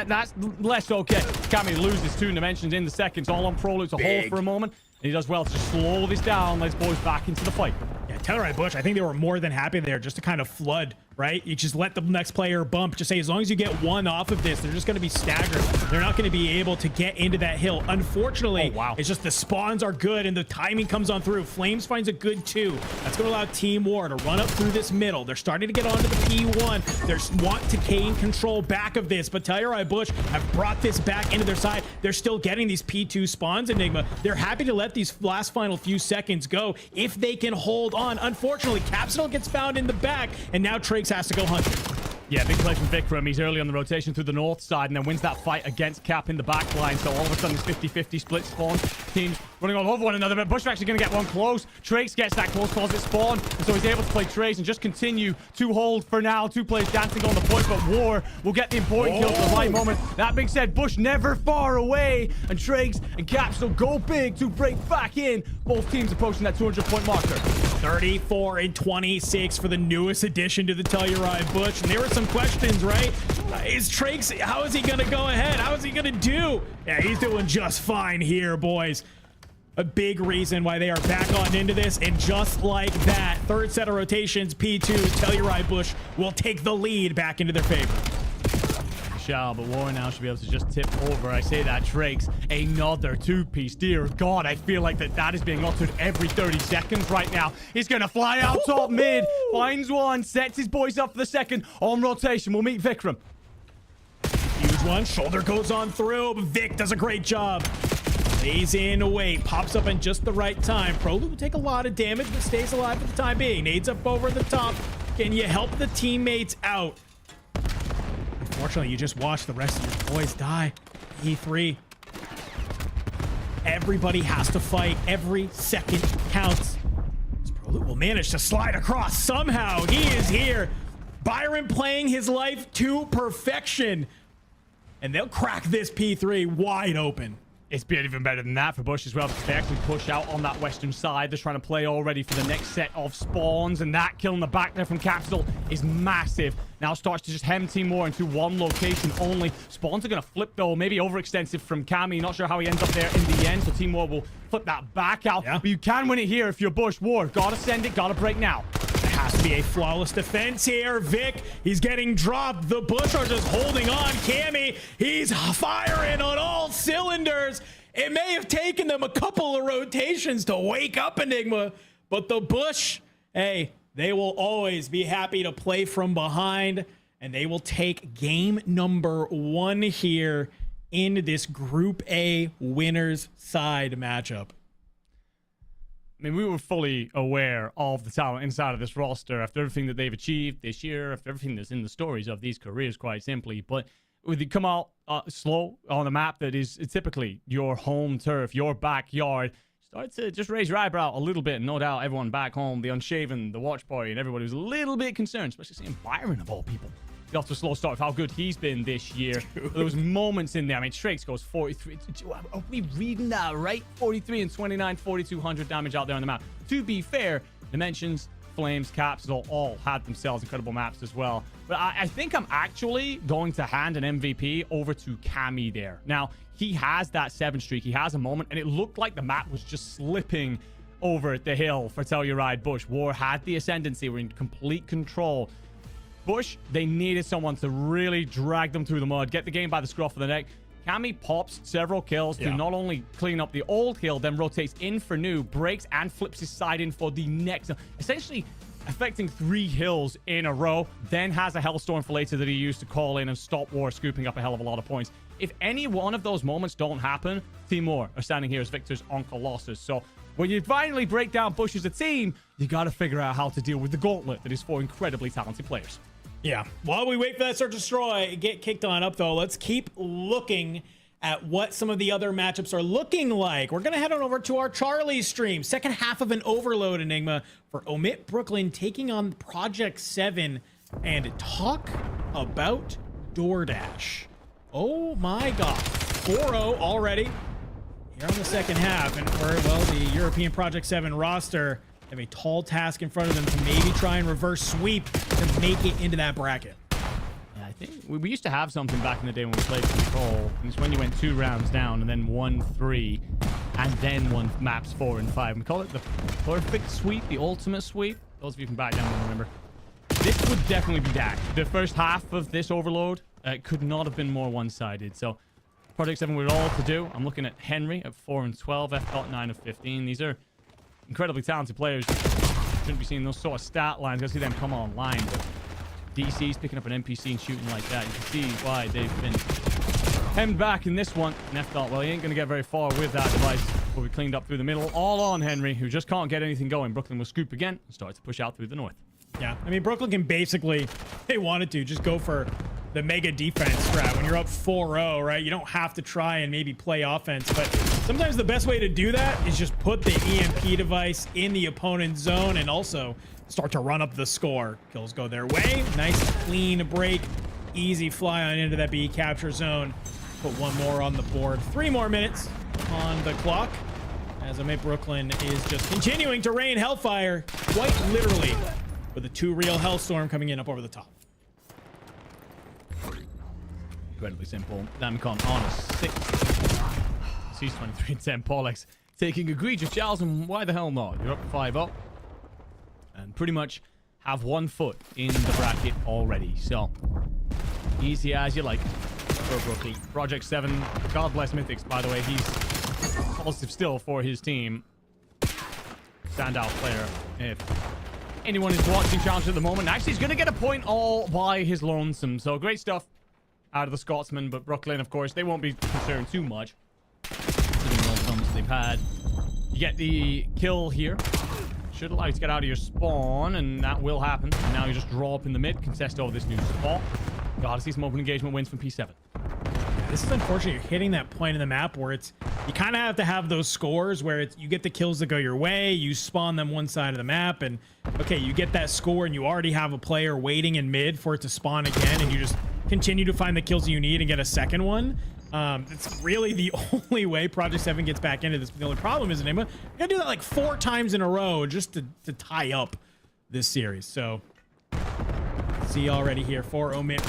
That's less okay. Cammy loses 2 dimensions in the seconds, all on Proloot to hold for a moment. And he does well to just slow this down, lets boys back into the fight. Yeah, Telluride Bush, I think they were more than happy there just to kind of flood, right? You just let the next player bump. Just say, as long as you get 1 off of this, they're just going to be staggered. They're not going to be able to get into that hill. Unfortunately, it's just the spawns are good and the timing comes on through. Flames finds a good 2. That's going to allow Team War to run up through this middle. They're starting to get onto the P1. They want to gain control back of this, but Telluride Bush have brought this back into their side. They're still getting these P2 spawns, Enigma. They're happy to let these last final few seconds go if they can hold on. Unfortunately, Capsule gets found in the back, and now Trakes has to go hunting. Yeah, big play from Vikram. He's early on the rotation through the north side and then wins that fight against Cap in the back line. So all of a sudden it's 50-50 split spawn. Teams running all over one another, but Bush are actually going to get one close. Trakes gets that close closet spawn, and so he's able to play Trace and just continue to hold for now. 2 players dancing on the point, but War will get the important kill at the right moment. That being said, Bush never far away, and Trakes and Capsule go big to break back in. Both teams approaching that 200-point marker. 34 and 26 for the newest addition to the Telluride Bush. And there were some questions, right? Is Trakes, how is he going to go ahead? How is he going to do? Yeah, he's doing just fine here, boys. A big reason why they are back on into this. And just like that, third set of rotations, P2, Telluride Bush will take the lead back into their favor. But Warren now should be able to just tip over. I say that, Trakes, another two-piece. Dear God, I feel like that is being uttered every 30 seconds right now. He's going to fly out top mid, finds one, sets his boys up for the second. On rotation, we'll meet Vikram. Huge one, shoulder goes on through, but Vic does a great job. Lays in away, pops up in just the right time. Prolu will take a lot of damage, but stays alive for the time being. Nades up over the top. Can you help the teammates out? Unfortunately, you just watch the rest of your boys die. E3. Everybody has to fight. Every second counts. Prolu will manage to slide across somehow. He is here. Byron playing his life to perfection. And they'll crack this P3 wide open. It's been even better than that for Bush as well, because they actually push out on that western side. They're trying to play already for the next set of spawns, and that kill in the back there from Capital is massive. Now starts to just hem Team War into one location only. Spawns are going to flip, though. Maybe overextensive from Cammy. Not sure how he ends up there in the end, so Team War will flip that back out. Yeah. But you can win it here if you're Bush. War, gotta send it, gotta break now. It has to be a flawless defense here. Vic, he's getting dropped. The Bush are just holding on. Cammy, he's firing on all cylinders. It may have taken them a couple of rotations to wake up Enigma, but the Bush, hey, they will always be happy to play from behind, and they will take game number 1 here in this Group A winners side matchup. I mean, we were fully aware of the talent inside of this roster after everything that they've achieved this year, after everything that's in the stories of these careers, quite simply. But when they come out slow on a map that is typically your home turf, your backyard, start to just raise your eyebrow a little bit. No doubt everyone back home, the Unshaven, the Watch Boy, and everybody was a little bit concerned, especially seeing Byron of all people get off to a slow start with how good he's been this year. There was moments in there. I mean, Trakes goes 43. Are we reading that right? 43 and 29, 4,200 damage out there on the map. To be fair, Dimensions, Flames, Capsule all had themselves incredible maps as well. But I think I'm actually going to hand an MVP over to Cammy there. Now, he has that 7 streak. He has a moment, and it looked like the map was just slipping over the hill for Telluride Bush. War had the ascendancy. We're in complete control. Bush, they needed someone to really drag them through the mud, get the game by the scruff of the neck. Cammy pops several kills to not only clean up the old kill, then rotates in for new, breaks and flips his side in for the next. Essentially affecting 3 hills in a row, then has a Hellstorm for later that he used to call in and stop War scooping up a hell of a lot of points. If any one of those moments don't happen, Team War are standing here as victors on Colossus. So when you finally break down Bush as a team, you got to figure out how to deal with the gauntlet that is for incredibly talented players. Yeah. While we wait for that Search and Destroy, get kicked on up, though, let's keep looking at what some of the other matchups are looking like. We're going to head on over to our Charlie stream. Second half of an Overload Enigma for OMiT Brooklyn taking on Project 7 and talk about DoorDash. Oh my God. 4-0 already here on the second half. And well, the European Project 7 roster have a tall task in front of them to maybe try and reverse sweep to make it into that bracket. Yeah, I think we used to have something back in the day when we played Control. It's when you went 2 rounds down and then 1-3 and then won maps 4 and 5. We call it the perfect sweep, the ultimate sweep. Those of you from back down will remember. This would definitely be that. The first half of this Overload could not have been more one-sided. So Project 7 with all to do. I'm looking at Henry at 4 and 12, F.9 of 15. These are incredibly talented players. Shouldn't be seeing those sort of stat lines. Gotta see them come online. But DC's picking up an NPC and shooting like that. You can see why they've been hemmed back in this one. And F. Well, he ain't gonna get very far with that device. Will be cleaned up through the middle. All on Henry, who just can't get anything going. Brooklyn will scoop again and start to push out through the north. Yeah, I mean, Brooklyn can basically, if they wanted to, just go for the mega defense strat. When you're up 4-0, right? You don't have to try and maybe play offense, but sometimes the best way to do that is just put the EMP device in the opponent's zone and also start to run up the score. Kills go their way. Nice clean break. Easy fly on into that B capture zone. Put one more on the board. 3 more minutes on the clock as OMiT Brooklyn is just continuing to rain hellfire, quite literally, with a 2 real hellstorm coming in up over the top. Incredibly simple. Namicon on a 6. Sees 23 and 10. Polex taking egregious Charles, and why the hell not? You're up 5-0. And pretty much have 1 foot in the bracket already. So, easy as you like for Brooklyn. Project 7, God bless Mythics, by the way. He's positive still for his team. Standout player. If anyone is watching Challenge at the moment, actually he's going to get a point all by his lonesome. So, great stuff out of the Scotsman, but Brooklyn, of course, they won't be concerned too much. Considering all the dumps they've had. You get the kill here. Should allow you to get out of your spawn, and that will happen. And now you just draw up in the mid, contest over this new spot. Gotta see some open engagement wins from P7. This is unfortunate. You're hitting that point in the map where it's you kind of have to have those scores where it's you get the kills that go your way, you spawn them one side of the map, and okay, you get that score, and you already have a player waiting in mid for it to spawn again, and you just continue to find the kills you need and get a second one. It's really the only way Project 7 gets back into this. The only problem is, Enigma, you gotta do that like 4 times in a row just to tie up this series. So, see already here for OMiT.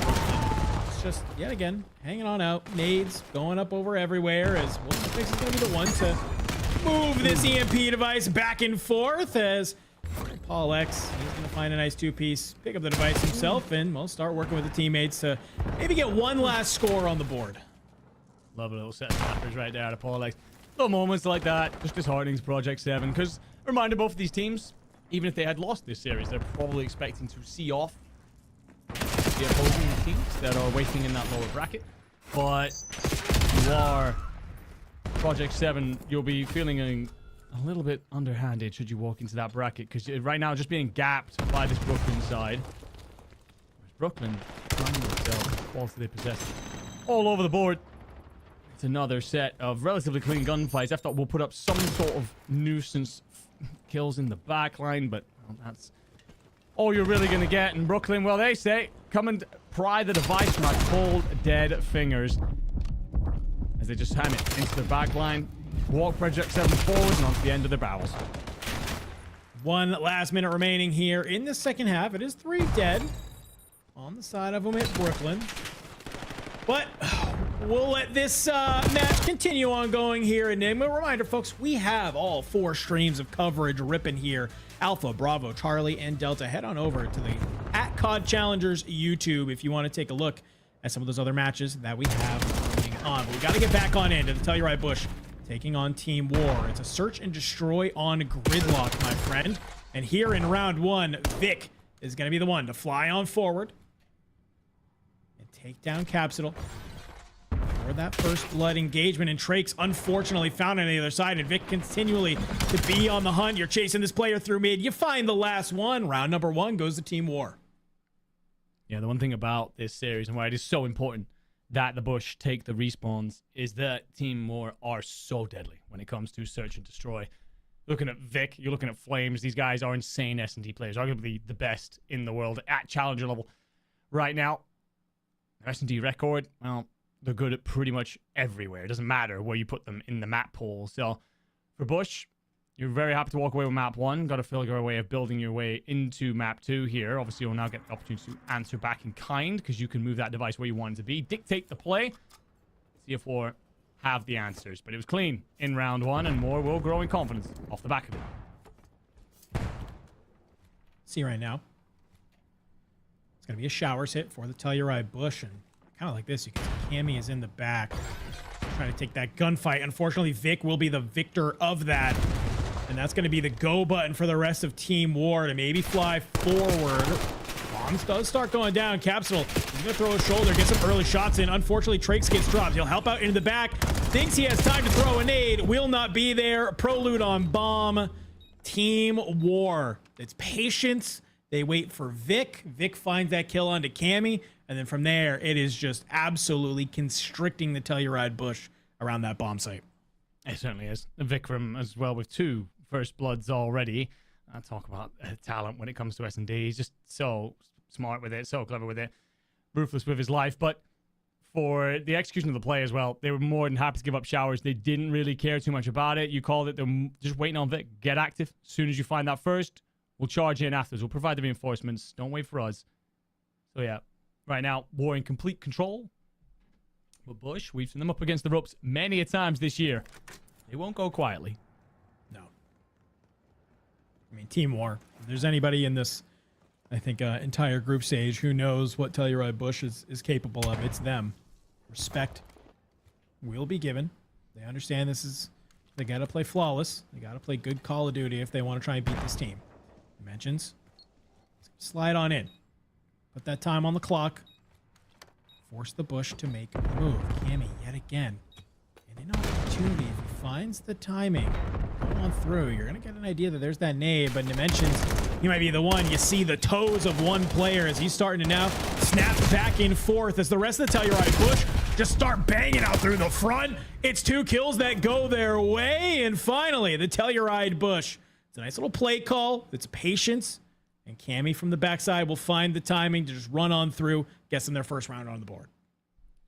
It's just, yet again, hanging on out. Nades going up over everywhere as Wolfenfix is gonna be the one to move this EMP device back and forth as Paul X, he's going to find a nice 2-piece, pick up the device himself, and we'll start working with the teammates to maybe get one last score on the board. Love a little set of snappers right there out of Paul X. Little moments like that, just disheartening to Project 7, because reminder, both of these teams, even if they had lost this series, they're probably expecting to see off the opposing teams that are waiting in that lower bracket. But you are Project 7, you'll be feeling a little bit underhanded should you walk into that bracket, because right now just being gapped by this Brooklyn side. Whereas Brooklyn finding themselves quality they possess all over the board. It's another set of relatively clean gunfights. I thought we'll put up some sort of nuisance kills in the back line, but well, that's all you're really going to get in Brooklyn. Well, they say, come and pry the device from our cold, dead fingers as they just ham it into the back line. Walk Project 7 forward and onto the end of their barrels. 1 last minute remaining here in the second half. It is 3 dead on the side of OMiT Brooklyn. But we'll let this match continue on going here. Enigma, reminder, folks, we have all 4 streams of coverage ripping here. Alpha, Bravo, Charlie, and Delta. Head on over to the @COD Challengers YouTube if you want to take a look at some of those other matches that we have going on. But we got to get back on into the Telluride Bush. Taking on Team War. It's a search and destroy on Gridlock, my friend. And here in round 1, Vic is going to be the one to fly on forward and take down Capsule for that first blood engagement. And Trakes unfortunately found on the other side, and Vic continually to be on the hunt. You're chasing this player through mid. You find the last one. Round number 1 goes to Team War. Yeah, the one thing about this series and why it is so important that the Bush take the respawns is that Team War are so deadly when it comes to search and destroy. Looking at Vic, you're looking at Flames. These guys are insane S&D players, arguably the best in the world at Challenger level right now. Their S&D record, well, they're good at pretty much everywhere. It doesn't matter where you put them in the map pool. So for Bush, you're very happy to walk away with map 1. Got to figure a way of building your way into map 2 here. Obviously, you'll now get the opportunity to answer back in kind because you can move that device where you want it to be. Dictate the play. CF4 have the answers. But it was clean in round 1, and more will grow in confidence off the back of it. See right now. It's going to be a showers hit for the Telluride Bush. And kind of like this, you can see Cammy is in the back trying to take that gunfight. Unfortunately, Vic will be the victor of that. And that's going to be the go button for the rest of Team War to maybe fly forward. Bombs does start going down. Capsule, he's going to throw a shoulder, get some early shots in. Unfortunately, Trakes gets dropped. He'll help out into the back. Thinks he has time to throw a nade. Will not be there. Prolude on bomb. Team War. It's patience. They wait for Vic. Vic finds that kill onto Cammy. And then from there, it is just absolutely constricting the Telluride Bush around that bomb site. It certainly is. Vikram as well with 2 first bloods already. Talk about talent when it comes to S&D. He's just so smart with it, so clever with it, ruthless with his life. But for the execution of the play as well. They were more than happy to give up showers. They didn't really care too much about it. You called it. They're just waiting on Vic. Get active. As soon as you find that first, we'll charge in afterwards. We'll provide the reinforcements. Don't wait for us. So yeah, right now, War in complete control. But Bush, we've seen them up against the ropes many a times this year. They won't go quietly. No. I mean, Team War. If there's anybody in this, I think, entire group stage who knows what Telluride Bush is capable of, it's them. Respect will be given. They understand they got to play flawless. They got to play good Call of Duty if they want to try and beat this team. Dimensions. Slide on in. Put that time on the clock. Force the Bush to make a move. Cammy yet again. And an opportunity if he finds the timing. Go on through. You're going to get an idea that there's that nade, but Dimensions, he might be the one. You see the toes of one player as he's starting to now snap back and forth as the rest of the Telluride Bush just start banging out through the front. It's 2 kills that go their way. And finally, the Telluride Bush. It's a nice little play call. It's patience. And Cammy from the backside will find the timing to just run on through, gets them their first round on the board.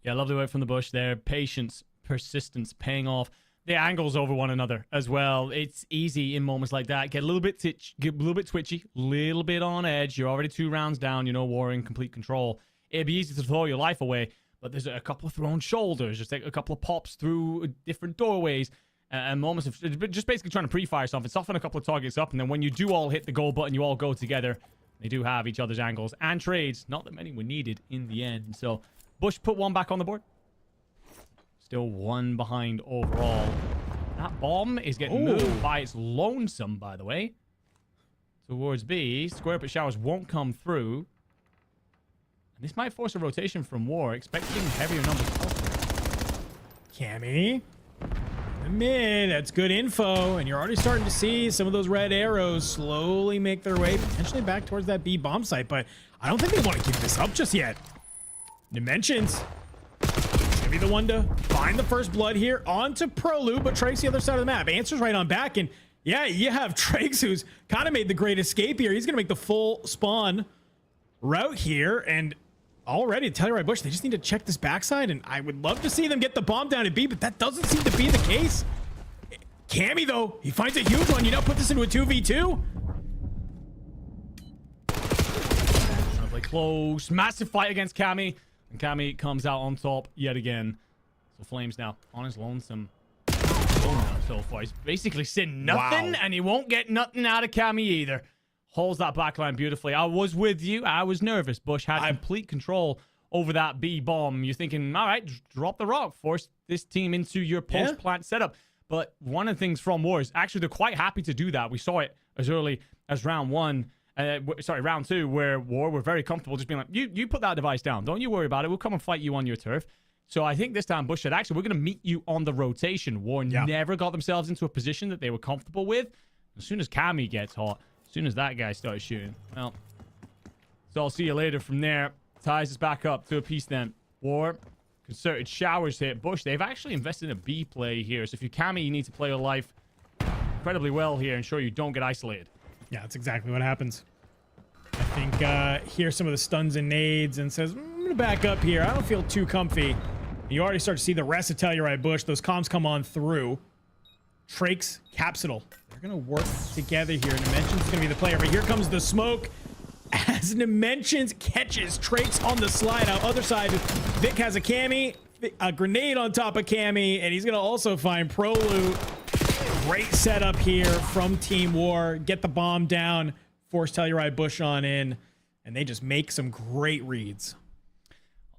Yeah, lovely work from the Bush there. Patience, persistence, paying off. The angles over one another as well. It's easy in moments like that. Get a little bit twitchy, little bit on edge. You're already 2 rounds down. You know, War in complete control. It'd be easy to throw your life away, but there's a couple of thrown shoulders, just like a couple of pops through different doorways, and moments of just basically trying to pre-fire something, soften a couple of targets up, and then when you do all hit the go button, you all go together. They do have each other's angles and trades. Not that many were needed in the end. So Bush put 1 back on the board. Still 1 behind overall. That bomb is getting moved by its lonesome, by the way. Towards B. Square up at showers won't come through. And this might force a rotation from War, expecting heavier numbers. Cammy. The mid. That's good info. And you're already starting to see some of those red arrows slowly make their way potentially back towards that B bomb site. But I don't think they want to keep this up just yet. Dimensions. Be the one to find the first blood here onto Prolu, but Trake's the other side of the map. Answers right on back, and yeah, you have Trakes who's kind of made the great escape here. He's going to make the full spawn route here, and already Telluride Bush, they just need to check this backside, and I would love to see them get the bomb down at B, but that doesn't seem to be the case. Cammy, though, he finds a huge one. You now put this into a 2v2. Trying to play close. Massive fight against Cammy. And Cammy comes out on top yet again. So Flames now on his lonesome. So far, he's basically seen nothing, and he won't get nothing out of Cammy either. Holds that backline beautifully. I was with you. I was nervous. Bush had complete control over that B bomb. You're thinking, all right, drop the rock. Force this team into your post-plant setup. But one of the things from War is actually they're quite happy to do that. We saw it as early as round 2, where War were very comfortable just being like, you put that device down. Don't you worry about it. We'll come and fight you on your turf. So I think this time Bush said, actually, we're going to meet you on the rotation. War never got themselves into a position that they were comfortable with. As soon as Cammy gets hot, as soon as that guy starts shooting, well, so I'll see you later from there. Ties us back up to a piece then. War, concerted showers hit. Bush, they've actually invested in a B play here. So if you're Cammy, you need to play your life incredibly well here, ensure you don't get isolated. Yeah, that's exactly what happens. I think here's some of the stuns and nades and says, I'm going to back up here. I don't feel too comfy. You already start to see the rest of Telluride Bush. Those comms come on through. Trakes, Capsidal. They're going to work together here. Dimensions is going to be the player, but here comes the smoke as Dimensions catches Trakes on the slide out. Other side, Vic has a Cammy, a grenade on top of Cammy, and he's going to also find Pro Loot. Great setup here from Team War. Get the bomb down, force Telluride Bush on in, and they just make some great reads.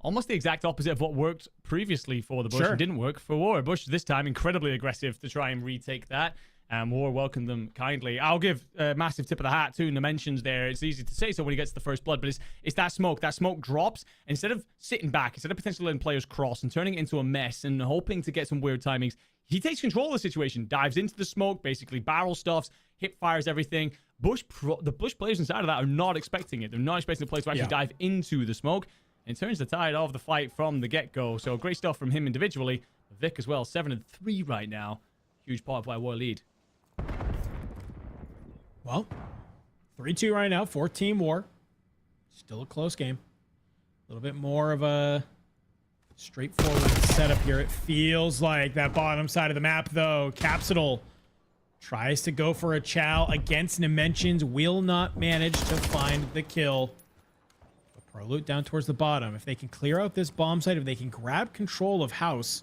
Almost the exact opposite of what worked previously for the Bush and didn't work for War. Bush this time incredibly aggressive to try and retake that. War welcomed them kindly. I'll give a massive tip of the hat to Dimensions there. It's easy to say so when he gets the first blood, but it's that smoke. That smoke drops. Instead of sitting back, instead of potentially letting players cross and turning it into a mess and hoping to get some weird timings, he takes control of the situation, dives into the smoke, basically barrel stuffs, hip fires everything. The Bush players inside of that are not expecting it. They're not expecting the players to actually dive into the smoke. And turns the tide of the fight from the get-go. So great stuff from him individually. Vic as well, 7-3 right now. Huge part of why War lead. Well, 3-2 right now for Team War. Still a close game. A little bit more of a Straightforward setup here. It feels like that bottom side of the map, though. Capsidal tries to go for a chow against Dimensions. Will not manage to find the kill. But Pro Loot down towards the bottom. If they can clear out this bomb site, if they can grab control of House,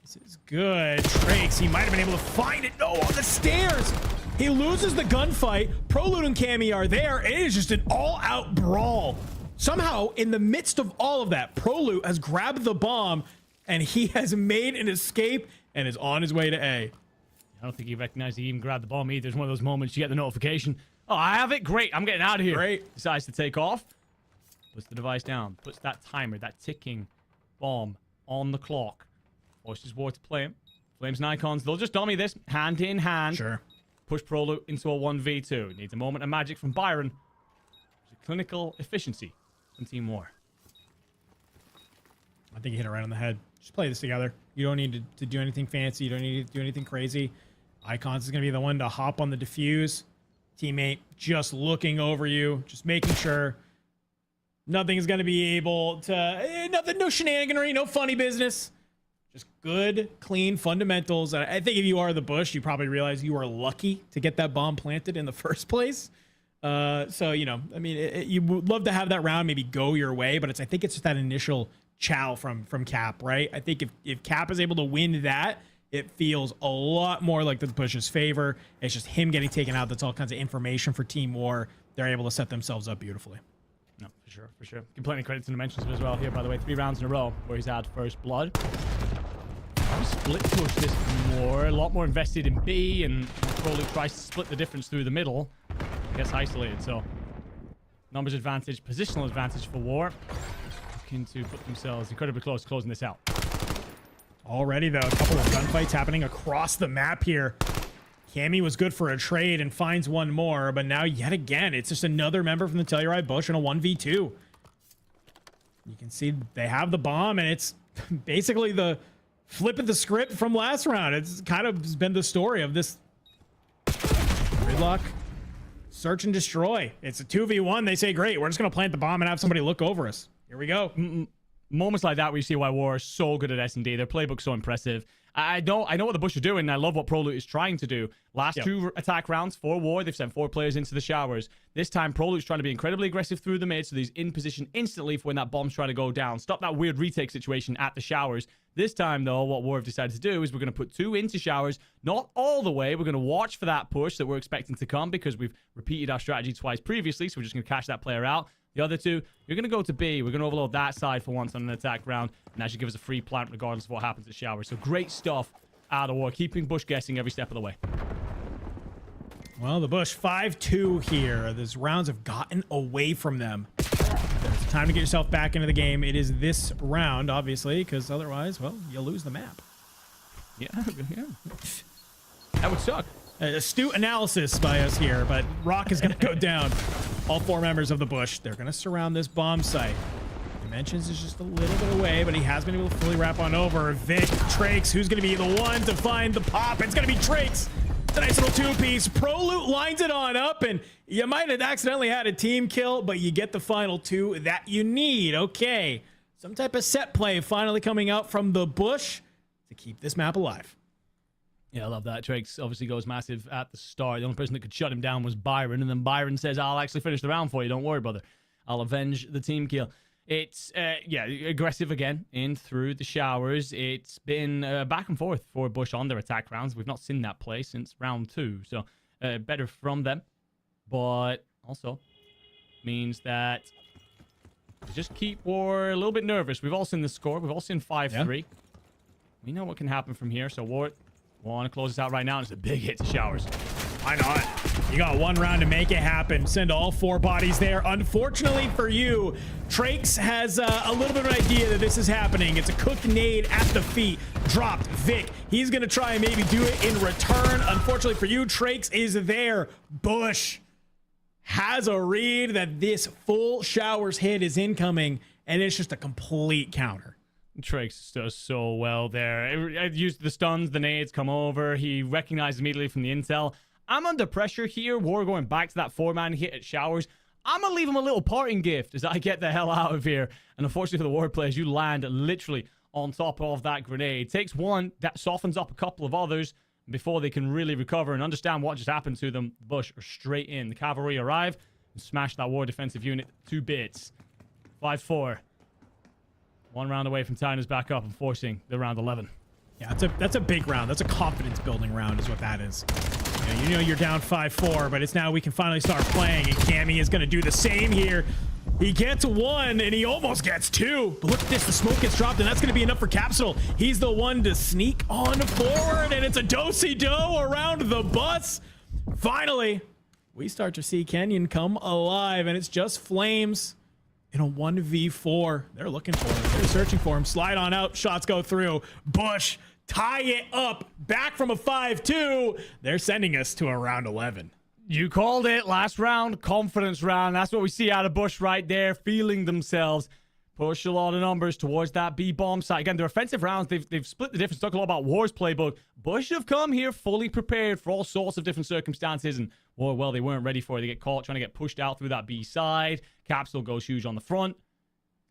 this is good. Trakes, he might have been able to find it. No, on the stairs. He loses the gunfight. Pro Loot and Cammy are there. And it is just an all-out brawl. Somehow, in the midst of all of that, Pro Loot has grabbed the bomb, and he has made an escape and is on his way to A. I don't think he recognized he even grabbed the bomb either. It's one of those moments you get the notification. Oh, I have it. Great. I'm getting out of here. Great. Decides to take off. Puts the device down. Puts that timer, that ticking bomb on the clock. Forces War to play him. Flames and Icons. They'll just dummy this hand in hand. Sure. Push Pro Loot into a 1v2. Needs a moment of magic from Byron. Clinical efficiency from Team War. I think you hit it right on the head. Just play this together. You don't need to do anything fancy. You don't need to do anything crazy. Icons is going to be the one to hop on the defuse. Teammate just looking over you, just making sure nothing is going to be able to... nothing, no shenaniganery, no funny business. Just good, clean fundamentals. I think if you are the Bush, you probably realize you are lucky to get that bomb planted in the first place. So, you know, I mean, you would love to have that round maybe go your way, but I think it's just that initial chow from Cap, right? I think if Cap is able to win that, it feels a lot more like the Bush's favor. It's just him getting taken out. That's all kinds of information for Team War. They're able to set themselves up beautifully. No, for sure, for sure. Give plenty of credit to Dimensions as well here, by the way. 3 rounds in a row where he's had first blood. Split push this more, a lot more invested in B, and Crowley tries to split the difference through the middle. Gets isolated, so numbers advantage, positional advantage for War. Looking to put themselves incredibly close to closing this out. Already, though, a couple of gunfights happening across the map here. Cammy was good for a trade and finds one more, but now yet again, it's just another member from the Telluride Bush in a 1v2. You can see they have the bomb, and it's basically the flip of the script from last round. It's kind of been the story of this gridlock. Search and destroy. It's a 2v1. They say, great, we're just going to plant the bomb and have somebody look over us. Here we go. Moments like that where you see why War is so good at S&D. Their playbook's so impressive. I know what the Bush are doing, and I love what ProLoot is trying to do. Last 2 attack rounds for War, they've sent 4 players into the showers. This time, ProLoot's trying to be incredibly aggressive through the mid, so he's in position instantly for when that bomb's trying to go down. Stop that weird retake situation at the showers. This time, though, what War have decided to do is we're going to put 2 into showers, not all the way. We're going to watch for that push that we're expecting to come because we've repeated our strategy twice previously, so we're just going to cash that player out. The other 2, you're going to go to B. We're going to overload that side for once on an attack round, and that should give us a free plant regardless of what happens at showers. So great stuff out of War, keeping Bush guessing every step of the way. Well, the Bush 5-2 here. These rounds have gotten away from them. There's time to get yourself back into the game. It is this round, obviously, because otherwise, well, you'll lose the map. Yeah. That would suck. Astute analysis by us here, but Rock is going to go down. All 4 members of the Bush, they're going to surround this bomb site. Dimensions is just a little bit away, but he has been able to fully wrap on over. Vic, Trakes, who's going to be the one to find the pop? It's going to be Trakes. It's a nice little 2-piece. ProLoot lines it on up, and you might have accidentally had a team kill, but you get the final 2 that you need. Okay, some type of set play finally coming out from the Bush to keep this map alive. Yeah, I love that. Trakes obviously goes massive at the start. The only person that could shut him down was Byron, and then Byron says, I'll actually finish the round for you. Don't worry, brother. I'll avenge the team kill. It's, yeah, aggressive again in through the showers. It's been back and forth for Bush on their attack rounds. We've not seen that play since round 2, so better from them. But also means that we just keep War a little bit nervous. We've all seen the score. We've all seen 5-3. Yeah. We know what can happen from here, so War want to close this out right now, and it's a big hit to showers. Why not? You got 1 round to make it happen. Send all 4 bodies there. Unfortunately for you, Trakes has a little bit of an idea that this is happening. It's a cooked nade at the feet. Dropped. Vic. He's going to try and maybe do it in return. Unfortunately for you, Trakes is there. Bush has a read that this full showers hit is incoming, and it's just a complete counter. Trakes does so well there. I used the stuns, the nades come over. He recognized immediately from the intel. I'm under pressure here. War going back to that 4-man hit at showers. I'm going to leave him a little parting gift as I get the hell out of here. And unfortunately for the War players, you land literally on top of that grenade. Takes one, that softens up a couple of others before they can really recover and understand what just happened to them. The Bush are straight in. The cavalry arrive and smash that War defensive unit to bits. 5-4. 1 round away from tying us back up and forcing the round 11. Yeah, that's a big round. That's a confidence building round is what that is. You know you're down 5-4, but it's now we can finally start playing, and Cammy is going to do the same here. He gets 1, and he almost gets 2. But look at this. The smoke gets dropped, and that's going to be enough for Capsule. He's the one to sneak on forward, and it's a do-si-do around the bus. Finally, we start to see Kenyon come alive, and it's just Flames in a 1v4. They're looking for him. They're searching for him. Slide on out. Shots go through. Bush, tie it up. Back from a 5-2. They're sending us to a round 11. You called it. Last round, confidence round. That's what we see out of Bush right there, feeling themselves. Push a lot of numbers towards that B-bomb site. Again, their offensive rounds, they've split the difference. Talk a lot about War's playbook. Bush have come here fully prepared for all sorts of different circumstances, and well, they weren't ready for it. They get caught trying to get pushed out through that B side. Capsule goes huge on the front.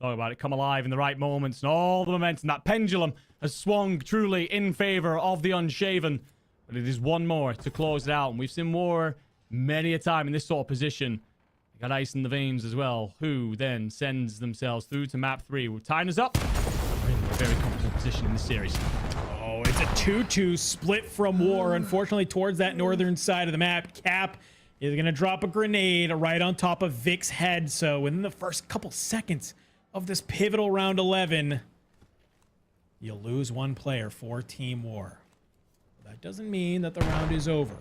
Talk about it, come alive in the right moments, and all the momentum. That pendulum has swung truly in favor of the Unshaven, but it is one more to close it out, and we've seen War many a time in this sort of position. Got ice in the veins as well, who then sends themselves through to map 3. We're tying us up. We're in a very comfortable position in this series. Oh, it's a 2-2 split from War, unfortunately, towards that northern side of the map. Cap is going to drop a grenade right on top of Vic's head. So within the first couple seconds of this pivotal round 11, you'll lose 1 player for Team War. That doesn't mean that the round is over.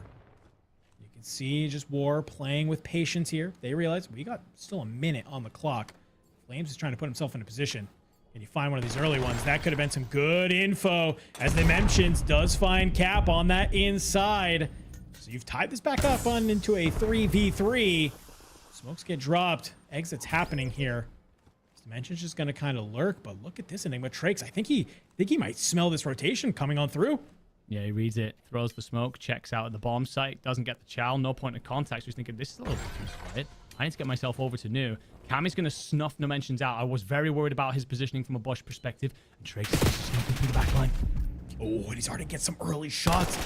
See just War playing with patience here. They realize we got still a minute on the clock. Flames is trying to put himself in a position. And you find one of these early ones. That could have been some good info. As they mentioned, does find Cap on that inside. So you've tied this back up on into a 3v3. Smokes get dropped. Exits happening here. Dimension's just going to kind of lurk. But look at this Enigma Trakes. I think he might smell this rotation coming on through. Yeah, he reads it, throws the smoke, checks out at the bomb site, doesn't get the chow, no point of contact. So he's thinking, this is a little bit too quiet. I need to get myself over to New. Cammy's going to snuff Dimensions out. I was very worried about his positioning from a Bush perspective. And Trakes is sneaking through the back line. Oh, and he's already get some early shots.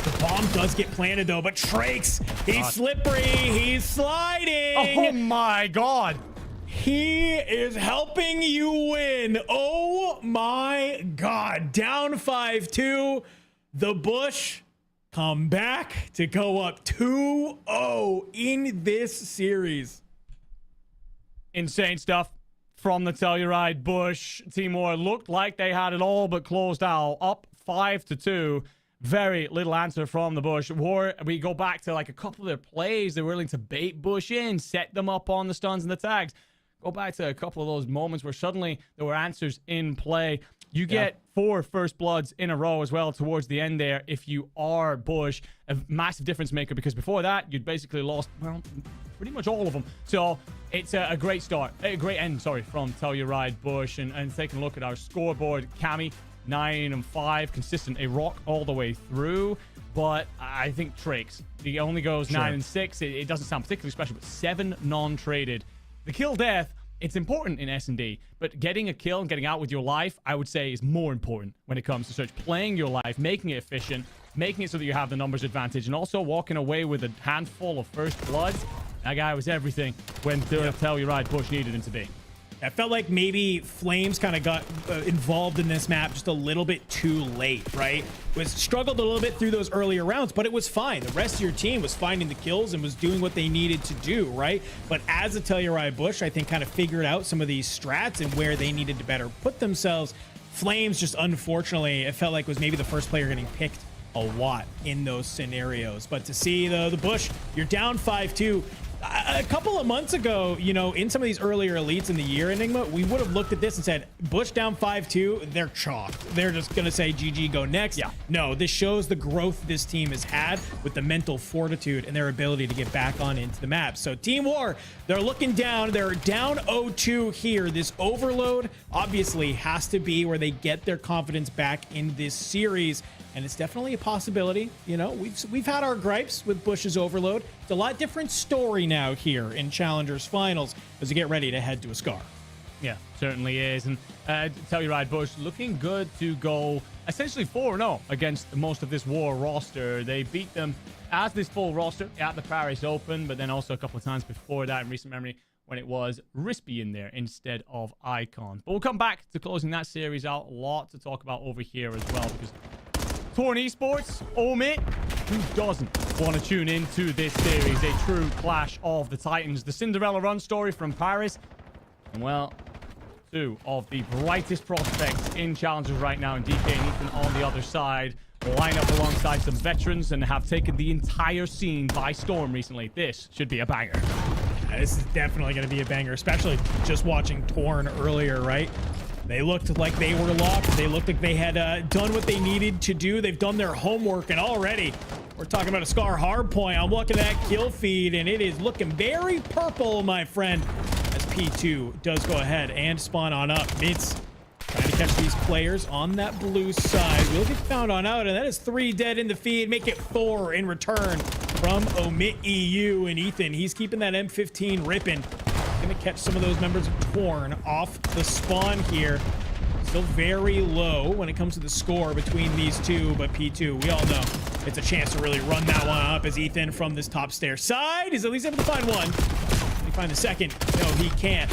The bomb does get planted, though. But Trakes, he's slippery. He's sliding. Oh, my God. He is helping you win. Oh, my God. Down 5-2. The Bush come back to go up 2-0 in this series. Insane stuff from the Telluride. Bush. Team War looked like they had it all but closed out. Up 5-2. Very little answer from the Bush. War, we go back to like a couple of their plays. They're willing to bait Bush in, set them up on the stuns and the tags. Go back to a couple of those moments where suddenly there were answers in play. You get 4 first bloods in a row as well towards the end there if you are Bush. A massive difference maker, because before that, you'd basically lost, well, pretty much all of them. So it's a great start, a great end, sorry, from Telluride, Bush. And taking a look at our scoreboard, Cammy, 9-5, consistent, a rock all the way through. But I think Trakes, he only goes 9-6. It doesn't sound particularly special, but 7 non-traded. The kill death, it's important in S&D, but getting a kill and getting out with your life, I would say, is more important when it comes to Search. Playing your life, making it efficient, making it so that you have the numbers advantage, and also walking away with a handful of first bloods. That guy was everything when Telluride Bush needed him to be. I felt like maybe Flames kind of got involved in this map just a little bit too late, right? Struggled a little bit through those earlier rounds, but it was fine. The rest of your team was finding the kills and was doing what they needed to do, right? But as a Telluride Bush, I think kind of figured out some of these strats and where they needed to better put themselves. Flames just, unfortunately, it felt like was maybe the first player getting picked a lot in those scenarios. But to see the Bush, you're down 5-2. A couple of months ago, you know, in some of these earlier elites in the year, Enigma, we would have looked at this and said, Bush down 5-2, they're chalked. They're just going to say GG, go next. Yeah. No, this shows the growth this team has had with the mental fortitude and their ability to get back on into the map. So Team War, they're looking down. They're down 0-2 here. This overload obviously has to be where they get their confidence back in this series. and it's definitely a possibility. You know, we've had our gripes with Bush's overload. It's a lot different story now here in Challengers Finals as we get ready to head to a Scar. Yeah, certainly is. And Telluride Bush looking good to go essentially 4-0 against most of this War roster. They beat them as this full roster at the Paris Open, but then also a couple of times before that in recent memory when it was Rispy in there instead of Icons. But we'll come back to closing that series out. A lot to talk about over here as well, because Torn Esports, OMiT, who doesn't want to tune into this series? A true clash of the Titans. The Cinderella run story from Paris. And well, two of the brightest prospects in Challengers right now, and DK and Ethan on the other side, line up alongside some veterans and have taken the entire scene by storm recently. This should be a banger. Yeah, this is definitely going to be a banger, especially just watching Torn earlier, right? They looked like they were locked. They looked like they had done what they needed to do. They've done their homework, and already we're talking about a Scar hardpoint. I'm looking at that kill feed, and it is looking very purple, my friend, as P2 does go ahead and spawn on up. It's trying to catch these players on that blue side. We'll get found on out, and that is 3 dead in the feed. Make it 4 in return from OMiT EU. And Ethan, he's keeping that M15 ripping. Gonna catch some of those members of Torn off the spawn here. Still very low when it comes to the score between these two, but P2, we all know it's a chance to really run that one up as Ethan from this top stair side is at least able to find one. Can he find the second? No, he can't.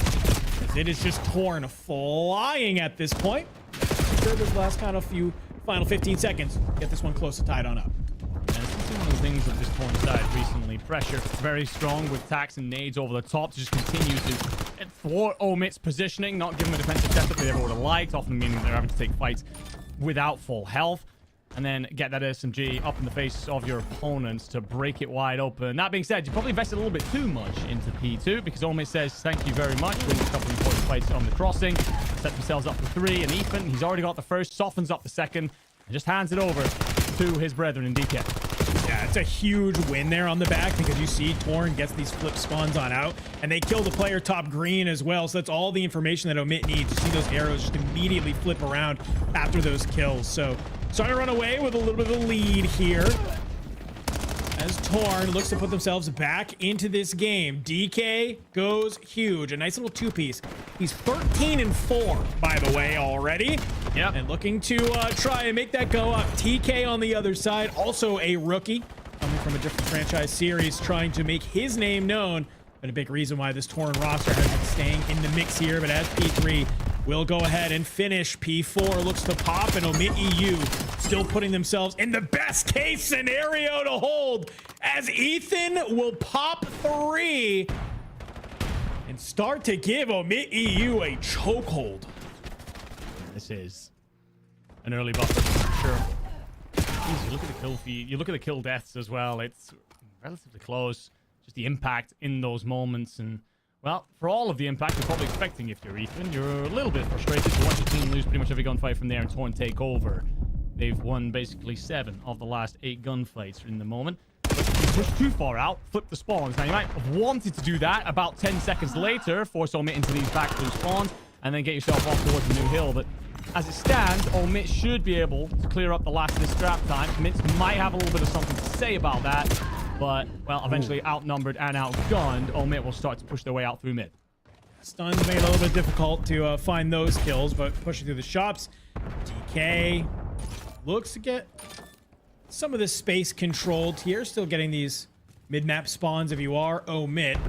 It is just Torn flying at this point. Sure, this last kind of final 15 seconds. Get this one close to tied on up. And this is one of the things of this Torn side recently. Pressure very strong with tacks and nades over the top to just continue to thwart OMiT's positioning, not give them a defensive setup they ever would have liked, often meaning they're having to take fights without full health. And then get that SMG up in the face of your opponents to break it wide open. That being said, you probably invested a little bit too much into P2 because OMiT says thank you very much. Wins a couple of important fights on the crossing. Set themselves up for 3. And Ethan, he's already got the first, softens up the second, and just hands it over to his brethren in DK. Yeah, it's a huge win there on the back because you see Torn gets these flip spawns on out, and they kill the player top green as well. So that's all the information that OMiT needs. You see those arrows just immediately flip around after those kills. So starting to run away with a little bit of a lead here as Torn looks to put themselves back into this game. DK goes huge. A nice little 2-piece. He's 13-4, by the way, already. Yep. And looking to try and make that go up. TK on the other side, also a rookie, coming from a different franchise series, trying to make his name known. But a big reason why this Torn roster has been staying in the mix here. But as P3 will go ahead and finish, P4 looks to pop, and OMiT EU still putting themselves in the best case scenario to hold as Ethan will pop 3 and start to give OMiT EU a chokehold. This is an early buffer for sure. Jeez, you look at the kill feed, you look at the kill deaths as well. It's relatively close. Just the impact in those moments, and well, for all of the impact you're probably expecting if you're Ethan, you're a little bit frustrated to watch your team lose pretty much every gunfight from there and Torn take over. They've won basically 7 of the last 8 gunfights in the moment. But if you push too far out, flip the spawns. Now you might have wanted to do that about 10 seconds later, force OMiT into these back blue spawns, and then get yourself off towards the new hill. But as it stands, OMiT should be able to clear up the last of this scrap time. Mitz might have a little bit of something to say about that, but, well, eventually outnumbered and outgunned, OMiT will start to push their way out through mid. Stuns made it a little bit difficult to find those kills, but pushing through the shops. DK looks to get some of the space controlled here. Still getting these mid-map spawns if you are OMiT.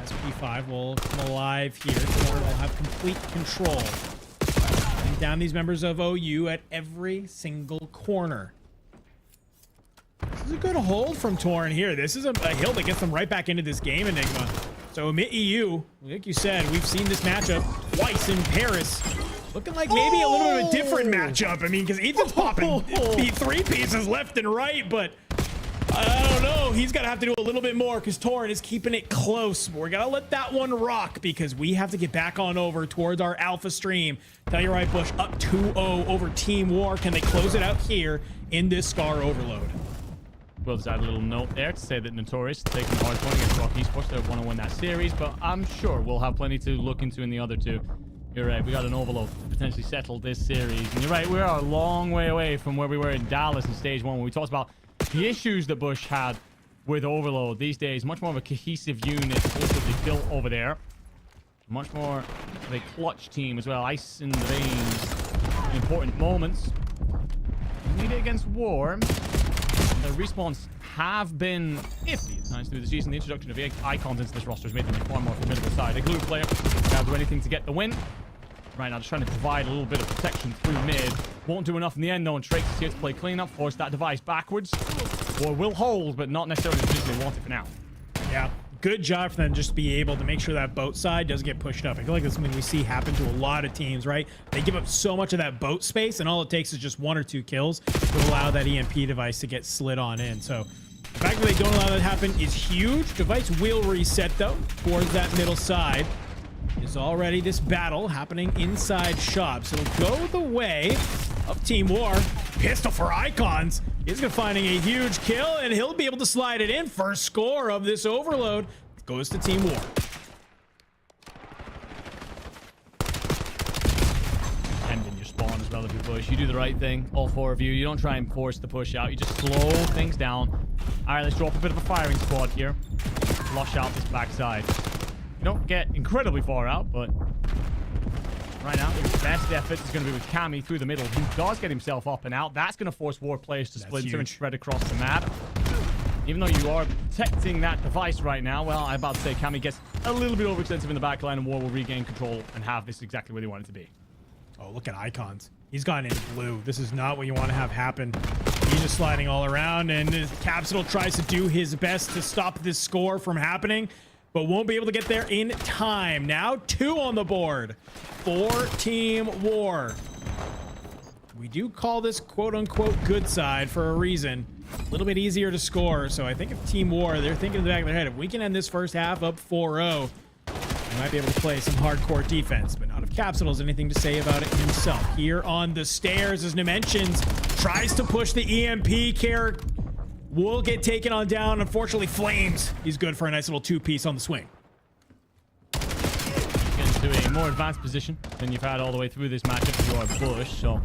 As P5 will come alive here. Torn will have complete control. Running down these members of OU at every single corner. This is a good hold from Torn here. This is a hill that gets them right back into this game, Enigma. So OMiT EU, like you said, we've seen this matchup twice in Paris. Looking like maybe a little bit of a different matchup. I mean, because Ethan's popping 3 pieces left and right, but I don't know. He's going to have to do a little bit more because Torn is keeping it close. But we're going to let that one rock because we have to get back on over towards our alpha stream. Telluride Bush up 2-0 over Team War. Can they close it out here in this Scar overload? We'll just add a little note there to say that Notorious taking the hard point against Rock Esports. They want to win that series, but I'm sure we'll have plenty to look into in the other two. You're right. We got an overload to potentially settle this series. And you're right. We are a long way away from where we were in Dallas in stage 1 when we talked about the issues that Bush had with overload. These days, much more of a cohesive unit also they built over there. Much more of a clutch team as well. Ice in the veins in important moments. You need it against War. The respawns have been iffy at times through the season. The introduction of icons into this roster has made them a far more formidable side. A glue player can't do anything to get the win. Right now, just trying to provide a little bit of protection through mid. Won't do enough in the end, though, and Trace is here to play cleanup, force that device backwards. Or will hold, but not necessarily the position they want it for now. Yeah, good job for them just to be able to make sure that boat side doesn't get pushed up. I feel like that's something we see happen to a lot of teams, right? They give up so much of that boat space, and all it takes is just 1 or 2 kills to allow that EMP device to get slid on in. So the fact that they don't allow that to happen is huge. Device will reset, though, towards that middle side. Is already this battle happening inside shop. So it'll go the way of Team War. Pistol for Icons. He's going to finding a huge kill, and he'll be able to slide it in. First score of this overload goes to Team War. And in your spawn as well if you push. You do the right thing, all 4 of you. You don't try and force the push out. You just slow things down. All right, let's drop a bit of a firing squad here. Flush out this backside. You don't get incredibly far out, but right now, the best effort is going to be with Cammy through the middle. He does get himself up and out. That's going to force War players to splinter and spread across the map. Even though you are protecting that device right now, well, I'm about to say Cammy gets a little bit overextensive in the backline, and War will regain control and have this exactly where they want it to be. Oh, look at Icons. He's gone into blue. This is not what you want to have happen. He's just sliding all around, and Capsule tries to do his best to stop this score from happening, but won't be able to get there in time. Now 2 on the board for Team War. We do call this quote-unquote good side for a reason. A little bit easier to score, so I think if Team War, they're thinking in the back of their head, if we can end this first half up 4-0, we might be able to play some hardcore defense, but not if Capsule has anything to say about it himself. Here on the stairs as Dimensions tries to push the EMP carry. Will get taken on down. Unfortunately, Flames. He's good for a nice little 2-piece on the swing. Get into a more advanced position than you've had all the way through this matchup if you are Bush. So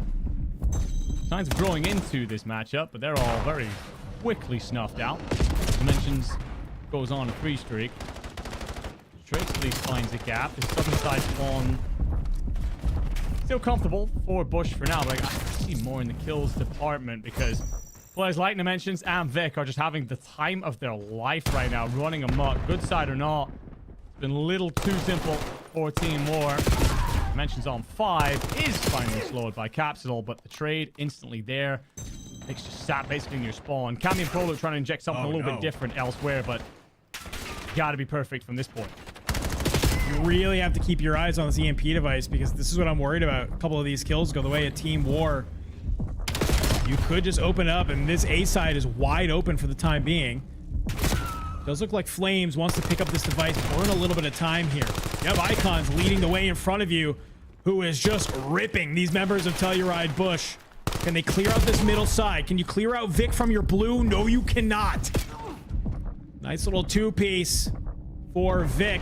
signs of growing into this matchup, but they're all very quickly snuffed out. Dimensions goes on a 3 streak. Trace at least finds a gap. This southern side spawn still comfortable for Bush for now, but I see more in the kills department because players like Dimensions and Vic are just having the time of their life right now, running amok. Good side or not, it's been a little too simple for Team War. Dimensions on 5 is finally slowed by Capsule, but the trade instantly there. Vic's just sat basically in your spawn. Cammy and Prolo trying to inject something a little bit different elsewhere, but gotta be perfect from this point. You really have to keep your eyes on this EMP device because this is what I'm worried about. A couple of these kills go the way of Team War. You could just open up, and this A side is wide open for the time being. Does look like Flames wants to pick up this device, burn a little bit of time here. You have Icons leading the way in front of you, who is just ripping these members of Telluride Bush. Can they clear out this middle side? Can you clear out Vic from your blue? No, you cannot. Nice little 2-piece for Vic.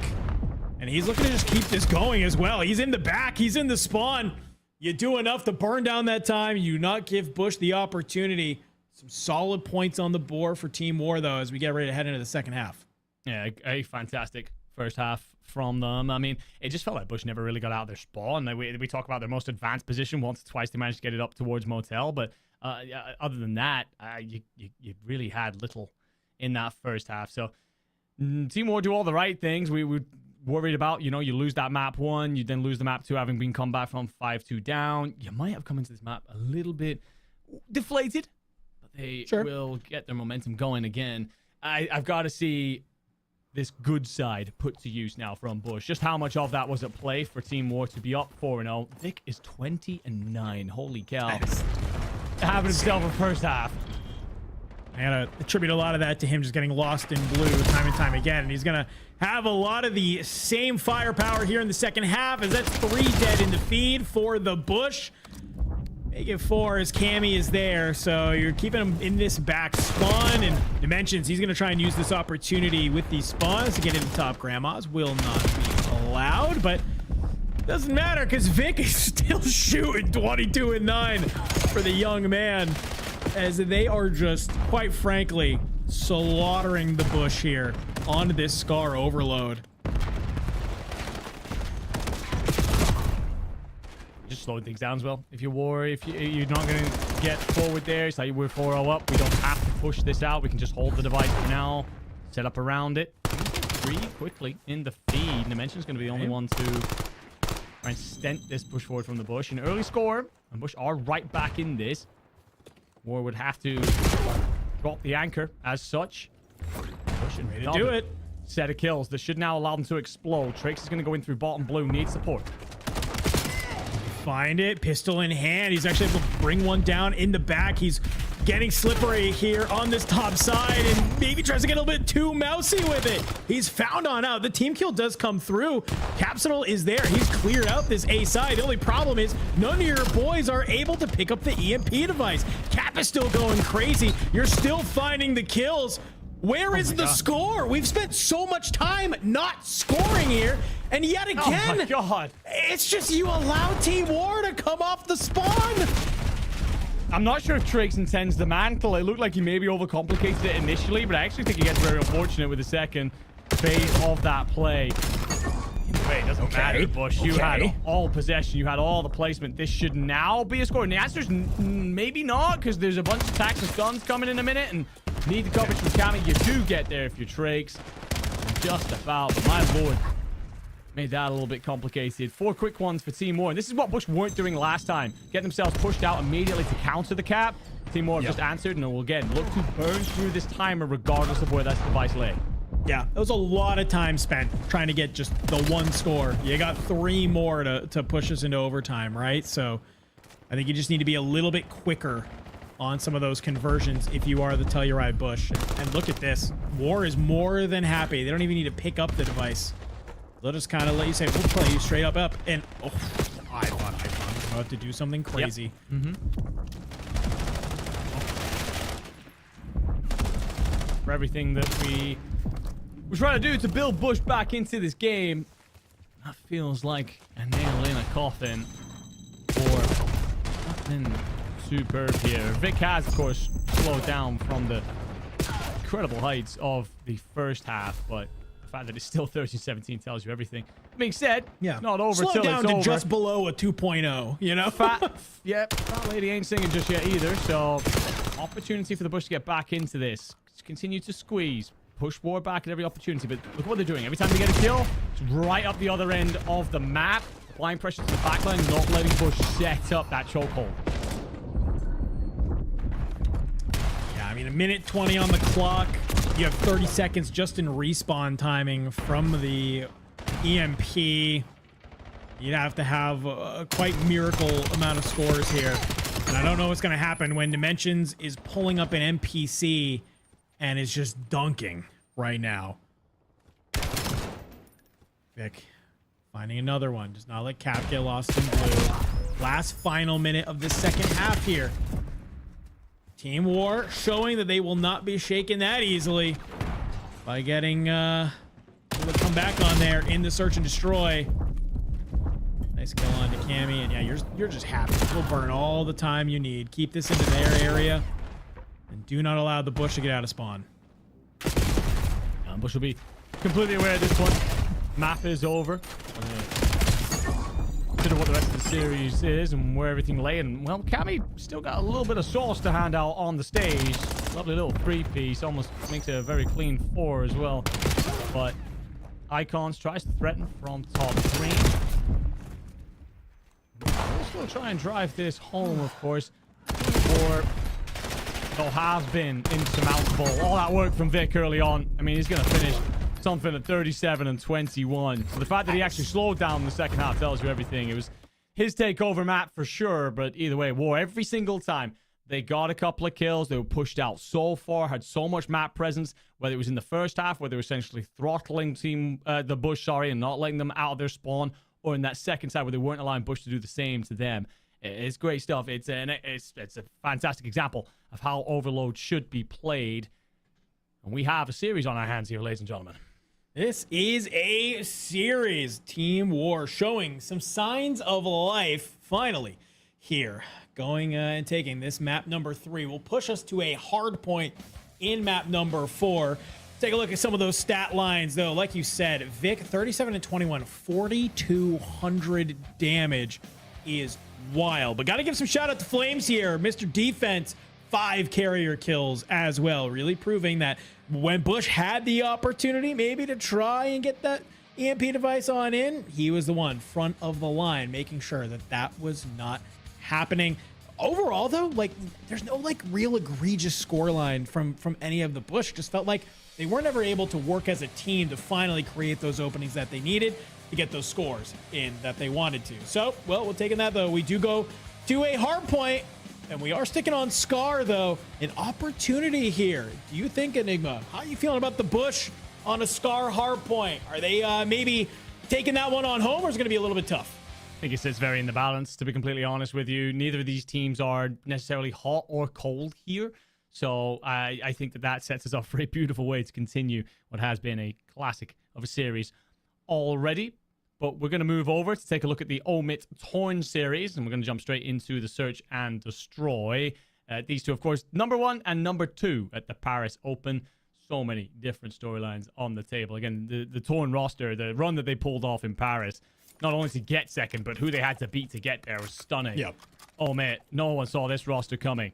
And he's looking to just keep this going as well. He's in the back. He's in the spawn. You do enough to burn down that time. You do not give Bush the opportunity. Some solid points on the board for Team War, though, as we get ready to head into the second half. Yeah, a fantastic first half from them. I mean, it just felt like Bush never really got out of their spawn. We talk about their most advanced position. Once or twice they managed to get it up towards Motel. But other than that, you really had little in that first half. So Team War do all the right things. We would worried about, you lose that map 1, you then lose the map 2, having been come back from 5-2 down. You might have come into this map a little bit deflated, but they will get their momentum going again. I've got to see this good side put to use now from Bush. Just how much of that was at play for Team War to be up 4-0. Vic is 20-9. Holy cow. Having himself a first half. I gotta attribute a lot of that to him just getting lost in blue time and time again. And he's gonna have a lot of the same firepower here in the second half, as that's 3 dead in the feed for the Bush. Make it 4 as Cammy is there, so you're keeping him in this back spawn. And Dimensions, he's gonna try and use this opportunity with these spawns to get into top grandmas. Will not be allowed, but Doesn't matter because Vic is still shooting 22-9 for the young man, as they are just, quite frankly, slaughtering the bush here onto this Scar overload. Just slowing things down as well. If you're you're not going to get forward there, it's like we're 4-0 up. We don't have to push this out. We can just hold the device for now, set up around it. Pretty quickly in the feed. Dimension's going to be the only one to try and stent this push forward from the bush. An early score, and Bush are right back in this. War would have to drop the anchor as such. Bush and Ready to do it. Set of kills. This should now allow them to explode. Trix is going to go in through bottom blue. Needs support. Find it. Pistol in hand. He's actually able to bring one down in the back. He's getting slippery here on this top side and maybe tries to get a little bit too mousy with it. He's found on out. The team kill does come through. Capsule is there. He's cleared out this A side. The only problem is none of your boys are able to pick up the EMP device. Cap is still going crazy. You're still finding the kills. Where is the score? We've spent so much time not scoring here, and yet again, Oh my God. It's just you allow Team War to come off the spawn. I'm not sure if Trix intends the mantle. It looked like he maybe overcomplicated it initially, but I actually think he gets very unfortunate with the second phase of that play. Wait, it doesn't matter, Bush. You had all possession. You had all the placement. This should now be a score. And the answer is maybe not, because there's a bunch of attacks and stuns coming in a minute, and need the coverage from Cammy. You do get there if you're Trix. Just about, but my lord. Made that a little bit complicated. 4 quick ones for Team War. And this is what Bush weren't doing last time. Getting themselves pushed out immediately to counter the cap. Team War have just answered and will again look to burn through this timer regardless of where that device lay. Yeah, that was a lot of time spent trying to get just the one score. You got 3 more to push us into overtime, right? So I think you just need to be a little bit quicker on some of those conversions if you are the Telluride Bush. And look at this. War is more than happy. They don't even need to pick up the device. They'll just kind of let you say, we'll play you straight up. And oh, I thought I was about to do something crazy. Yep. For everything that we were trying to do to build Bush back into this game, that feels like a nail in a coffin or nothing superb here. Vic has, of course, slowed down from the incredible heights of the first half, but the fact that it's still 13-17 tells you everything. That being said, it's not over Slow till down it's to over. just below a 2.0, you know? Fat lady ain't singing just yet either, so opportunity for the Bush to get back into this. Just continue to squeeze. Push War back at every opportunity, but look what they're doing. Every time they get a kill, it's right up the other end of the map. Applying pressure to the backline, not letting Bush set up that chokehold. Yeah, I mean, 1:20 on the clock. You have 30 seconds just in respawn timing from the EMP. You'd have to have a quite miracle amount of scores here. And I don't know what's going to happen when Dimensions is pulling up an NPC and is just dunking right now. Vic finding another one. Does not let Cap get lost in blue. Last final minute of the second half here. Team War showing that they will not be shaken that easily by getting able to come back on there in the search and destroy. Nice kill on to Cammy, and yeah, you're just happy. You'll burn all the time you need. Keep this into their area, and do not allow the Bush to get out of spawn. Bush will be completely aware at this point. Map is over. Consider what the rest of the series is and where everything lay. And, well, Cammy still got a little bit of sauce to hand out on the stage. Lovely little 3-piece. Almost makes it a very clean 4 as well. But Icons tries to threaten from top 3. We'll still try and drive this home, of course. For it'll have been insurmountable. All that work from Vic early on. I mean, he's going to finish something at 37 and 21. So the fact that he actually slowed down in the second half tells you everything. It was his takeover map for sure, but either way, War every single time. They got a couple of kills. They were pushed out so far, had so much map presence, whether it was in the first half, where they were essentially throttling the Bush, and not letting them out of their spawn, or in that second side where they weren't allowing Bush to do the same to them. It's great stuff. It's a fantastic example of how Overload should be played. And we have a series on our hands here, ladies and gentlemen. This is a series. Team War showing some signs of life finally here. Going and taking this map number 3 will push us to a hard point in map number 4. Take a look at some of those stat lines, though. Like you said, Vic, 37 and 21, 4,200 damage is wild. But got to give some shout out to Flames here. Mr. Defense, 5 carrier kills as well. Really proving that when Bush had the opportunity maybe to try and get that EMP device on in, he was the one front of the line, making sure that that was not happening. Overall, though, like, there's no like real egregious scoreline from any of the Bush. Just felt like they weren't ever able to work as a team to finally create those openings that they needed to get those scores in that they wanted to. So, well, we're taking that, though. We do go to a hard point, and we are sticking on Scar, though. An opportunity here. Do you think, Enigma, how are you feeling about the Bush on a Scar hard point? Are they maybe taking that one on home, or is it going to be a little bit tough? I think it sits very in the balance, to be completely honest with you. Neither of these teams are necessarily hot or cold here. So I think that sets us up for a beautiful way to continue what has been a classic of a series already. But we're going to move over to take a look at the OMiT Torn series, and we're going to jump straight into the Search and Destroy. These two, of course, number 1 and number 2 at the Paris Open. So many different storylines on the table. Again, the Torn roster, the run that they pulled off in Paris, not only to get second, but who they had to beat to get there was stunning. Yep. OMiT, no one saw this roster coming.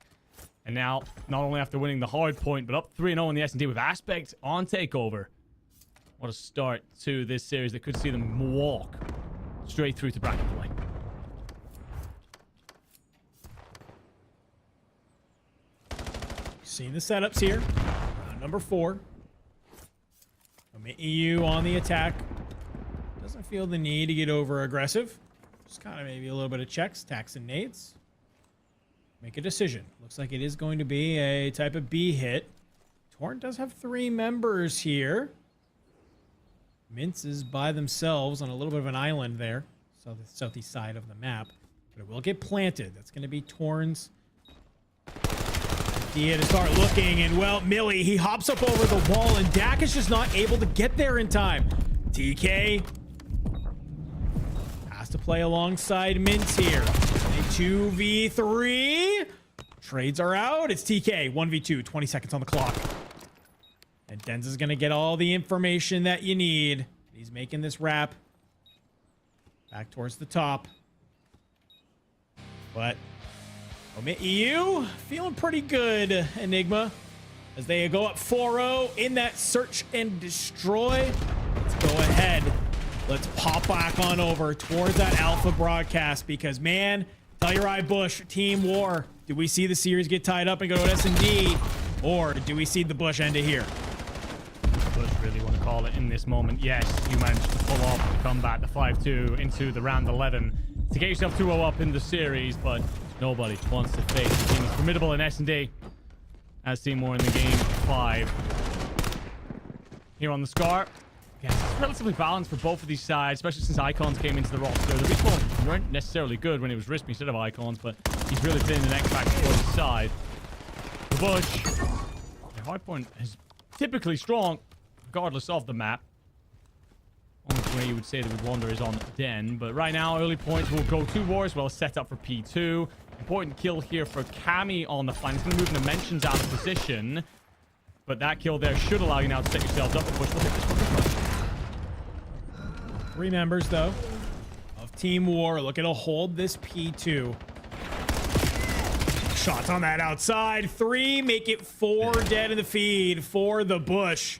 And now, not only after winning the hard point, but up 3-0 in the S&D with Aspect on takeover. What a start to this series that could see them walk straight through to bracket play. Seeing the setups here. Number 4. OMNiA on the attack. Doesn't feel the need to get over aggressive. Just kind of maybe a little bit of checks, tacks and nades. Make a decision. Looks like it is going to be a type of B hit. Torn does have 3 members here. Mints is by themselves on a little bit of an island there. So the southeast side of the map. But it will get planted. That's going to be Torn's idea to start looking. And, well, Millie, he hops up over the wall, and Dak is just not able to get there in time. TK has to play alongside Mints here. A 2v3. Trades are out. It's TK. 1v2. 20 seconds on the clock. And Denza's going to get all the information that you need. He's making this wrap. Back towards the top. But OMiT feeling pretty good, Enigma. As they go up 4-0 in that Search and Destroy. Let's go ahead. Let's pop back on over towards that Alpha broadcast. Because, man, Telluride Bush, Team War. Do we see the series get tied up and go to S&D? Or do we see the Bush end it here? Bush really want to call it in this moment. Yes, you managed to pull off the combat, the 5-2 into the round 11 to get yourself 2-0 up in the series, but nobody wants to face the team as formidable in S&D as Team War in the game 5. Here on the Scar. Yeah, it's relatively balanced for both of these sides, especially since Icons came into the roster. The Respawn weren't necessarily good when it was Rispy instead of Icons, but he's really been the next factor for his side. The Bush. The hardpoint is typically strong, regardless of the map. Only way you would say they would wander is on Den, but right now early points will go to War as well as set up for P2. Important kill here for Cammy on the flank. He's going to move Dimensions out of position, but that kill there should allow you now to set yourselves up. The Bush will hit this one. 3 members, though, of Team War looking to hold this P2. Shots on that outside. 3, make it 4 dead in the feed for the Bush.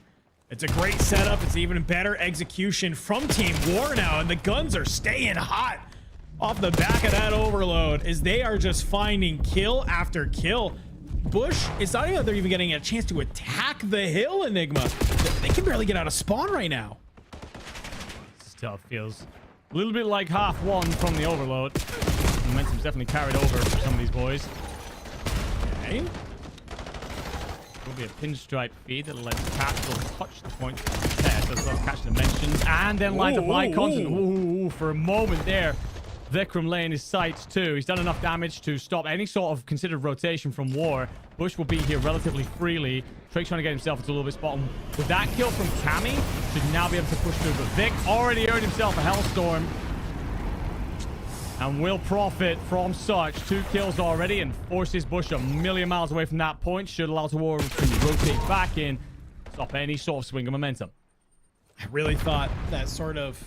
It's a great setup. It's even better execution from Team War now, and the guns are staying hot off the back of that overload as they are just finding kill after kill. Bush, it's not even that they're even getting a chance to attack the hill, Enigma. They can barely get out of spawn right now. Stuff feels a little bit like half one from the overload. Momentum's definitely carried over for some of these boys. Okay. Will be a pinstripe feed that'll let Capsule touch the point test as well as catch Dimensions and then light up Icons. And ooh, for a moment there, Vikram laying his sights too. He's done enough damage to stop any sort of considered rotation from War. Bush will be here relatively freely. Drake's trying to get himself into a little bit spot. With that kill from Cammy, should now be able to push through. But Vic already earned himself a Hellstorm. And will profit from such. 2 kills already and forces Bush a million miles away from that point. Should allow War to rotate back in. Stop any sort of swing of momentum. I really thought that sort of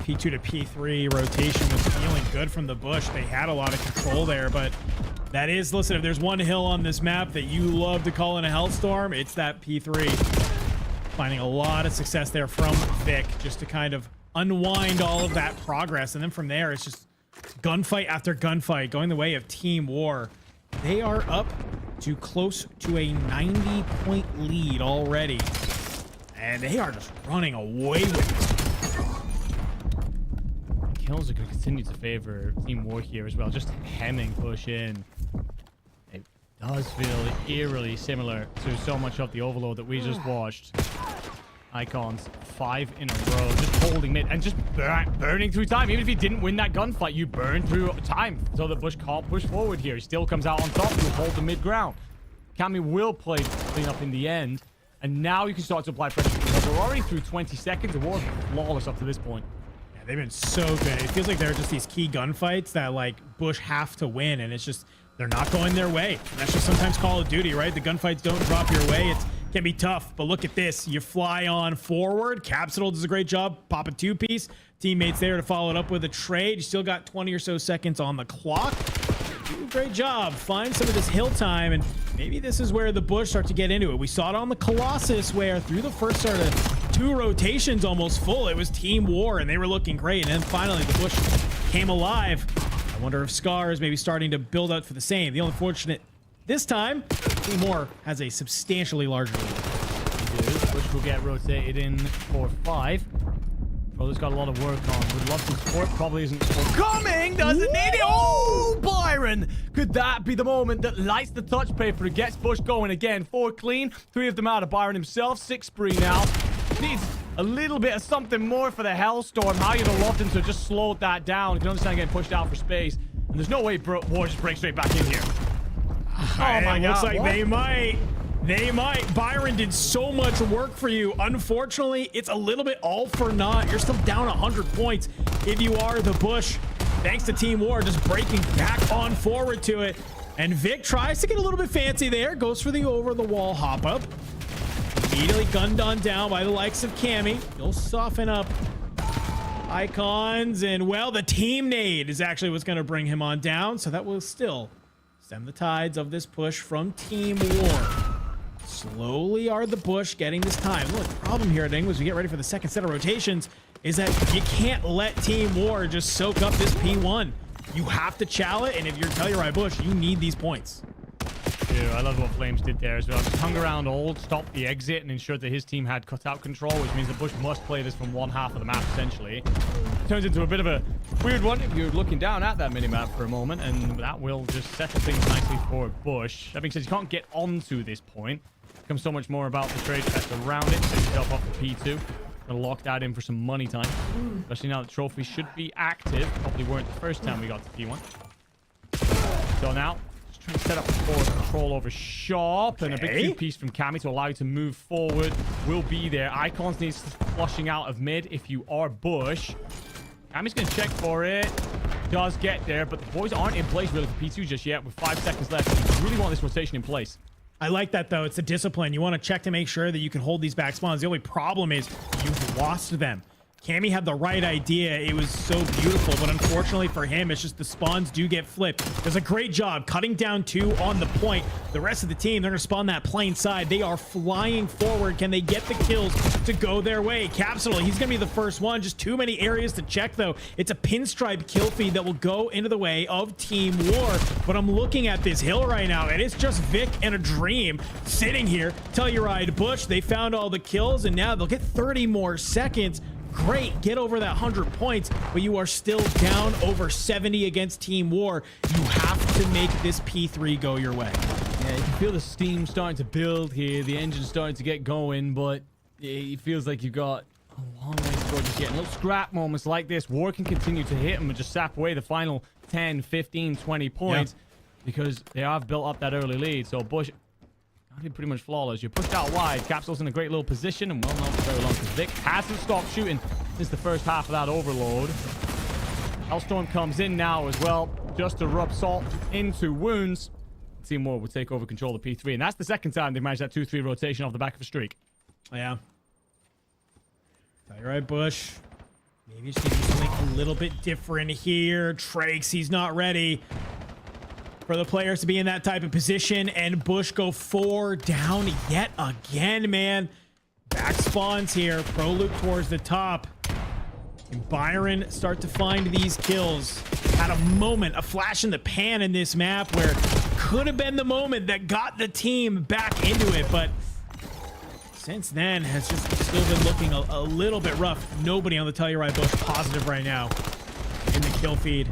P2 to P3 rotation was feeling good from the Bush. They had a lot of control there, but that is, listen, if there's one hill on this map that you love to call in a Hellstorm, it's that P3. Finding a lot of success there from Vic just to kind of unwind all of that progress. And then from there, it's just gunfight after gunfight going the way of Team War. They are up to close to a 90-point lead already. And they are just running away with it. Kills are going to continue to favor Team War here as well. Just hemming Bush in. It does feel eerily similar to so much of the overload that we just watched. Icons 5 in a row, just holding mid and just burning through time. Even if he didn't win that gunfight, you burn through time so that Bush can't push forward here. He still comes out on top. He'll hold the mid ground. Cammy will play clean up in the end, and now you can start to apply pressure because we're already through 20 seconds. The war is flawless up to this point. Yeah, they've been so good. It feels like they're just these key gunfights that like Bush have to win, and it's just they're not going their way. That's just sometimes Call of Duty, right? The gunfights don't drop your way. It can be tough, but look at this. You fly on forward. Capsule does a great job popping 2-piece. Teammates there to follow it up with a trade. You still got 20 or so seconds on the clock. Do a great job. Find some of this hill time, and maybe this is where the Bush start to get into it. We saw it on the Colossus where through the first sort of 2 rotations almost full, it was Team War, and they were looking great. And then finally the Bush came alive. I wonder if Scar is maybe starting to build out for the same. The only fortunate this time, Team War has a substantially larger lead. Bush will get rotated in for 5. Brother's got a lot of work on. Would love to support. Probably isn't coming. Doesn't need it. Oh, Byron. Could that be the moment that lights the touch paper and gets Bush going again? 4 clean. 3 of them out of Byron himself. 6 spree now. Needs a little bit of something more for the Hellstorm. How you'd have loved him to just slow that down. You can understand getting pushed out for space. And there's no way War just breaks straight back in here. Oh my God. Looks like What? they might. They might. Byron did so much work for you. Unfortunately, it's a little bit all for naught. You're still down 100 points if you are the Bush. Thanks to Team War just breaking back on forward to it. And Vic tries to get a little bit fancy there. Goes for the over-the-wall hop-up. Immediately gunned on down by the likes of Cammy. He'll soften up Icons. And, well, the team nade is actually what's going to bring him on down. So that will still stem the tides of this push from Team War. Slowly are the Bush getting this time. Look, the problem here at English, we get ready for the second set of rotations, is that you can't let Team War just soak up this P1. You have to chow it, and if you're Telluride Bush, you need these points. Dude, I love what Flames did there as well. Just hung around old, stopped the exit, and ensured that his team had cutout control, which means the Bush must play this from one half of the map, essentially. Turns into a bit of a weird one if you're looking down at that minimap for a moment, and that will just settle things nicely for Bush. That being said, you can't get onto this point. It becomes so much more about the trade test around it. Set yourself up for P2. Gonna lock that in for some money time. Especially now the trophy should be active. Probably weren't the first time we got to P1. So now, just trying to set up forward control over shop. And a big Q piece from Cammy to allow you to move forward will be there. Icons needs flushing out of mid if you are Bush. Cammy's gonna check for it. Does get there, but the boys aren't in place really for P2 just yet with 5 seconds left. You really want this rotation in place. I like that, though. It's the discipline. You want to check to make sure that you can hold these back spawns. The only problem is you've lost them. Cammy had the right idea. It was so beautiful, but unfortunately for him, it's just the spawns do get flipped. Does a great job cutting down 2 on the point. The rest of the team, they're going to spawn that plain side. They are flying forward. Can they get the kills to go their way? Capsule, he's going to be the first one. Just too many areas to check, though. It's a pinstripe kill feed that will go into the way of Team War. But I'm looking at this hill right now, and it's just Vic and a Dream sitting here. Telluride Bush, they found all the kills, and now they'll get 30 more seconds. Great, get over that 100 points, but you are still down over 70 against Team War. You have to make this P3 go your way. Yeah, you can feel the steam starting to build here. The engine's starting to get going, but it feels like you've got a long way to score just yet. And little scrap moments like this, War can continue to hit them and just sap away the final 10, 15, 20 points because they have built up that early lead. So Bush, I think pretty much flawless. You're pushed out wide. Capsule's in a great little position and well not for very long because Vic hasn't stopped shooting since the first half of that overload. Hellstorm comes in now as well just to rub salt into wounds. Team War would take over control of P3, and that's the second time they've managed that 2-3 rotation off the back of a streak. Yeah. Telluride Bush. Maybe just do something a little bit different here. Trakes, he's not ready for the players to be in that type of position, and Bush go 4 down yet again, man. Back spawns here. Pro Luke towards the top. And Byron start to find these kills. Had a moment, a flash in the pan in this map where could have been the moment that got the team back into it, but since then has just still been looking a little bit rough. Nobody on the Telluride Bush positive right now in the kill feed.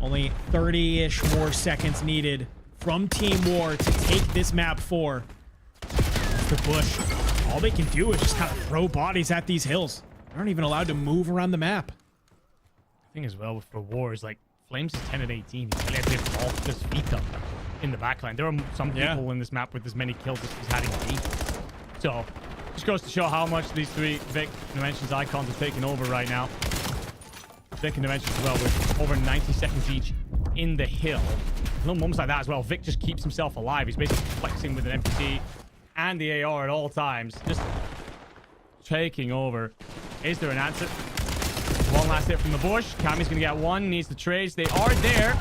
Only 30-ish more seconds needed from Team War to take this map 4. The Bush, all they can do is just kind of throw bodies at these hills. They aren't even allowed to move around the map. The thing as well for War is like Flames is 10 and 18. He's really able to off his feet up in the backline. There are some people in this map with as many kills as he's had in B. So just goes to show how much these three Vic Dimensions icons are taking over right now. Vic and Dimensions as well with over 90 seconds each in the hill. Little moments like that as well. Vic just keeps himself alive. He's basically flexing with an MPC and the AR at all times. Just taking over. Is there an answer? One last hit from the Bush. Cammy's gonna get one. Needs the trades. They are there.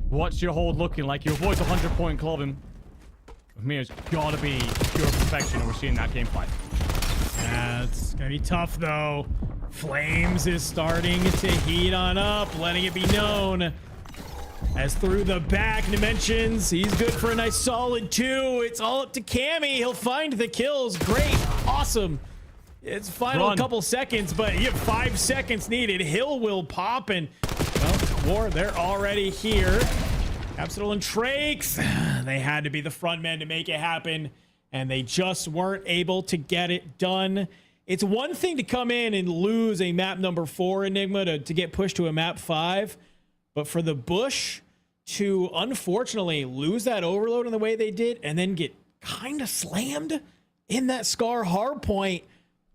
What's your hold looking like? You avoid the 100-point club. And OMiA's gotta be pure perfection, and we're seeing that game fight. Yeah, it's gonna be tough though. Flames is starting to heat on up, letting it be known. As through the back Dimensions, he's good for a nice solid 2. It's all up to Cammy. He'll find the kills. Great. Awesome. It's final couple seconds, but you have 5 seconds needed. Hill will pop, and well, War, they're already here. Capsule and Trakes, they had to be the front men to make it happen, and they just weren't able to get it done. It's one thing to come in and lose a map number 4 Enigma to get pushed to a map 5, but for the Bush to unfortunately lose that overload in the way they did and then get kind of slammed in that Scar hard point,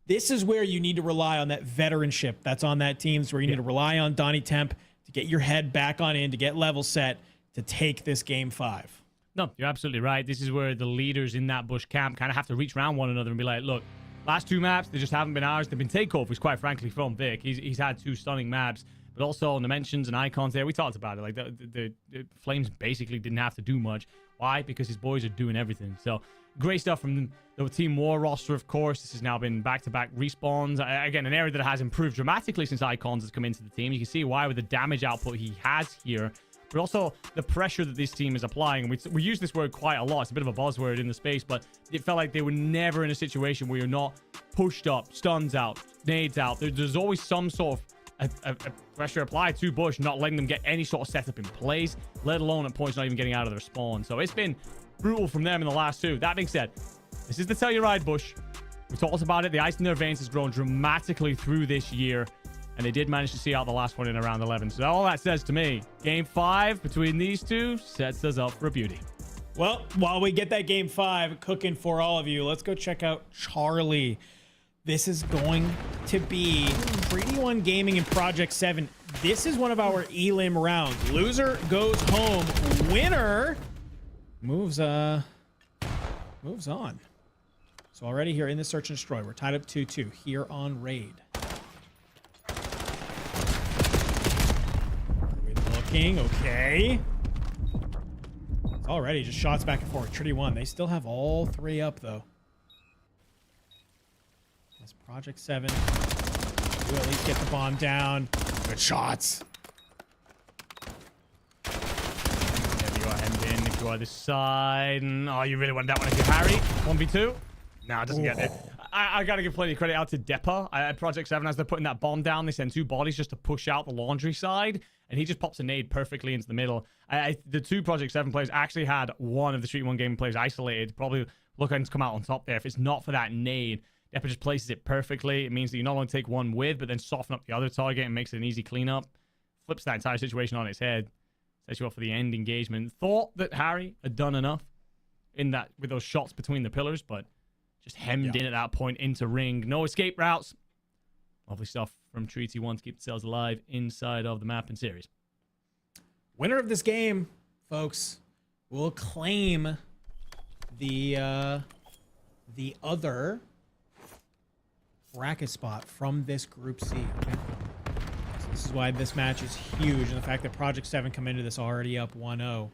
this is where you need to rely on that veteranship that's on that team. It's where you need to rely on Donnie Temp to get your head back on in, to get level set, to take this game 5. No, you're absolutely right. This is where the leaders in that Bush camp kind of have to reach around one another and be like, look, last 2 maps, they just haven't been ours. They've been takeovers, quite frankly, from Vic. He's had 2 stunning maps, but also Dimensions and Icons there. We talked about it. Like the Flames basically didn't have to do much. Why? Because his boys are doing everything. So great stuff from the Team War roster, of course. This has now been back-to-back respawns. Again, an area that has improved dramatically since Icons has come into the team. You can see why with the damage output he has here, but also the pressure that this team is applying. We use this word quite a lot. It's a bit of a buzzword in the space, but it felt like they were never in a situation where you're not pushed up, stuns out, nades out. There's always some sort of a pressure applied to Bush, not letting them get any sort of setup in place, let alone at points not even getting out of their spawn. So it's been brutal from them in the last 2. That being said, this is the Telluride Bush. We talked about it. The ice in their veins has grown dramatically through this year, and they did manage to see out the last one in around 11. So all that says to me, game 5 between these 2 sets us up for a beauty. Well, while we get that game 5 cooking for all of you, let's go check out Charlie. This is going to be 3D1 Gaming and Project 7. This is one of our elim rounds. Loser goes home. Winner moves on. So already here in the Search and Destroy, we're tied up 2-2 here on Raid. We're looking, okay. It's already just shots back and forth. Trinity 1, they still have all 3 up though. That's Project 7. We'll at least get the bomb down. Good shots. Go either side, and oh, you really want that one if you Harry 1v2. No, it doesn't get it. I gotta give plenty of credit out to Deppa. Project 7, as they're putting that bomb down, they send 2 bodies just to push out the laundry side, and he just pops a nade perfectly into the middle. The 2 Project 7 players actually had one of the Street 1 Gaming players isolated, probably looking to come out on top there. If it's not for that nade, Depa just places it perfectly. It means that you not only take one with, but then soften up the other target and makes it an easy cleanup. Flips that entire situation on its head. Sets you up for the end engagement. Thought that Harry had done enough in that with those shots between the pillars, but just hemmed in at that point into ring. No escape routes. Lovely stuff from Treaty 1 to keep themselves alive inside of the map and series. Winner of this game, folks, will claim the other bracket spot from this Group C. Okay? So this is why this match is huge, and the fact that Project 7 come into this already up 1-0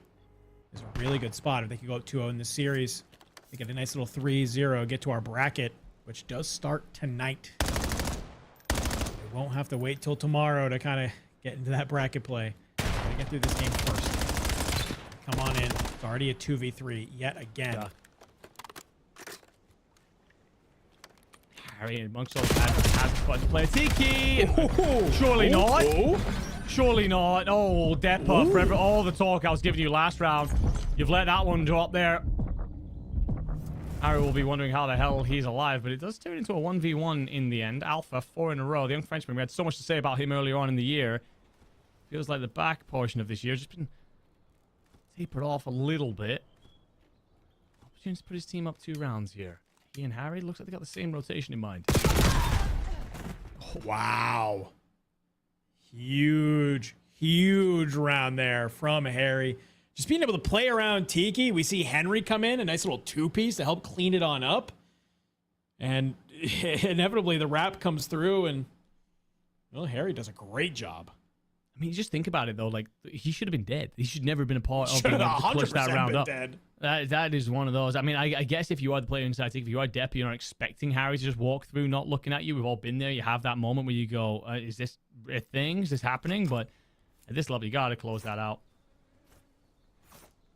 is a really good spot. If they could go up 2-0 in this series, they get a nice little 3-0, get to our bracket, which does start tonight. They won't have to wait till tomorrow to kind of get into that bracket play. Gotta get through this game first. Come on in. It's already a 2v3 yet again. Yeah. Harry amongst all the has fun to play Tiki. Surely not. Surely not. Oh, Depa, for all the talk I was giving you last round, you've let that one drop there. Harry will be wondering how the hell he's alive, but it does turn into a 1v1 in the end. Alpha, 4 in a row. The young Frenchman, we had so much to say about him earlier on in the year. Feels like the back portion of this year has just been tapered off a little bit. Opportunity to put his team up 2 rounds here. He and Harry, looks like they got the same rotation in mind. Wow. Huge round there from Harry. Just being able to play around Tiki. We see Henry come in, a nice little 2-piece to help clean it on up. And inevitably the wrap comes through, and well, Harry does a great job. I mean, just think about it, though. Like, he should have been dead. He should never have been a part of Should being have able to push that 100% round been up. dead. That is one of those. I mean, I guess if you are the player inside, if you are Depa, you're not expecting Harry to just walk through, not looking at you. We've all been there. You have that moment where you go, is this a thing? Is this happening? But at this level, you got to close that out.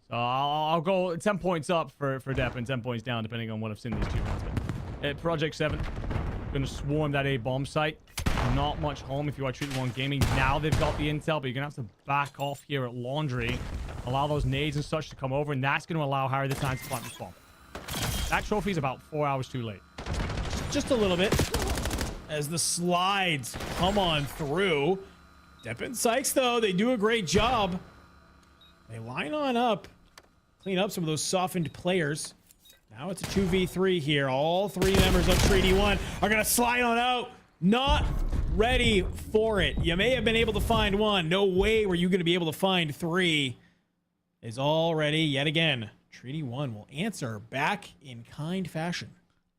So I'll go 10 points up for Depa and 10 points down, depending on what I've seen these 2 rounds. But Project 7, going to swarm that A bomb site. Not much home if you are Treaty 1 Gaming. Now they've got the intel, but you're going to have to back off here at Laundry. Allow those nades and such to come over, and that's going to allow Harry the time to plant this bomb. That trophy is about 4 hours too late. Just a little bit. As the slides come on through. Depa and Sykes, though, they do a great job. They line on up. Clean up some of those softened players. Now it's a 2v3 here. All 3 members of Treaty 1 are going to slide on out. Not ready for it. You may have been able to find 1. No way were you going to be able to find 3. Is already, yet again, Treaty 1 will answer back in kind fashion.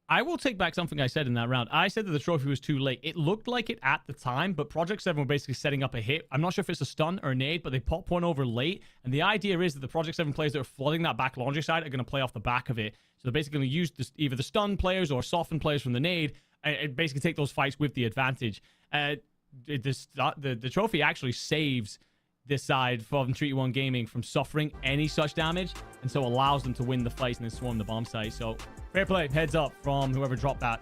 I will take back something I said in that round. I said that the trophy was too late. It looked like it at the time, but Project 7 were basically setting up a hit. I'm not sure if it's a stun or a nade, but they pop one over late. And the idea is that the Project 7 players that are flooding that back Laundry side are going to play off the back of it. So they're basically going to use either the stun players or soften players from the nade and basically take those fights with the advantage. The trophy actually saves this side from Treaty 1 Gaming from suffering any such damage, and so allows them to win the fights and then swarm the bomb site. So fair play, heads up from whoever dropped that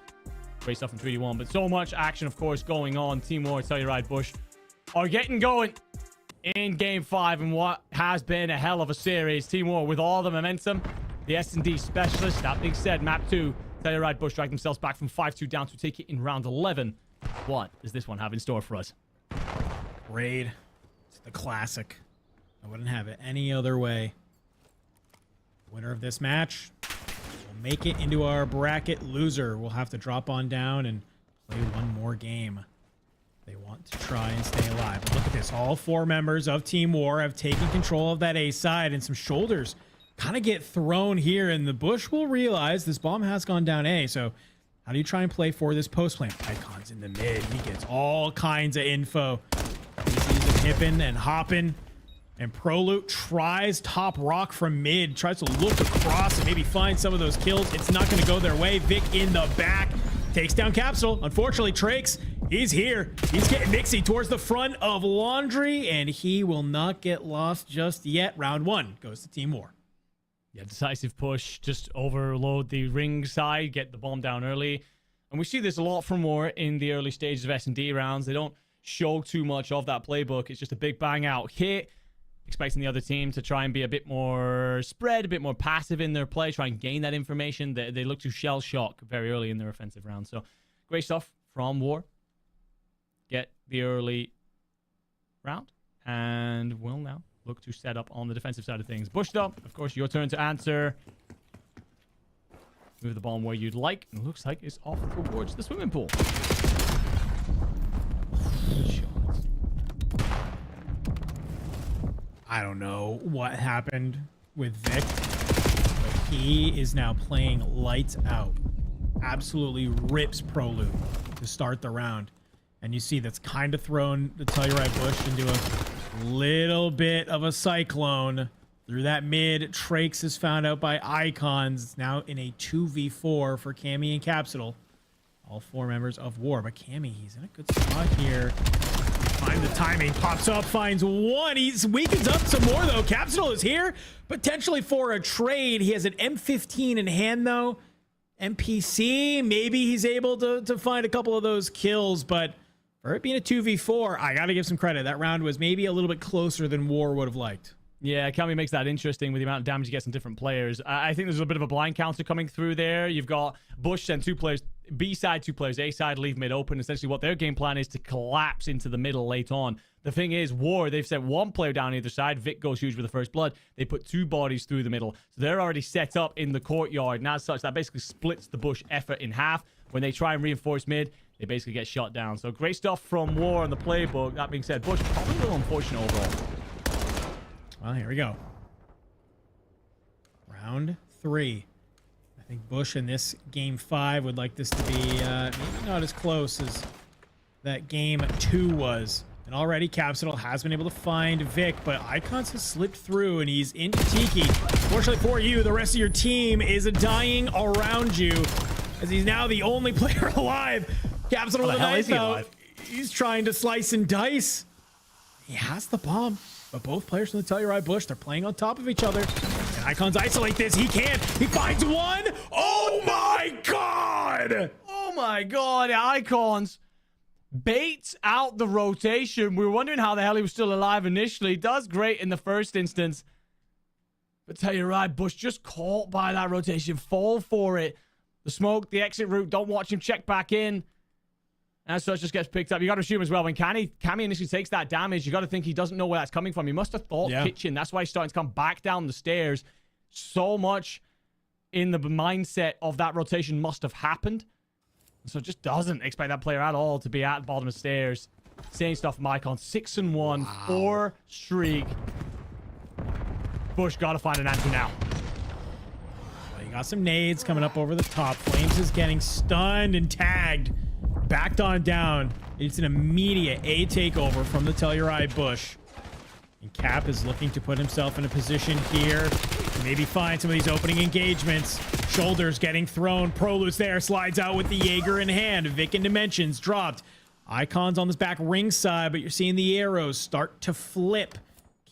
great stuff from Treaty 1. But so much action, of course, going on. Team War, Telluride, Bush are getting going in Game 5 in what has been a hell of a series. Team War with all the momentum, the S&D specialist. That being said, map 2, Telluride, Bush drag themselves back from 5-2 down to take it in round 11. What does this one have in store for us? Raid. It's the classic. I wouldn't have it any other way. Winner of this match will make it into our bracket. Loser will have to drop on down and play 1 more game. They want to try and stay alive. But look at this. All 4 members of Team War have taken control of that A side, and some shoulders kind of get thrown here, and the Bush will realize this bomb has gone down A. So how do you try and play for this post plant? Icon's in the mid. He gets all kinds of info. He sees him hipping and hopping. And Proloot tries top rock from mid. Tries to look across and maybe find some of those kills. It's not going to go their way. Vic in the back. Takes down Capsule. Unfortunately, Trakes, he's here. He's getting Nixie towards the front of Laundry. And he will not get lost just yet. Round 1 goes to Team War. Yeah, decisive push. Just overload the ring side. Get the bomb down early. And we see this a lot from War in the early stages of S&D rounds. They don't show too much of that playbook. It's just a big bang out hit. expecting the other team to try and be a bit more spread, a bit more passive in their play, try and gain that information. They look to shell shock very early in their offensive round. So great stuff from War. Get the early round, and we'll now look to set up on the defensive side of things. Bush, though, of course, your turn to answer. Move the bomb where you'd like. It looks like it's off towards the swimming pool. Good shot. I don't know what happened with Vic, but he is now playing lights out. Absolutely rips Prolute to start the round. And you see that's kind of thrown the Telluride Bush into a little bit of a cyclone. Through that mid, Traix is found out by Icons. It's now in a 2v4 for Cammy and Capsule. All 4 members of War. But Cammy, he's in a good spot here. Find the timing. Pops up, finds one. He's weakens up some more, though. Capsule is here, potentially for a trade. He has an M15 in hand, though. NPC, maybe he's able to find a couple of those kills, but for it being a 2v4, I gotta give some credit. That round was maybe a little bit closer than War would have liked. Yeah, Cammy makes that interesting with the amount of damage he gets on different players. I think there's a bit of a blind counter coming through there. You've got Bush send 2 players, B side, 2 players, A side, leave mid open. Essentially what their game plan is to collapse into the middle late on. The thing is, War, they've sent 1 player down either side. Vic goes huge with the first blood. They put 2 bodies through the middle. So they're already set up in the courtyard. And as such, that basically splits the Bush effort in half. When they try and reinforce mid, they basically get shot down. So great stuff from War on the playbook. That being said, Bush probably a little unfortunate overall. Well, here we go. Round 3. I think Bush in this game 5 would like this to be maybe not as close as that game 2 was. And already Capsule has been able to find Vic, but Icons has slipped through and he's into Tiki. Fortunately for you, the rest of your team is dying around you as he's now the only player alive. Capsule with a knife out. He's trying to slice and dice. He has the bomb, but both players from the Telluride Bush, they're playing on top of each other. And Icons isolate this. He can't. He finds one. Oh my God. Oh my God, Icons baits out the rotation. We were wondering how the hell he was still alive initially. Does great in the first instance. But Telluride Bush just caught by that rotation. Fall for it. The smoke, the exit route. Don't watch him check back in. And so it just gets picked up. You got to assume as well, when Cammy initially takes that damage, you got to think he doesn't know where that's coming from. He must have thought kitchen. That's why he's starting to come back down the stairs. So much in the mindset of that rotation must have happened. So it just doesn't expect that player at all to be at the bottom of the stairs. Same stuff from Icon. 6-1, wow. 4 streak. Bush got to find an answer now. Well, you got some nades coming up over the top. Flames is getting stunned and tagged. Backed on down. It's an immediate A takeover from the Telluride Bush. And Cap is looking to put himself in a position here to maybe find some of these opening engagements. Shoulders getting thrown. Prolute's there. Slides out with the Jaeger in hand. Vic in Dimensions dropped. Icons on this back ring side, but you're seeing the arrows start to flip.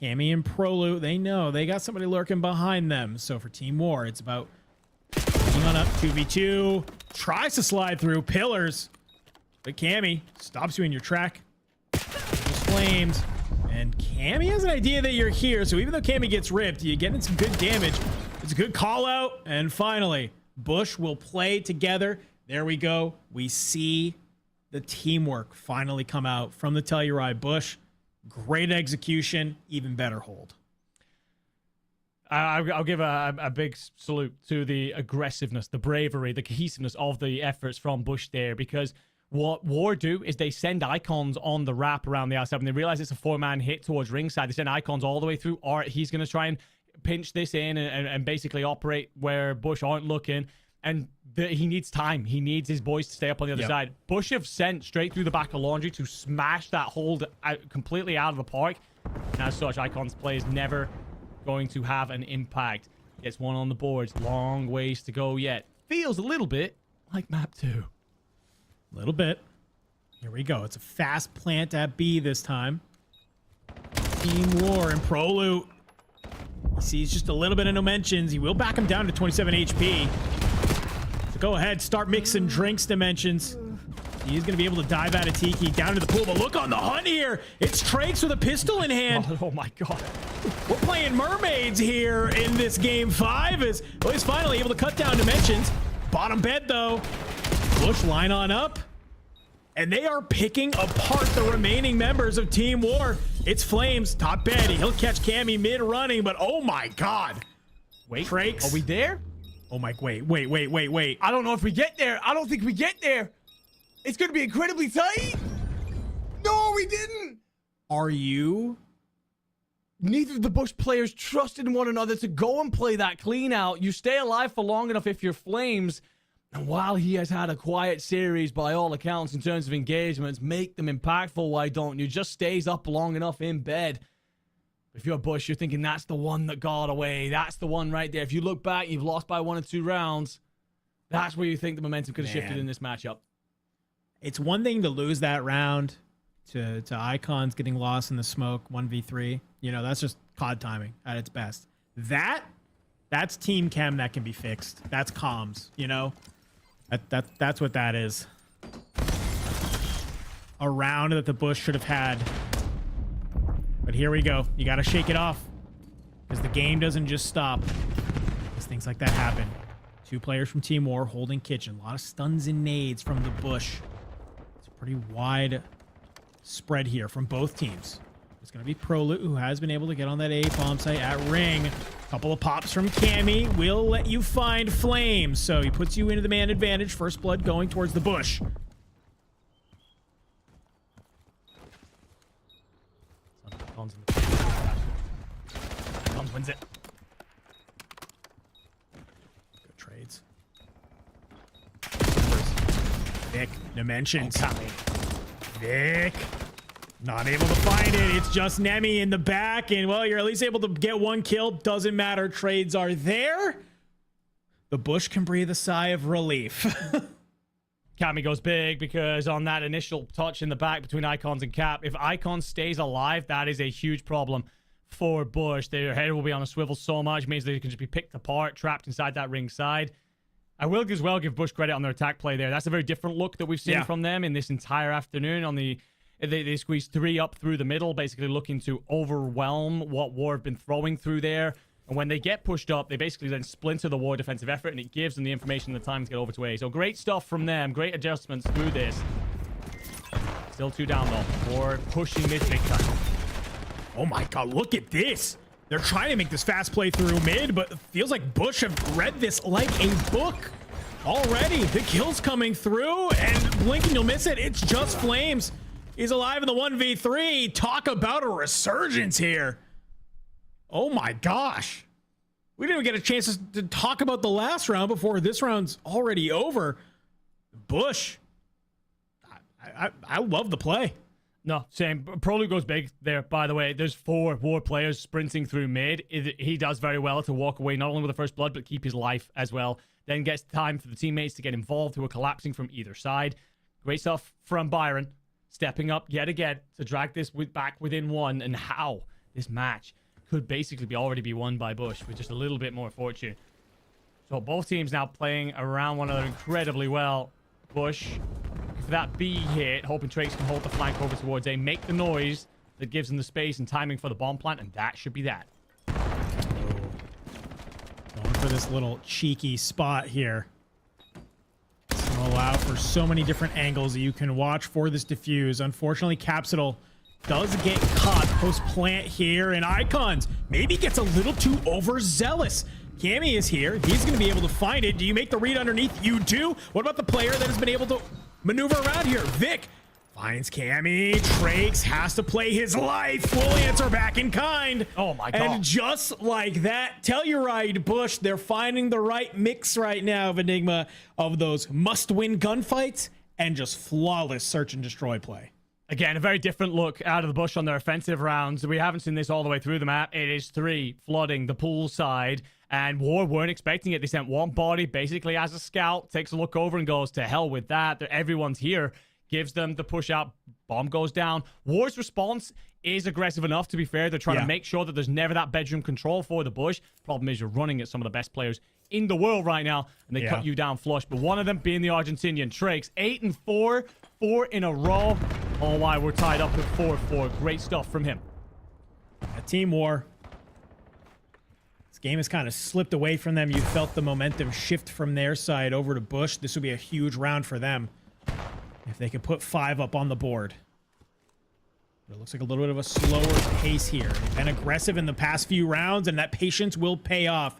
Cammy and Prolute, they know they got somebody lurking behind them. So for Team War, it's about getting on up. 2v2. Tries to slide through pillars. But Cammy stops you in your track. Just flames. And Cammy has an idea that you're here. So even though Cammy gets ripped, you're getting some good damage. It's a good call out. And finally, Bush will play together. There we go. We see the teamwork finally come out from the Telluride Bush. Great execution. Even better hold. I'll give a big salute to the aggressiveness, the bravery, the cohesiveness of the efforts from Bush there, because what War do is they send Icons on the wrap around the outside. When they realize it's a 4-man hit towards ringside, they send Icons all the way through. Or he's going to try and pinch this in and basically operate where Bush aren't looking. And he needs time. He needs his boys to stay up on the other side. Bush have sent straight through the back of Laundry to smash that hold completely out of the park. And as such, Icons play is never going to have an impact. Gets one on the boards. Long ways to go yet. Feels a little bit like map 2. A little bit. Here we go. It's a fast plant at B this time. Team War and Prolute. He sees just a little bit of no mentions. He will back him down to 27 HP. So go ahead, start mixing drinks, Dimensions. He's going to be able to dive out of Tiki down to the pool. But look on the hunt here. It's Trakes with a pistol in hand. Oh my god. We're playing mermaids here in this game 5. Well, he's finally able to cut down dimensions. Bottom bed, though. Bush line on up. And they are picking apart the remaining members of Team War. It's Flames, top bed. He'll catch Cammy mid-running, but oh my god. Wait, Trakes. are we there? Oh my, wait. I don't know if we get there. I don't think we get there. It's going to be incredibly tight. No, we didn't. Are you? Neither of the Bush players trusted in one another to go and play that clean out. You stay alive for long enough if you're Flames. And while he has had a quiet series by all accounts in terms of engagements, make them impactful, why don't you? Just stays up long enough in bed. If you're Bush, you're thinking that's the one that got away. That's the one right there. If you look back, you've lost by 1 or 2 rounds. That's where you think the momentum could have shifted in this matchup. It's one thing to lose that round to Icons getting lost in the smoke 1v3. You know, that's just COD timing at its best. That's team chem that can be fixed. That's comms, you know? That's what that is. A round that the Bush should have had. But here we go. You got to shake it off because the game doesn't just stop as things like that happen. 2 players from Team War holding kitchen. A lot of stuns and nades from the Bush. It's a pretty wide spread here from both teams. It's going to be Prolute, who has been able to get on that A bomb site at Ring. Couple of pops from Cammy will let you find Flames. So he puts you into the man advantage. First blood going towards the Bush. Cons wins it. Good trades. Vic, Dimensions. Vic. Not able to find it. It's just Nemi in the back. And, well, you're at least able to get 1 kill. Doesn't matter. Trades are there. The Bush can breathe a sigh of relief. Cammy goes big because on that initial touch in the back between Icons and Cap, if Icons stays alive, that is a huge problem for Bush. Their head will be on a swivel so much, means they can just be picked apart, trapped inside that ring side. I will as well give Bush credit on their attack play there. That's a very different look that we've seen from them in this entire afternoon. On the They squeeze 3 up through the middle, basically looking to overwhelm what War have been throwing through there. And when they get pushed up, they basically then splinter the War defensive effort, and it gives them the information and the time to get over to A. So great stuff from them. Great adjustments through this. Still 2 down, though. War pushing mid big time. Oh my god, look at this. They're trying to make this fast play through mid, but it feels like Bush have read this like a book already. The kill's coming through, and blink and you'll miss it. It's just Flames. He's alive in the 1v3. Talk about a resurgence here. Oh my gosh. We didn't even get a chance to talk about the last round before this round's already over. Bush. I love the play. No, same. Prolu goes big there, by the way. There's 4 War players sprinting through mid. He does very well to walk away, not only with the first blood, but keep his life as well. Then gets time for the teammates to get involved who are collapsing from either side. Great stuff from Byron. Stepping up yet again to drag this back within 1, and how this match could basically already be won by Bush with just a little bit more fortune. So both teams now playing around one another incredibly well. Bush, for that B hit, hoping Trakes can hold the flank over towards A, make the noise that gives them the space and timing for the bomb plant, and that should be that. Going for this little cheeky spot here. It's going to allow for so many different angles that you can watch for this defuse. Unfortunately, Capsidal does get caught post-plant here, and Icons maybe gets a little too overzealous. Cammy is here. He's going to be able to find it. Do you make the read underneath? You do. What about the player that has been able to maneuver around here? Vic finds Cammy. Trakes has to play his life. Will answer back in kind. Oh my god. And just like that, Telluride, Bush, they're finding the right mix right now of Enigma of those must-win gunfights and just flawless search and destroy play. Again, a very different look out of the Bush on their offensive rounds. We haven't seen this all the way through the map. It is 3 flooding the pool side, and War weren't expecting it. They sent 1 body basically as a scout, takes a look over and goes, to hell with that. Everyone's here. gives them the push out. Bomb goes down. War's response is aggressive enough, to be fair. They're trying to make sure that there's never that bedroom control for the Bush. Problem is, you're running at some of the best players in the world right now, and they cut you down flush. But one of them being the Argentinian. Trakes, 8-4, 4 in a row. Oh, why we're tied up at 4-4. Great stuff from him. A team war. This game has kind of slipped away from them. You felt the momentum shift from their side over to Bush. This would be a huge round for them if they could put 5 up on the board. But it looks like a little bit of a slower pace here. They've been aggressive in the past few rounds, and that patience will pay off.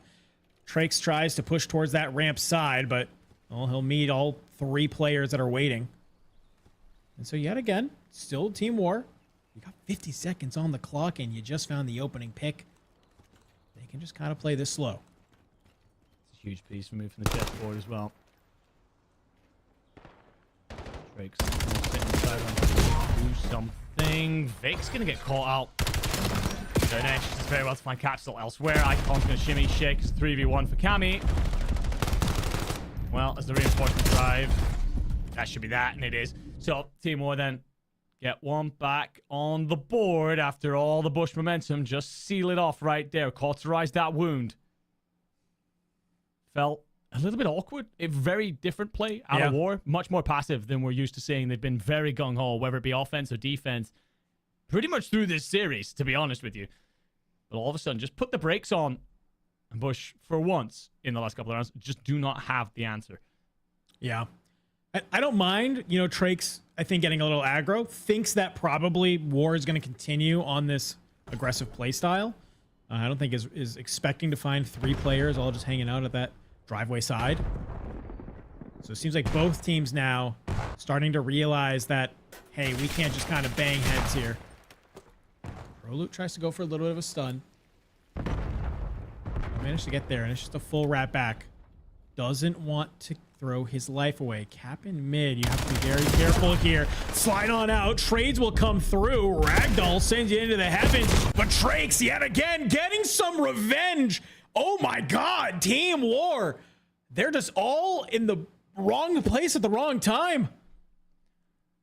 Trakes tries to push towards that ramp side, but well, he'll meet all 3 players that are waiting. And so yet again, still team war. You got 50 seconds on the clock, and you just found the opening pick. They can just kind of play this slow. It's a huge piece for me from the chessboard as well. Drake's sitting inside on do something. Vic's gonna get caught out. So next, it's very well to find Capsule elsewhere. Icon's gonna shimmy shake. It's 3v1 for Cammy. Well, as the reinforcement drive, that should be that, and it is. So Team War then get one back on the board after all the Bush momentum. Just seal it off right there. Cauterize that wound. Felt a little bit awkward. A very different play out of War. Much more passive than we're used to seeing. They've been very gung-ho, whether it be offense or defense, pretty much through this series, to be honest with you. But all of a sudden, just put the brakes on. And Bush, for once in the last couple of rounds, just do not have the answer. Yeah. I don't mind, you know, Trakes, I think, getting a little aggro. Thinks that probably War is going to continue on this aggressive play style. I don't think is expecting to find 3 players all just hanging out at that driveway side. So it seems like both teams now starting to realize that, hey, we can't just kind of bang heads here. Proloot tries to go for a little bit of a stun. Managed to get there, and it's just a full wrap back. Doesn't want to throw his life away. Cap in mid. You have to be very careful here. Slide on out. Trades will come through. Ragdoll sends you into the heavens. But Trakes yet again getting some revenge. Oh my God. Team War. They're just all in the wrong place at the wrong time.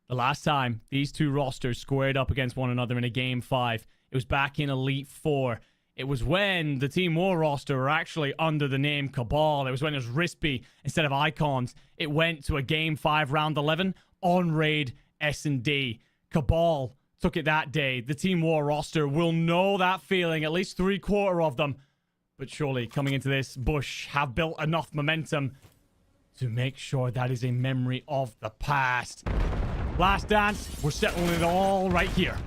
The last time these two rosters squared up against one another in a Game 5, it was back in Elite 4. It was when the Team War roster were actually under the name Cabal. It was when it was Rispy instead of Icons. It went to a Game 5 round 11 on Raid S&D. Cabal took it that day. The Team War roster will know that feeling, at least 3/4 of them. But surely coming into this, Bush have built enough momentum to make sure that is a memory of the past. Last dance, we're settling it all right here.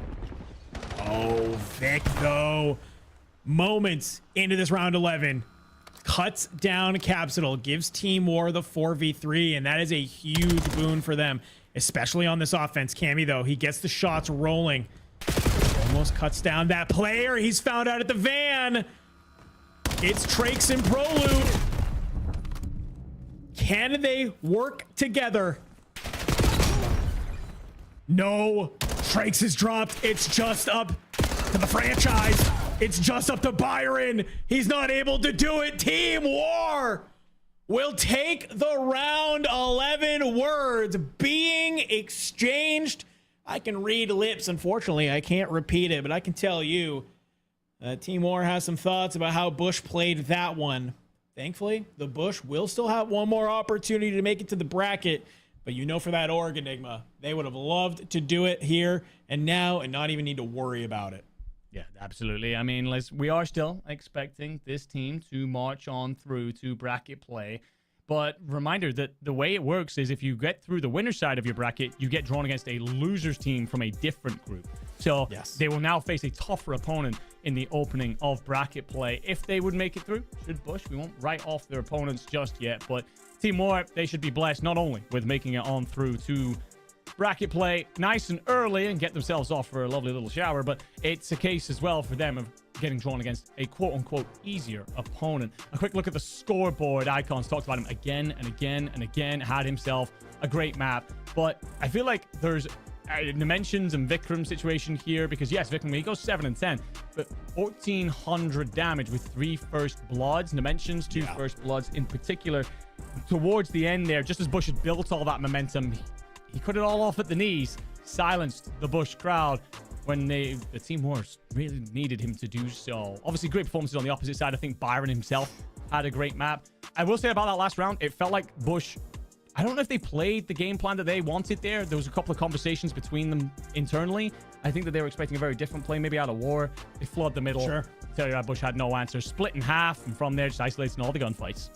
Oh, Vic, though. Moments into this round 11. Cuts down Capsule, gives Team War the 4v3, and that is a huge boon for them, especially on this offense. Cammy, though, he gets the shots rolling. Almost cuts down that player. He's found out at the van. It's Trakes and Proloot. Can they work together? No. Trakes is dropped. It's just up to the franchise. It's just up to Byron. He's not able to do it. Team War will take the round 11. Words being exchanged. I can read lips. Unfortunately, I can't repeat it, but I can tell you Team War has some thoughts about how Bush played that one. Thankfully, the Bush will still have one more opportunity to make it to the bracket. But you know, for that Org Enigma, they would have loved to do it here and now and not even need to worry about it. Yeah, absolutely. I mean, we are still expecting this team to march on through to bracket play. But reminder that the way it works is if you get through the winner's side of your bracket, you get drawn against a loser's team from a different group. So they will now face a tougher opponent in the opening of bracket play. If they would make it through, should Bush, we won't write off their opponents just yet. But Team War, they should be blessed not only with making it on through to bracket play nice and early and get themselves off for a lovely little shower, but it's a case as well for them of getting drawn against a quote-unquote easier opponent. A quick look at the scoreboard. Icons talked about him again and again and again. Had himself a great map, but I feel like there's Dimensions and Vikram situation here, because yes, Vikram, he goes 7 and 10, but 1,400 damage with 3 first bloods. Dimensions, 2 first bloods in particular. Towards the end there, just as Bush had built all that momentum, He cut it all off at the knees, silenced the Bush crowd when the Team Horse really needed him to do so. Obviously, great performances on the opposite side. I think Byron himself had a great map. I will say about that last round, it felt like Bush, I don't know if they played the game plan that they wanted there. There was a couple of conversations between them internally. I think that they were expecting a very different play, maybe out of war. They flood the middle. Sure. Telluride Bush had no answer. Split in half, and from there, just isolating all the gunfights.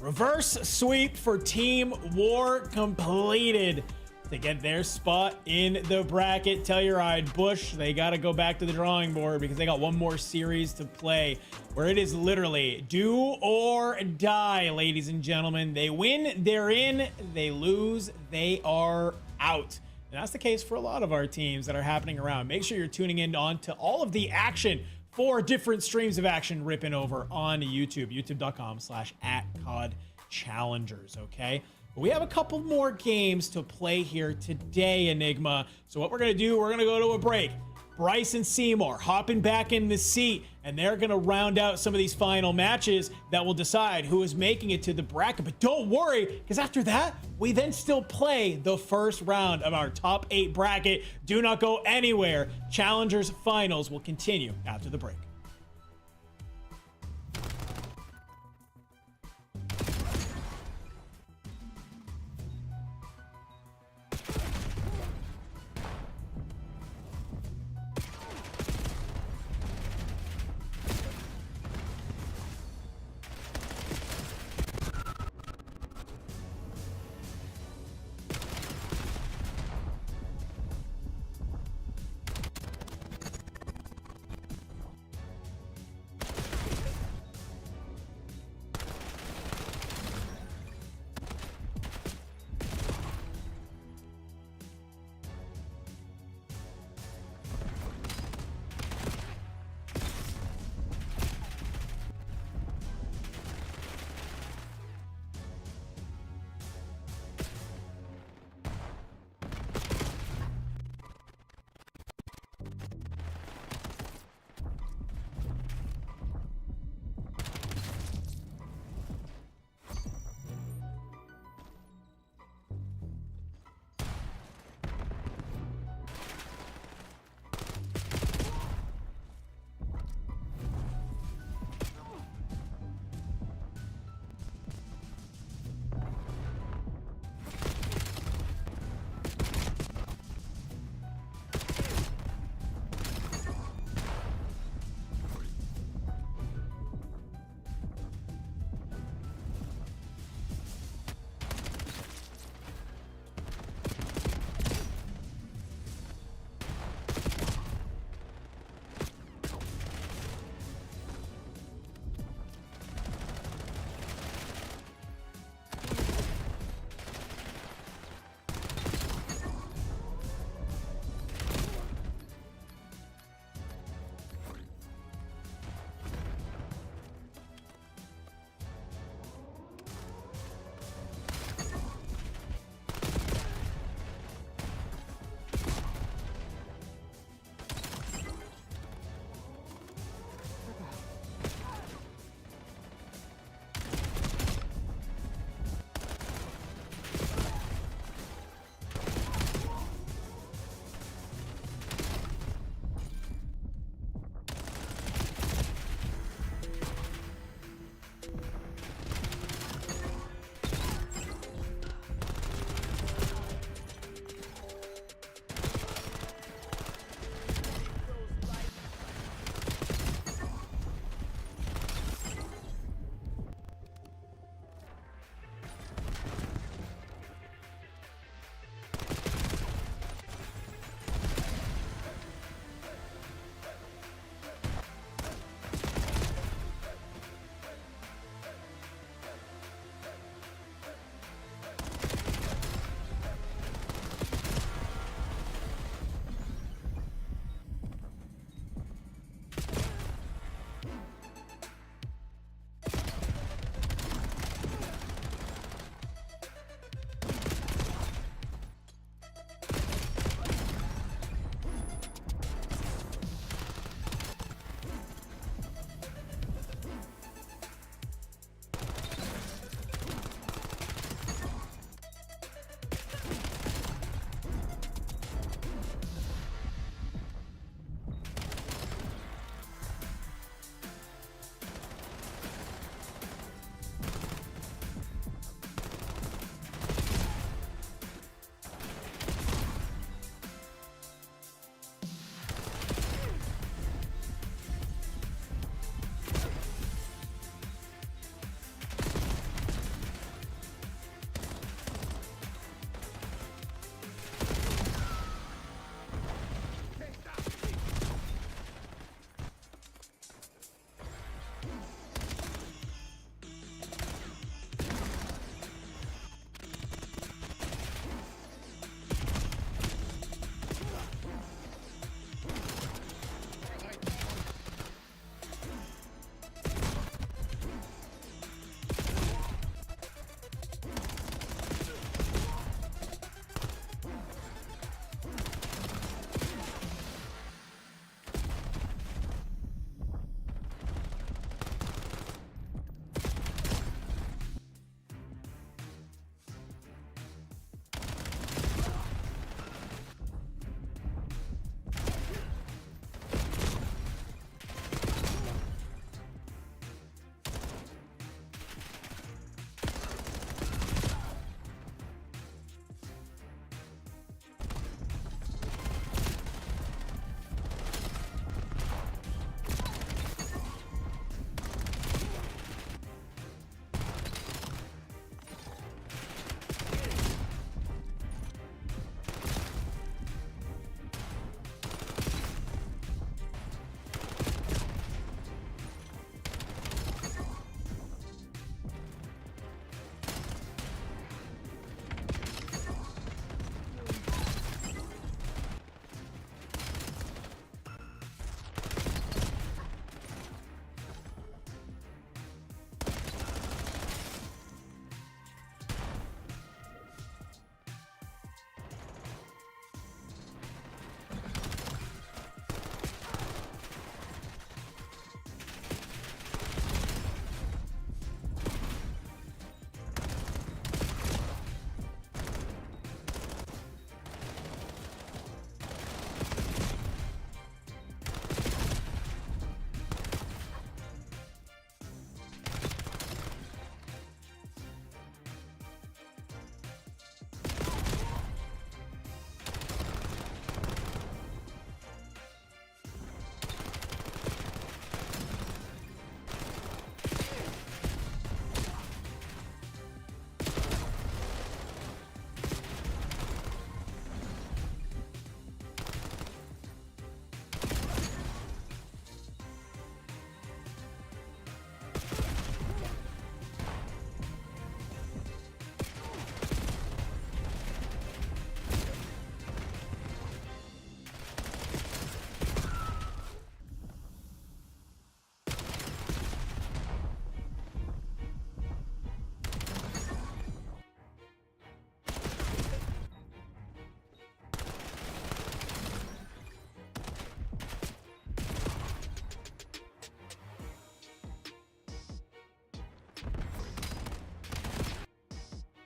Reverse sweep for Team War completed to get their spot in the bracket. Telluride Bush, they got to go back to the drawing board because they got one more series to play where it is literally do or die, ladies and gentlemen. They win, they're in. They lose, they are out. And that's the case for a lot of our teams that are happening around. Make sure you're tuning in on to all of the action. 4 different streams of action ripping over on YouTube, youtube.com/@CODChallengers, okay? But we have a couple more games to play here today, Enigma. So what we're going to do, we're going to go to a break. Bryce and Seymour hopping back in the seat, and they're going to round out some of these final matches that will decide who is making it to the bracket. But don't worry, because after that, we then still play the first round of our top 8 bracket. Do not go anywhere. Challengers Finals will continue after the break.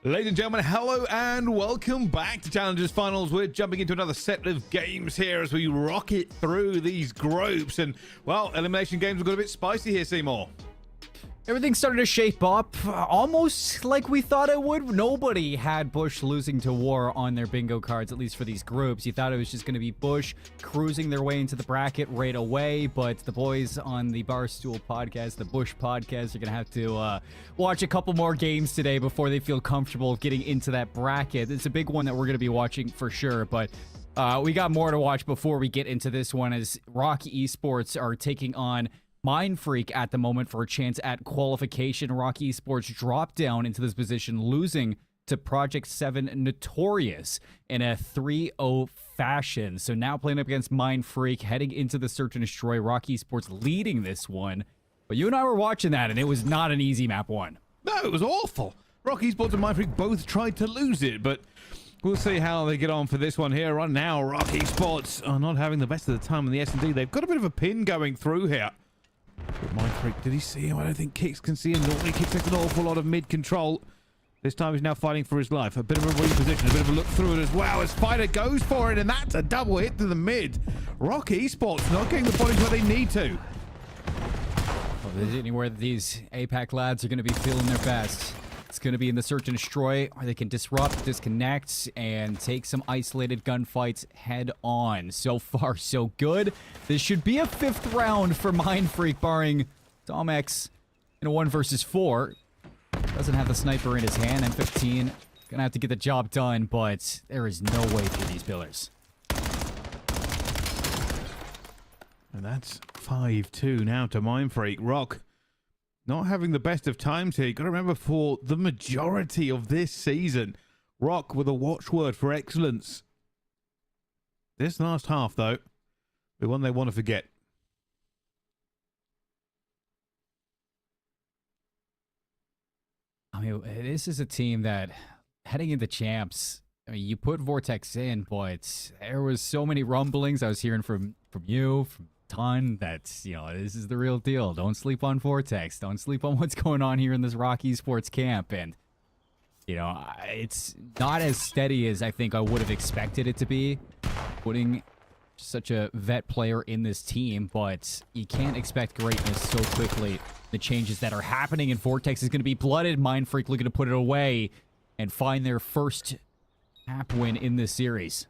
Ladies and gentlemen, hello and welcome back to Challengers Finals. We're jumping into another set of games here as we rocket through these groups. And, well, elimination games have got a bit spicy here, Seymour. Everything started to shape up almost like we thought it would. Nobody had Bush losing to War on their bingo cards, at least for these groups. You thought it was just going to be Bush cruising their way into the bracket right away, but the boys on the Barstool podcast, the Bush podcast, are going to have to watch a couple more games today before they feel comfortable getting into that bracket. It's a big one that we're going to be watching for sure, but we got more to watch before we get into this one as Rock Esports are taking on Mindfreak at the moment for a chance at qualification. Rock Esports dropped down into this position, losing to Project 7 Notorious in a 3-0 fashion. So now playing up against Mindfreak, heading into the Search and Destroy. Rock Esports leading this one. But you and I were watching that, and it was not an easy map one. No, it was awful. Rock Esports and Mindfreak both tried to lose it, but we'll see how they get on for this one here. Right now, Rock Esports are not having the best of the time in the S&D. They've got a bit of a pin going through here. But Mindfreak, did he see him? I don't think Kix can see him. Normally Kix takes an awful lot of mid control. This time he's now fighting for his life. A bit of a reposition, a bit of a look through it as well as Fighter goes for it, and that's a double hit to the mid. Rock Esports not getting the points where they need to. Well, there's anywhere that these APAC lads are going to be feeling their best. It's going to be in the Search and Destroy, or they can disrupt, disconnect, and take some isolated gunfights head on. So far, so good. This should be a 5th round for Mindfreak, barring Domex in a 1 versus 4. Doesn't have the sniper in his hand. M15 gonna have to get the job done, but there is no way through these pillars. And that's 5-2 now to Mindfreak. Rock not having the best of times here. You've got to remember, for the majority of this season, Rock with a watchword for excellence. This last half, though, the one they want to forget. I mean, this is a team that, heading into champs, I mean, you put Vortex in, but there was so many rumblings I was hearing from you, from Ton, that, you know, this is the real deal. Don't sleep on Vortex. Don't sleep on what's going on here in this Rock Esports camp. And, you know, it's not as steady as I think I would have expected it to be, putting such a vet player in this team, but you can't expect greatness so quickly. The changes that are happening, and Vortex is going to be blooded. Mindfreak looking to put it away and find their first app win in this series.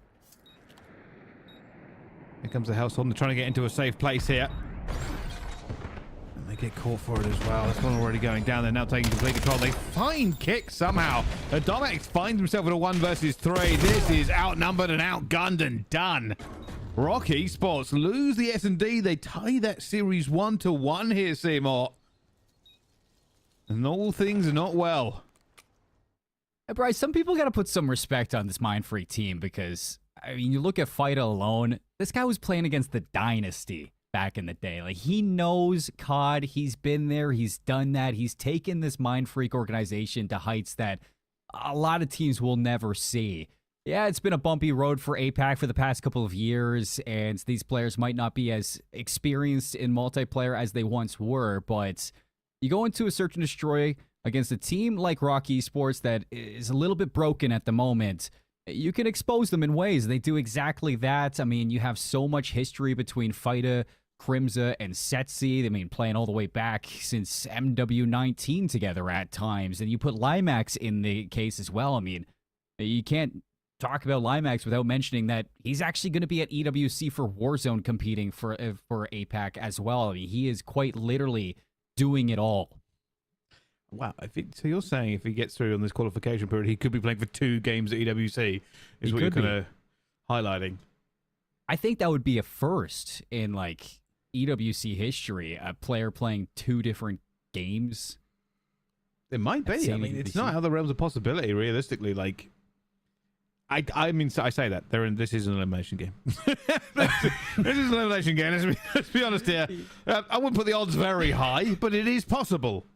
Here comes the household. They're trying to get into a safe place here. And they get caught for it as well. This one already going down. They're now taking complete control. They find Kick somehow. Domex finds himself in a 1 versus 3. This is outnumbered and outgunned and done. Rock Esports lose the S&D. They tie that series 1-1 here, Seymour. And all things are not well. Hey, Bryce, some people got to put some respect on this Mindfreak team because, I mean, you look at Fighter alone. This guy was playing against the Dynasty back in the day. Like, he knows COD. He's been there. He's done that. He's taken this Mindfreak organization to heights that a lot of teams will never see. Yeah, it's been a bumpy road for APAC for the past couple of years, and these players might not be as experienced in multiplayer as they once were, but you go into a Search and Destroy against a team like Rock Esports that is a little bit broken at the moment. You can expose them in ways. They do exactly that. I mean, you have so much history between Fighter, Crimza, and Setsi. I mean, playing all the way back since MW19 together at times. And you put Limax in the case as well. I mean, you can't talk about Limax without mentioning that he's actually going to be at EWC for Warzone competing for APAC as well. I mean, he is quite literally doing it all. Wow. So you're saying if he gets through on this qualification period, he could be playing for 2 games at EWC, is what you're kind of highlighting. I think that would be a first in, like, EWC history, a player playing 2 different games. It might be. I mean, it's not out of the realms of possibility, realistically. Like, I mean, I say that. This is an elimination game. This is an elimination game. Let's be honest here. I wouldn't put the odds very high, but it is possible.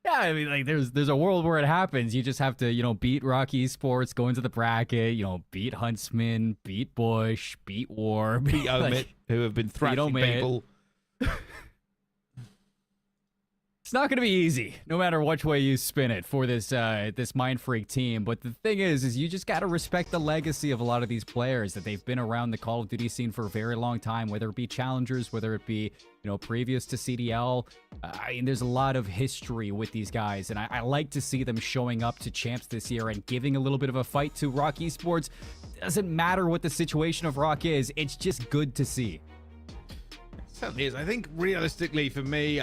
Yeah, I mean, like, there's a world where it happens. You just have to, you know, beat Rock Esports, go into the bracket, you know, beat Huntsmen, beat Bush, beat War, beat OMiT, who have been thrashing people. It's not going to be easy, no matter which way you spin it for this this Mindfreak team. But the thing is you just got to respect the legacy of a lot of these players, that they've been around the Call of Duty scene for a very long time, whether it be challengers, whether it be, you know, previous to CDL. I mean, there's a lot of history with these guys, and I like to see them showing up to champs this year and giving a little bit of a fight to Rock Esports. Doesn't matter what the situation of Rock is, it's just good to see. It certainly is. I think realistically for me,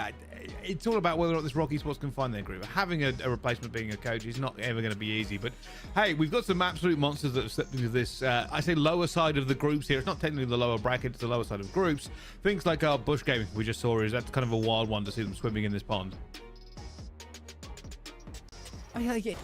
it's all about whether or not this Rock Esports can find their groove. Having a replacement being a coach is not ever going to be easy. But hey, we've got some absolute monsters that have stepped into this, I say, lower side of the groups here. It's not technically the lower bracket, it's the lower side of groups. Things like our Bush Gaming we just saw, is that's kind of a wild one to see them swimming in this pond. I like it.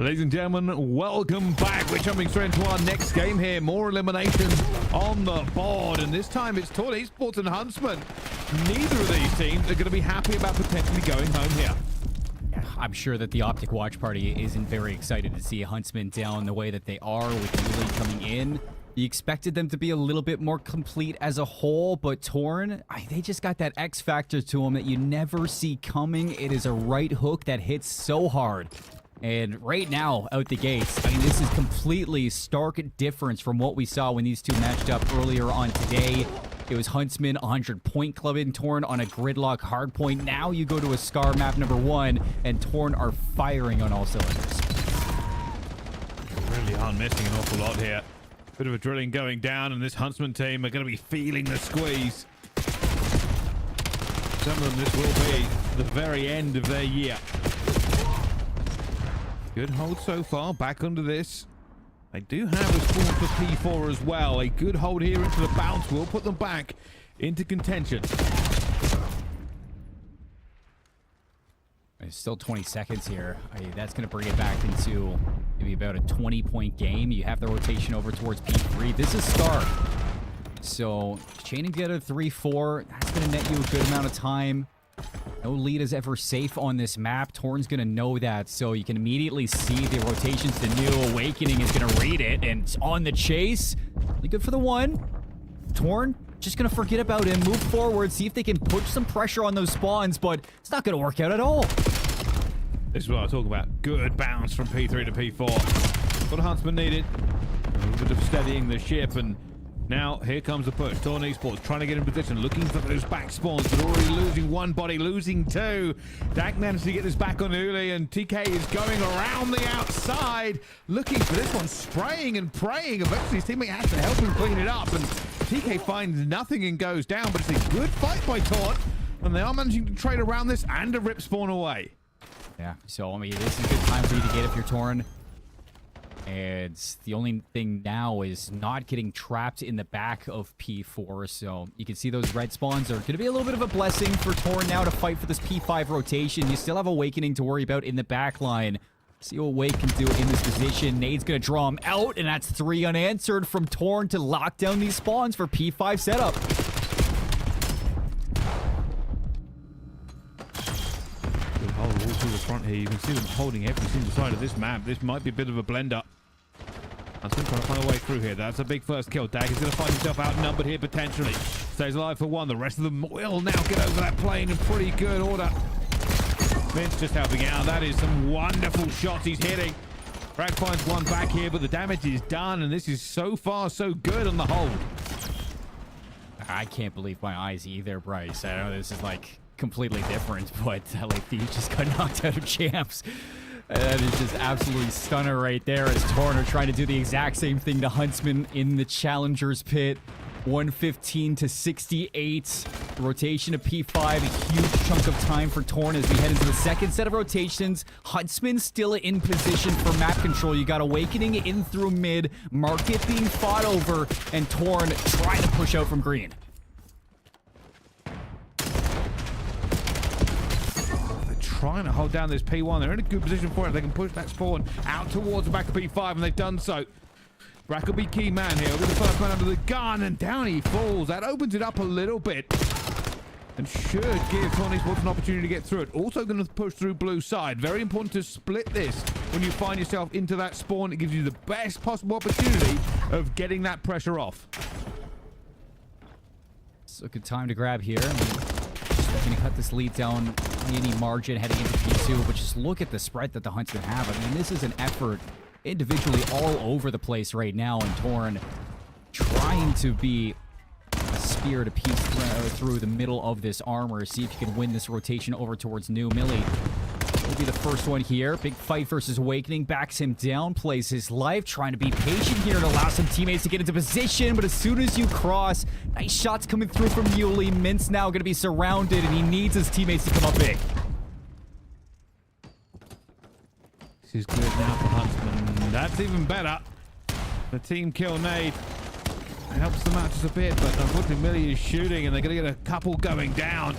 Ladies and gentlemen, welcome back. We're jumping straight into our next game here. More eliminations on the board, and this time it's Tort Esports and Huntsmen. Neither of these teams are going to be happy about potentially going home here. I'm sure that the Optic Watch Party isn't very excited to see Huntsmen down the way that they are with Uli coming in. You expected them to be a little bit more complete as a whole, but Torn, they just got that X factor to them that you never see coming. It is a right hook that hits so hard. And right now, out the gates, I mean, this is completely stark difference from what we saw when these two matched up earlier on today. It was Huntsmen 100-point club in Torn on a gridlock hardpoint. Now you go to a Scar map number 1, and Torn are firing on all cylinders. They really are missing an awful lot here. Bit of a drilling going down, and this Huntsman team are going to be feeling the squeeze. Some of them, this will be the very end of their year. Good hold so far. Back under this. They do have a spawn for P4 as well. A good hold here into the bounce will put them back into contention. There's still 20 seconds here. That's going to bring it back into maybe about a 20-point game. You have the rotation over towards P3. This is Scar. So chaining together 3-4. That's going to net you a good amount of time. No lead is ever safe on this map. Torn's going to know that, so you can immediately see the rotations. The new Awakening is going to read it, and it's on the chase. Really good for the one. Torn just going to forget about him, move forward, see if they can push some pressure on those spawns, but it's not going to work out at all. This is what I talk about. Good bounce from P3 to P4. What Huntsman needed. A little bit of steadying the ship, and now here comes the push. Torn Esports trying to get in position, looking for those back spawns, but already losing one body, losing two. Dak managed to get this back on Uli, and TK is going around the outside, looking for this one, spraying and praying. Eventually his teammate has to help him clean it up, and TK finds nothing and goes down, but it's a good fight by Torn, and they are managing to trade around this and a rip spawn away. Yeah, so I mean, this is a good time for you to get if you're Torn. And the only thing now is not getting trapped in the back of P4. So you can see those red spawns are going to be a little bit of a blessing for Torn now to fight for this P5 rotation. You still have Awakening to worry about in the back line. See what Wake can do in this position. Nade's going to draw him out, and that's 3 unanswered from Torn to lock down these spawns for P5 setup. Good hold all through the front here. You can see them holding every single side of this map. This might be a bit of a blender. Huntsman trying to find a way through here. That's a big first kill. Dag is going to find himself outnumbered here potentially. Stays alive for one. The rest of them will now get over that plane in pretty good order. Vince just helping out. That is some wonderful shots he's hitting. Bragg finds one back here, but the damage is done, and this is so far so good on the hold. I can't believe my eyes either, Bryce. I know this is like completely different, but like you just got knocked out of champs. That is just absolutely stunner right there as Torn are trying to do the exact same thing to Huntsman in the Challengers pit. 115 to 68. Rotation of P5, a huge chunk of time for Torn as we head into the second set of rotations. Huntsman still in position for map control. You got Awakening in through mid, Market being fought over, and Torn trying to push out from green. Trying to hold down this P1. They're in a good position for it. They can push that spawn out towards the back of P5, and they've done so. Brack will be key man here. We'll be the first man under the gun, and down he falls. That opens it up a little bit and should give Tony Sports an opportunity to get through it. Also going to push through blue side. Very important to split this when you find yourself into that spawn. It gives you the best possible opportunity of getting that pressure off. So good time to grab here. Going to cut this lead down any margin heading into P2, but just look at the spread that the Huntsmen have. I mean, this is an effort individually all over the place right now, and Torn trying to be a spear to piece through the middle of this armor. See if you can win this rotation over towards New. Millie will be the first one here. Big fight versus Awakening. Backs him down, plays his life, trying to be patient here to allow some teammates to get into position, but as soon as you cross, nice shots coming through from Yuli. Mint's now going to be surrounded, and he needs his teammates to come up big. This is good now for Huntsman. That's even better. The team kill nade helps them out just a bit, but unfortunately Millie is shooting, and they're going to get a couple going down.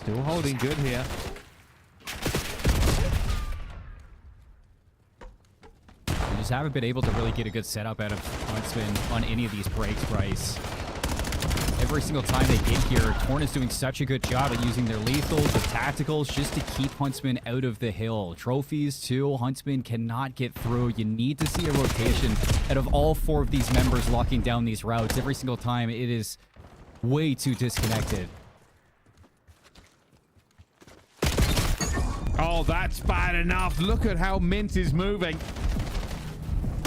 Still holding good here. We just haven't been able to really get a good setup out of Huntsmen on any of these breaks, Bryce. Every single time they get here, Torn is doing such a good job at using their lethals, the tacticals, just to keep Huntsmen out of the hill. Trophies, too. Huntsmen cannot get through. You need to see a rotation out of all 4 of these members locking down these routes. Every single time, it is way too disconnected. Oh, that's bad enough. Look at how Mint is moving.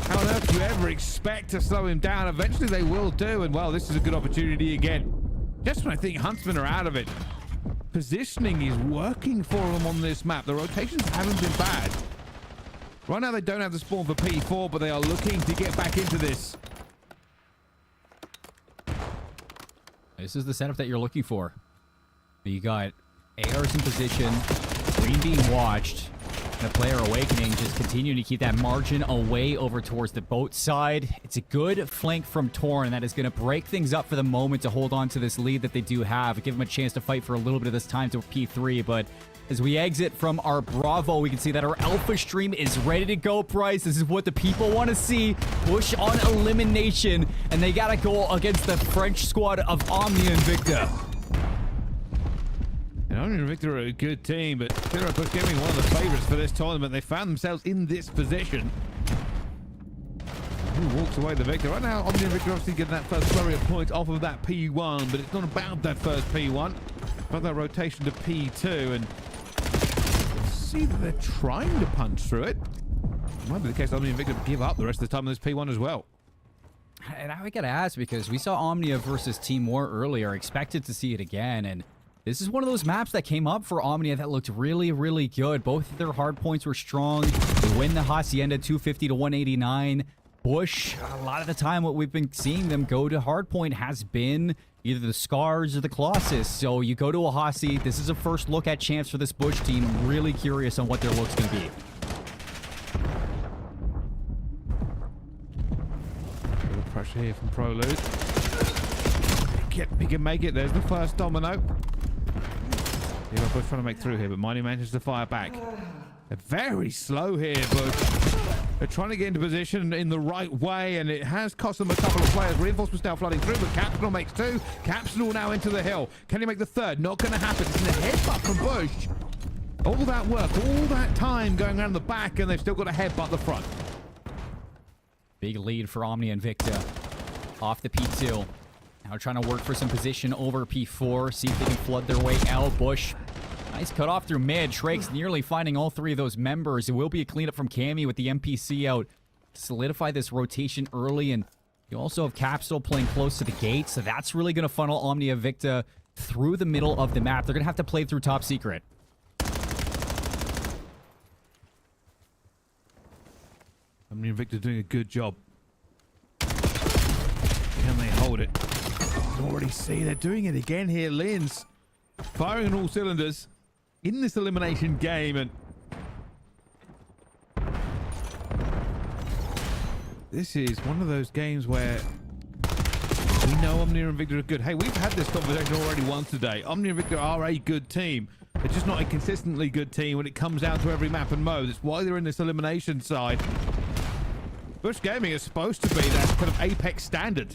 How on earth do you ever expect to slow him down? Eventually they will do, and well, this is a good opportunity again. Just when I think Huntsmen are out of it, positioning is working for them on this map. The rotations haven't been bad. Right now they don't have the spawn for P4, but they are looking to get back into this. This is the setup that you're looking for. You got ARs in position, Green being watched, and a player awakening, just continuing to keep that margin away over towards the boat side. It's a good flank from Torn that is going to break things up for the moment to hold on to this lead that they do have. Give them a chance to fight for a little bit of this time to P3, but as we exit from our Bravo, we can see that our Alpha stream is ready to go, Bryce. This is what the people want to see. Push on elimination, and they got to go against the French squad of OMNiA and Invicta. And OMNiA and Invicta are a good team, but Telluride Push Gaming one of the favorites for this tournament. They found themselves in this position. Who walks away the victor? Right now, OMNiA and Invicta obviously getting that first flurry of points off of that P1, but it's not about that first P1. About that rotation to P2, and see that they're trying to punch through it. It might be the case OMNiA and Invicta give up the rest of the time on this P1 as well. And I gotta ask, because we saw OMNiA versus Team War earlier, expected to see it again, and this is one of those maps that came up for OMNiA that looked really, really good. Both of their hard points were strong. They win the Hacienda 250 to 189. Bush, a lot of the time what we've been seeing them go to hardpoint has been either the Scars or the Colossus. So you go to a Hasi. This is a first look at champs for this Bush team. I'm really curious on what their look's going to be. A little pressure here from Prolude. He can make it. There's the first domino. Bush trying to make through here, but Mighty manages to fire back. They're very slow here, Bush. They're trying to get into position in the right way, and it has cost them a couple of players. Reinforcements now flooding through, but Capsule makes 2. Capsule now into the hill. Can he make the 3rd? Not going to happen. It's in a headbutt from Bush. All that work, all that time going around the back, and they've still got to headbutt the front. Big lead for OMNiA and Invicta. Off the P2. Now trying to work for some position over P4. See if they can flood their way out. Bush. Nice cut off through mid. Shrakes nearly finding all 3 of those members. It will be a cleanup from Cammy with the MPC out. Solidify this rotation early, and you also have Capsule playing close to the gate, so that's really going to funnel OMNiA Invicta through the middle of the map. They're going to have to play through top secret. OMNiA Invicta doing a good job. Can they hold it? You can already see they're doing it again here. Lins firing on all cylinders in this elimination game, and this is one of those games where we know OMNiA and Invicta are good. Hey, we've had this conversation already once today. OMNiA and Invicta are a good team. They're just not a consistently good team when it comes down to every map and mode. That's why they're in this elimination side. Bush Gaming is supposed to be that kind of apex standard.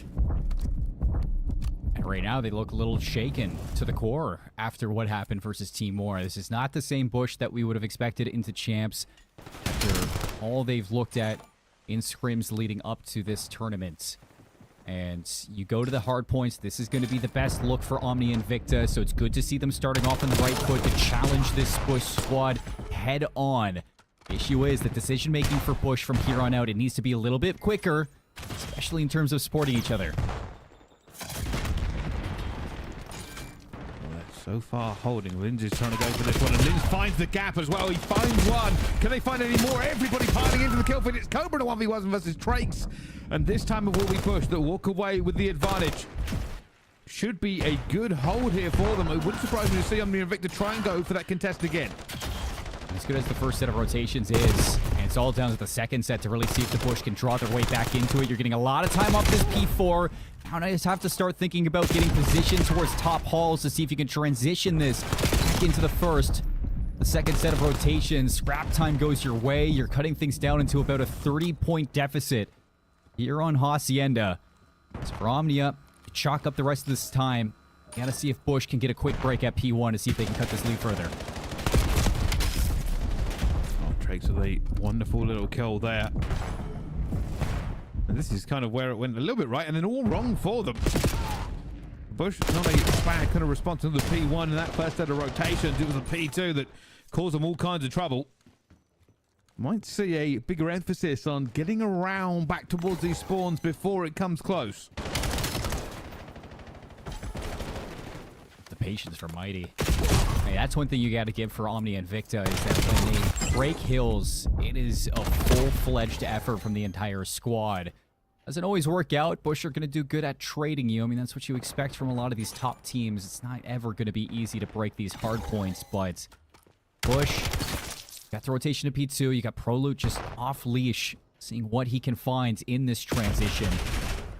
And right now, they look a little shaken to the core after what happened versus Team War. This is not the same Bush that we would have expected into champs after all they've looked at in scrims leading up to this tournament. And you go to the hard points. This is going to be the best look for OMNiA and Invicta, so it's good to see them starting off on the right foot to challenge this Bush squad head on. The issue is the decision-making for Bush from here on out, it needs to be a little bit quicker, especially in terms of supporting each other. So far holding. Lins is trying to go for this one, and Lins finds the gap as well. He finds one. Can they find any more? Everybody piling into the kill feed. It's Cobra to 1v1 versus Trakes, and this time it will be Bush that walk away with the advantage. Should be a good hold here for them. It wouldn't surprise me to see OMNiA and Invicta try and go for that contest again. As good as the first set of rotations is, and it's all down to the second set to really see if the Bush can draw their way back into it. You're getting a lot of time off this P4. Now I just have to start thinking about getting positioned towards top halls to see if you can transition this back into the first. The second set of rotations, scrap time goes your way. You're cutting things down into about a 30-point deficit here on Hacienda. As for OMNiA, chalk up the rest of this time. Gotta see if Bush can get a quick break at P1 to see if they can cut this lead further. Oh, Trakes with a wonderful little kill there. And this is kind of where it went a little bit right and then all wrong for them. Bush, not a bad kind of response to the P1 in that first set of rotations. It was the P2 that caused them all kinds of trouble. Might see a bigger emphasis on getting around back towards these spawns before it comes close. The patience for Mighty. Hey, that's one thing you got to give for OMNiA and Invicta is that when they break hills, it is a full-fledged effort from the entire squad. Doesn't always work out. Bush are going to do good at trading you. I mean, that's what you expect from a lot of these top teams. It's not ever going to be easy to break these hard points, but Bush got the rotation to P2. You got Prolute just off leash, seeing what he can find in this transition.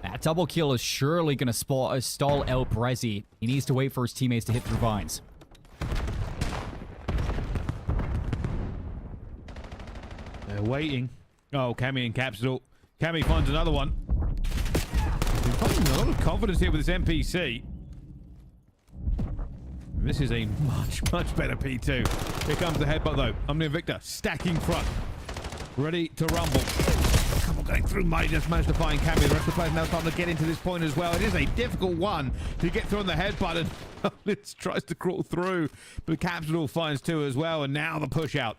That double kill is surely going to stall out Brezzy. He needs to wait for his teammates to hit through vines. They're waiting. Oh, Cammy and Capsule. Cammy finds another one. He's finding a lot of confidence here with this NPC. This is a much better P2. Here comes the headbutt though. OMNiA Invicta stacking front. Ready to rumble. Come on, going through Mighty, just managed to find Cammy. The rest of the players now starting to get into this point as well. It is a difficult one to get through on the headbutt, and Litz tries to crawl through, but Capsule finds two as well, and now the push out.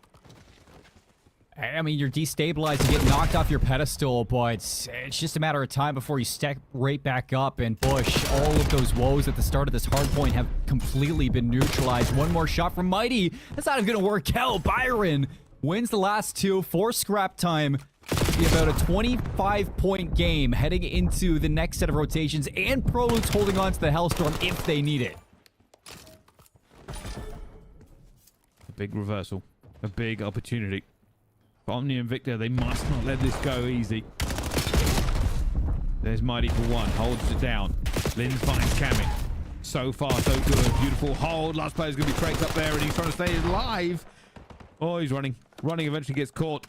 I mean, you're destabilized, you get knocked off your pedestal, but it's just a matter of time before you step right back up. And Bush, all of those woes at the start of this hard point have completely been neutralized. One more shot from Mighty. That's not even going to work out. Byron wins the last two for scrap time. Be about a 25-point game heading into the next set of rotations, and Prolute's holding on to the Hellstorm if they need it. A big reversal. A big opportunity. OMNiA and Invicta, they must not let this go easy. There's Mighty for one. Holds it down. Lin finds Cammy. So far, so good. Beautiful hold. Last player's going to be Trakes up there, and he's trying to stay alive. Oh, he's running. Running eventually gets caught.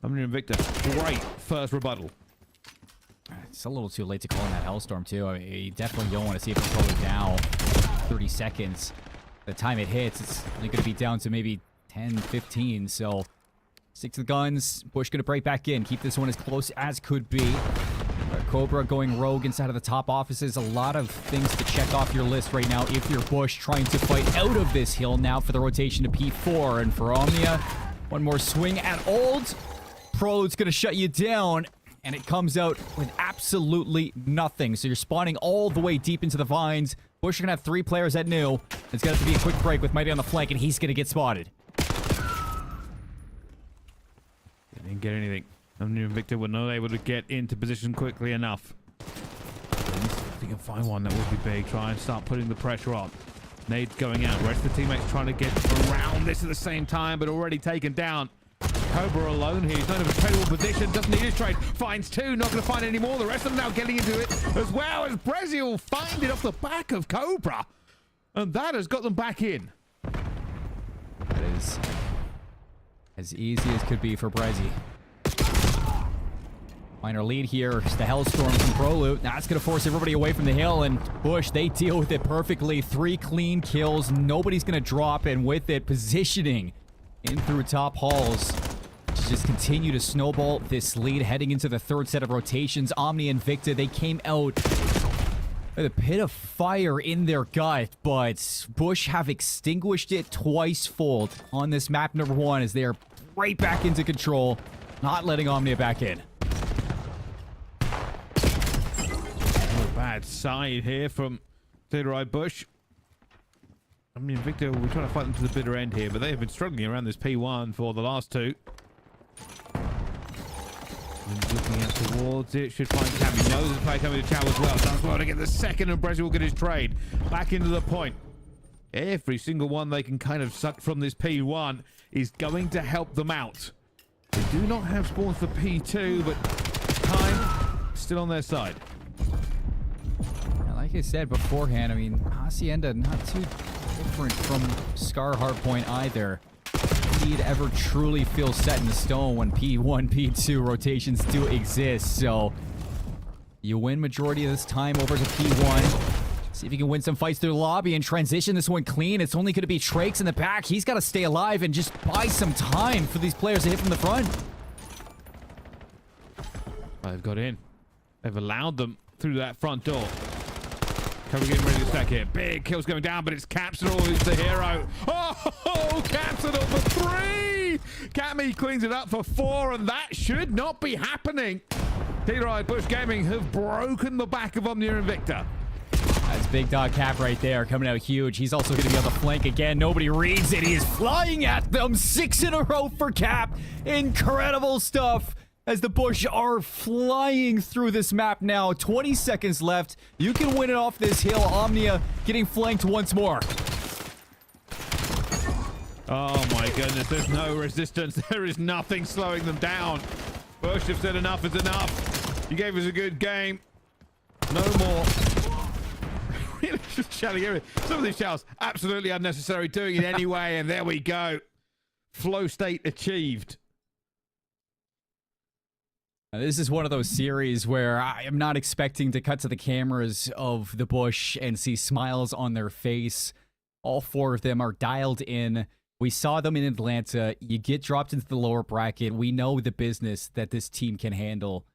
OMNiA and Invicta. Great first rebuttal. It's a little too late to call in that Hellstorm, too. I mean, you definitely don't want to see it probably now. 30 seconds. By the time it hits, it's only going to be down to maybe 10, 15, so... Stick to the guns. Bush going to break back in. Keep this one as close as could be. Cobra going rogue inside of the top offices. A lot of things to check off your list right now if you're Bush trying to fight out of this hill now for the rotation to P4. And for OMNiA, one more swing at old. Prolute's going to shut you down. And it comes out with absolutely nothing. So you're spawning all the way deep into the vines. Bush are going to have 3 players at new. It's going to have to be a quick break with Mighty on the flank, and he's going to get spotted. Didn't get anything. OMNiA and Invicta were not able to get into position quickly enough. If they can find one, that would be big. Try and start putting the pressure on. Nade's going out. Rest of the teammates trying to get around this at the same time, but already taken down. Cobra alone here. He's not in a tradable position. Doesn't need his trade. Finds two. Not going to find any more. The rest of them now getting into it as well, as Brezzy will find it off the back of Cobra. And that has got them back in. That is as easy as could be for Brezzy. Minor lead here. It's the Hellstorm from Prolute. Now it's going to force everybody away from the hill, and Bush, they deal with it perfectly. 3 clean kills. Nobody's going to drop, and with it, positioning in through top halls to just continue to snowball this lead heading into the third set of rotations. OMNiA and Invicta, they came out with a pit of fire in their gut, but Bush have extinguished it twice-fold on this map number 1 as they're right back into control, not letting OMNiA back in. No bad side here from Telluride Bush. I mean, Invicta, we're trying to fight them to the bitter end here, but they have been struggling around this P1 for the last 2. And looking out towards it, should find Cammy. Knows the play coming to Chow as well. Does well to get the second, and Brezzy will get his trade. Back into the point. Every single one they can kind of suck from this P1 is going to help them out. They do not have spawns for P2, but time still on their side. Like I said beforehand, I mean, Hacienda not too different from Scar Hardpoint either. He'd ever truly feel set in stone when P1, P2 rotations do exist. So you win majority of this time over to P1. See if you can win some fights through the lobby and transition this one clean. It's only going to be Trakes in the back. He's got to stay alive and just buy some time for these players to hit from the front. They've got in. They've allowed them through that front door. Cover getting ready to stack here. Big kills going down, but it's Capsidal who's the hero. Oh, Capsidal for 3! Cammy cleans it up for 4, and that should not be happening. Telluride Bush Gaming have broken the back of OMNiA and Invicta. That's Big Dog Cap right there, coming out huge. He's also going to be on the flank again. Nobody reads it. He is flying at them. 6 in a row for Cap. Incredible stuff as the Bush are flying through this map now. 20 seconds left. You can win it off this hill. OMNiA getting flanked once more. Oh my goodness, there's no resistance. There is nothing slowing them down. Bush have said enough is enough. You gave us a good game. No more. Really just shouting everything. Some of these shouts absolutely unnecessary, doing it anyway, and there we go. Flow state achieved. Now, this is one of those series where I am not expecting to cut to the cameras of the Bush and see smiles on their face. All 4 of them are dialed in. We saw them in Atlanta. You get dropped into the lower bracket. We know the business that this team can handle.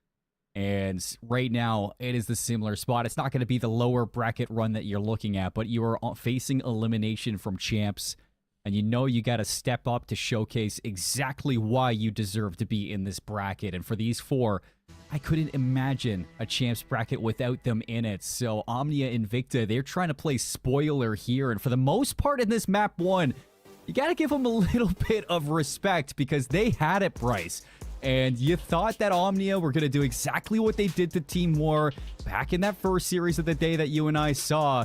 And right now, it is the similar spot. It's not going to be the lower bracket run that you're looking at, but you are facing elimination from champs. And you know you got to step up to showcase exactly why you deserve to be in this bracket. And for these 4, I couldn't imagine a champs bracket without them in it. So OMNiA Invicta, they're trying to play spoiler here. And for the most part in this map 1, you got to give them a little bit of respect because they had it, Bryce. And you thought that OMNiA were going to do exactly what they did to Team War back in that first series of the day that you and I saw.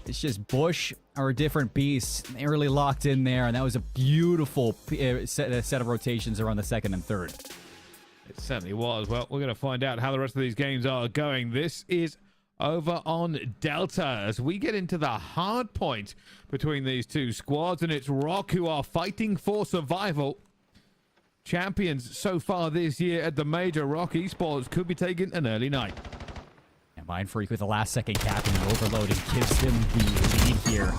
It's just Bush are a different beast. They really locked in there, and that was a beautiful set of rotations around the second and third. It certainly was. Well, we're going to find out how the rest of these games are going. This is over on Delta as we get into the hard point between these 2 squads, and it's Rock who are fighting for survival. Champions so far this year at the major. Rock Esports could be taking an early night. And Mindfreak with the last second cap and the overload and gives them the lead here.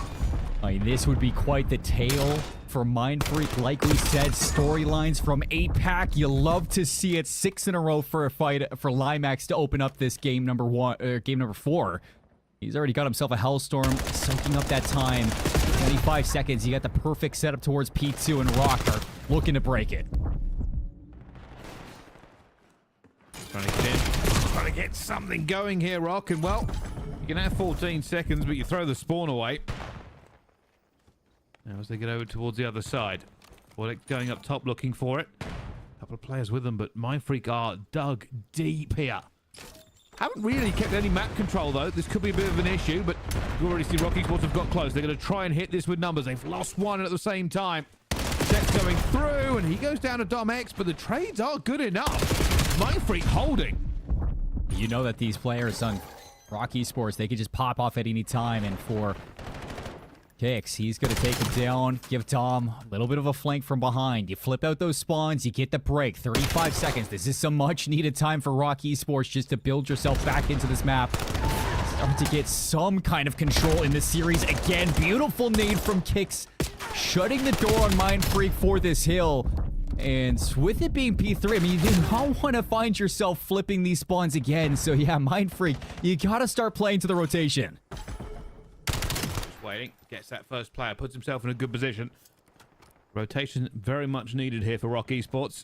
I mean, this would be quite the tale for Mindfreak. Like we said, storylines from 8-pack. You love to see it. 6 in a row for a fight for Limax to open up this game number 4. He's already got himself a Hellstorm, soaking up that time. 25 seconds. You got the perfect setup towards P2, and Rock are looking to break it. Trying to get in. Trying to get something going here, Rock. And, well, you can have 14 seconds, but you throw the spawn away. Now as they get over towards the other side. Warlick going up top looking for it. A couple of players with them, but Mindfreak are dug deep here. Haven't really kept any map control, though. This could be a bit of an issue, but you already see Rock Esports have got close. They're going to try and hit this with numbers. They've lost 1 at the same time. Set's going through, and he goes down to Dom X, but the trades are good enough. Mindfreak holding. You know that these players on Rock Esports, they could just pop off at any time, and for Kicks, he's going to take it down, give Dom a little bit of a flank from behind. You flip out those spawns, you get the break. 35 seconds. This is some much-needed time for Rock Esports just to build yourself back into this map. Start to get some kind of control in this series. Again, beautiful nade from Kicks, shutting the door on Mindfreak for this hill. And with it being P3, I mean, you don't want to find yourself flipping these spawns again. So yeah, Mindfreak, you got to start playing to the rotation. Waiting, gets that first player, puts himself in a good position. Rotation very much needed here for Rock Esports.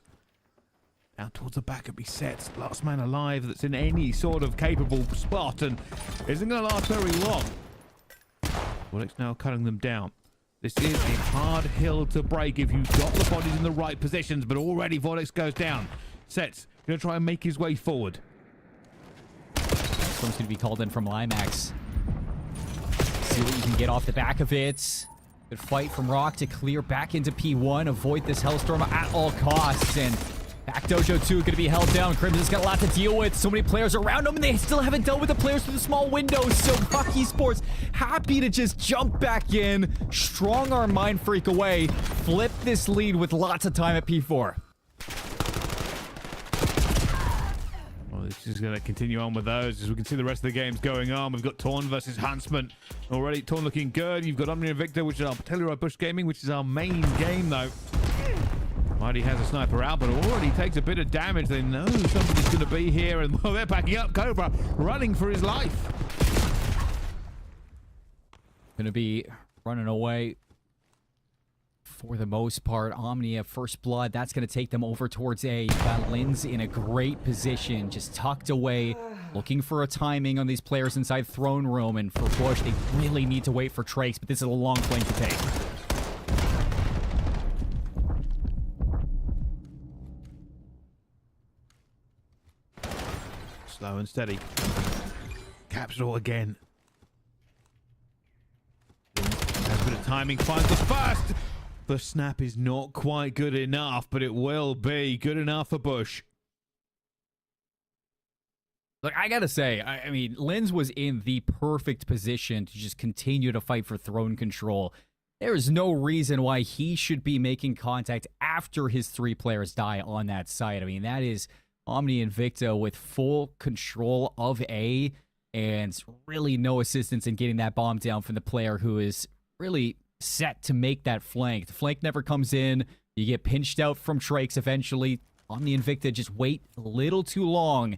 Now towards the back of be set. Last man alive that's in any sort of capable spot and isn't going to last very long. Warlick's now cutting them down. This is a hard hill to break if you've got the bodies in the right positions, but already Vortex goes down. Set's going to try and make his way forward. This one's going to be called in from Limax. See what you can get off the back of it. Good fight from Rock to clear back into P1. Avoid this Hellstorm at all costs. And Back Dojo 2 going to be held down. Crimson's got a lot to deal with. So many players around them, and they still haven't dealt with the players through the small windows. So Esports happy to just jump back in, strong arm Mindfreak away, flip this lead with lots of time at P4. Well, this is going to continue on with those as we can see the rest of the games going on. We've got Torn versus Huntsmen already. Torn looking good. You've got OMNiA and Invicta, which is our Telluride Bush Gaming, which is our main game though. Mighty has a sniper out, but already takes a bit of damage. They know somebody's going to be here, and well, they're backing up. Cobra running for his life. Going to be running away for the most part. OMNiA first blood. That's going to take them over towards A. Got Linz in a great position, just tucked away, looking for a timing on these players inside throne room. And for Bush, they really need to wait for Trace, but this is a long flank to take. Slow and steady. Capsule again. Has a bit of timing. Finds the first. The snap is not quite good enough, but it will be good enough for Bush. Look, I gotta say, I mean, Linz was in the perfect position to just continue to fight for throne control. There is no reason why he should be making contact after his 3 players die on that site. I mean, that is OMNiA and Invicta with full control of A and really no assistance in getting that bomb down from the player who is really set to make that flank. The flank never comes in. You get pinched out from Trakes eventually. OMNiA and Invicta just wait a little too long.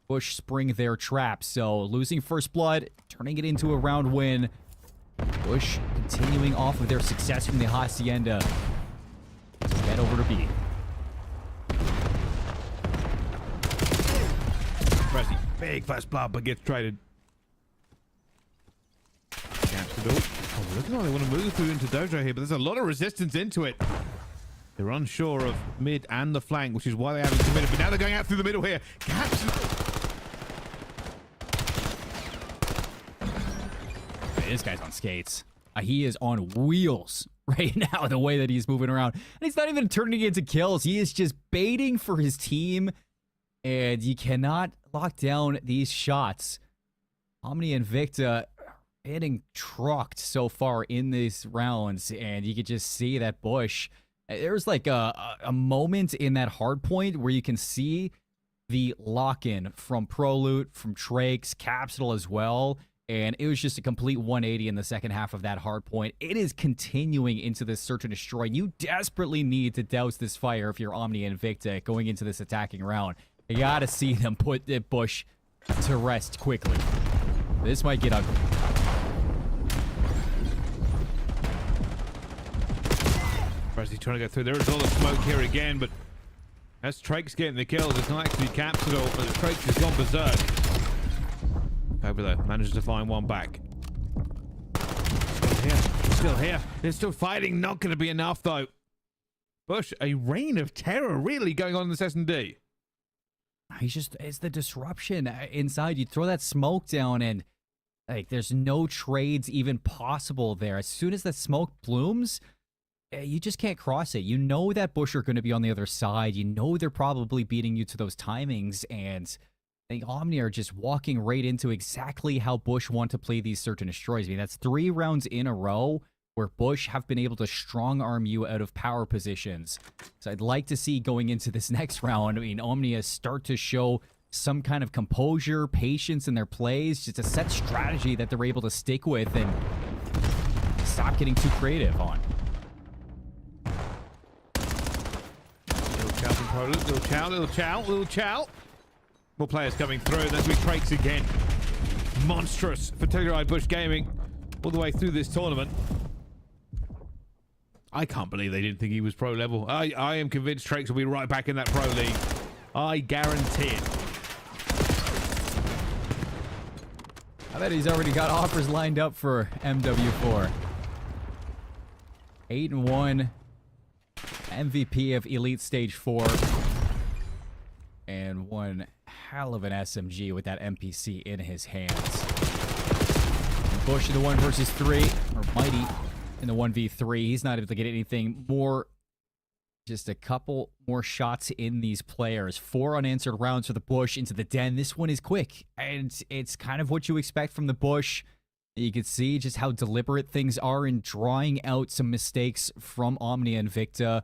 Bush spring their trap. So losing first blood, turning it into a round win. Bush continuing off of their success from the Hacienda to head over to B. Pressy, big first blood, but gets traded. Caps the door. Oh, look at how they want to move through into Dojo here, but there's a lot of resistance into it. They're unsure of mid and the flank, which is why they haven't committed. But now they're going out through the middle here. Caps. This guy's on skates. He is on wheels right now, the way that he's moving around. And he's not even turning it into kills. He is just baiting for his team. And you cannot lock down these shots. OMNiA and Invicta getting trucked so far in these rounds. And you could just see that Bush. There's like a moment in that hard point where you can see the lock-in from Prolute, from Trakes, Capsule as well. And it was just a complete 180 in the second half of that hard point. It is continuing into this search and destroy. You desperately need to douse this fire if you're OMNiA and Invicta going into this attacking round. You gotta see them put Bush to rest quickly. This might get ugly. Presley trying to go through. There is a lot of smoke here again, but as Trakes getting the kills, it's not actually Capsule, but Trakes has gone berserk. Over there, manages to find one back. Still here. They're still fighting. Not going to be enough though. Bush, a reign of terror really going on in this S&D. It's the disruption inside. You throw that smoke down and like there's no trades even possible there. As soon as that smoke blooms, you just can't cross it. You know that Bush are going to be on the other side. You know they're probably beating you to those timings, and I think OMNiA are just walking right into exactly how Bush want to play these search and destroys. I mean, that's 3 rounds in a row where Bush have been able to strong arm you out of power positions. So I'd like to see going into this next round, I mean, OMNiA start to show some kind of composure, patience in their plays, just a set strategy that they're able to stick with and stop getting too creative on. Little chow from Prolute, little chow. More players coming through. There's Trakes again. Monstrous for Telluride Bush Gaming all the way through this tournament. I can't believe they didn't think he was pro level. I am convinced Trakes will be right back in that pro league. I guarantee it. I bet he's already got offers lined up for MW4. 8-1 MVP of Elite Stage 4. And one hell of an SMG with that MPC in his hands. Bush in the 1 versus 3, or Mighty in the 1v3. He's not able to get anything more Just a couple more shots in these players. 4 unanswered rounds for the Bush into the Den. This one is quick, and it's kind of what you expect from the Bush. You can see just how deliberate things are in drawing out some mistakes from OMNiA and Invicta.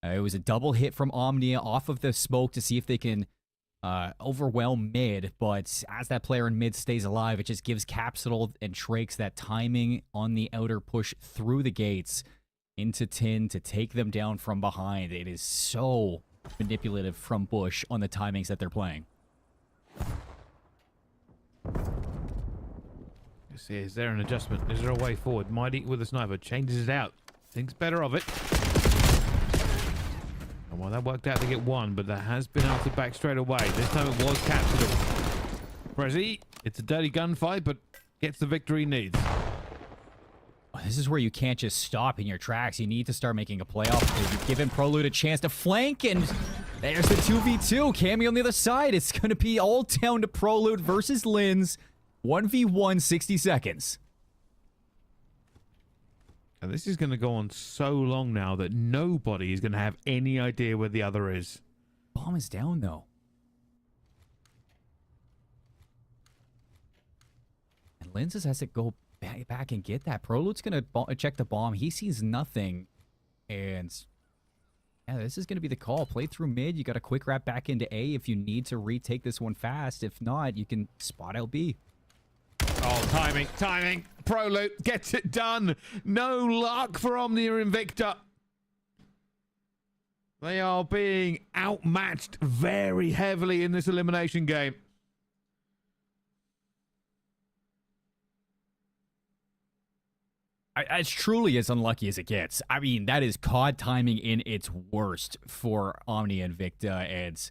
It was a double hit from OMNiA off of the smoke to see if they can overwhelm mid, but as that player in mid stays alive, it just gives Capsule and Trakes that timing on the outer push through the gates into Tin to take them down from behind. It is so manipulative from Bush on the timings that they're playing. See, is there an adjustment? Is there a way forward? Mighty with a sniper changes it out. Thinks better of it. And well, that worked out to get one, but that has been answered back straight away. This time it was captured. Prezi, it's a dirty gunfight, but gets the victory he needs. This is where you can't just stop in your tracks. You need to start making a playoff. You've given Prolude a chance to flank, and there's the 2v2. Cammy on the other side. It's going to be all down to Prolude versus Linz. 1v1, 60 seconds. And this is going to go on so long now that nobody is going to have any idea where the other is. Bomb is down, though. And Linz has to go back and get that. Prolude's going to check the bomb. He sees nothing. And yeah, this is going to be the call. Play through mid. You got a quick wrap back into A if you need to retake this one fast. If not, you can spot out B. Oh, timing. Prolude gets it done. No luck for OMNiA Invicta. They are being outmatched very heavily in this elimination game. It's truly as unlucky as it gets. I mean, that is COD timing in its worst for OMNiA and Invicta, and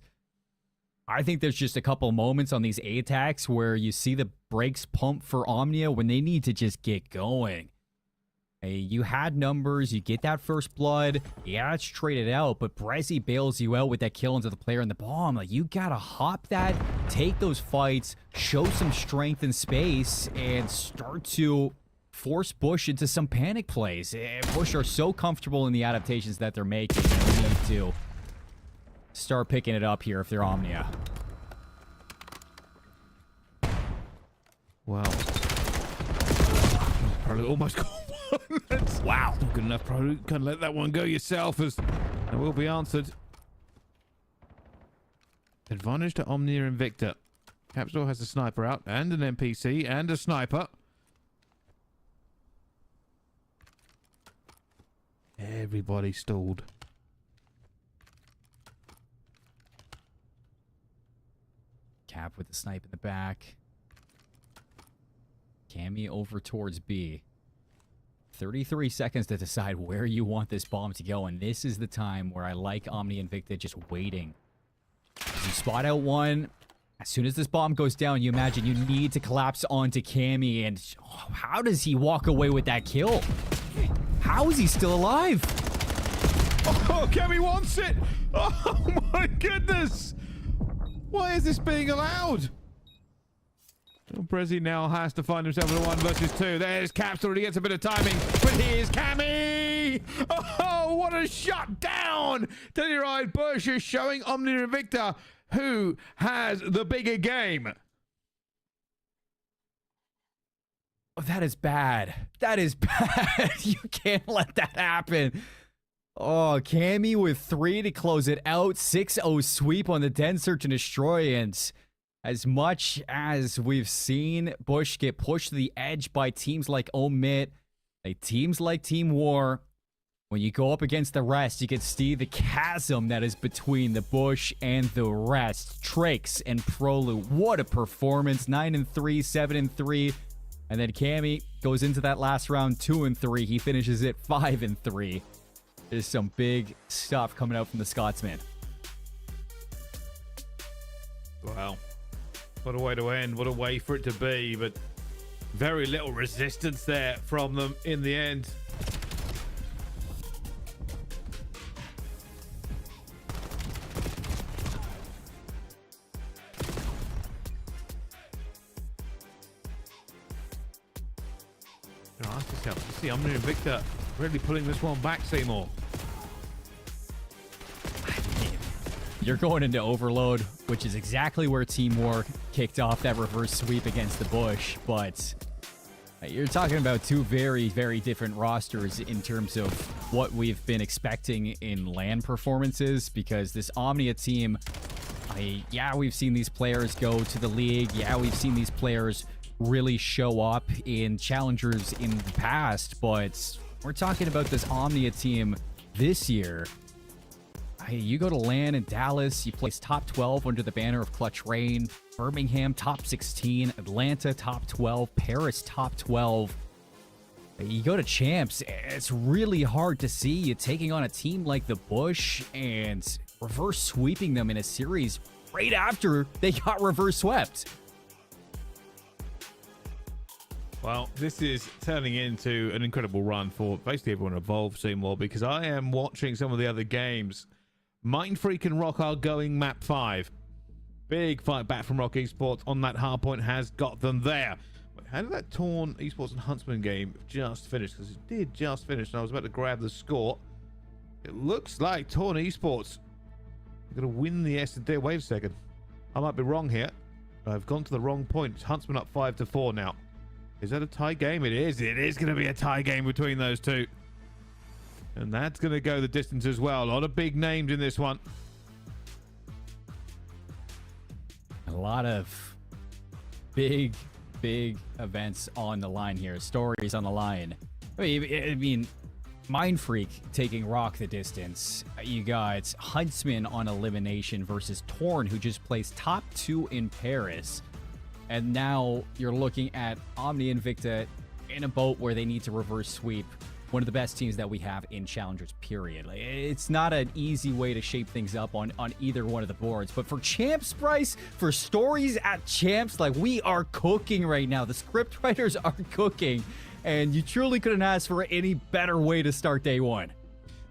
I think there's just a couple moments on these A attacks where you see the brakes pump for OMNiA when they need to just get going. Hey, you had numbers, you get that first blood, yeah, it's traded out, but Brezzy bails you out with that kill into the player and the bomb. Like, you gotta hop that, take those fights, show some strength in space, and start to force Bush into some panic plays. Bush are so comfortable in the adaptations that they're making. They need to start picking it up here if they're OMNiA. Well, probably almost got one. Wow. Not good enough. Probably can't let that one go yourself, as it will be answered. Advantage to OMNiA Invicta. Capsule has a sniper out, and an NPC, and a sniper. Everybody stalled. Cap with the snipe in the back. Cammy over towards B. 33 seconds to decide where you want this bomb to go, and this is the time where I like OMNiA Invicta just waiting. You spot out one. As soon as this bomb goes down, you imagine you need to collapse onto Cammy, and how does he walk away with that kill? How is he still alive? Oh, Cammy wants it! Oh my goodness! Why is this being allowed? Brezzy now has to find himself in a 1 versus 2. There's Capsule, he gets a bit of timing, but here's Cammy! Oh, what a shutdown! Telluride Bush is showing OMNiA Invicta who has the bigger game. Oh, that is bad. That is bad. You can't let that happen. Oh, Cammy with 3 to close it out. 6-0 sweep on the Den Search and Destroy. And as much as we've seen Bush get pushed to the edge by teams like OMiT, like teams like Team War, when you go up against the rest, you can see the chasm that is between the Bush and the rest. Trakes and Prolude. What a performance. 9-3, 7-3. And then Cammy goes into that last round 2-3. He finishes it 5-3. There's some big stuff coming out from the Scotsman. Wow. What a way to end. What a way for it to be. But very little resistance there from them in the end. Ask yourself, you see OMNiA Invicta really pulling this one back, Seymour. You're going into overload, which is exactly where Teamwork kicked off that reverse sweep against the Bush. But you're talking about two very, very different rosters in terms of what we've been expecting in LAN performances, because this OMNiA team, yeah, we've seen these players go to the league. Yeah, we've seen these players really show up in challengers in the past, but we're talking about this OMNiA team this year. You go to LAN in Dallas, you place top 12 under the banner of Clutch Rain, Birmingham top 16, Atlanta top 12, Paris top 12. You go to Champs, it's really hard to see you taking on a team like the Bush and reverse sweeping them in a series right after they got reverse swept. Well, this is turning into an incredible run for basically everyone involved, Seymour, because I am watching some of the other games. Mindfreak and Rock are going map 5. Big fight back from Rock Esports on that hard point has got them there. But how did that Torn Esports and Huntsmen game just finish? Because it did just finish, and I was about to grab the score. It looks like Torn Esports are going to win the S&D. Wait a second. I might be wrong here. I've gone to the wrong point. Huntsmen up 5-4 now. Is that a tie game? It is. It is going to be a tie game between those two. And that's going to go the distance as well. A lot of big names in this one. A lot of big events on the line here. Stories on the line. I mean, Mindfreak taking Rock the distance. You got Huntsmen on elimination versus Torn, who just placed top 2 in Paris. And now you're looking at OMNiA and Invicta in a boat where they need to reverse sweep one of the best teams that we have in Challengers, period. It's not an easy way to shape things up on either one of the boards. But for Champs, Bryce, for stories at Champs, like, we are cooking right now. The script writers are cooking. And you truly couldn't ask for any better way to start day one.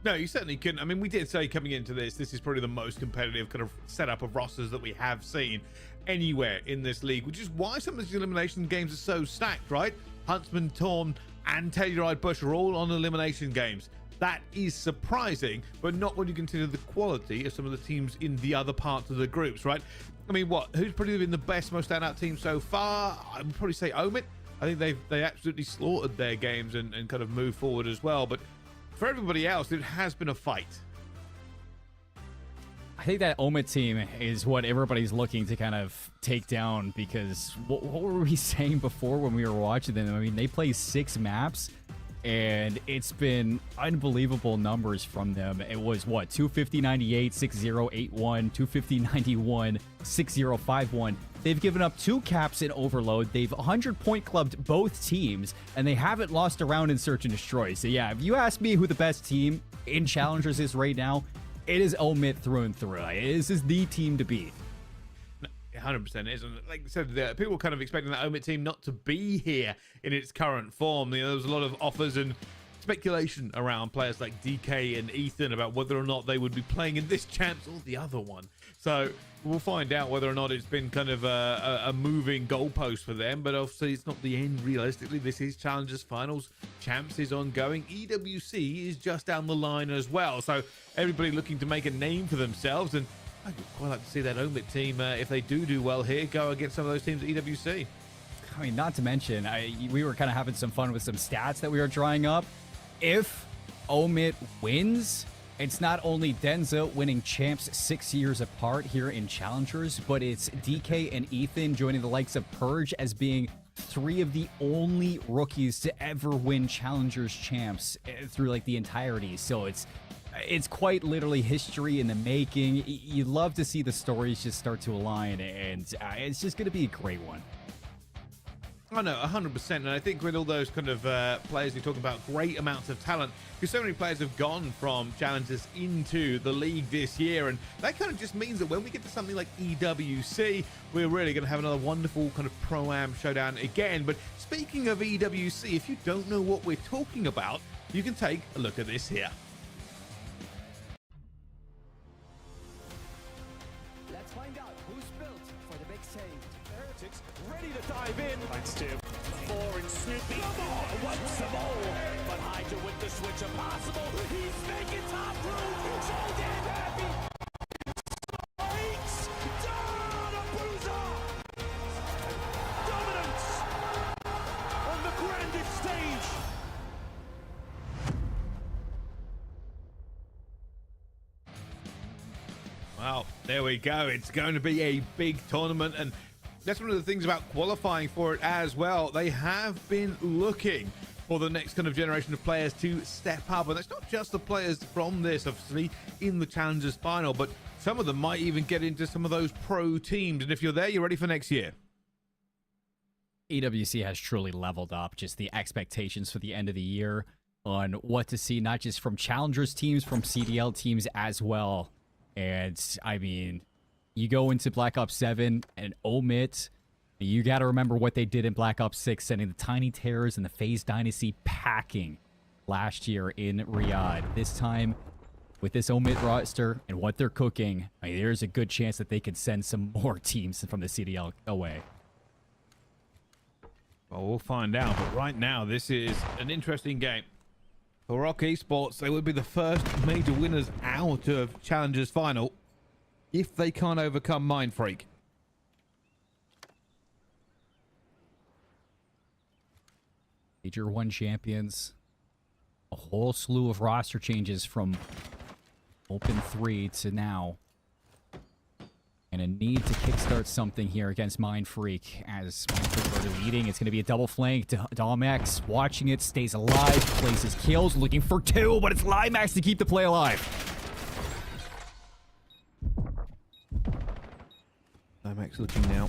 No, you certainly couldn't. I mean, we did say coming into this is probably the most competitive kind of setup of rosters that we have seen anywhere in this league, which is why some of these elimination games are so stacked, right? Huntsman, Torn, and Telluride Bush are all on elimination games. That is surprising, but not when you consider the quality of some of the teams in the other parts of the groups, right? I mean, who's probably been the best, most standout team so far? I would probably say OMiT. I think they absolutely slaughtered their games and kind of moved forward as well. But for everybody else, it has been a fight. I think that OMiT team is what everybody's looking to kind of take down, because what were we saying before when we were watching them? I mean, they play 6 maps, and it's been unbelievable numbers from them. It was, what, 250-98, 6-0, 8-1, 250-91, 6-0, 5-1. They've given up 2 caps in Overload. They've 100-point clubbed both teams, and they haven't lost a round in Search and Destroy. So yeah, if you ask me who the best team in Challengers is right now, it is OMiT through and through. This is the team to beat. 100% is. And like I said, people were kind of expecting that OMiT team not to be here in its current form. You know, there was a lot of offers and speculation around players like DK and Ethan about whether or not they would be playing in this Champs or the other one. So we'll find out whether or not it's been kind of a moving goalpost for them. But obviously, it's not the end realistically. This is Challengers Finals. Champs is ongoing. EWC is just down the line as well. So everybody looking to make a name for themselves. And I'd quite like to see that OMiT team, if they do well here, go against some of those teams at EWC. I mean, not to mention, we were kind of having some fun with some stats that we were drawing up. If OMiT wins, it's not only Denza winning Champs 6 years apart here in Challengers, but it's DK and Ethan joining the likes of Purge as being 3 of the only rookies to ever win Challengers Champs through like the entirety. So it's quite literally history in the making. You love to see the stories just start to align, and it's just going to be a great one. I know, 100%. And I think with all those kind of players you're talking about, great amounts of talent, because so many players have gone from Challengers into the league this year. And that kind of just means that when we get to something like EWC, we're really going to have another wonderful kind of Pro-Am showdown again. But speaking of EWC, if you don't know what we're talking about, you can take a look at this here. Let's find out who's built for the big save. Heretics ready to dive in. Let's do 4 and Snoopy. Come on, what's the more? But Hydra with the switch impossible. He's making top room. So damn happy. So Well, there we go. It's going to be a big tournament, and that's one of the things about qualifying for it as well. They have been looking for the next kind of generation of players to step up, and it's not just the players from this, obviously, in the Challengers final, but some of them might even get into some of those pro teams, and if you're there, you're ready for next year. EWC has truly leveled up just the expectations for the end of the year on what to see, not just from Challengers teams, from CDL teams as well. And I mean, you go into Black Ops 7 and OMiT, you got to remember what they did in Black Ops 6, sending the Tiny Terrors and the FaZe Dynasty packing last year in Riyadh. This time, with this OMiT roster and what they're cooking, I mean, there's a good chance that they could send some more teams from the CDL away. Well, we'll find out, but right now, this is an interesting game. For Rock Esports, they would be the first major winners out of Challengers Final if they can't overcome Mindfreak. Major 1 champions. A whole slew of roster changes from Open 3 to now. And a need to kickstart something here against Mindfreak. As Mindfreak already leading, it's going to be a double flank. Domex watching it, stays alive, places kills, looking for 2, but it's Limax to keep the play alive. Limax looking now.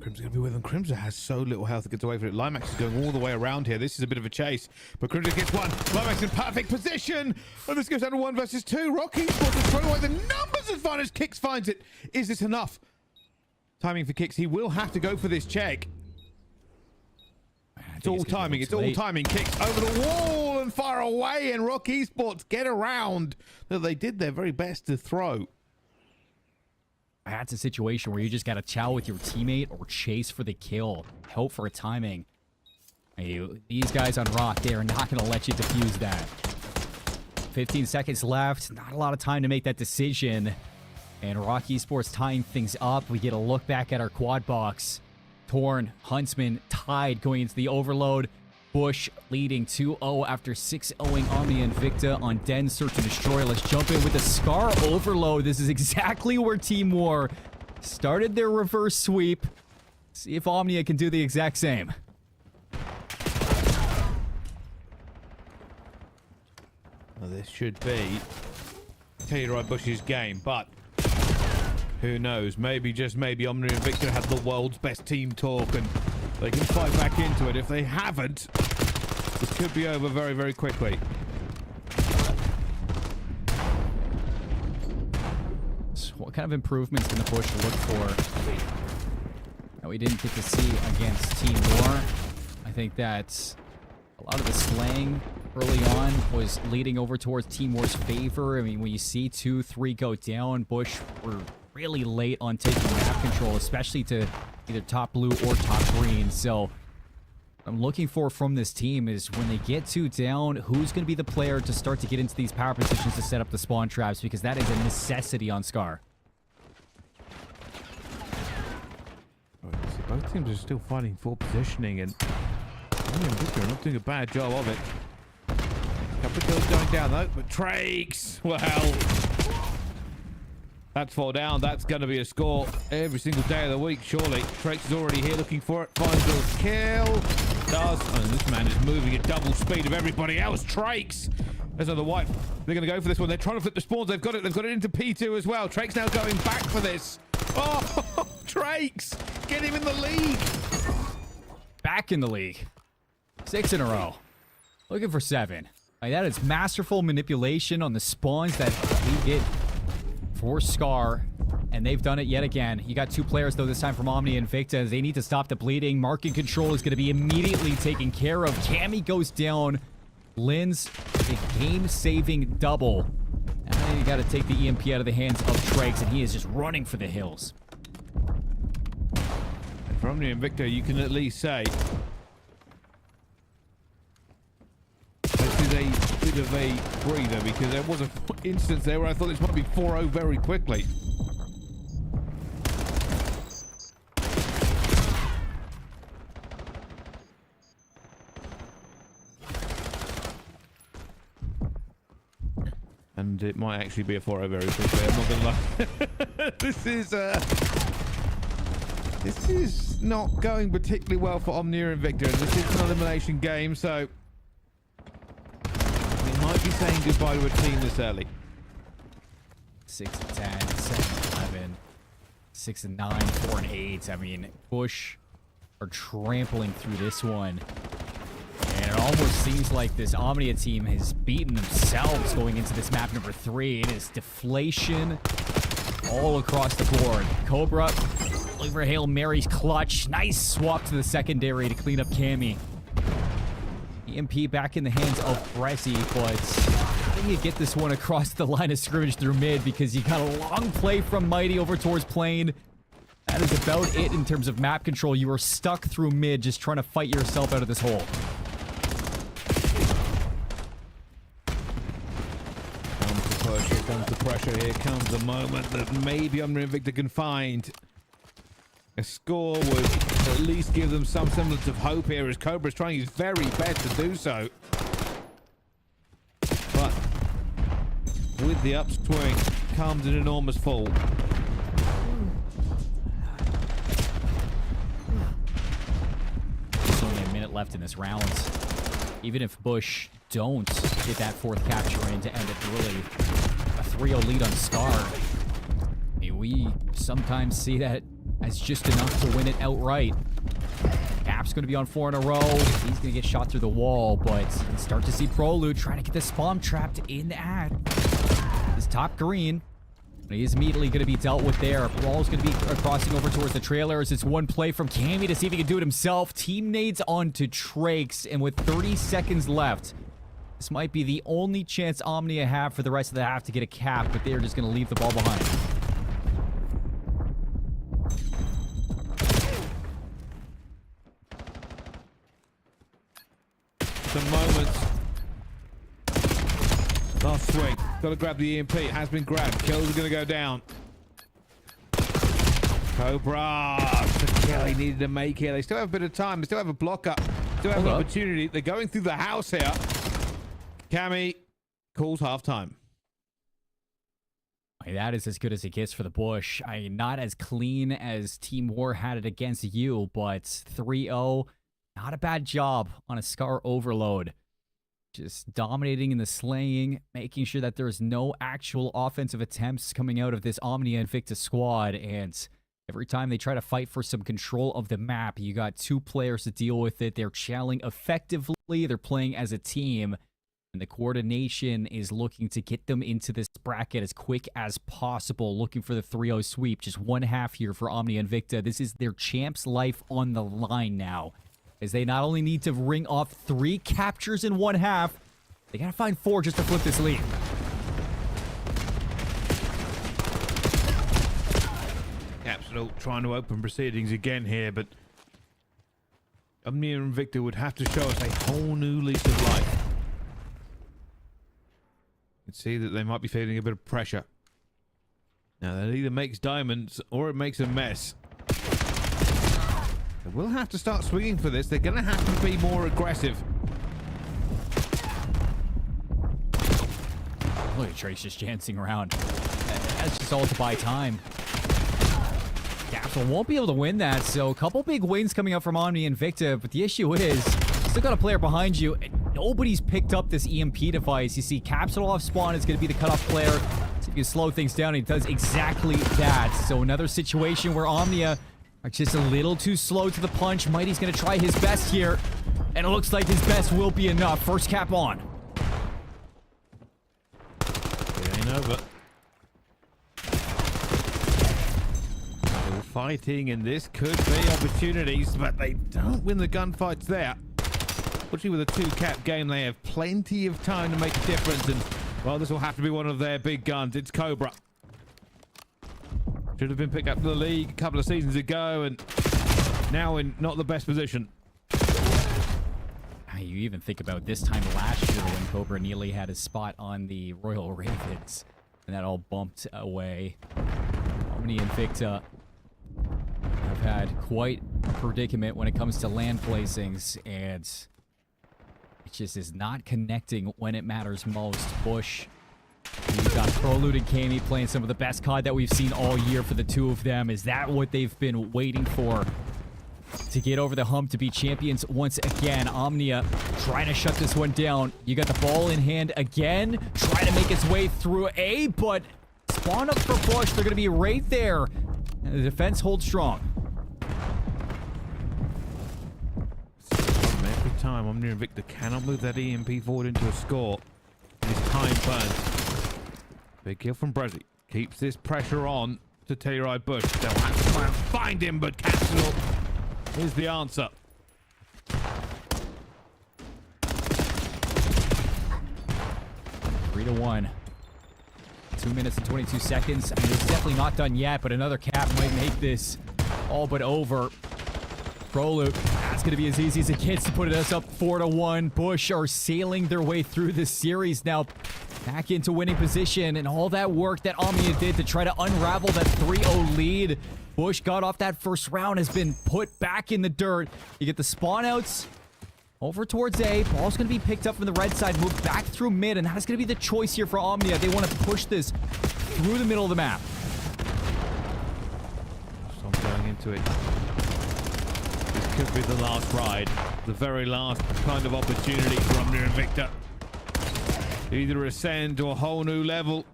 Crimson going to be with him. Crimson has so little health that gets away from it. Limax is going all the way around here. This is a bit of a chase, but Crimson gets one. Limax in perfect position. And this goes down to 1 versus 2. Rocky Sports is throwing away the numbers as far as Kicks finds it. Is this enough? Timing for Kicks. He will have to go for this check. It's all timing. It's all timing. Kicks over the wall and far away. And Rocky Sports get around. Though they did their very best to throw. That's a situation where you just got to chow with your teammate or chase for the kill. Hope for a timing. These guys on Rock, they are not going to let you defuse that. 15 seconds left. Not a lot of time to make that decision. And Rock Esports tying things up. We get a look back at our quad box. Torn, Huntsmen tied going into the overload. Bush leading 2-0 after 6-0ing OMNiA and Invicta on Den Search and Destroy. Let's jump in with a Scar overload. This is exactly where Team War started their reverse sweep. See if OMNiA can do the exact same. Well, this should be Telluride Bush's game, but who knows? Maybe, just maybe, OMNiA and Invicta had the world's best team talk and they can fight back into it. If they haven't, this could be over very, very quickly. So what kind of improvements can the Bush look for that we didn't get to see against Team War? I think that a lot of the slaying early on was leading over towards Team War's favor. I mean, when you see 2-3 go down, Bush were really late on taking map control, especially to either top blue or top green. So what I'm looking for from this team is when they get 2 down, who's going to be the player to start to get into these power positions to set up the spawn traps, because that is a necessity on Scar. Both teams are still fighting for positioning, and Invicta are not doing a bad job of it. A couple of kills going down though, but Trakes, well, that's 4 down. That's going to be a score every single day of the week, surely. Trakes is already here looking for it. Finds a kill. Does. Oh, this man is moving at double speed of everybody else. Trakes. There's another wipe. They're going to go for this one. They're trying to flip the spawns. They've got it. They've got it into P2 as well. Trakes now going back for this. Oh, Trakes. Get him in the league. Back in the league. 6 in a row. Looking for 7. Like, that is masterful manipulation on the spawns that we get for Scar, and they've done it yet again. You got 2 players, though, this time from OMNiA and Invicta. They need to stop the bleeding. Marking control is going to be immediately taken care of. Cammy goes down. Lynn's a game-saving double. And then you got to take the EMP out of the hands of Trakes, and he is just running for the hills. And for OMNiA and Invicta, you can at least say this is a bit of a breather, because there was an instance there where I thought this might be 4-0 very quickly. And it might actually be a 4-0 very quickly. I'm not gonna lie. This is not going particularly well for OMNiA and Invicta, and this is an elimination game, so we might be saying goodbye to a team this early. 6-10, 7-11, 6-9, 4-8. I mean, Bush are trampling through this one. And it almost seems like this OMNiA team has beaten themselves going into this map number 3. It is deflation all across the board. Cobra looking for Hail Mary's clutch. Nice swap to the secondary to clean up Cammy. EMP back in the hands of Bressy, but I think you get this one across the line of scrimmage through mid because you got a long play from Mighty over towards Plane. That is about it in terms of map control. You are stuck through mid just trying to fight yourself out of this hole. Here comes the pressure. Here comes the moment that maybe OMNiA and Invicta can find. A score would at least give them some semblance of hope here as Cobra's trying his very best to do so. But with the upswing comes an enormous fall. There's only a minute left in this round. Even if Bush don't get that 4th capture in to end it early, a 3-0 lead on Scar. I mean, we sometimes see that as just enough to win it outright. Cap's going to be on 4 in a row. He's going to get shot through the wall, but you can start to see Prolude trying to get this bomb trapped in at his top green. He is immediately going to be dealt with there. Brawl's going to be crossing over towards the trailers. It's one play from Cammy to see if he can do it himself. Team nades onto Trakes, and with 30 seconds left, this might be the only chance OMNiA have for the rest of the half to get a cap, but they're just going to leave the ball behind. The moment. Last swing. Got to grab the EMP. It has been grabbed. Kills are going to go down. Cobra. The kill he needed to make here. They still have a bit of time. They still have a block up. Still have an opportunity. They're going through the house here. Cammy calls halftime. That is as good as it gets for the Bush. Not as clean as Team War had it against you, but 3-0. Not a bad job on a Scar overload. Just dominating in the slaying, making sure that there's no actual offensive attempts coming out of this OMNiA Invicta squad. And every time they try to fight for some control of the map, you got 2 players to deal with it. They're challing effectively. They're playing as a team. And the coordination is looking to get them into this bracket as quick as possible, looking for the 3-0 sweep. Just 1 half here for OMNiA Invicta. This is their champ's life on the line now, as they not only need to ring off 3 captures in 1 half, they gotta find 4 just to flip this lead. Absolute trying to open proceedings again here, but OMNiA and Invicta would have to show us a whole new lease of life. You can see that they might be feeling a bit of pressure. Now that either makes diamonds or it makes a mess. They will have to start swinging for this. They're going to have to be more aggressive. Look at Trace just dancing around. That's just all to buy time. Capsule won't be able to win that, so a couple big wins coming up from OMNiA Invicta, but the issue is, still got a player behind you, and nobody's picked up this EMP device. You see Capsule off spawn is going to be the cutoff player. See if you can slow things down. He does exactly that. So another situation where OMNiA are just a little too slow to the punch. Mighty's going to try his best here, and it looks like his best will be enough. First cap on. It ain't over. Still fighting, and this could be opportunities, but they don't win the gunfights there. Especially with a 2-cap game, they have plenty of time to make a difference, and, well, this will have to be one of their big guns. It's Cobra. Should have been picked up for the league a couple of seasons ago, and now in not the best position. You even think about this time last year when Cobra nearly had his spot on the Royal Ravens, and that all bumped away. OMNiA Invicta have had quite a predicament when it comes to land placings, and it just is not connecting when it matters most. Bush You've got Prolute and Kami playing some of the best COD that we've seen all year for the two of them. Is that what they've been waiting for? To get over the hump to be champions once again. OMNiA trying to shut this one down. You got the ball in hand again. Trying to make its way through A, but spawn up for Bush. They're going to be right there. And the defense holds strong. Every time OMNiA and Invicta cannot move that EMP forward into a score. And his time burns. Big kill from Brezzy. Keeps this pressure on to Telluride Bush. They'll have to try and find him, but Capital is the answer. Three to 1. 2 minutes and 22 seconds. I mean, it's definitely not done yet, but another cap might make this all but over. Prolute, that's going to be as easy as it gets to put us up 4 to 1. Bush are sailing their way through this series now, back into winning position, and all that work that OMNiA did to try to unravel that 3-0 lead. Bush got off that first round, has been put back in the dirt. You get the spawn outs over towards A. Ball's going to be picked up from the red side, moved back through mid, and that's going to be the choice here for OMNiA. They want to push this through the middle of the map. So I'm going into it. This could be the last ride, the very last kind of opportunity for OMNiA and Invicta. Either ascend to a whole new level,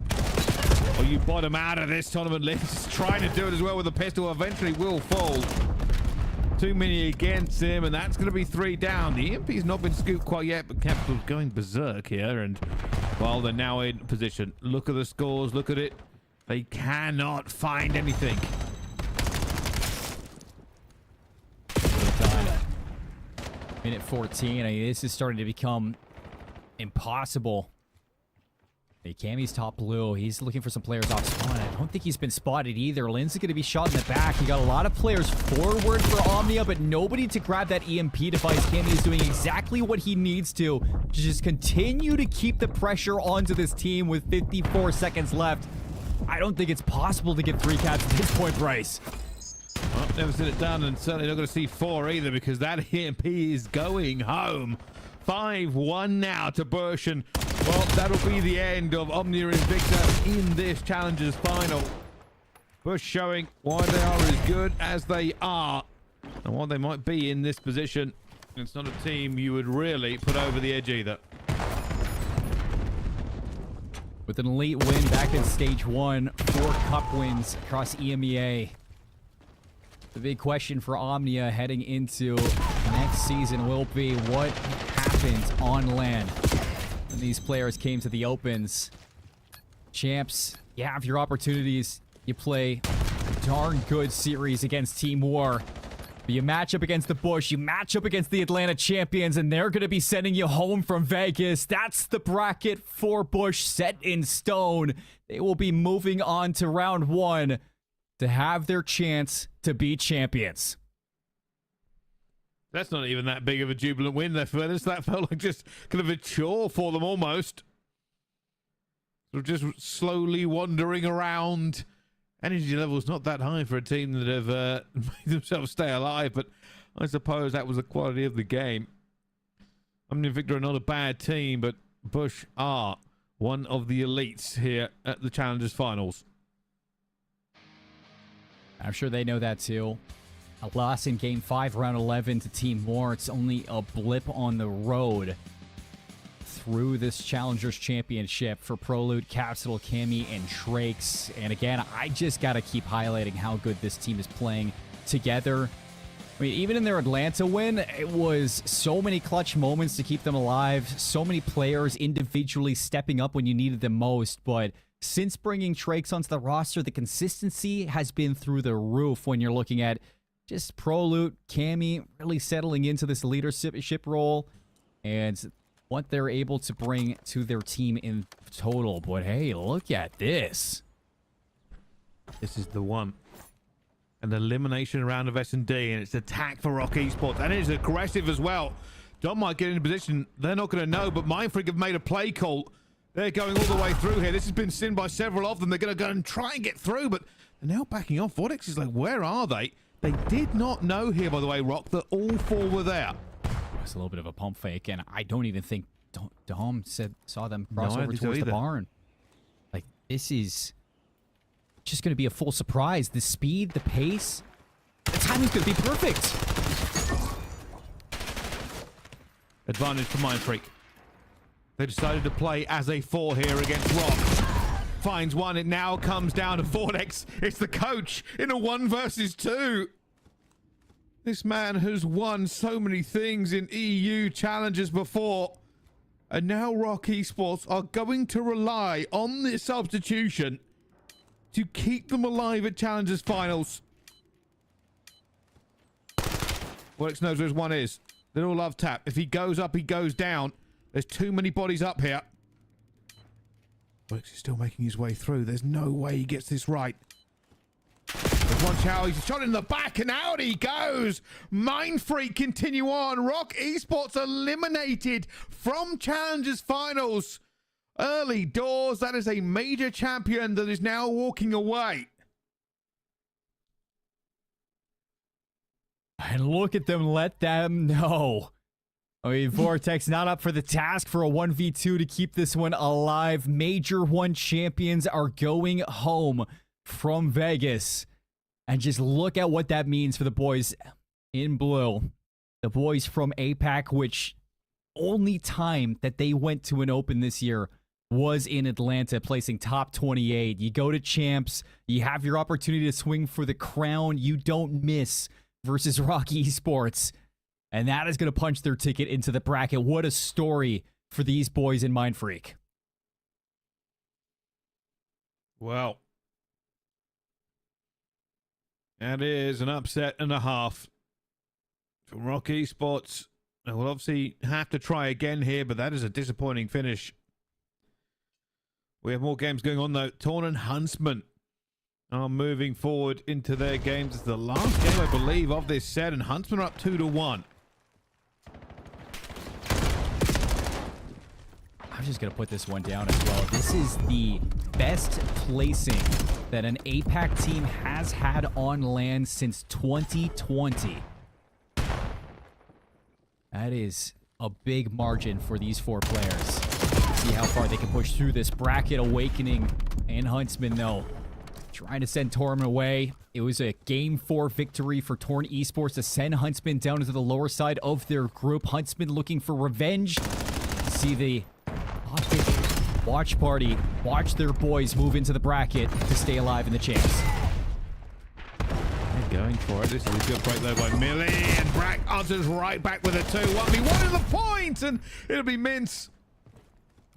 or you bottom out of this tournament. Lynch trying to do it as well with a pistol. Eventually will fall. Too many against him, and that's going to be 3 down. The EMP's not been scooped quite yet, but Capital's going berserk here. And while they're now in position, look at the scores, look at it. They cannot find anything. Minute 14. I mean, this is starting to become impossible. Hey, Kami's top blue. He's looking for some players off spawn. I don't think he's been spotted either. Lynn's going to be shot in the back. You got a lot of players forward for OMNiA, but nobody to grab that EMP device. Kami is doing exactly what he needs to just continue to keep the pressure onto this team with 54 seconds left. I don't think it's possible to get 3 caps at this point, Bryce. Well, never seen it done, and certainly not going to see 4 either, because that EMP is going home. 5-1 now to Bush, and well, that'll be the end of OMNiA and Invicta in this Challengers final. Bush showing why they are as good as they are and what they might be in this position. It's not a team you would really put over the edge either. With an elite win back in stage 1, 4 cup wins across EMEA. The big question for OMNiA heading into next season will be what happened on land when these players came to the opens. Champs, you have your opportunities. You play a darn good series against Team War. But you match up against the Bush, you match up against the Atlanta champions, and they're going to be sending you home from Vegas. That's the bracket for Bush set in stone. They will be moving on to round 1 to have their chance to be champions. That's not even that big of a jubilant win there for us. That felt like just kind of a chore for them almost. Sort of just slowly wandering around. Energy level's not that high for a team that have made themselves stay alive, but I suppose that was the quality of the game. I mean, Invicta are not a bad team, but Bush are one of the elites here at the Challengers Finals. I'm sure they know that too. A loss in Game 5, Round 11 to Team War. It's only a blip on the road through this Challengers Championship for Prolute, Capital, Kami, and Shrakes. And again, I just got to keep highlighting how good this team is playing together. I mean, even in their Atlanta win, it was so many clutch moments to keep them alive. So many players individually stepping up when you needed them most. But since bringing Shrakes onto the roster, the consistency has been through the roof when you're looking at just Prolute, Kami really settling into this leadership role and what they're able to bring to their team in total. But hey, look at this. This is the one. An elimination round of S&D, and it's attack for Rock Esports, and it's aggressive as well. Don might get in a position they're not going to know, but Mindfreak have made a play call. They're going all the way through here. This has been seen by several of them. They're going to go and try and get through, but they're now backing off. Vortex is like, where are they? They did not know here, by the way, Rock, that all 4 were there. It's a little bit of a pump fake, and I don't even think Dom saw them cross over towards the barn. This is just going to be a full surprise. The speed, the pace, the timing's going to be perfect. Advantage for Mindfreak. They decided to play as a 4 here against Rock. Finds one. It now comes down to Vortex. It's the coach in a 1 versus 2. This man has won so many things in EU challenges before. And now Rock Esports are going to rely on this substitution to keep them alive at challenges finals. Vortex knows where his one is. Little love tap. If he goes up, he goes down. There's too many bodies up here. Vortex is still making his way through. There's no way he gets this right. There's one shower. He's shot in the back, and out he goes. Mindfreak continue on. Rock Esports eliminated from Challengers Finals. Early doors. That is a major champion that is now walking away. And look at them let them know. I mean, Vortex not up for the task for a 1v2 to keep this one alive. Major 1 champions are going home from Vegas. And just look at what that means for the boys in blue. The boys from APAC, which only time that they went to an open this year was in Atlanta, placing top 28. You go to champs, you have your opportunity to swing for the crown. You don't miss versus Rock Esports. And that is going to punch their ticket into the bracket. What a story for these boys in Mindfreak. Well, that is an upset and a half for Rock Esports. Now, we'll obviously have to try again here, but that is a disappointing finish. We have more games going on, though. Torn and Huntsmen are moving forward into their games. It's the last game, I believe, of this set, and Huntsmen are up 2-1. I'm just going to put this one down as well. This is the best placing that an APAC team has had on land since 2020. That is a big margin for these 4 players. See how far they can push through this bracket. Awakening and Huntsmen, though, trying to send Torm away. It was a Game 4 victory for Torn Esports to send Huntsmen down into the lower side of their group. Huntsmen looking for revenge. See the watch party watch their boys move into the bracket to stay alive in the champs. They're going for it. This is a good break, though, by Millie. And Brack answers right back with a 2-1. 1 in the point, and it'll be Mince.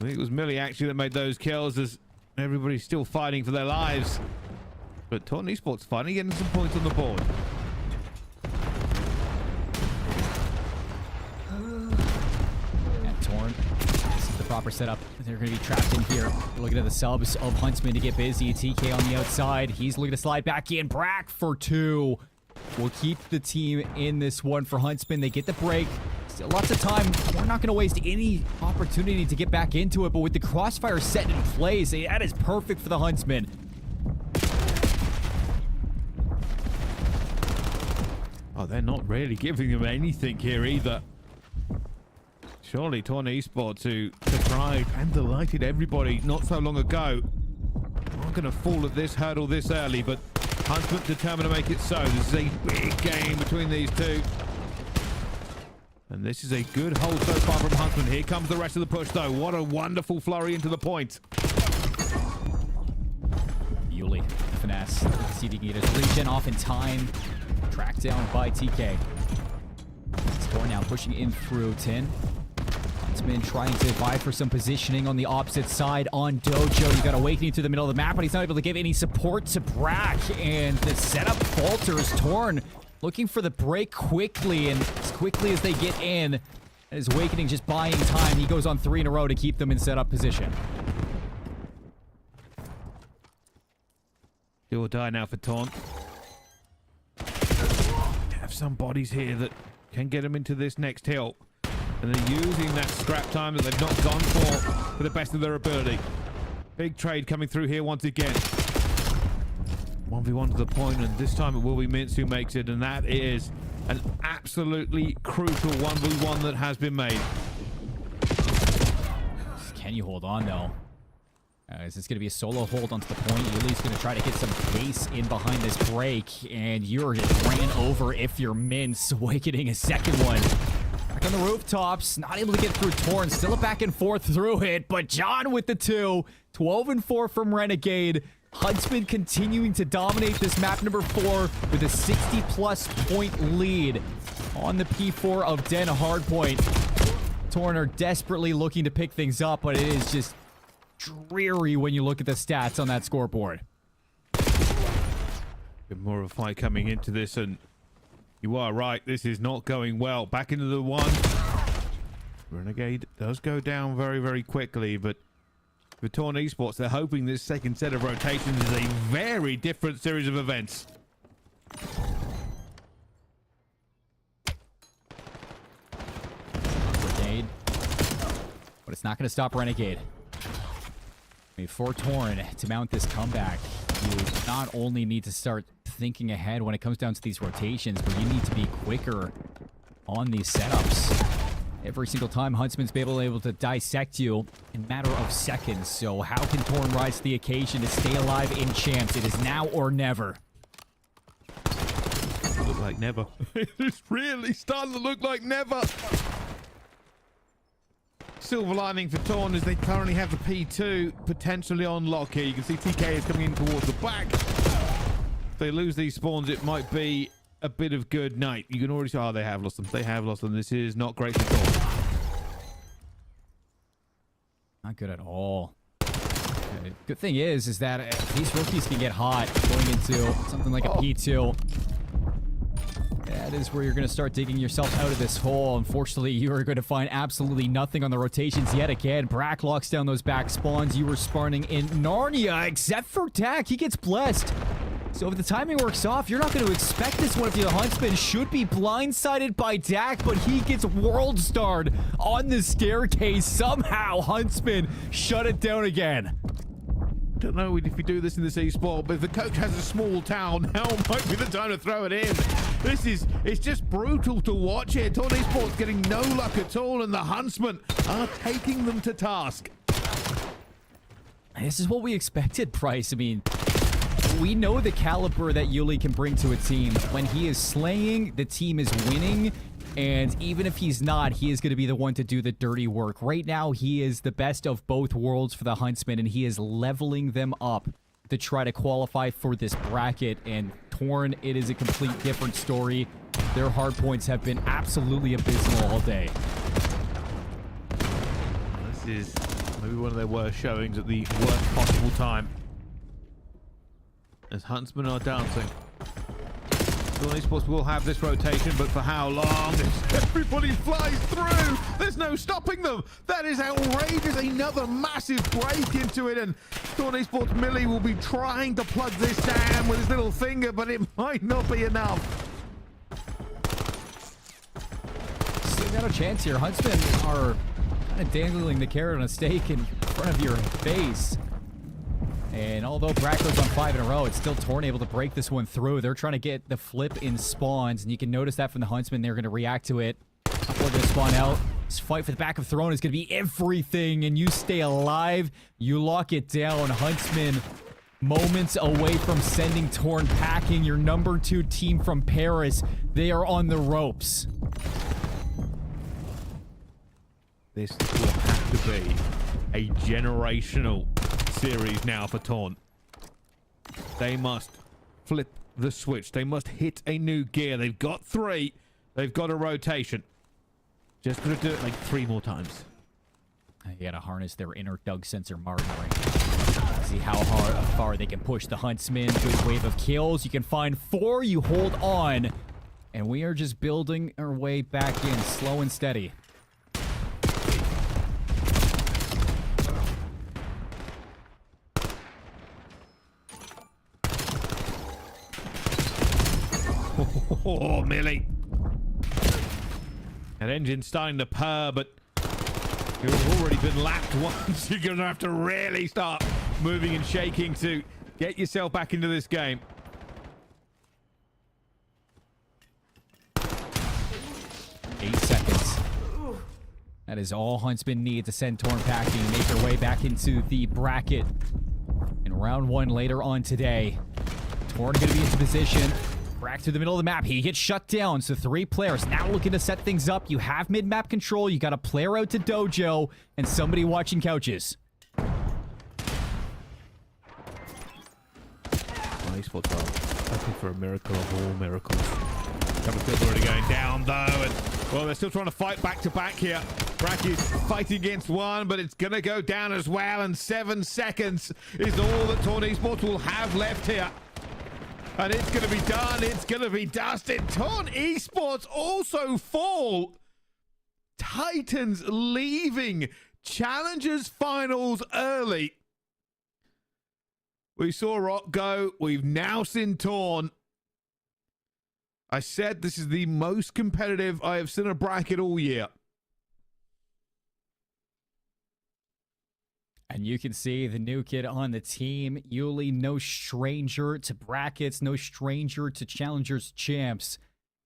I think it was Millie, actually, that made those kills, as everybody's still fighting for their lives. But Torn Esports finally getting some points on the board. And Torn, this is the proper setup. They're going to be trapped in here. They're looking at the subs of Huntsman to get busy. TK on the outside. He's looking to slide back in. Brack for 2. We'll keep the team in this one for Huntsman. They get the break. Still lots of time. We're not going to waste any opportunity to get back into it, but with the crossfire set in place, that is perfect for the Huntsman. Oh, they're not really giving them anything here either. Surely Torn Esports, who surprised and delighted everybody not so long ago, aren't going to fall at this hurdle this early, but Huntsman determined to make it so. This is a big game between these two. And this is a good hold so far from Huntsman. Here comes the rest of the push, though. What a wonderful flurry into the point. Yuli, finesse. See if he can get his regen off in time. Tracked down by TK. Score now pushing in through 10. Huntsman trying to vie for some positioning on the opposite side on Dojo. You got Awakening through the middle of the map, but he's not able to give any support to Brack. And the setup falters. Torn looking for the break quickly, and as quickly as they get in, as Awakening just buying time, he goes on 3 in a row to keep them in setup position. Do or die now for Taunt. Have some bodies here that can get them into this next hill. And they're using that scrap time that they've not gone for the best of their ability. Big trade coming through here once again. 1v1 to the point, and this time it will be Mince who makes it, and that is an absolutely crucial 1v1 that has been made. Can you hold on, though? This is going to be a solo hold onto the point. Yuli's going to try to get some pace in behind this break, and you're just ran over if you're Mince, getting a second one. Back on the rooftops, not able to get through Torn. Still a back and forth through it, but John with the 2. 12-4 from Renegade. Huntsmen continuing to dominate this map number 4 with a 60-plus point lead on the P4 of Den Hardpoint. Torn are desperately looking to pick things up, but it is just dreary when you look at the stats on that scoreboard. Bit more of a fight coming into this, and you are right, this is not going well. Back into the 1. Renegade does go down very, very quickly, but for Torn Esports, they're hoping this second set of rotations is a very different series of events. Renegade. But it's not going to stop Renegade. I mean, for Torn to mount this comeback, you not only need to start thinking ahead when it comes down to these rotations, but you need to be quicker on these setups. Every single time, Huntsman's been able to dissect you in a matter of seconds. So how can Torn rise to the occasion to stay alive in Champs? It is now or never. Look like never. It's really starting to look like never. Silver lining for Torn is they currently have the P2 potentially on lock here. You can see TK is coming in towards the back. If they lose these spawns, it might be a bit of good night. You can already see, oh, they have lost them. They have lost them. This is not great for Torn. Not good at all. Good thing is that these rookies can get hot going into something like a P2. That is where you're going to start digging yourself out of this hole. Unfortunately, you are going to find absolutely nothing on the rotations yet again. Brack locks down those back spawns. You were spawning in Narnia, except for Dak. He gets blessed. So if the timing works off, you're not going to expect this one if the Huntsman should be blindsided by Dak, but he gets world starred on the staircase. Somehow, Huntsman shut it down again. Don't know if we do this in this esport, but if the coach has a small town, now might be the time to throw it in. It's just brutal to watch here. Torn Esports getting no luck at all, and the Huntsmen are taking them to task. This is what we expected, Price. I mean, we know the caliber that Yuli can bring to a team. When he is slaying, the team is winning. And even if he's not, he is going to be the one to do the dirty work. Right now, he is the best of both worlds for the Huntsmen, and he is leveling them up to try to qualify for this bracket. And Torn, it is a complete different story. Their hard points have been absolutely abysmal all day. This is maybe one of their worst showings at the worst possible time, as Huntsmen are dancing. Torn Esports will have this rotation, but for how long? Everybody flies through. There's no stopping them. That is outrageous. Another massive break into it, and Torn Esports Millie will be trying to plug this down with his little finger, but it might not be enough. Still got a chance here. Huntsmen are kind of dangling the carrot on a stake in front of your face. And although Brack goes on 5 in a row, it's still Torn able to break this one through. They're trying to get the flip in spawns, and you can notice that from the Huntsmen. They're going to react to it. We're going to spawn out. This fight for the back of Throne is going to be everything, and you stay alive. You lock it down. Huntsmen moments away from sending Torn packing. Your number 2 team from Paris. They are on the ropes. This will have to be a generational series now for Torn. They must flip the switch. They must hit a new gear. They've got 3. They've got a rotation. Just gonna do it like 3 more times. You gotta harness their inner Doug sensor martyring. See how far they can push the Huntsmen. Good wave of kills. You can find 4. You hold on. And we are just building our way back in, slow and steady. Oh, Millie. That engine's starting to purr, but you've already been lapped once. You're going to have to really start moving and shaking to get yourself back into this game. Eight seconds. That is all Huntsmen need to send Torn packing, make their way back into the bracket. In round 1 later on today, Torn going to be into position. Back through the middle of the map. He gets shut down. So 3 players now looking to set things up. You have mid-map control. You got a player out to dojo and somebody watching couches. Esports are hoping for a miracle of all miracles. Double already going down though, and well, they're still trying to fight back to back here. Bracky's fighting against one, but it's gonna go down as well, and 7 seconds is all that Torn Esports will have left here. And it's gonna be done, it's gonna be dusted. Torn Esports also fall. Titans leaving Challengers Finals early. We saw Rock go. We've now seen Torn. I said this is the most competitive I have seen a bracket all year. And you can see the new kid on the team. Yuli, no stranger to brackets, no stranger to Challengers champs.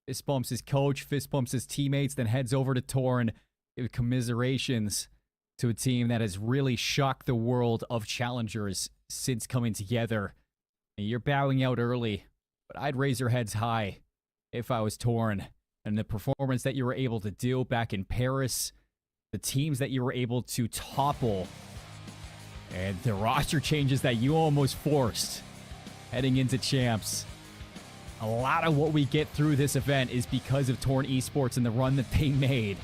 Fist bumps his coach, fist bumps his teammates, then heads over to Torn. Give commiserations to a team that has really shocked the world of Challengers since coming together. And you're bowing out early, but I'd raise your heads high if I was Torn. And the performance that you were able to do back in Paris, the teams that you were able to topple, and the roster changes that you almost forced heading into champs. A lot of what we get through this event is because of Torn Esports and the run that they made.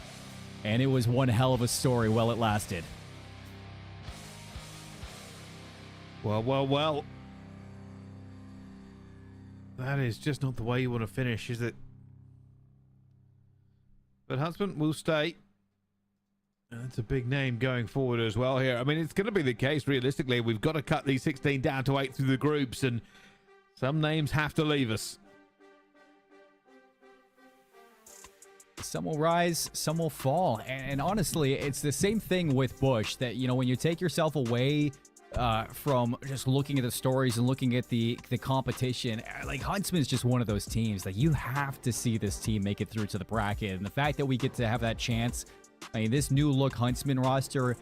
And it was one hell of a story while it lasted. Well. That is just not the way you want to finish, is it? But Huntsmen will stay. And that's a big name going forward as well here. I mean, it's going to be the case, realistically. We've got to cut these 16 down to 8 through the groups, and some names have to leave us. Some will rise, some will fall. And honestly, it's the same thing with Bush, that, you know, when you take yourself away from just looking at the stories and looking at the competition, like Huntsman is just one of those teams that you have to see this team make it through to the bracket. And the fact that we get to have that chance, I mean, this new look Huntsman roster,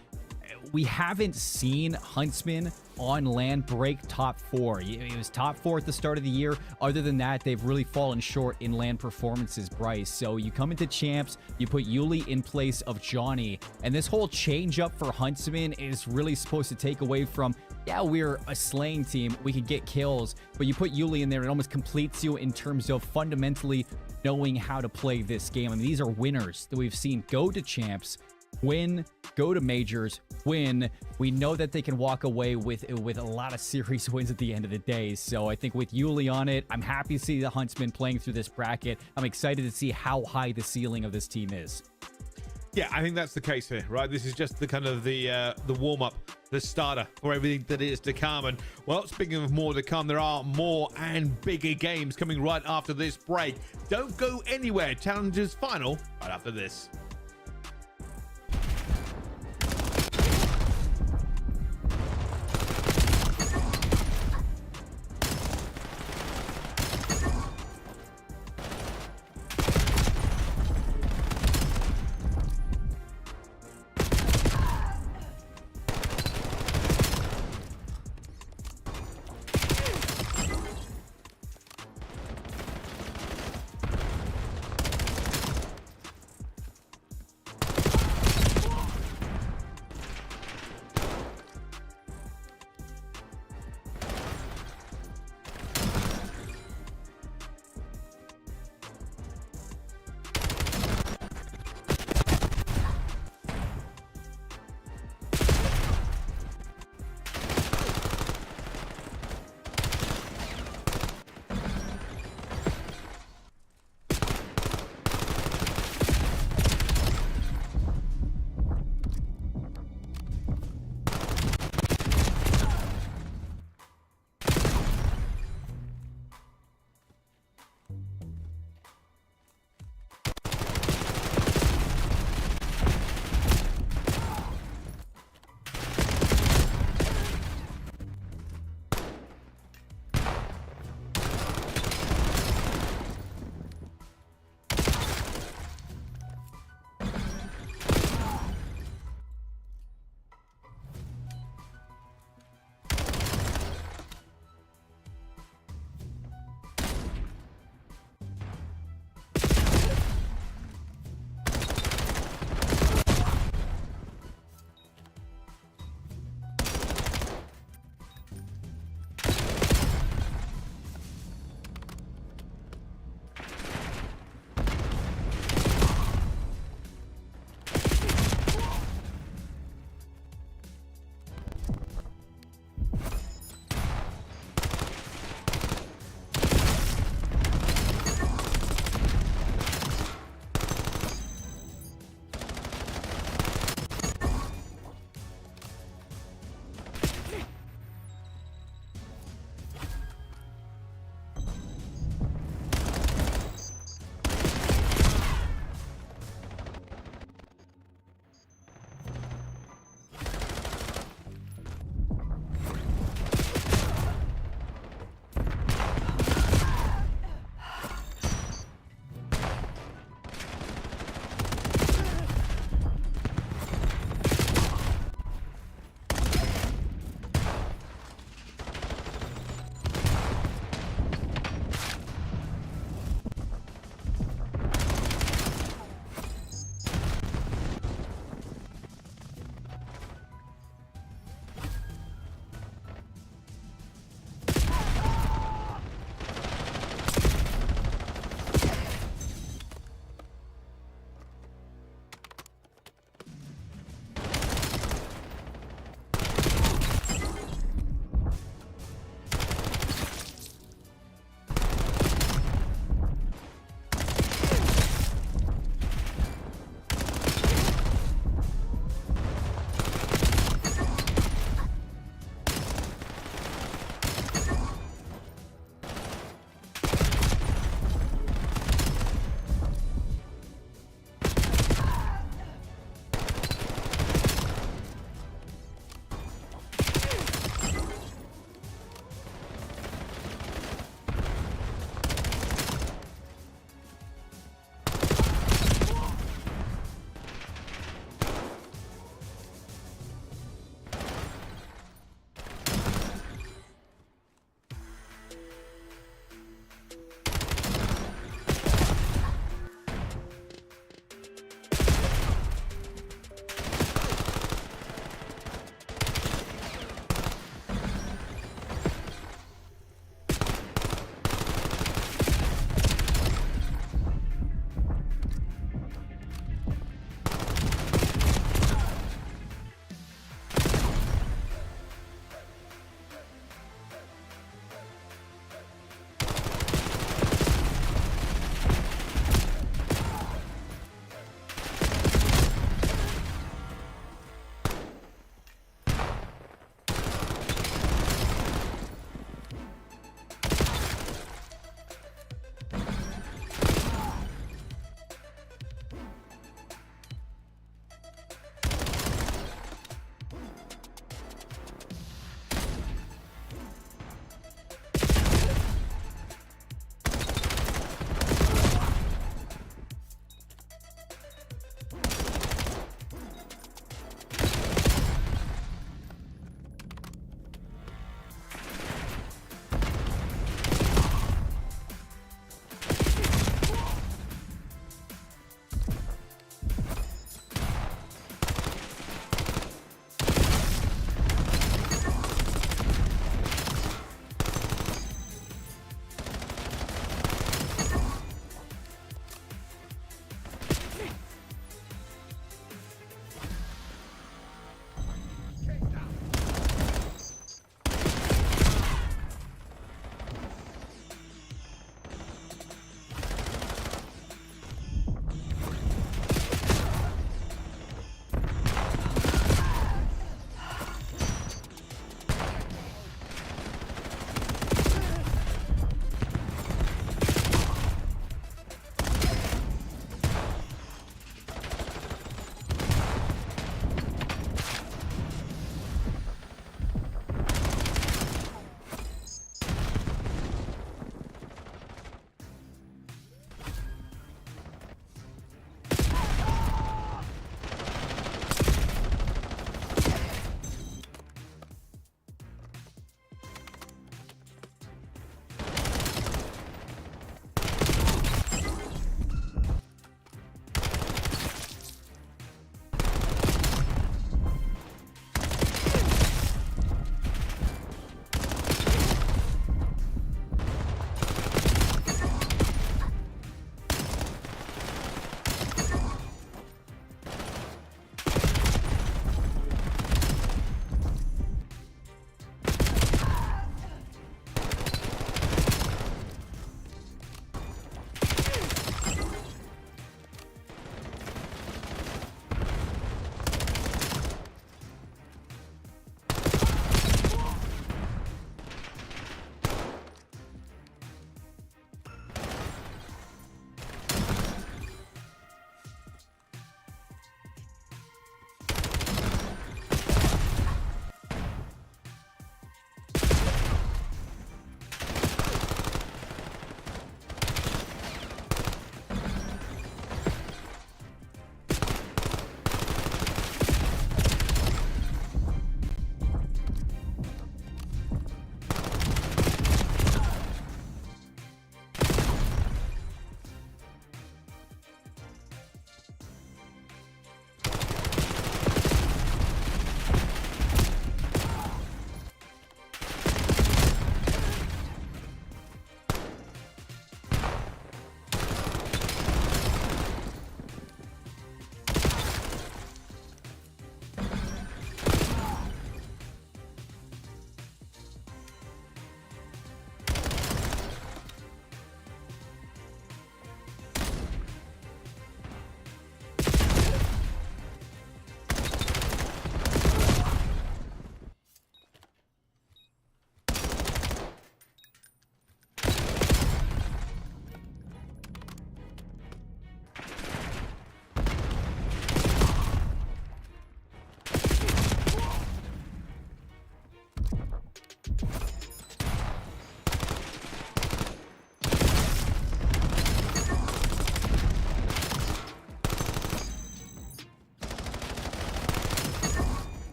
we haven't seen Huntsman on land break top 4. It was top 4 at the start of the year. Other than that, they've really fallen short in land performances, Bryce. So you come into champs, you put Yuli in place of Johnny, and this whole change up for Huntsman is really supposed to take away from, yeah, we're a slaying team, we could get kills, but you put Yuli in there, it almost completes you in terms of fundamentally knowing how to play this game. I mean, these are winners that we've seen go to champs, win, go to majors, win. We know that they can walk away with a lot of series wins at the end of the day. So I think with Yuli on it, I'm happy to see the Huntsmen playing through this bracket. I'm excited to see how high the ceiling of this team is. Yeah, I think that's the case here, right? This is just the kind of the warm-up, the starter for everything that is to come. And, well, speaking of more to come, there are more and bigger games coming right after this break. Don't go anywhere. Challengers final right after this.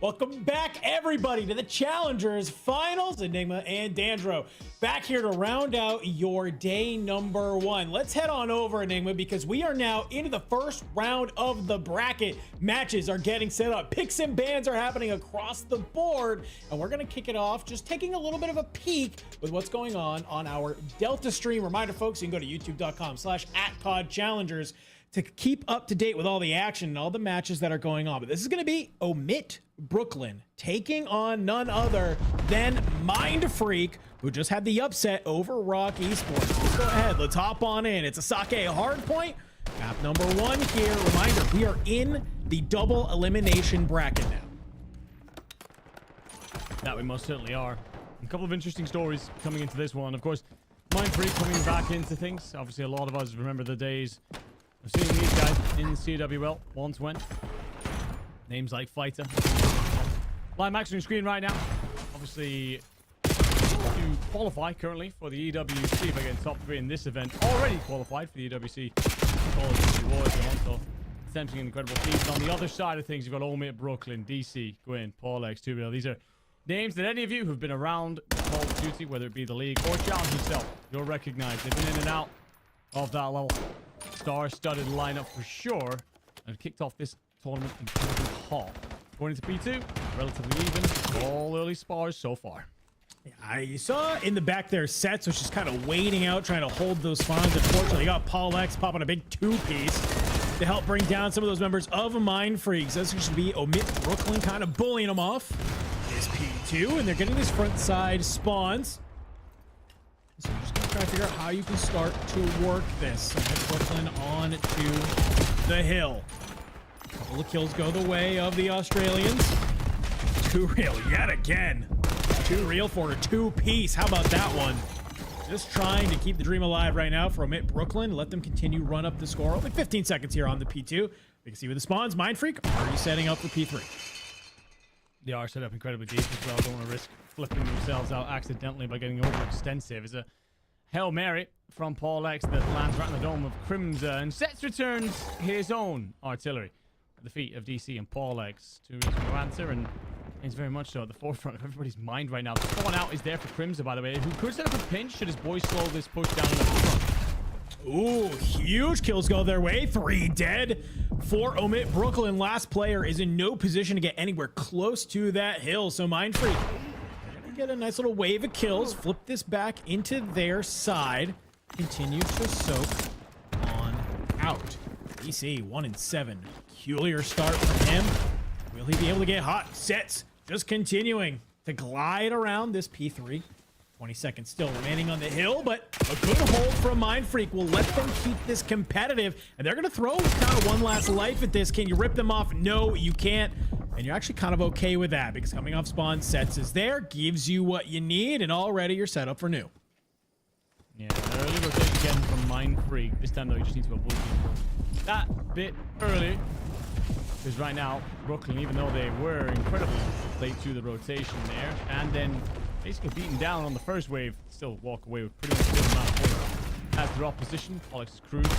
Welcome back, everybody, to the Challengers Finals. Enigma and Dandro back here to round out your day number 1. Let's head on over, Enigma, because we are now into the first round of the bracket. Matches are getting set up. Picks and bans are happening across the board, and we're going to kick it off just taking a little bit of a peek with what's going on our Delta stream. Reminder, folks, you can go to youtube.com/@CODChallengers to keep up to date with all the action and all the matches that are going on. But this is going to be OMiT Brooklyn taking on none other than Mindfreak, who just had the upset over Rock Esports. Let's go ahead. Let's hop on in. It's a Sake hardpoint. Map number 1 here. Reminder, we are in the double elimination bracket now. That we most certainly are. A couple of interesting stories coming into this one. Of course, Mindfreak coming back into things. Obviously, a lot of us remember the days of seeing these guys in CWL once when. Names like Fighter. Live max on screen right now. Obviously, to qualify currently for the EWC by getting top 3 in this event. Already qualified for the EWC. Call of Duty Warzone, so attempting incredible feats. On the other side of things, you've got OMiT Brooklyn, DC, Gwyn, Paulex, 2Real. These are names that any of you who've been around Call of Duty, whether it be the league or Challenge yourself, you'll recognize. They've been in and out of that level. Star-studded lineup for sure. And kicked off this tournament incredibly hot. Going into P2, relatively even. All early spars so far. Yeah, you saw in the back there, Sets was just kind of waiting out, trying to hold those spawns. Unfortunately, you got Paulex popping a big 2-piece to help bring down some of those members of Mindfreaks. That's going to be OMiT Brooklyn kind of bullying them off. Is P2, and they're getting these front side spawns. So you're just going to try to figure out how you can start to work this. So OMiT Brooklyn on to the hill. A couple of kills go the way of the Australians. 2Real yet again. 2Real for a 2-piece. How about that one? Just trying to keep the dream alive right now for OMiT Brooklyn. Let them continue run up the score. Only 15 seconds here on the P2. We can see with the spawns. Mindfreak already setting up for P3. They are set up incredibly deep as well. Don't want to risk flipping themselves out accidentally by getting overextensive. It's a Hail Mary from Paulex that lands right in the dome of Crimson. And Sets returns his own artillery at the feet of DC and Paulex. 2 reasons to answer, and he's very much so at the forefront of everybody's mind right now. The spawn out is there for Crimson, by the way, who could set up a pinch should his boys slow this push down in the front. Ooh, huge kills go their way. 3 dead for OMiT Brooklyn. Last player is in no position to get anywhere close to that hill. So Mindfreak get a nice little wave of kills. Flip this back into their side. Continue to soak on out. DC 1-7. Peculiar start from him. Will he be able to get hot? Sets just continuing to glide around this P3. 20 seconds still remaining on the hill, but a good hold from Mindfreak will let them keep this competitive, and they're going to throw kind of one last life at this. Can you rip them off? No, you can't, and you're actually kind of okay with that because coming off spawn, Sets is there, gives you what you need, and already you're set up for new. Yeah, early rotation again from Mindfreak. This time, though, you just need to avoid that bit early. Because right now, Brooklyn, even though they were incredibly late to the rotation there, and then basically beaten down on the first wave, still walk away with pretty much the same amount of points as their opposition. Polex's crew so up.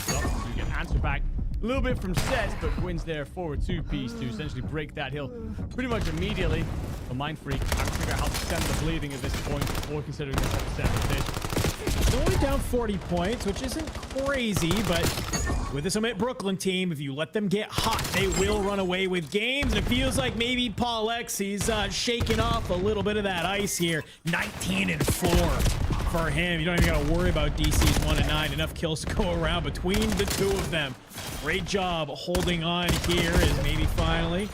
So you get an answer back a little bit from Sets, but wins there forward 2-piece to essentially break that hill pretty much immediately. But Mindfreak trying to figure out how to stem the bleeding at this point before considering this as a set rotation. It's only down 40 points, which isn't crazy, but with this OMiT Brooklyn team, if you let them get hot, they will run away with games. And it feels like maybe Paulex, he's shaking off a little bit of that ice here. 19-4 for him. You don't even got to worry about DC's 1-9. Enough kills to go around between the two of them. Great job holding on here as maybe finally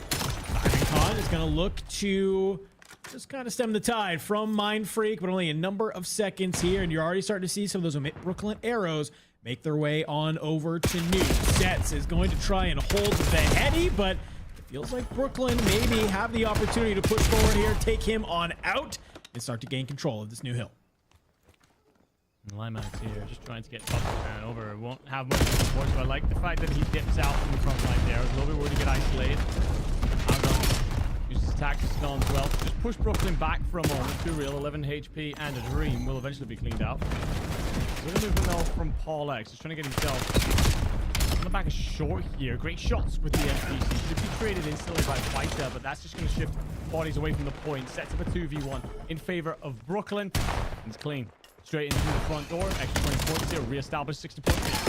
Khan is going to look to just kind of stem the tide from Mindfreak, but only a number of seconds here, and you're already starting to see some of those OMiT Brooklyn arrows make their way on over to new. Sets is going to try and hold the heady, but it feels like Brooklyn maybe have the opportunity to push forward here, take him on out, and start to gain control of this new hill. Limax here, just trying to get top and over. Won't have much support, so I like the fact that he dips out from the front line there. I was a little bit worried to get isolated. Uses tactics on as well. Just push Brooklyn back for a moment. 2Real, 11 HP, and a Dream will eventually be cleaned out. We're going to move him though from Paulex. Just trying to get himself the back is short here. Great shots with the MPC. Should be traded instantly by Fighter, but that's just going to shift bodies away from the point. Sets up a 2v1 in favor of Brooklyn. And it's clean. Straight into the front door. Extra 20 points here. Reestablish 60 points.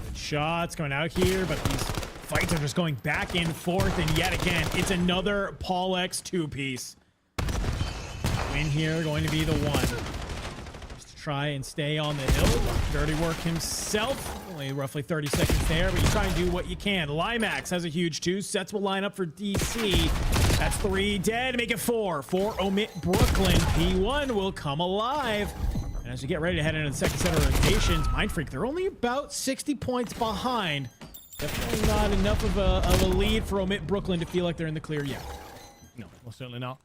Good shots going out here, but these fights are just going back and forth. And yet again, it's another Paul X 2-piece. Win here going to be the one. Try and stay on the hill. Dirty work himself. Only roughly 30 seconds there, but you try and do what you can. Limax has a huge 2. Sets will line up for DC. That's 3 dead. Make it 4 for OMiT Brooklyn. P1 will come alive. And as we get ready to head into the second set of rotations, Mindfreak, they're only about 60 points behind. Definitely not enough of a lead for OMiT Brooklyn to feel like they're in the clear yet. No, well, certainly not.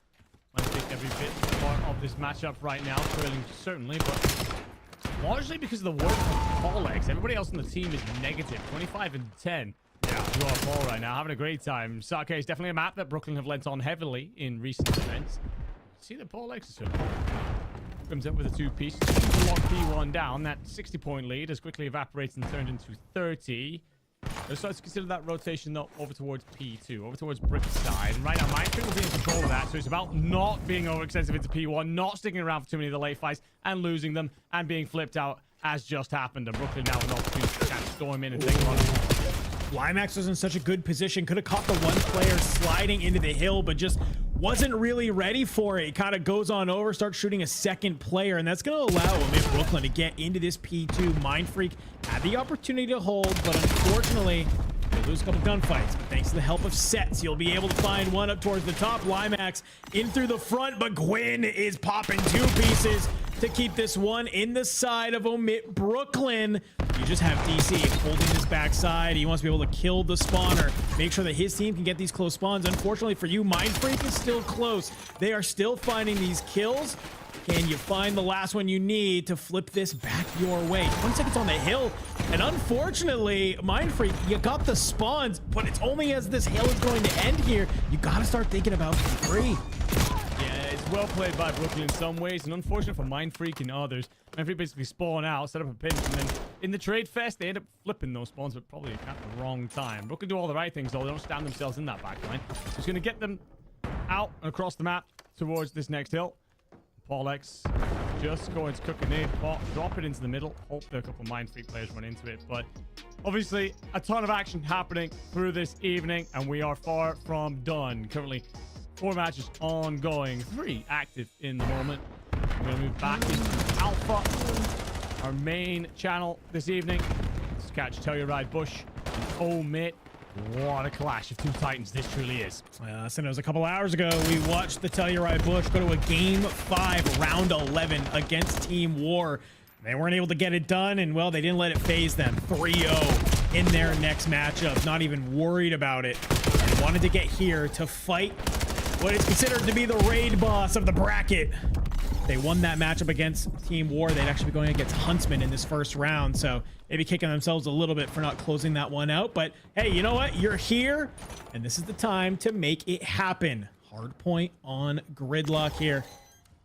I think every bit part of this matchup right now, trailing certainly, but largely because of the work of Polex. Everybody else on the team is negative, 25 and 10. Yeah, you are Paul right now, having a great time. Sake is definitely a map that Brooklyn have lent on heavily in recent events. See the Polex is comes up with a 2-piece, lock P1 down. That 60-point lead as quickly evaporates and turned into 30. Let's start to consider that rotation though over towards P2, over towards Brick's side. And right now, Mindfreak will be in control of that. So it's about not being overextensive into P1, not sticking around for too many of the late fights and losing them and being flipped out as just happened. And Brooklyn now an opportunity to kind of storm in and take one. Limax was in such a good position. Could have caught the one player sliding into the hill, but just wasn't really ready for it. He kind of goes on over, starts shooting a second player, and that's going to allow OMiT Brooklyn to get into this P2. Mindfreak had the opportunity to hold, but unfortunately, they lose a couple gunfights. But thanks to the help of Sets, you'll be able to find one up towards the top. Limax in through the front, but Gwyn is popping 2 pieces to keep this one in the side of OMiT Brooklyn. You just have DC holding his backside. He wants to be able to kill the spawner, make sure that his team can get these close spawns. Unfortunately for you, Mindfreak is still close. They are still finding these kills. Can you find the last one you need to flip this back your way? 20 seconds on the hill, and unfortunately, Mindfreak, you got the spawns, but it's only as this hill is going to end here, you gotta start thinking about P3. Yeah, it's well played by Brooklyn in some ways, and unfortunate for Mindfreak and others. Mindfreak basically spawn out, set up a pinch, and then in the trade fest, they end up flipping those spawns, but probably at the wrong time. Brooklyn do all the right things, though. They don't stand themselves in that backline. So it's going to get them out and across the map towards this next hill. Polex just going to cook a nade pot, drop it into the middle. Hope there are a couple of Mindfreak players run into it, but obviously a ton of action happening through this evening, and we are far from done. Currently 4 matches ongoing, 3 active in the moment. We're going to move back into Alpha, our main channel this evening. Let's catch Telluride Bush and OMiT. What a clash of 2 titans this truly is. So it was a couple hours ago, we watched the Telluride Bush go to a Game 5, Round 11 against Team War. They weren't able to get it done, and, well, they didn't let it phase them. 3-0 in their next matchup. Not even worried about it. They wanted to get here to fight what is considered to be the raid boss of the bracket. They won that matchup against Team War. They'd actually be going against Huntsmen in this first round, so maybe kicking themselves a little bit for not closing that one out. But hey, you know what? You're here, and this is the time to make it happen. Hard point on Gridlock here.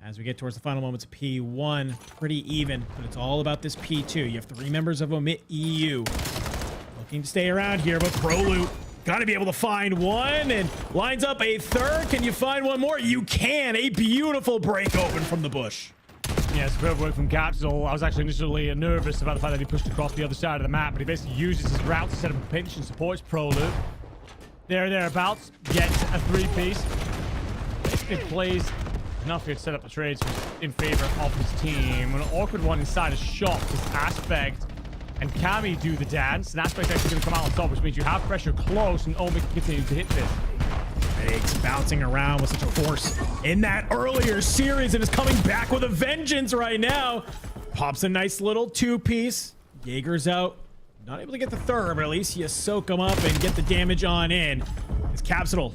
As we get towards the final moments of P1, pretty even, but it's all about this P2. You have 3 members of OMiT EU looking to stay around here, but ProLoot got to be able to find one and lines up a third. Can you find one more? You can. A beautiful break open from the bush. Yeah, superb work from Capsule. I was actually initially nervous about the fact that he pushed across the other side of the map, but he basically uses his route to set up a pinch and supports ProLoot. Thereabouts, gets a 3-piece. Basically plays enough here to set up the trades in favor of his team. An awkward one inside a shop because Aspect and Kami do the dance, and Aspect's actually going to come out on top, which means you have pressure close, and OMiT can continue to hit this. Eggs bouncing around with such a force in that earlier series, and is coming back with a vengeance right now. Pops a nice little 2-piece. Jaeger's out. Not able to get the third, but at least you soak him up and get the damage on in. His Capsule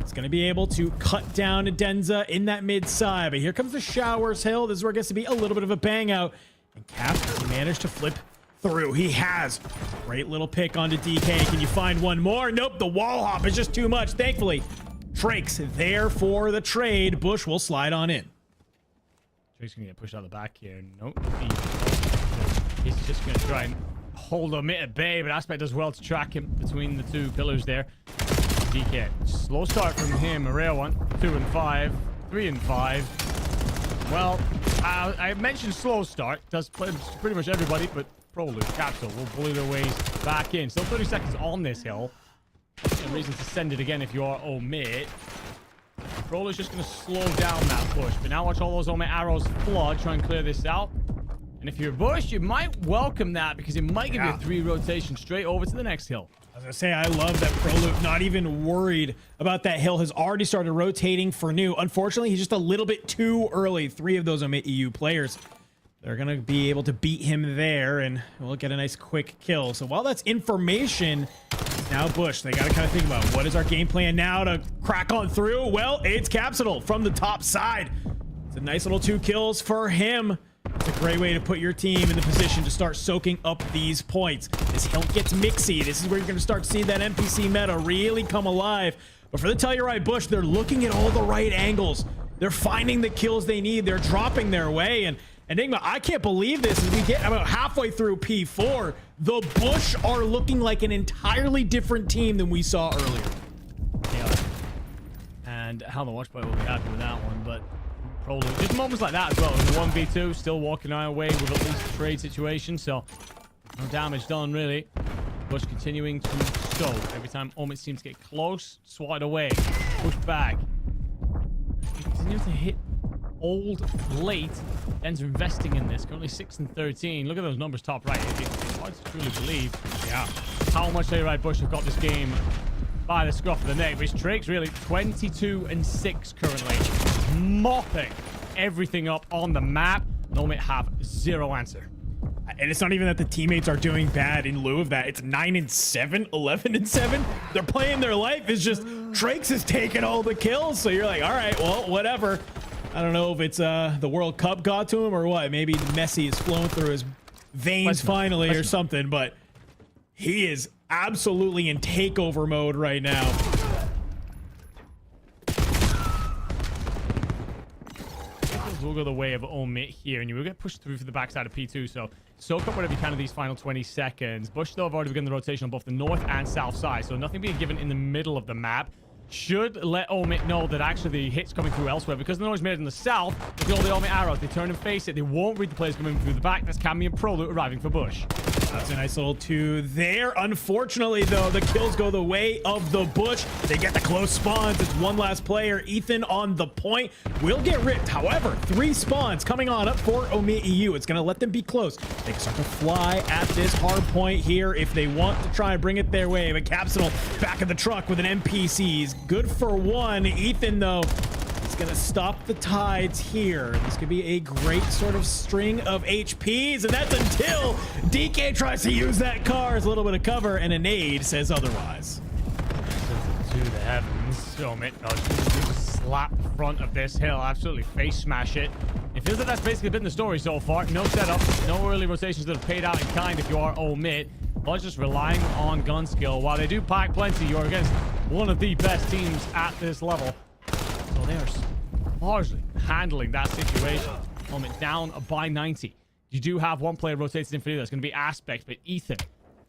is going to be able to cut down Adenza in that mid side, but here comes the Showers Hill. This is where it gets to be a little bit of a bang out. And Cap managed to flip through. He has. Great little pick onto DK. Can you find one more? Nope, the wall hop is just too much. Thankfully, Drake's there for the trade. Bush will slide on in. Drake's going to get pushed out the back here. Nope. He's just going to try and hold OMiT at bay, but Aspect does well to track him between the two pillars there. DK, slow start from him, a rare one. 2 and 5, 3 and 5. Well, I mentioned slow start. Does pretty much everybody, but Prolu, Capsule will bully their ways back in. Still 30 seconds on this hill. No reason to send it again if you are OMiT. Prolu's just going to slow down that push. But now watch all those OMiT arrows flood. Try and clear this out. And if you're Bush, you might welcome that because it might give you a 3 rotation straight over to the next hill. I was gonna say, I love that Prolu, not even worried about that hill, has already started rotating for new. Unfortunately, he's just a little bit too early. 3 of those OMiT EU players, they're gonna be able to beat him there, and we'll get a nice quick kill. So while that's information, now Bush, they gotta kind of think about what is our game plan now to crack on through. Well, it's Capsule from the top side. It's a nice little 2 kills for him. It's a great way to put your team in the position to start soaking up these points. This hill gets mixy. This is where you're going to start seeing that NPC meta really come alive. But for the Telluride Bush, they're looking at all the right angles. They're finding the kills they need. They're dropping their way. And Enigma, I can't believe this. As we get about halfway through P4, the Bush are looking like an entirely different team than we saw earlier. Yeah. And how the watch player will be happy with that one, but Prolu, just moments like that as well. In the 1v2, still walking our way with at least a trade situation, so no damage done really. Bush continuing to soak. Every time OMiT seems to get close, swat away, push back. He continues to hit old late. Ends are investing in this. Currently 6 and 13. Look at those numbers top right. It's hard to truly believe, yeah, how much Telluride Bush have got this game by the scruff of the neck. But his Drake's really 22 and 6 currently, mopping everything up on the map. OMiT have 0 answer. And it's not even that the teammates are doing bad in lieu of that. It's 9 and 7, 11 and 7. They're playing their life. It's just Drake's is taking all the kills. So you're like, all right, well, whatever. I don't know if it's the World Cup got to him or what. Maybe Messi is flowing through his veins finally or something. But he is absolutely in takeover mode right now. Will go the way of OMiT here, and you will get pushed through for the backside of P2, so soak up whatever you can of these final 20 seconds. Bush, though, have already begun the rotation on both the north and south side, so nothing being given in the middle of the map should let OMiT know that actually the hit's coming through elsewhere. Because the noise made in the south, with all the OMiT arrows, they turn and face it. They won't read the players coming through the back. That's Cammy and Prolu arriving for Bush. That's a nice little 2 there. Unfortunately, though, the kills go the way of the Bush. They get the close spawns. It's one last player. Ethan on the point will get ripped. However, 3 spawns coming on up for OMiT EU. It's going to let them be close. They can start to fly at this hard point here if they want to try and bring it their way. But Capsule back of the truck with an NPC. He's good for 1. Ethan, though, is going to stop the tides here. This could be a great sort of string of HPs, and that's until DK tries to use that car as a little bit of cover, and a nade says otherwise. To the heavens. OMiT slap the front of this hill, absolutely face smash it. It feels like that's basically been the story so far. No setup, no early rotations that have paid out in kind if you are OMiT. But just relying on gun skill. While they do pack plenty, you're against one of the best teams at this level. So they are largely handling that situation. OMiT down by 90. You do have one player rotated in for you. That's going to be Aspect, but Ethan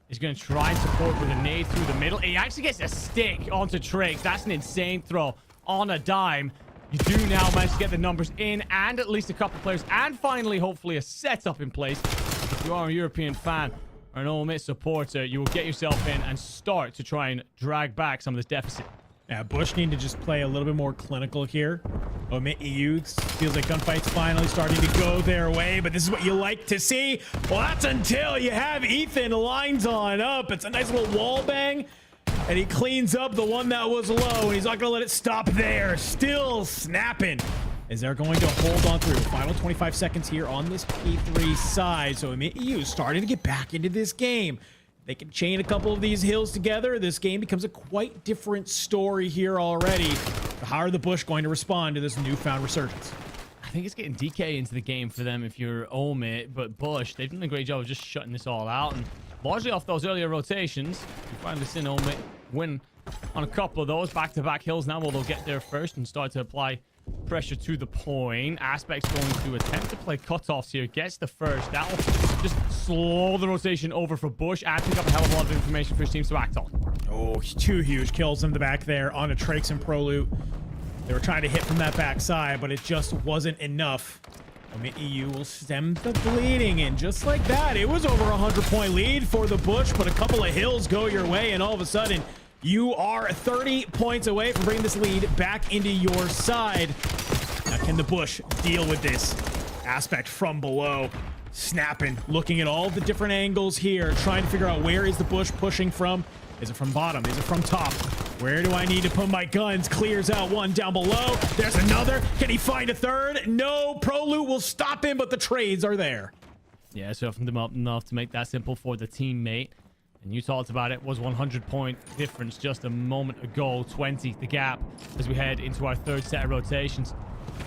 is going to try and support with a nade through the middle. He actually gets a stick onto Trakes. That's an insane throw on a dime. You do now manage to get the numbers in and at least a couple players, and finally, hopefully, a setup in place. If you are a European fan or an OMiT supporter, you will get yourself in and start to try and drag back some of this deficit. Yeah, Bush need to just play a little bit more clinical here. OMiT EU feels like gunfight's finally starting to go their way, but this is what you like to see. Well, that's until you have Ethan lines on up. It's a nice little wall bang, and he cleans up the one that was low, and he's not going to let it stop there. Still snapping as they're going to hold on through. Final 25 seconds here on this P3 side, so OMiT EU starting to get back into this game. They can chain a couple of these hills together. This game becomes a quite different story here already. How are the Bush going to respond to this newfound resurgence? I think it's getting DK into the game for them if you're OMiT, but Bush, they've done a great job of just shutting this all out. And largely off those earlier rotations, you finally seen OMiT win on a couple of those back-to-back hills now, where they'll get there first and start to apply pressure to the point. Aspect's going to attempt to play cutoffs here. Gets the first. That'll just slow the rotation over for Bush and pick up a hell of a lot of information for his teams to act on. Oh, 2 huge kills in the back there on a Trakes and Prolute. They were trying to hit from that backside, but it just wasn't enough. OMiT EU will stem the bleeding, and just like that, it was over a 100-point lead for the Bush, but a couple of hills go your way, and all of a sudden, you are 30 points away from bringing this lead back into your side. Now, can the Bush deal with this? Aspect from below, snapping, looking at all the different angles here, trying to figure out where is the Bush pushing from. Is it from bottom? Is it from top? Where do I need to put my guns? Clears out one down below. There's another. Can he find a third? No. Prolute will stop him, but the trades are there. Yeah, so opened them up enough to make that simple for the teammate. And you talked about it, was 100-point difference just a moment ago. 20 the gap as we head into our third set of rotations.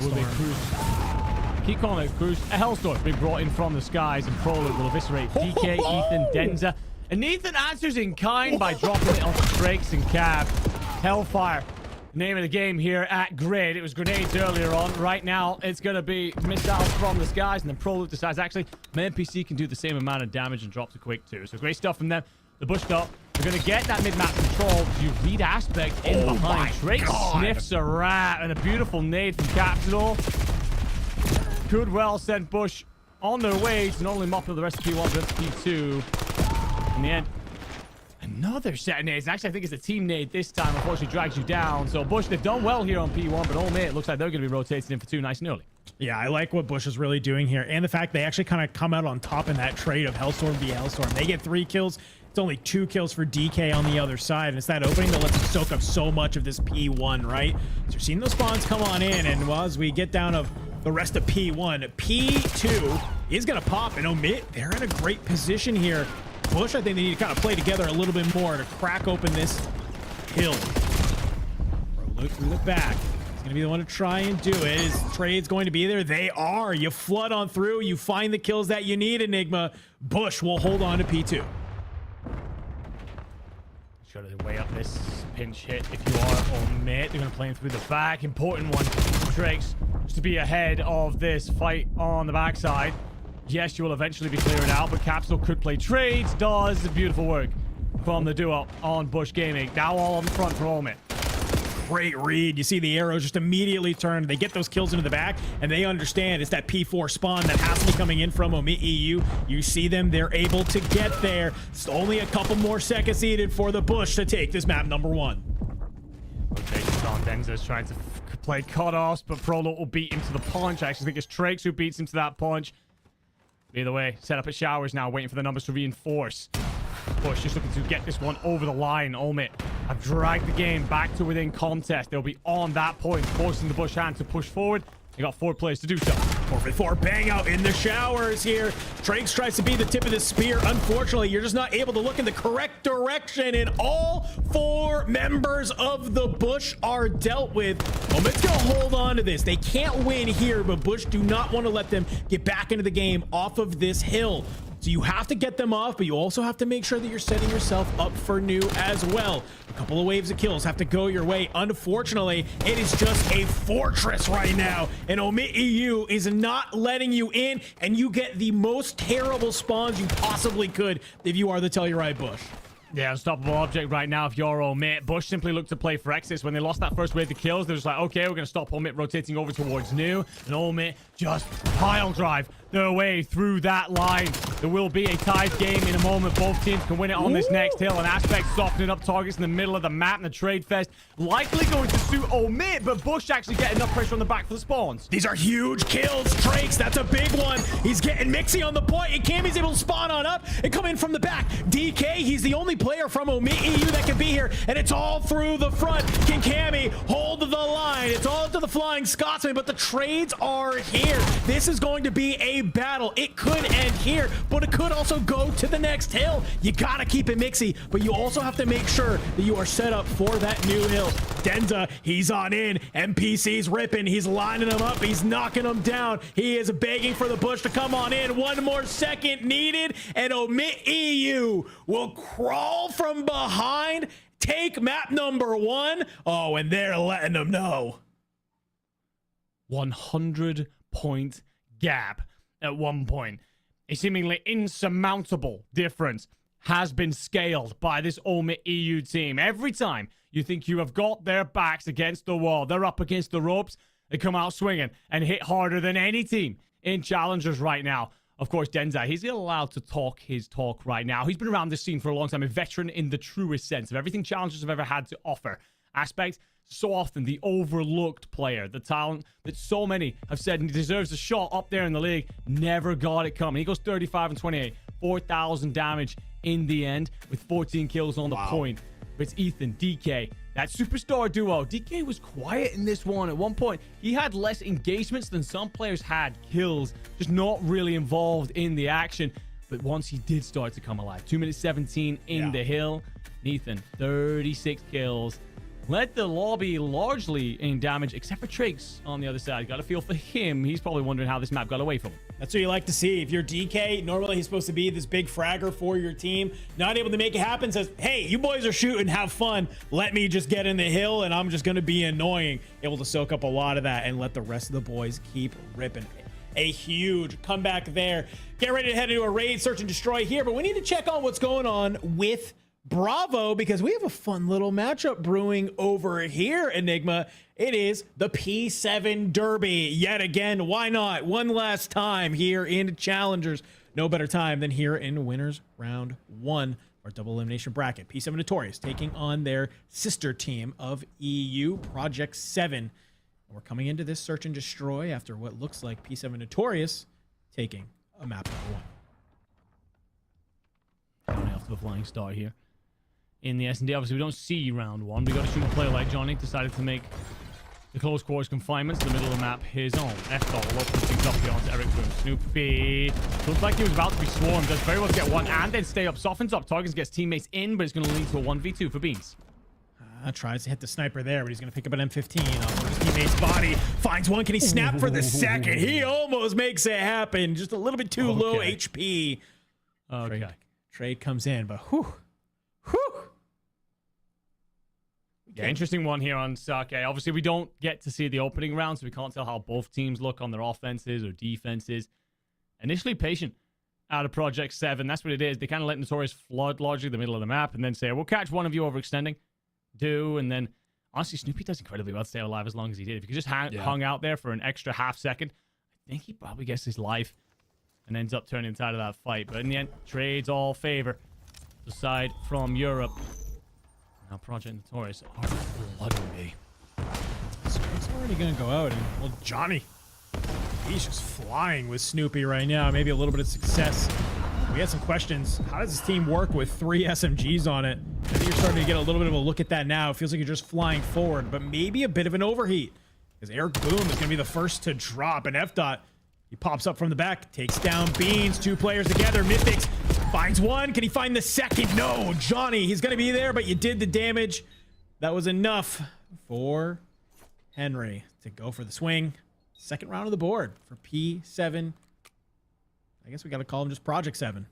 Will they cruise? Keep calling it cruise. A Hellstorm's been brought in from the skies, and Prolute will eviscerate DK, Ethan, Denza. And Ethan answers in kind by dropping it onto Trakes and Cab. Hellfire, name of the game here at Grid. It was grenades earlier on. Right now, it's going to be missiles from the skies. And then Prolute decides, actually, my NPC can do the same amount of damage and drops a quick too. So great stuff from them. The Bush though, they're going to get that mid-map control. You read Aspect in behind. Trakes sniffs a rat, and a beautiful nade from Capsule. Could well send Bush on their way to not only mop up the rest of P1, but P2. In the end, another set of nades. Actually, I think it's a team nade this time. Unfortunately, drags you down. So Bush, they've done well here on P1, but OMiT, it looks like they're going to be rotating in for 2 nice and early. Yeah, I like what Bush is really doing here, and the fact they actually kind of come out on top in that trade of Hellstorm v Hellstorm. They get 3 kills. It's only 2 kills for DK on the other side, and it's that opening that lets them soak up so much of this P1, right? So you're seeing those spawns come on in, and well, as we get down of the rest of P1, P2 is going to pop, and OMiT, they're in a great position here. Bush, I think they need to kind of play together a little bit more to crack open this hill. Look through the back. He's going to be the one to try and do it. Is trades going to be there? They are. You flood on through. You find the kills that you need, Enigma. Bush will hold on to P2. Try to weigh up this pinch hit if you are OMiT. They're going to play him through the back. Important one for Trakes just to be ahead of this fight on the backside. Yes, you will eventually be cleared out, but Capsule could play trades. Does beautiful work from the duo on Bush Gaming. Now all on the front for OMiT. Great read. You see the arrows just immediately turn. They get those kills into the back, and they understand it's that P4 spawn that has to be coming in from OMiT EU. You see them. They're able to get there. It's only a couple more seconds needed for the Bush to take this map number 1. Rotations on. Denza's trying to play cutoffs, but Prolute will beat him to the punch. I actually think it's Trakes who beats him to that punch. Either way, set up at showers now, waiting for the numbers to reinforce. Bush just looking to get this one over the line. OMiT have dragged the game back to within contest. They'll be on that point, forcing the Bush hand to push forward. They got 4 players to do so. 4v4 bang out in the showers here. Trakes tries to be the tip of the spear. Unfortunately, you're just not able to look in the correct direction, and all 4 members of the Bush are dealt with. OMiT's gonna hold on to this. They can't win here, but Bush do not want to let them get back into the game off of this hill. So you have to get them off, but you also have to make sure that you're setting yourself up for new as well. A couple of waves of kills have to go your way. Unfortunately, it is just a fortress right now, and OMiT EU is not letting you in, and you get the most terrible spawns you possibly could if you are the Telluride Bush. Yeah, unstoppable object right now if you're OMiT. Bush simply looked to play for exits. When they lost that first wave of kills, they're just like, okay, we're going to stop OMiT rotating over towards new. And OMiT just pile drive their way through that line. There will be a tied game in a moment. Both teams can win it on this next hill. And Aspect softening up targets in the middle of the map. And the trade fest likely going to suit OMiT, but Bush actually get enough pressure on the back for the spawns. These are huge kills. Trakes, that's a big one. He's getting Mixie on the point, and Cammy's able to spawn on up and come in from the back. DK, he's the only player from OMiT EU that can be here, and it's all through the front. Can Cammy hold the line? It's all to the Flying Scotsman, but the trades are here. This is going to be a battle. It could end here, but it could also go to the next hill. You gotta keep it mixy, but you also have to make sure that you are set up for that new hill. Denza, he's on in. NPC's ripping. He's lining them up. He's knocking them down. He is begging for the Bush to come on in. 1 more second needed, and OMiT EU will crawl from behind, take map number 1. Oh, and they're letting them know. 100-point gap at one point. A seemingly insurmountable difference has been scaled by this OMiT EU team. Every time you think you have got their backs against the wall, they're up against the ropes, they come out swinging and hit harder than any team in Challengers right now. Of course, Denza, he's allowed to talk his talk right now. He's been around this scene for a long time, a veteran in the truest sense of everything Challengers have ever had to offer. Aspect, so often the overlooked player, the talent that so many have said he deserves a shot up there in the league, never got it coming. He goes 35 and 28, 4,000 damage in the end with 14 kills on the point. It's Ethan, DK, that superstar duo. DK was quiet in this one. At one point, he had less engagements than some players had kills, just not really involved in the action. But once he did start to come alive, 2 minutes 17 in the hill. Ethan, 36 kills. Led the lobby largely in damage, except for Triggs on the other side. Got a feel for him. He's probably wondering how this map got away from him. That's what you like to see. If you're DK, normally he's supposed to be this big fragger for your team. Not able to make it happen, says, hey, you boys are shooting, have fun. Let me just get in the hill and I'm just going to be annoying. Able to soak up a lot of that and let the rest of the boys keep ripping. A huge comeback there. Get ready to head into a raid, search and destroy here, but we need to check on what's going on with Bravo, because we have a fun little matchup brewing over here, Enigma. It is the P7 Derby. Yet again, why not? One last time here in Challengers. No better time than here in Winners Round 1, our double elimination bracket. P7 Notorious taking on their sister team of EU, Project 7. We're coming into this search and destroy after what looks like P7 Notorious taking a map number 1. Coming off to the flying start here. In the S&D, obviously, we don't see round 1. We got to shoot a player like Johnny. Decided to make the close quarters confinements in the middle of the map his own. F-Dot will open things up here onto Eric Boom. Snoopy looks like he was about to be swarmed. Does very well to get one and then stay up. Softens up. Targets, gets teammates in, but it's going to lead to a 1v2 for Beans. Tries to hit the sniper there, but he's going to pick up an M15 off of his teammate's body. Finds one. Can he snap for the second? He almost makes it happen. Just a little bit too low HP. Okay. Trade comes in, but whew. Yeah, interesting one here on Sake. Obviously, we don't get to see the opening round, so we can't tell how both teams look on their offenses or defenses. Initially patient out of Project 7. That's what it is. They kind of let Notorious flood largely the middle of the map and then say, we'll catch one of you overextending. And then, honestly, Snoopy does incredibly well to stay alive as long as he did. If he could just hung out there for an extra half second, I think he probably gets his life and ends up turning inside of that fight. But in the end, trades all favor the side from Europe. Now Project Notorious are flooding me. So he's already going to go out. And, well, Johnny, he's just flying with Snoopy right now. Maybe a little bit of success. We had some questions. How does this team work with 3 SMGs on it? I think you're starting to get a little bit of a look at that now. It feels like you're just flying forward, but maybe a bit of an overheat. Because Eric Boom is going to be the first to drop. And F-Dot, he pops up from the back, takes down Beans. 2 players together. Mythics finds one. Can he find the second? No, Johnny, he's going to be there, but you did the damage. That was enough for Henry to go for the swing. Second round of the board for P7. I guess we got to call him just Project 7.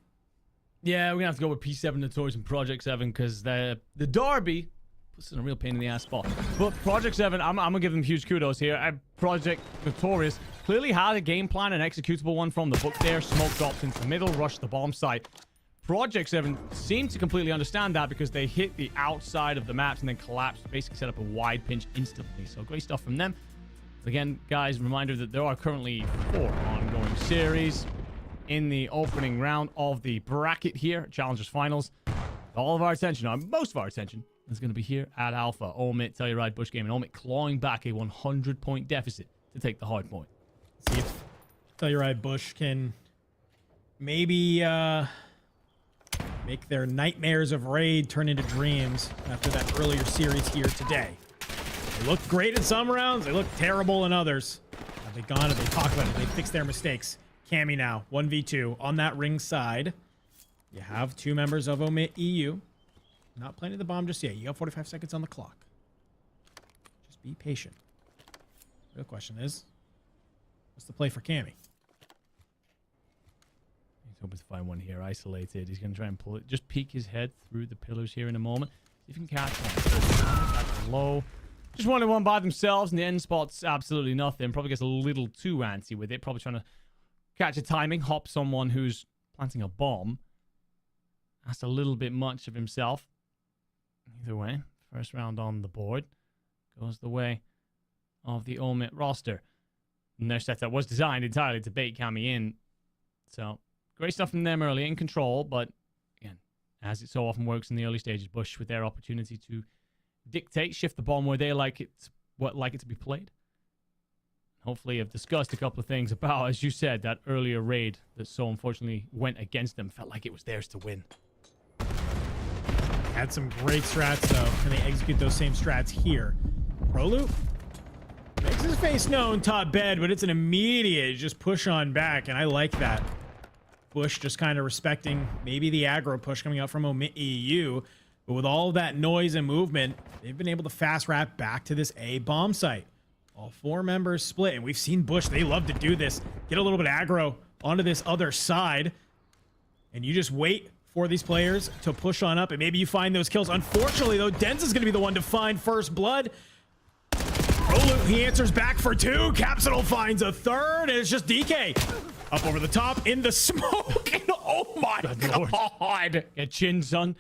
Yeah, we're going to have to go with P7 Notorious and Project 7 because the Derby puts in a real pain in the ass spot. But Project 7, I'm going to give them huge kudos here. Project Notorious clearly had a game plan, an executable one from the book there. Smoke drops into the middle, rushed the bomb site. Project 7 seemed to completely understand that because they hit the outside of the maps and then collapsed, basically set up a wide pinch instantly. So great stuff from them. Again, guys, reminder that there are currently 4 ongoing series in the opening round of the bracket here, Challengers Finals. All of our attention, or most of our attention, is going to be here at Alpha. OMiT, Telluride, Bush Game, and OMiT clawing back a 100-point deficit to take the hard point. See if Telluride Bush can maybe make their nightmares of raid turn into dreams after that earlier series here today. They looked great in some rounds. They looked terrible in others. Have they gone and they talk about it? They fix their mistakes. Cammy now, 1v2 on that ring side. You have 2 members of OMiT EU. Not planting the bomb just yet. You got 45 seconds on the clock. Just be patient. Real question is, what's the play for Cammy? He's hoping to find one here, isolated. He's going to try and pull it. Just peek his head through the pillars here in a moment. See if he can catch one. Catch one low. just 1-1 by themselves, and the end spot's absolutely nothing. Probably gets a little too antsy with it. Probably trying to catch a timing, hop someone who's planting a bomb. That's a little bit much of himself. Either way, first round on the board goes the way of the OMiT roster. And their setup was designed entirely to bait Cammy in. So, great stuff from them early, in control, but again, as it so often works in the early stages, Bush with their opportunity to dictate, shift the bomb where they like it to be played. Hopefully, I've discussed a couple of things about, as you said, that earlier raid that so unfortunately went against them. Felt like it was theirs to win. Had some great strats, though. Can they execute those same strats here? Prolu makes his face known top bed, but it's an immediate just push on back, and I like that. Bush just kind of respecting maybe the aggro push coming out from OMiT EU, but with all of that noise and movement, they've been able to fast wrap back to this A bomb site. All 4 members split, and we've seen Bush, they love to do this. Get a little bit aggro onto this other side, and you just wait for these players to push on up, and maybe you find those kills. Unfortunately, though, Denza's going to be the one to find first blood. Prolu, he answers back for 2. Capsule finds a 3rd, and it's just DK. Up over the top in the smoke. And oh my God. Get chin, son.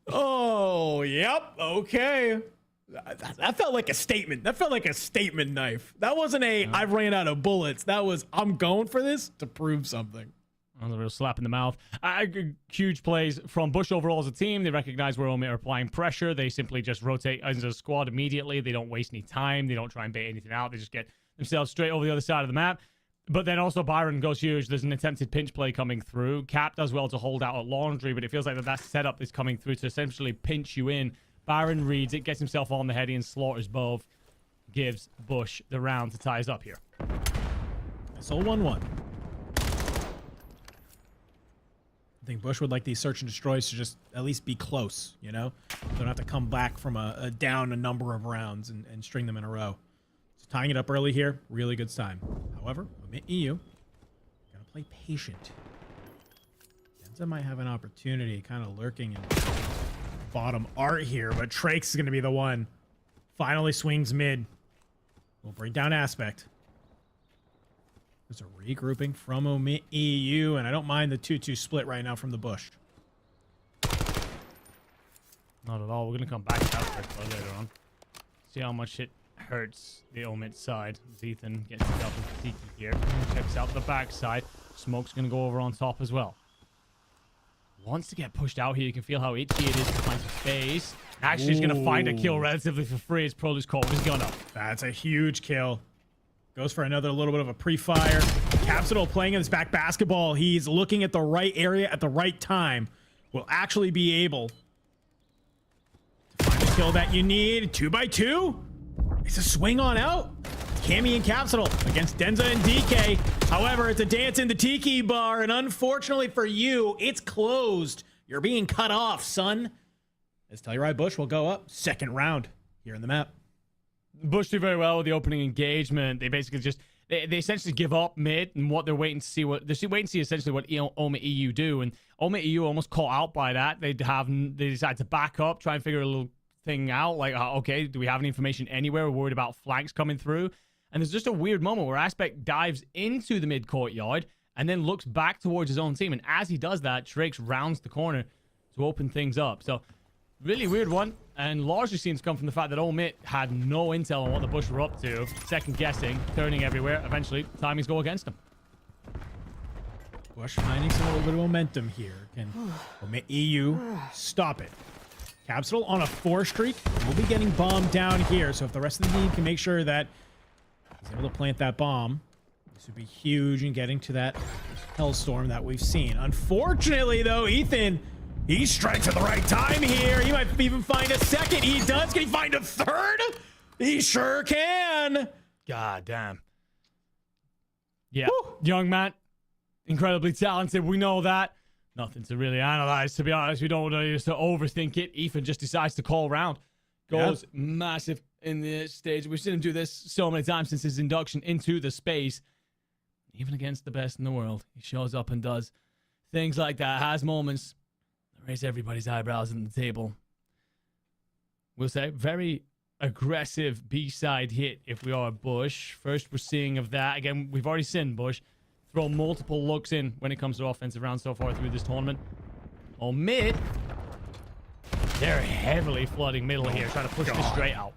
Oh, yep. Okay. That felt like a statement. That felt like a statement knife. That wasn't a, I ran out of bullets. That was, I'm going for this to prove something. A real slap in the mouth. Huge plays from Bush overall as a team. They recognize where OMiT are applying pressure. They simply just rotate as a squad immediately. They don't waste any time. They don't try and bait anything out. They just get themselves straight over the other side of the map. But then also Byron goes huge. There's an attempted pinch play coming through. Cap does well to hold out at Laundry, but it feels like that setup is coming through to essentially pinch you in. Byron reads it, gets himself on the heady and slaughters both. Gives Bush the round to tie us up here. It's all 1-1. I think Bush would like these search and destroys to just at least be close, you know? Don't have to come back from a down a number of rounds and string them in a row. So tying it up early here, really good time. However, OMiT EU, gotta play patient. Denza might have an opportunity kind of lurking in bottom art here, but Traix is gonna be the one. Finally swings mid. We'll bring down Aspect. There's a regrouping from OMiT EU, and I don't mind the 2-2 split right now from the Bush. Not at all. We're going to come back to that later on. See how much it hurts the OMiT side. Zethan gets himself into Tiki here. Checks out the backside. Smoke's going to go over on top as well. Wants to get pushed out here. You can feel how itchy it is to find some space. Actually, he's going to find a kill relatively for free as Prolu's caught with his gun up. That's a huge kill. Goes for another little bit of a pre-fire. Capsule playing in his back basketball. He's looking at the right area at the right time. Will actually be able to find the kill that you need. 2x2. It's a swing on out. Cammy and Capsule against Denza and DK. However, it's a dance in the tiki bar, and unfortunately for you, it's closed. You're being cut off, son. As Telluride Bush will go up. Second round here in the map. Bush do very well with the opening engagement. They basically just they essentially give up mid, and what they're waiting to see essentially what OMiT EU do, and OMiT EU almost caught out by that. They decide to back up, try and figure a little thing out, like okay, do we have any information anywhere? We're worried about flanks coming through, and there's just a weird moment where Aspect dives into the mid courtyard and then looks back towards his own team, and as he does that, Traix rounds the corner to open things up. So really weird one, and largely seems to come from the fact that OMiT had no intel on what the Bush were up to. Second guessing, turning everywhere. Eventually, timings go against them. Bush finding some little bit of momentum here. Can OMiT EU stop it? Capsule on a 4 streak. We'll be getting bombed down here, so if the rest of the team can make sure that he's able to plant that bomb, this would be huge in getting to that hellstorm that we've seen. Unfortunately, though, Ethan, he strikes at the right time here. He might even find a second. He does. Can he find a third? He sure can. God damn. Yeah. Woo. Young man. Incredibly talented. We know that. Nothing to really analyze, to be honest. We don't want to overthink it. Ethan just decides to call round. Goes massive in this stage. We've seen him do this so many times since his induction into the space. Even against the best in the world, he shows up and does things like that. Has moments that raise everybody's eyebrows on the table. We'll say very aggressive B-side hit if we are Bush. First we're seeing of that. Again, we've already seen Bush throw multiple looks in when it comes to offensive rounds so far through this tournament. OMiT, they're heavily flooding middle here, trying to push this straight out.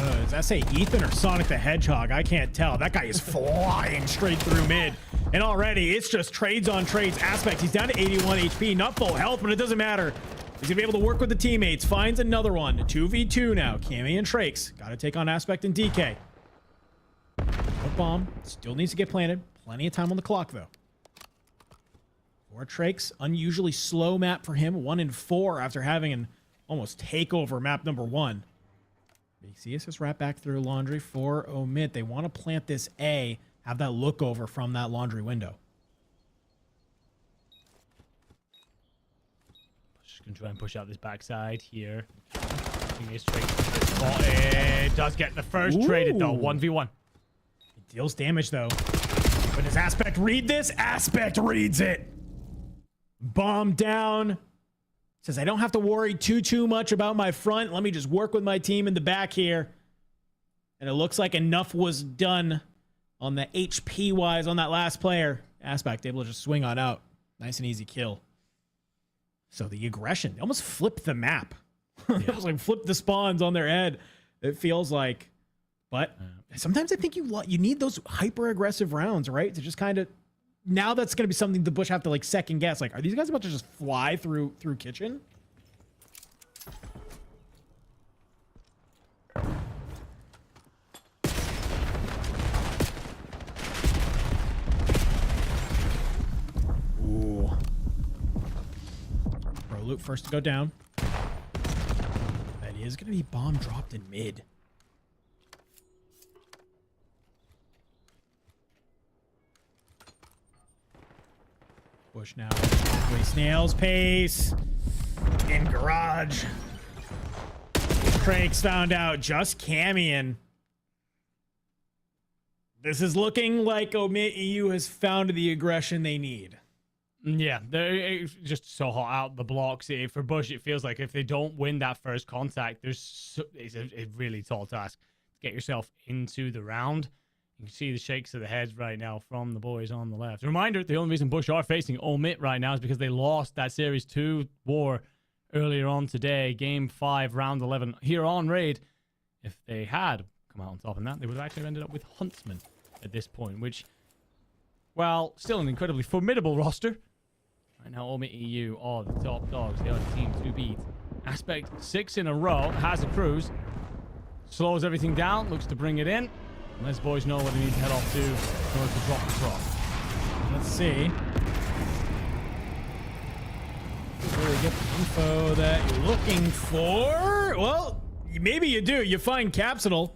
Does that say Ethan or Sonic the Hedgehog? I can't tell. That guy is flying straight through mid. And already, it's just trades on trades. Aspect, he's down to 81 HP. Not full health, but it doesn't matter. He's going to be able to work with the teammates. Finds another one. 2v2 now. Cammy and Trakes. Got to take on Aspect and DK. No bomb. Still needs to get planted. Plenty of time on the clock, though. For Trakes, unusually slow map for him. 1 in 4 after having an almost takeover map number 1. You see us just wrap back through laundry for OMiT. They want to plant this A, have that look over from that laundry window. Just gonna try and push out this backside here. It does get the first traded though. 1v1. It deals damage though. But does Aspect read this? Aspect reads it. Bomb down. Says, I don't have to worry too much about my front. Let me just work with my team in the back here. And it looks like enough was done on the HP wise on that last player. Aspect able to just swing on out. Nice and easy kill. So the aggression, they almost flipped the map. It was like flipped the spawns on their head. It feels like. But sometimes I think you need those hyper aggressive rounds, right? To just kind of, now that's going to be something the Bush have to like second guess. Like, are these guys about to just fly through kitchen? Ooh. Pro loot first to go down. That is going to be bomb dropped in mid. Bush now. Snail's pace. In garage. Craig's found out. Just Camion. This is looking like OMiT EU has found the aggression they need. Yeah, they're just so hot out the blocks. For Bush, it feels like if they don't win that first contact, it's a really tall task to get yourself into the round. You can see the shakes of the heads right now from the boys on the left. Reminder, the only reason Bush are facing OMiT right now is because they lost that Series 2 war earlier on today. Game 5, round 11 here on Raid. If they had come out on top of that, they would have actually ended up with Huntsmen at this point, which, well, still an incredibly formidable roster. Right now, OMiT EU are the top dogs. They are the team to beat. Aspect 6 in a row, has a cruise. Slows everything down, looks to bring it in. Unless boys know what they need to head off to in order to drop the drop. Let's see. Really get the info that you're looking for. Well, maybe you do. You find Capsule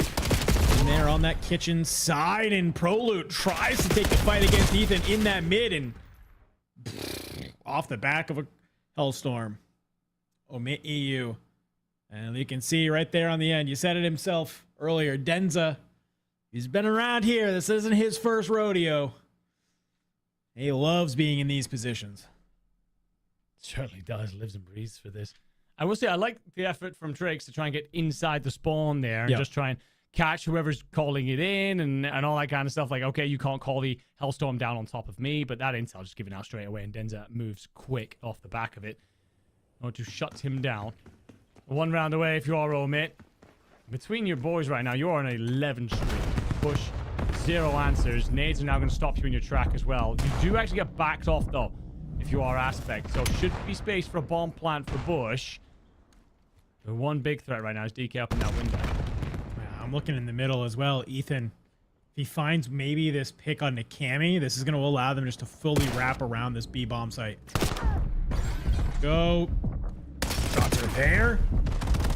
in there on that kitchen side, and Proloot tries to take the fight against Ethan in that mid, and off the back of a Hellstorm. OMiT EU. And you can see right there on the end, you said it himself earlier, Denza. He's been around here. This isn't his first rodeo. He loves being in these positions. Certainly does. Lives and breathes for this. I will say I like the effort from Trakes to try and get inside the spawn there and just try and catch whoever's calling it in and all that kind of stuff. Like, okay, you can't call the Hellstorm down on top of me, but that intel just given out straight away, and Denza moves quick off the back of it in order to shut him down. 1 round away if you are OMiT. Between your boys right now, you're on an 11 streak. Bush, 0 answers. Nades are now going to stop you in your track as well. You do actually get backed off, though, if you are Aspect. So should be space for a bomb plant for Bush. The one big threat right now is DK up in that window. Yeah, I'm looking in the middle as well. Ethan, if he finds maybe this pick on Nikami, this is going to allow them just to fully wrap around this B-bomb site. Go. Shots are there.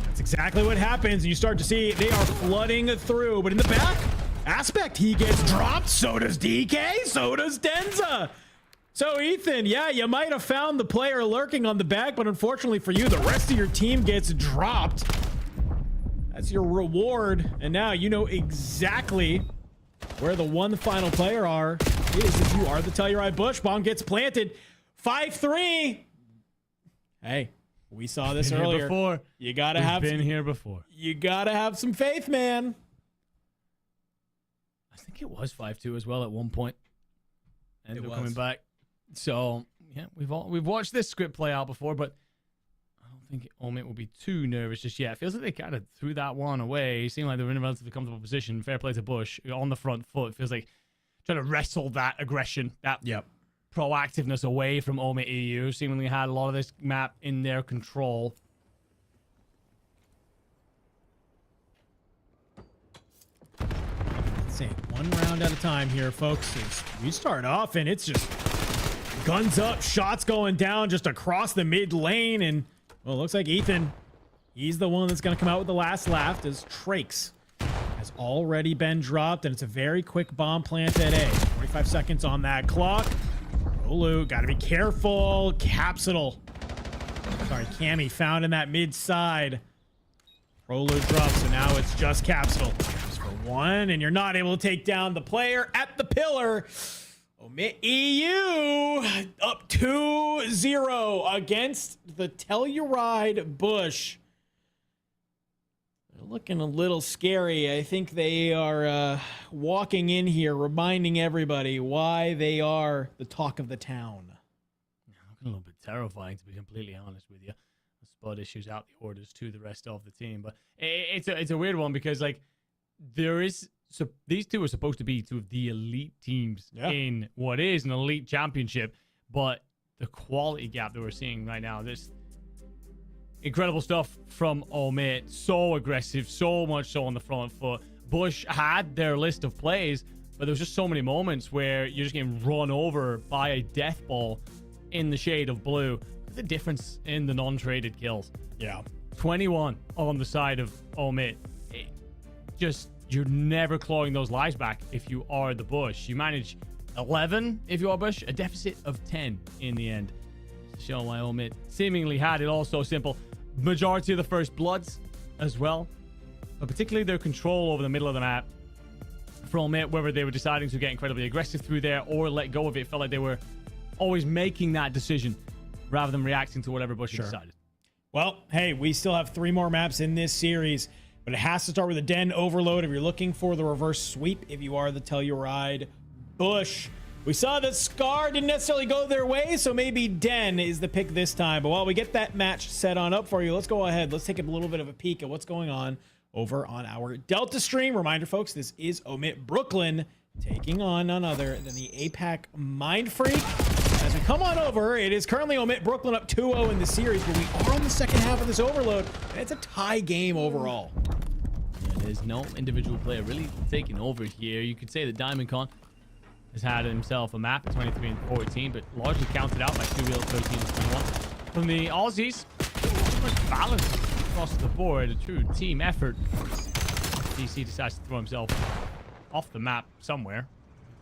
That's exactly what happens. You start to see they are flooding through, but in the back, Aspect, he gets dropped. So does DK. So does Denza. So Ethan, yeah, you might have found the player lurking on the back, but unfortunately for you, the rest of your team gets dropped. That's your reward. And now you know exactly where the one final player is if you are the Telluride Bush. Bomb gets planted. 5-3. Hey, We saw this Been here earlier. before. You gotta We've have been here before. You gotta have some faith, man. I think it was 5-2 as well at one point. Ended up coming was. back. So yeah, we've watched this script play out before, but I don't think OMiT will be too nervous just yet. It feels like they kind of threw that one away. It seemed like they were in a relatively comfortable position. Fair play to Bush on the front foot. It feels like trying to wrestle that aggression, that proactiveness away from OMiT EU. Seemingly had a lot of this map in their control. Say one round at a time here, folks. As we start off, and it's just guns up, shots going down just across the mid lane, and well, it looks like Ethan, he's the one that's going to come out with the last laugh, as Trakes has already been dropped, and it's a very quick bomb plant at A. 45 seconds on that clock. Olu, got to be careful. Capsule. Sorry, Cammy found in that mid side. Rolu drops, so now it's just Capsule. Just for one, and you're not able to take down the player at the pillar. OMiT EU up 2-0 against the Telluride Bush. They're looking a little scary. I think they are walking in here, reminding everybody why they are the talk of the town. Looking a little bit terrifying, to be completely honest with you. Spot issues out the orders to the rest of the team, but it's a weird one because like there is these two are supposed to be two of the elite teams in what is an elite championship, but the quality gap that we're seeing right now, this incredible stuff from OMiT, so aggressive, so much so on the front foot. Bush had their list of plays, but there was just so many moments where you're just getting run over by a death ball in the shade of blue. The difference in the non-traded kills. 21 on the side of OMiT. You're never clawing those lives back if you are the Bush. You manage 11 if you are Bush, a deficit of 10 in the end. Show why OMiT seemingly had it all so simple. Majority of the first bloods as well, but particularly their control over the middle of the map for OMiT, whether they were deciding to get incredibly aggressive through there or let go of it, felt like they were always making that decision rather than reacting to whatever Bush decided. Well, hey, we still have 3 more maps in this series, but it has to start with a Den Overload if you're looking for the reverse sweep, if you are the Telluride Bush. We saw that Scar didn't necessarily go their way, so maybe Den is the pick this time. But while we get that match set on up for you, let's go ahead. Let's take a little bit of a peek at what's going on over on our Delta stream. Reminder, folks, this is OMiT Brooklyn taking on none other than the APAC Mindfreak. As we come on over, it is currently OMiT Brooklyn up 2-0 in the series, but we are on the second half of this overload, and it's a tie game overall. Yeah, there's no individual player really taking over here. You could say that DiamondCon has had himself a map at 23 and 14, but largely counted out by 2 wheels 13 and 21. From the Aussies, pretty much balanced across the board, a true team effort. DC decides to throw himself off the map somewhere.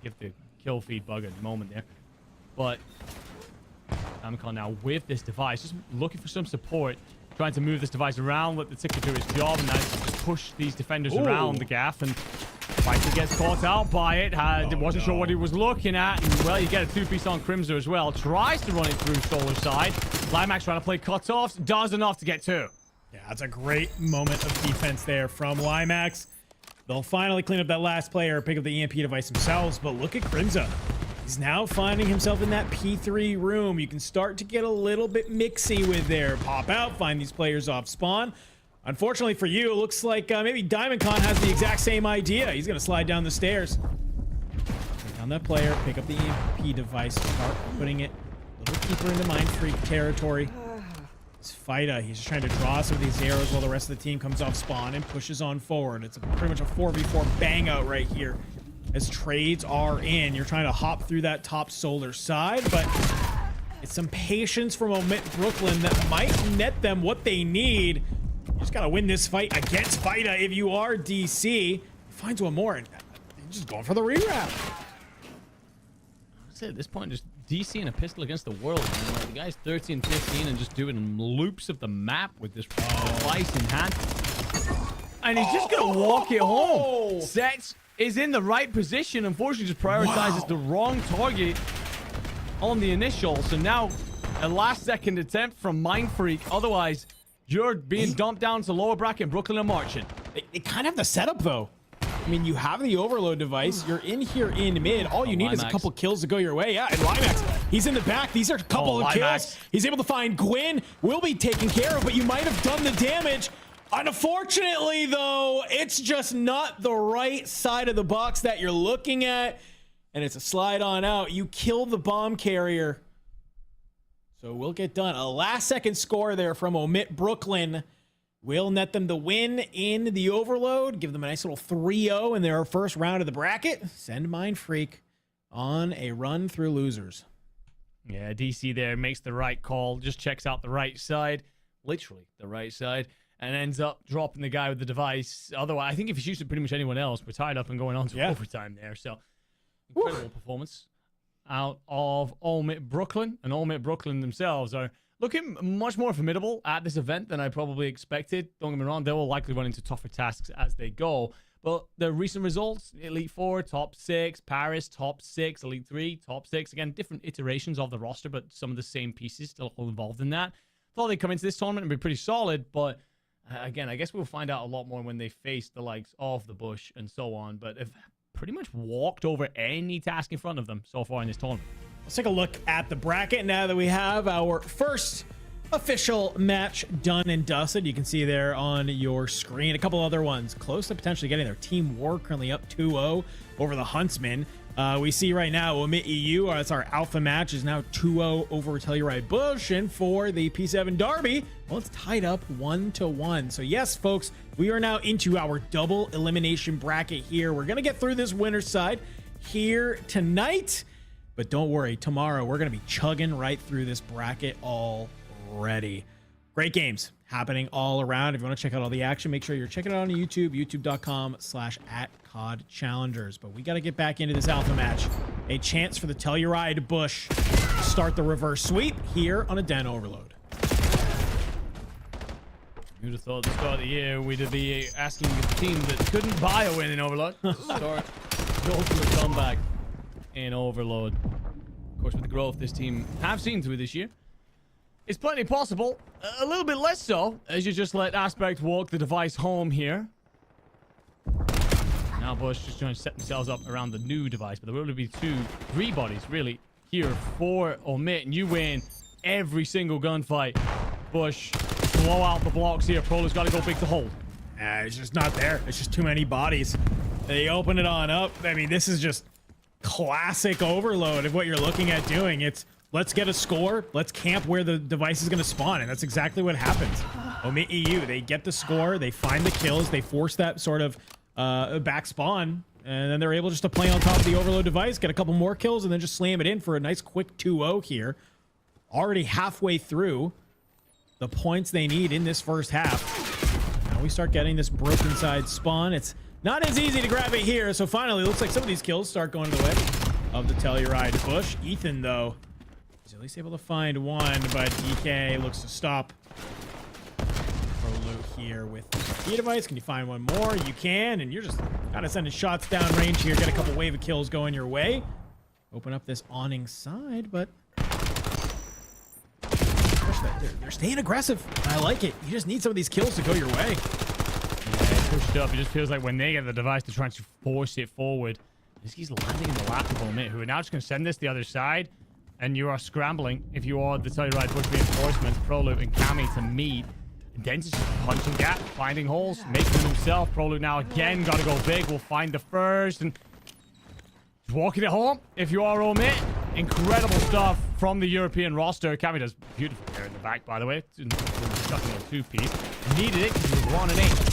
Give the kill feed bug a moment there. But DiamondCon now with this device, just looking for some support, trying to move this device around, let the ticker do its job, and now just push these defenders around the gaff. And Fighter gets caught out by it. Wasn't sure what he was looking at. And, well, you get a 2-piece on Crimson as well. Tries to run it through Solar side. Limax trying to play cutoffs. Does enough to get 2. Yeah, that's a great moment of defense there from Limax. They'll finally clean up that last player, pick up the EMP device themselves, but look at Crimson. He's now finding himself in that P3 room. You can start to get a little bit mixy with there. Pop out, find these players off spawn. Unfortunately for you, it looks like maybe DiamondCon has the exact same idea. He's going to slide down the stairs. Take down that player, pick up the EMP device, start putting it a little deeper into Mindfreak territory. It's Fighter. He's just trying to draw some of these arrows while the rest of the team comes off spawn and pushes on forward. It's pretty much a 4v4 bang out right here. As trades are in, you're trying to hop through that top Solar side, but it's some patience from OMiT Brooklyn that might net them what they need. You just gotta win this fight against Fighter if you are DC. Finds one more, and he's just going for the rewrap. I'd say at this point, just DC and a pistol against the world. I mean, like, the guy's 13-15 and just doing loops of the map with this device in hand. And he's just gonna walk it home. Sets is in the right position. Unfortunately, just prioritizes the wrong target on the initial. So now A last-second attempt from Mindfreak. Otherwise, you're being dumped down to lower bracket. Brooklyn are marching. They kind of have the setup, though. I mean, you have the overload device. You're in here in mid. All you need is a couple kills to go your way. Yeah, and Limax, he's in the back. These are a couple of kills. He's able to find Gwyn. Will be taken care of, but you might have done the damage. Unfortunately, though, it's just not the right side of the box that you're looking at. And it's a slide on out. You kill the bomb carrier. So we'll get done. A last-second score there from OMiT Brooklyn will net them the win in the overload. Give them a nice little 3-0 in their first round of the bracket. Send Mindfreak on a run through losers. Yeah, DC there makes the right call. Just checks out the right side. Literally the right side. And ends up dropping the guy with the device. Otherwise, I think if he shoots at pretty much anyone else, we're tied up and going on to overtime there. So, incredible performance out of OMiT Brooklyn. And OMiT Brooklyn themselves are looking much more formidable at this event than I probably expected. Don't get me wrong, they will likely run into tougher tasks as they go. But the recent results, Elite 4, top 6, Paris, top 6, Elite 3, top 6. Again, different iterations of the roster, but some of the same pieces still all involved in that. Thought they'd come into this tournament and be pretty solid, but again, I guess we'll find out a lot more when they face the likes of the Bush and so on. But they've pretty much walked over any task in front of them so far in this tournament. Let's take a look at the bracket now that we have our first official match done and dusted. You can see there on your screen a couple other ones close to potentially getting their. Team War currently up 2-0 over the Huntsmen. We see right now OMiT EU, that's our alpha match, is now 2-0 over Telluride Bush. And for the P7 Derby, well, it's tied up 1-1. So yes, folks, we are now into our double elimination bracket here. We're going to get through this winner's side here tonight. But don't worry, tomorrow we're going to be chugging right through this bracket already. Great games happening all around. If you want to check out all the action, make sure you're checking it out on YouTube, youtube.com/@CODChallengers. But we got to get back into this alpha match. A chance for the Telluride Bush to start the reverse sweep here on a Den Overload. Who'd have thought at the start of the year we'd be asking the team that couldn't buy a win in Overload to start the ultimate comeback in Overload. Of course, with the growth this team have seen through this year, it's plenty possible. A little bit less so, as you just let Aspect walk the device home here. Now Bush just trying to set themselves up around the new device, but there will be 3 bodies really here for OMiT, and you win every single gunfight. Bush blow out the blocks here. Prolo's got to go big to hold. It's just not there. It's just too many bodies. They open it on up. I mean, this is just classic Overload of what you're looking at doing. It's let's get a score, let's camp where the device is going to spawn, and that's exactly what happens. OMiT EU, they get the score, they find the kills, they force that sort of back spawn, and then they're able just to play on top of the Overload device, get a couple more kills, and then just slam it in for a nice quick 2-0 here. Already halfway through the points they need in this first half. Now we start getting this broken side spawn. It's not as easy to grab it here, so finally it looks like some of these kills start going to the way of the Telluride Bush. Ethan, though, is at least able to find one, but DK looks to stop. Pro loot here with the key device. Can you find one more? You can, and you're just kind of sending shots down range here. Get a couple wave of kills going your way. Open up this awning side, but they're staying aggressive. I like it. You just need some of these kills to go your way. Pushed up. It just feels like when they get the device, they're trying to force it forward. He's landing in the lap of OMiT, who are now just going to send this the other side, and you are scrambling if you are the Telluride Bush reinforcements, Proloot and Cammy to meet. Dentist just punching gap, finding holes, making them himself. Proloot now again got to go big. We'll find the first and walking it home if you are OMiT. Incredible stuff from the European roster. Cammy does beautiful there in the back, by the way. Stuck in a 2-piece. Needed it because he was 1-8.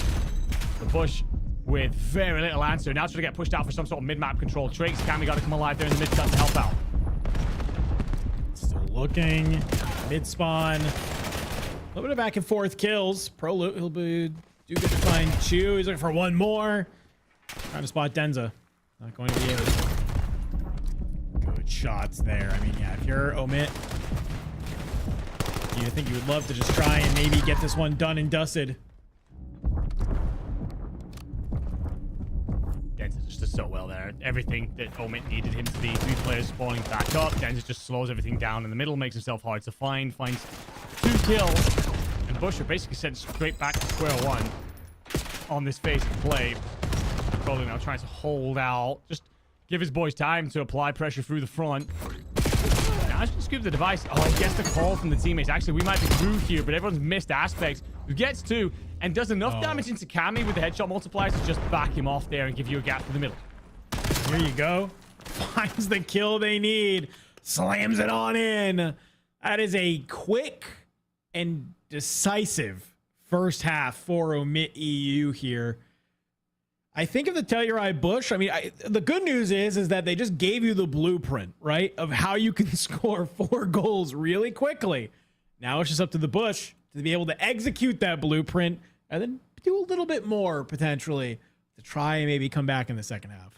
The Bush with very little answer. Now trying to get pushed out for some sort of mid-map control tricks. Cammy got to come alive there in the mid-cut to help out. Still looking. Mid-spawn. A little bit of back and forth kills. Proloot, he'll be do good to find 2. He's looking for 1 more. Trying to spot Denza. Not going to be able to. Good shots there. I mean, yeah, if you're OMiT, you think you would love to just try and maybe get this one done and dusted. Denza's just so well there. Everything that OMiT needed him to be. 3 players spawning back up. Denza just slows everything down in the middle, makes himself hard to find, finds 2 kills. And Busher basically sent straight back to square one on this phase of play. Probably now trying to hold out. Just give his boys time to apply pressure through the front. Now just scoop the device. Oh, he gets the call from the teammates. Actually, we might be through here, but everyone's missed aspects. Who gets 2 and does enough damage into Cammy with the headshot multipliers to just back him off there and give you a gap to the middle. Here you go. Finds the kill they need. Slams it on in. That is a quick and decisive first half for OMiT EU here. I think of the Telluride Bush. I mean, the good news is that they just gave you the blueprint, right, of how you can score 4 goals really quickly. Now it's just up to the Bush to be able to execute that blueprint and then do a little bit more potentially to try and maybe come back in the second half.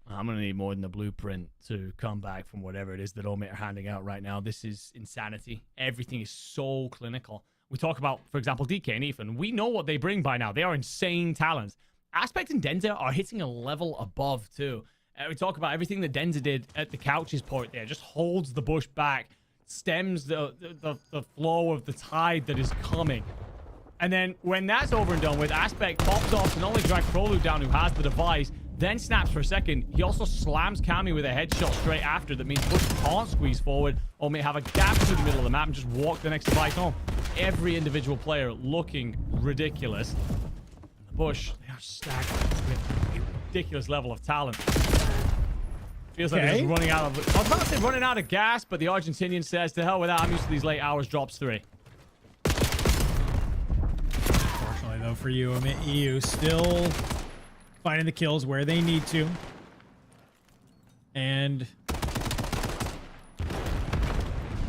I'm going to need more than the blueprint to come back from whatever it is that OMiT are handing out right now. This is insanity. Everything is so clinical. We talk about, for example, DK and Ethan. We know what they bring by now. They are insane talents. Aspect and Denza are hitting a level above, too. We talk about everything that Denza did at the Couch's port there. Just holds the Bush back, stems the flow of the tide that is coming. And then when that's over and done with, Aspect pops off to not only drag Prolu down, who has the device, then snaps for a second. He also slams Cammy with a headshot straight after. That means Bush can't squeeze forward or may have a gap through the middle of the map and just walk the next device home. Every individual player looking ridiculous. And the Bush, they are stacked with a ridiculous level of talent. Feels like they're just running out of... I was about to say running out of gas, but the Argentinian says, to hell with that, I'm used to these late hours, drops 3. Fortunately, though, for you, OMiT EU still finding the kills where they need to. And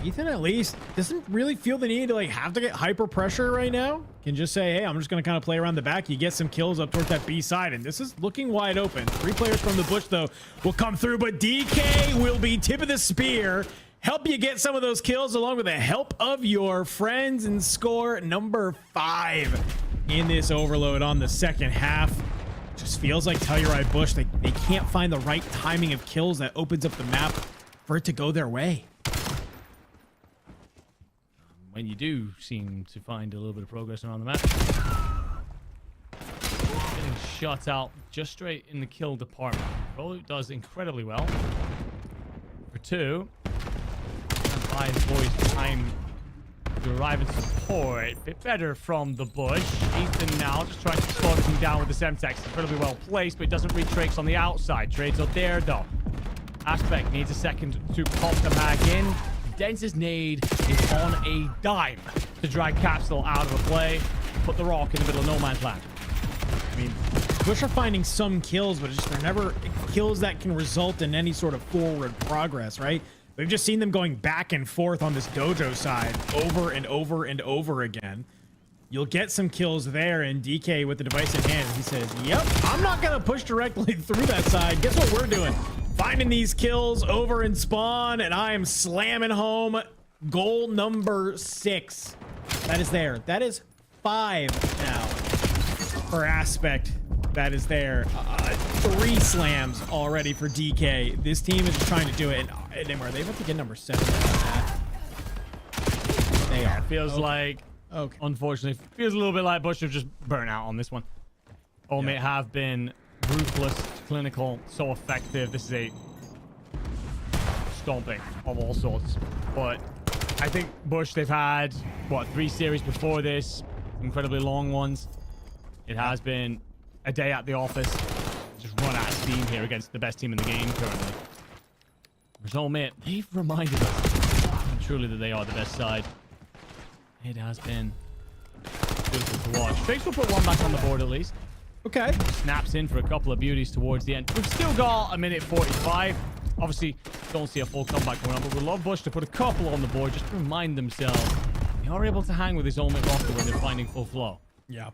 Ethan at least doesn't really feel the need to like have to get hyper pressure right now. Can just say, hey, I'm just going to kind of play around the back. You get some kills up towards that B side, and this is looking wide open. 3 players from the Bush, though, will come through, but DK will be tip of the spear. Help you get some of those kills along with the help of your friends and score number 5 in this overload on the second half. Just feels like Telluride Bush, they can't find the right timing of kills that opens up the map for it to go their way. When you do seem to find a little bit of progress around the map. Getting shot out just straight in the kill department. Prolu does incredibly well. For 2. And buys boys time to arrive and support. A bit better from the Bush. Ethan now just trying to slow everything down with the Semtex. Incredibly well placed, but it doesn't read Trakes on the outside. Trades up there, though. Aspect needs a second to pop the mag in. Dense's nade is on a dime to drag Capsule out of the play. Put the rock in the middle of no man's land. I mean, Bush are finding some kills, but they're never kills that can result in any sort of forward progress, right? We've just seen them going back and forth on this dojo side over and over and over again. You'll get some kills there, and DK with the device in hand, he says, yep, I'm not going to push directly through that side. Guess what we're doing? Finding these kills over in spawn, and I am slamming home goal number 6. That is there. That is 5 now for Aspect. That is there. 3 slams already for DK. This team is just trying to do it. And are they about to get number 7? They are. Feels like, unfortunately, feels a little bit like Bush have just burnt out on this one. OMiT have been ruthless, clinical, so effective. This is a stomping of all sorts. But I think Bush, they've had, what, 3 series before this. Incredibly long ones. It has been a day at the office. Just run out of steam here against the best team in the game currently. Whereas OMiT, they've reminded us truly that they are the best side. It has been beautiful to watch. Trakes will put 1 back on the board at least. Okay. Snaps in for a couple of beauties towards the end. We've still got a minute 45. Obviously, don't see a full comeback coming up, but we'd love Bush to put a couple on the board just to remind themselves they are able to hang with his OMiT roster when they're finding full flow. Yeah.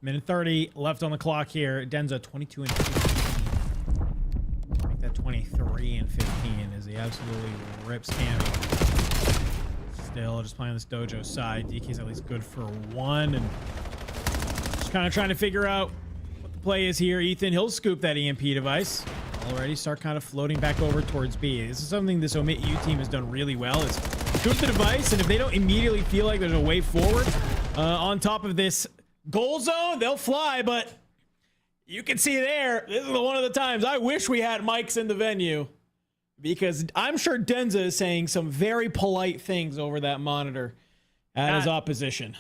Minute 30 left on the clock here. Denza 22 and 15. Make that 23 and 15 as he absolutely rips Cammy. Still just playing this dojo side. DK's at least good for 1, and just kind of trying to figure out what the play is here. Ethan, he'll scoop that EMP device. Already start kind of floating back over towards B. This is something this OMiT team has done really well, is scoop the device, and if they don't immediately feel like there's a way forward on top of this goal zone, they'll fly. But you can see there, this is one of the times I wish we had mics in the venue, because I'm sure Denza is saying some very polite things over that monitor at his opposition.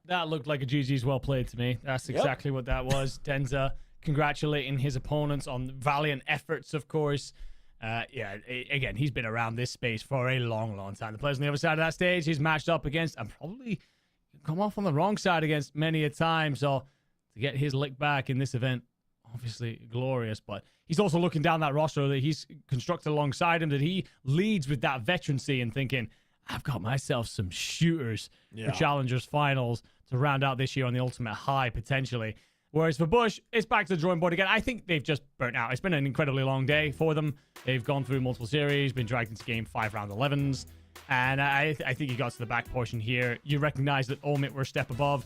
That looked like a GG's well played to me. That's exactly what that was. Denza congratulating his opponents on valiant efforts, of course. Again, he's been around this space for a long, long time. The players on the other side of that stage he's matched up against and probably come off on the wrong side against many a time. So to get his lick back in this event, obviously glorious. But he's also looking down that roster that he's constructed alongside him, that he leads with that veterancy and thinking, I've got myself some shooters for Challengers Finals to round out this year on the ultimate high, potentially. Whereas for Bush, it's back to the drawing board again. I think they've just burnt out. It's been an incredibly long day for them. They've gone through multiple series, been dragged into game 5 round 11s. And I think you got to the back portion here. You recognize that OMiT were a step above.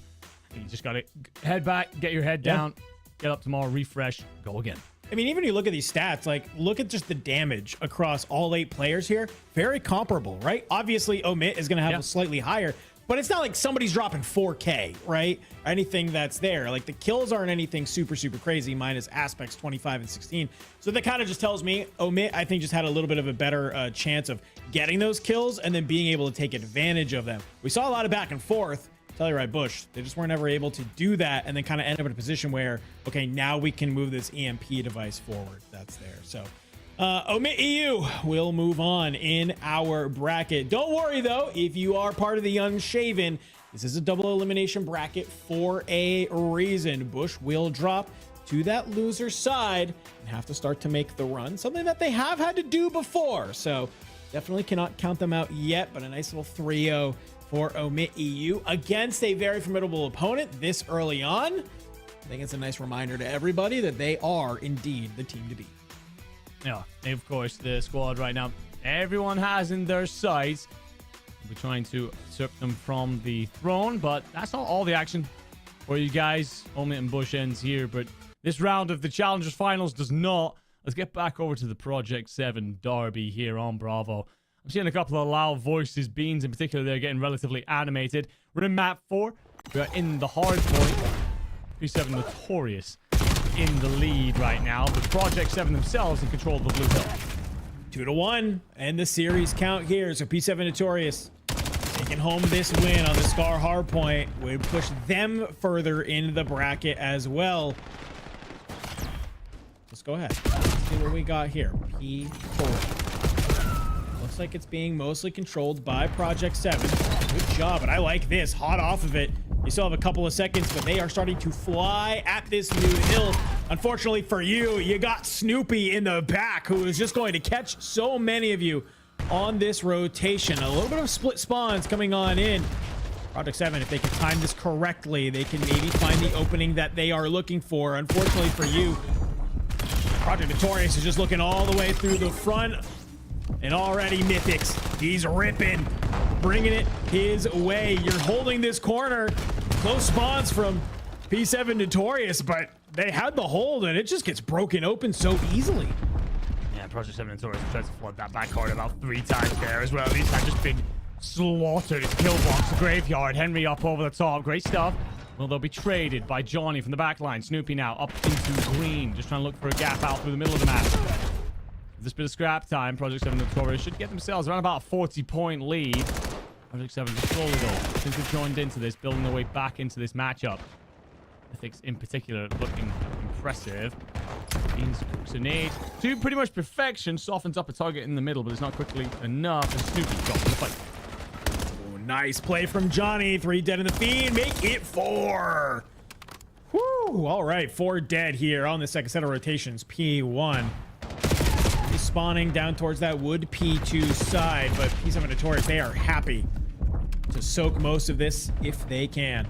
You just got to head back, get your head down, get up tomorrow, refresh, go again. I mean, even when you look at these stats, like, look at just the damage across all 8 players here. Very comparable, right? Obviously, OMiT is going to have a slightly higher, but it's not like somebody's dropping 4K, right? Or anything that's there. Like, the kills aren't anything super, super crazy, minus aspects 25 and 16. So that kind of just tells me OMiT, I think, just had a little bit of a better chance of getting those kills and then being able to take advantage of them. We saw a lot of back and forth. Telluride Bush, they just weren't ever able to do that and then kind of end up in a position where, okay, now we can move this EMP device forward. That's there. So OMiT EU will move on in our bracket. Don't worry, though, if you are part of the Unshaven, this is a double elimination bracket for a reason. Bush will drop to that loser side and have to start to make the run, something that they have had to do before. So definitely cannot count them out yet, but a nice little 3-0 for OMiT EU against a very formidable opponent this early on. I think it's a nice reminder to everybody that they are indeed the team to beat. Yeah, of course, the squad right now, everyone has in their sights. We're trying to usurp them from the throne, but that's not all the action for you guys. OMiT and Bush ends here, but this round of the Challengers Finals does not. Let's get back over to the Project 7 derby here on Bravo. I'm seeing a couple of loud voices. Beans in particular, they're getting relatively animated. We're in map 4. We're in the hard point. P7 Notorious in the lead right now. The Project 7 themselves in control of the blue hill. 2-1, and the series count here. So P7 Notorious taking home this win on the Scar hard point would push them further into the bracket as well. Let's go ahead. Let's see what we got here. P4. Looks like it's being mostly controlled by Project 7. Good job, and I like this. Hot off of it. You still have a couple of seconds, but they are starting to fly at this new hill. Unfortunately for you, you got Snoopy in the back, who is just going to catch so many of you on this rotation. A little bit of split spawns coming on in. Project 7, if they can time this correctly, they can maybe find the opening that they are looking for. Unfortunately for you, Project Notorious is just looking all the way through the front. And already Mythics, he's ripping, bringing it his way. You're holding this corner. Close spawns from P7 Notorious, but they had the hold and it just gets broken open so easily. Yeah, Project 7 Notorious tries to flood that back corner about 3 times there as well. These have just been slaughtered. It's kill box, the graveyard. Henry up over the top. Great stuff. Well, they'll be traded by Johnny from the back line. Snoopy now up into green, just trying to look for a gap out through the middle of the map. This bit of scrap time, Project 7 Notorious should get themselves around about a 40-point lead. Project 7 just slowly though, since they've joined into this, building their way back into this matchup. Mythics in particular looking impressive. Beans cooks a nade to pretty much perfection, softens up a target in the middle, but it's not quickly enough, and Snoopy's got the fight. Oh, nice play from Johnny. 3 dead in the feed, make it 4. Woo! All right, 4 dead here on the second set of rotations. P1. Spawning down towards that wood P2 side, but P7 Notorious, they are happy to soak most of this if they can.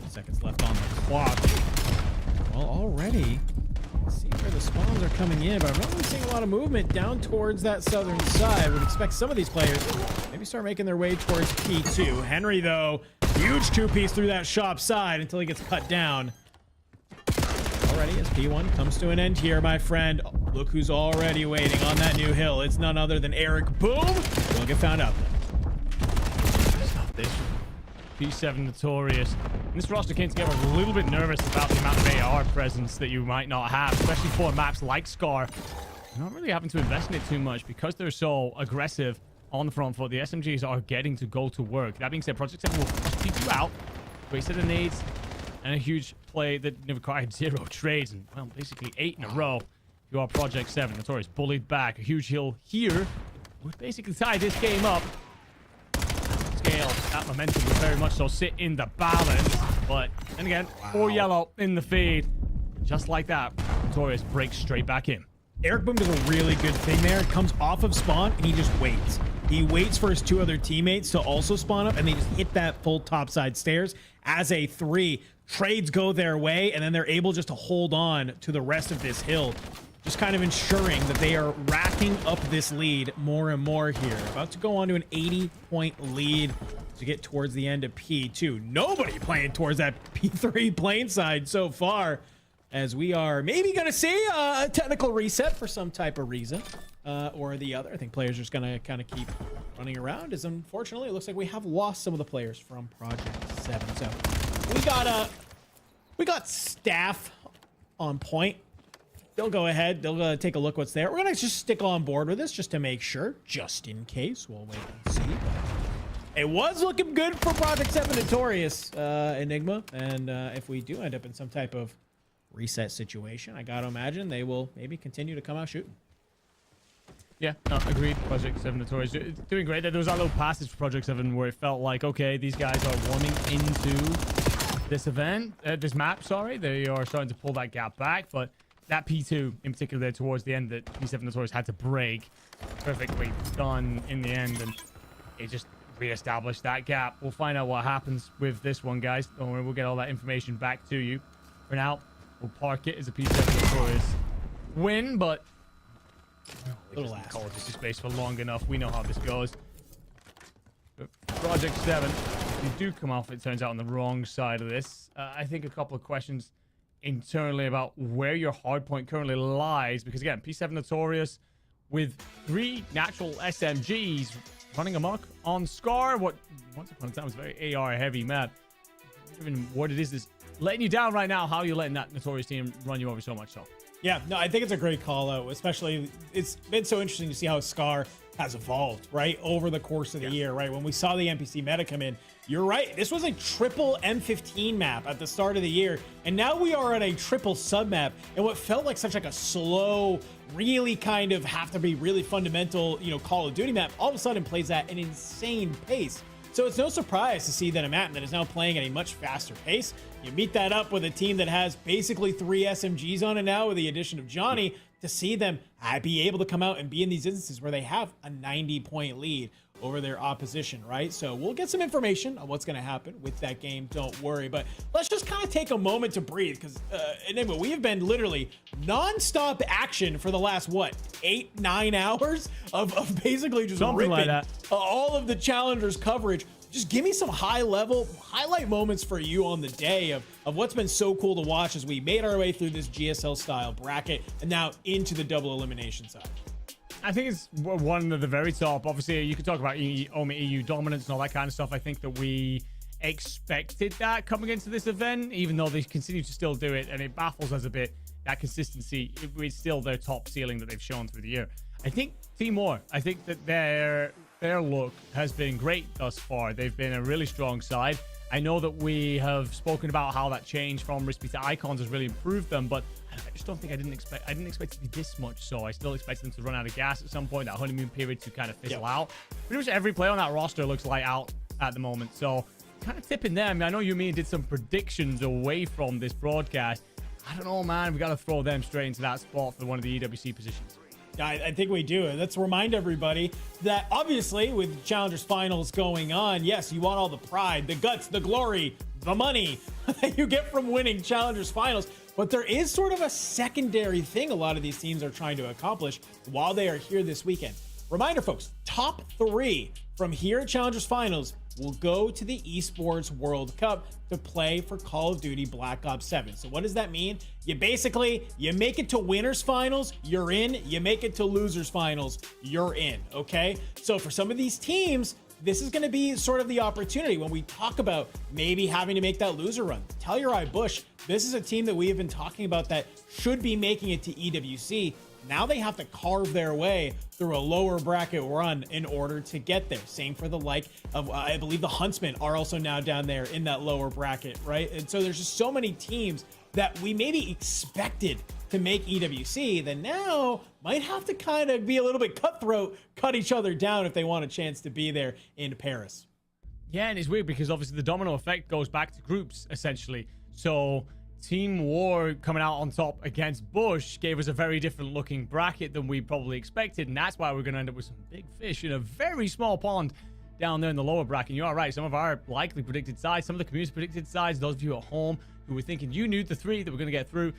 Seconds left on the clock. Well, already, let's see where the spawns are coming in, but I'm not really seeing a lot of movement down towards that southern side. I would expect some of these players maybe start making their way towards P2. Henry, though, huge 2-piece through that shop side until he gets cut down. already as P1 comes to an end here, my friend. Oh, look who's already waiting on that new hill. It's none other than Eric Boom. He'll get found out. Stop this. P7 Notorious. And this roster came together a little bit nervous about the amount of AR presence that you might not have, especially for maps like Scar. You're not really having to invest in it too much because they're so aggressive on the front foot. The SMGs are getting to go to work. That being said, Project 7 will keep you out. Great set of nades and a huge play that required 0 trades and, well, basically 8 in a row. You are Project 7. Notorious bullied back. A huge hill here would basically tie this game up. Scale, that momentum would very much so sit in the balance. But, and again, 4 yellow in the feed. Just like that, Notorious breaks straight back in. Eric Boom does a really good thing there. Comes off of spawn and he just waits. He waits for his 2 other teammates to also spawn up and they just hit that full topside stairs as a 3. Trades go their way and then they're able just to hold on to the rest of this hill. Just kind of ensuring that they are racking up this lead more and more here. About to go on to an 80-point lead to get towards the end of P2. Nobody playing towards that P3 plane side so far, as we are maybe going to see a technical reset for some type of reason or the other. I think players are just going to kind of keep running around, as unfortunately it looks like we have lost some of the players from Project 7. So we got staff on point. They'll go ahead. They'll take a look what's there. We're going to just stick on board with this just to make sure, just in case. We'll wait and see. It was looking good for Project 7 Notorious, Enigma. And if we do end up in some type of reset situation, I got to imagine they will maybe continue to come out shooting. Yeah, no, agreed. Project 7 Notorious doing great. There was that little passage for Project 7 where it felt like, okay, these guys are warming into this event, this map, sorry. They are starting to pull that gap back, but that P2 in particular there towards the end that P7 Notorious had to break, perfectly done in the end, and it just re-established that gap. We'll find out what happens with this one, guys. Don't worry, we'll get all that information back to you. For now, we'll park it as a P7 Notorious win, but Little ass. hold this space for long enough. We know how this goes. But Project 7, you do come off, it turns out, on the wrong side of this. I think a couple of questions internally about where your hard point currently lies, because again, P7 Notorious with 3 natural SMGs running amok on Scar, what once upon a time was a very AR heavy map. Even what it is letting you down right now. How are you letting that Notorious team run you over so much so? Yeah, no, I think it's a great call out, especially it's been so interesting to see how Scar has evolved, right, over the course of the year, right? When we saw the NPC meta come in, you're right, this was a triple M15 map at the start of the year, and now we are at a triple sub map, and what felt like such like a slow, really kind of have to be really fundamental, you know, Call of Duty map, all of a sudden plays at an insane pace. So it's no surprise to see that a map that is now playing at a much faster pace. You meet that up with a team that has basically 3 SMGs on it now with the addition of Johnny, to see them be able to come out and be in these instances where they have a 90-point lead over their opposition, right? So we'll get some information on what's going to happen with that game, don't worry. But let's just kind of take a moment to breathe, because Enigma, we have been literally non-stop action for the last, what, 8-9 hours of basically just something ripping like that. All of the Challengers coverage. Just give me some high-level highlight moments for you on the day of what's been so cool to watch as we made our way through this GSL-style bracket and now into the double elimination side. I think it's one of the very top. Obviously, you could talk about OMiT EU dominance and all that kind of stuff. I think that we expected that coming into this event, even though they continue to still do it, and it baffles us a bit. That consistency, it's still their top ceiling that they've shown through the year. I think Timor, I think that their look has been great thus far. They've been a really strong side. I know that we have spoken about how that change from Rispy to Icons has really improved them, but I just don't think I didn't expect it to be this much. So I still expect them to run out of gas at some point, that honeymoon period to kind of fizzle out. Pretty much every player on that roster looks light out at the moment. So kind of tipping them. I know you did some predictions away from this broadcast. I don't know, man. We got to throw them straight into that spot for one of the EWC positions. I think we do. Let's remind everybody that obviously with Challengers Finals going on, yes, you want all the pride, the guts, the glory, the money that you get from winning Challengers Finals. But there is sort of a secondary thing a lot of these teams are trying to accomplish while they are here this weekend. Reminder, folks, top 3 from here at Challengers Finals will go to the Esports World Cup to play for Call of Duty Black Ops 7. So what does that mean? You make it to winners finals, you're in. You make it to losers finals, you're in, okay? So for some of these teams, this is going to be sort of the opportunity when we talk about maybe having to make that loser run. Telluride Bush, this is a team that we have been talking about that should be making it to EWC. Now they have to carve their way through a lower bracket run in order to get there. Same for the like of, I believe the Huntsmen are also now down there in that lower bracket, right? And so there's just so many teams that we maybe expected to make EWC that now might have to kind of be a little bit cutthroat, cut each other down if they want a chance to be there in Paris. Yeah, and it's weird because obviously the domino effect goes back to groups, essentially. So Team War coming out on top against Bush gave us a very different looking bracket than we probably expected, and that's why we're going to end up with some big fish in a very small pond down there in the lower bracket. You are right, some of our likely predicted sides, some of the community predicted sides, those of you at home who were thinking you knew the three that were going to get through,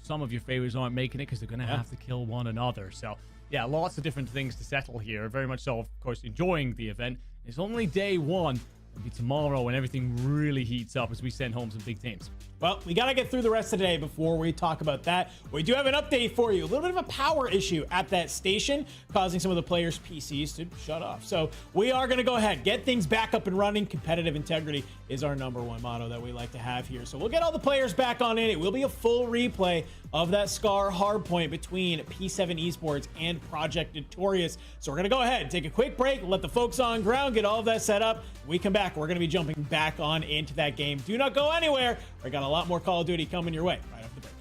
some of your favorites aren't making it because they're going to have to kill one another. So yeah, lots of different things to settle here. Very much so, of course, enjoying the event. It's only day one. It'll be tomorrow when everything really heats up as we send home some big teams. Well, we got to get through the rest of the day before we talk about that. We do have an update for you. A little bit of a power issue at that station, causing some of the players' PCs to shut off. So we are going to go ahead, get things back up and running. Competitive integrity is our #1 motto that we like to have here. So we'll get all the players back on in. It will be a full replay of that Scar hardpoint between P7 Esports and Project Notorious. So we're going to go ahead, take a quick break, let the folks on ground get all of that set up. When we come back, we're going to be jumping back on into that game. Do not go anywhere. We got a lot more Call of Duty coming your way right after the break.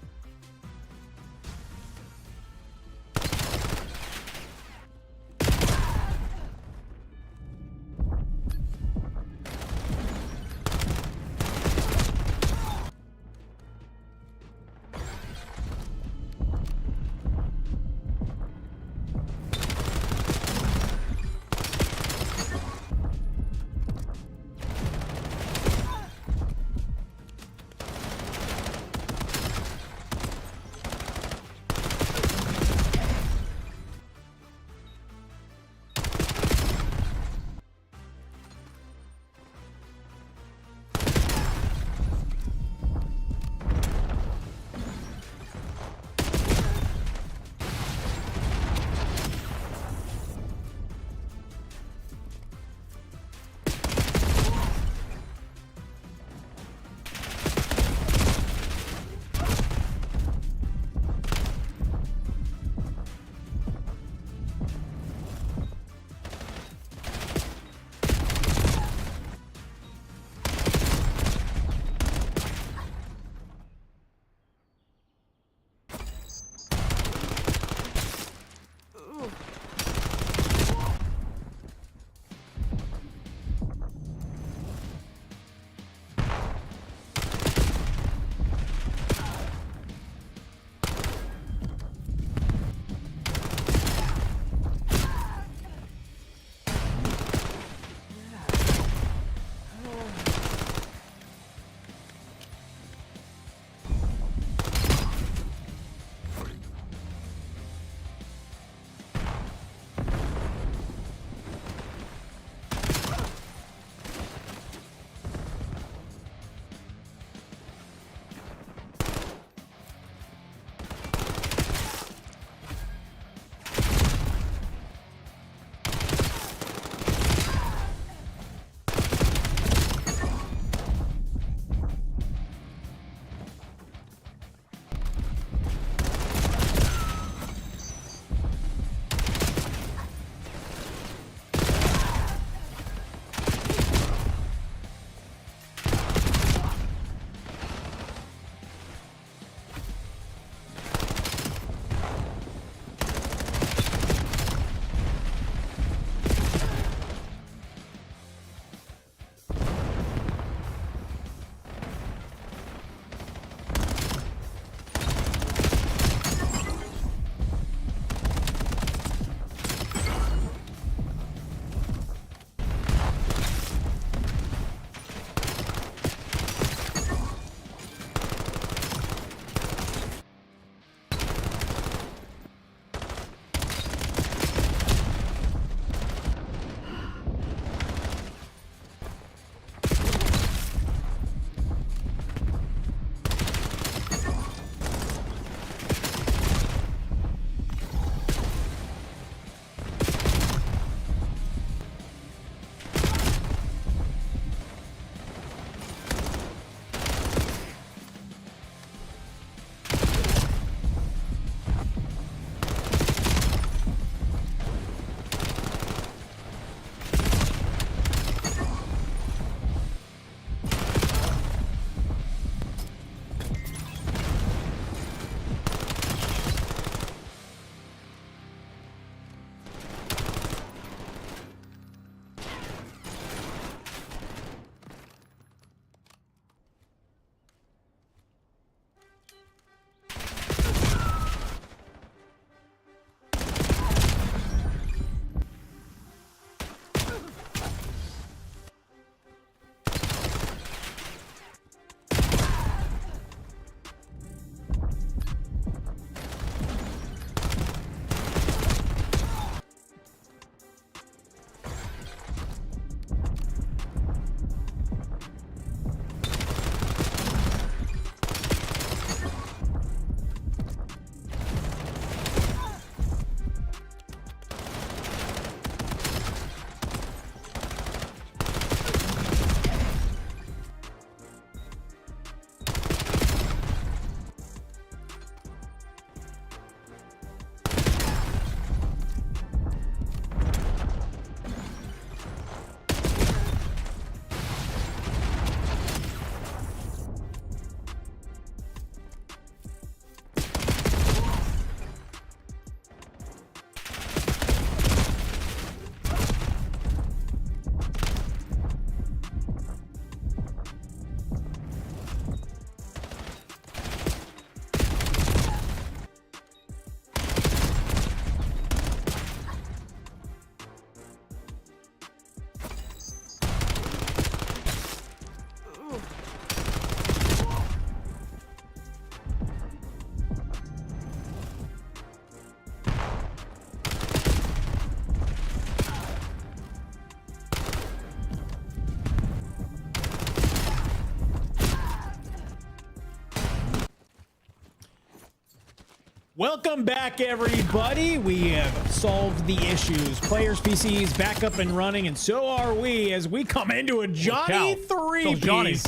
Welcome back, everybody. We have solved the issues. Players' PCs back up and running, and so are we as we come into a Johnny three-piece.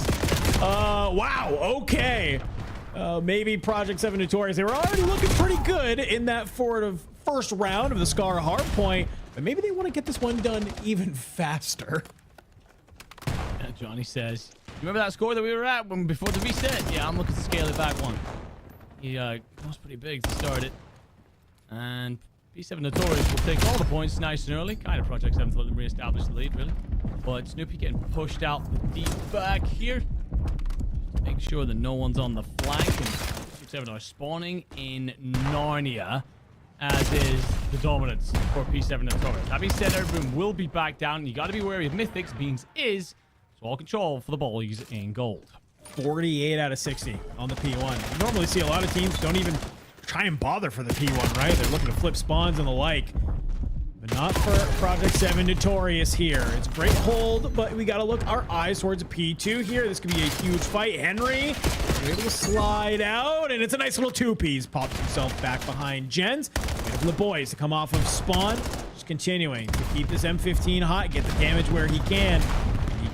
Wow, okay. Maybe Project 7 Notorious. They were already looking pretty good in that first round of the Scar Hardpoint, but maybe they want to get this one done even faster. Yeah, Johnny says, you remember that score that we were at before the reset? Yeah, I'm looking to scale it back one. He was pretty big to start it. And P7 Notorious will take all the points nice and early. Kind of Project 7 to let them reestablish the lead, really. But Snoopy getting pushed out the deep back here. Make sure that no one's on the flank. And Project 7 are spawning in Narnia, as is the dominance for P7 Notorious. That being said, everyone will be back down. You got to be wary of Mythics. Beans is so all control for the boys in gold. 48 out of 60 on the P1. You normally see a lot of teams don't even try and bother for the P1, right? They're looking to flip spawns and the like. But not for Project 7 Notorious here. It's a great hold, but we got to look our eyes towards a P2 here. This could be a huge fight. Henry, able to slide out, and it's a nice little two-piece. Pops himself back behind Jens. Waiting for the boys to come off of spawn. Just continuing to keep this M15 hot, get the damage where he can.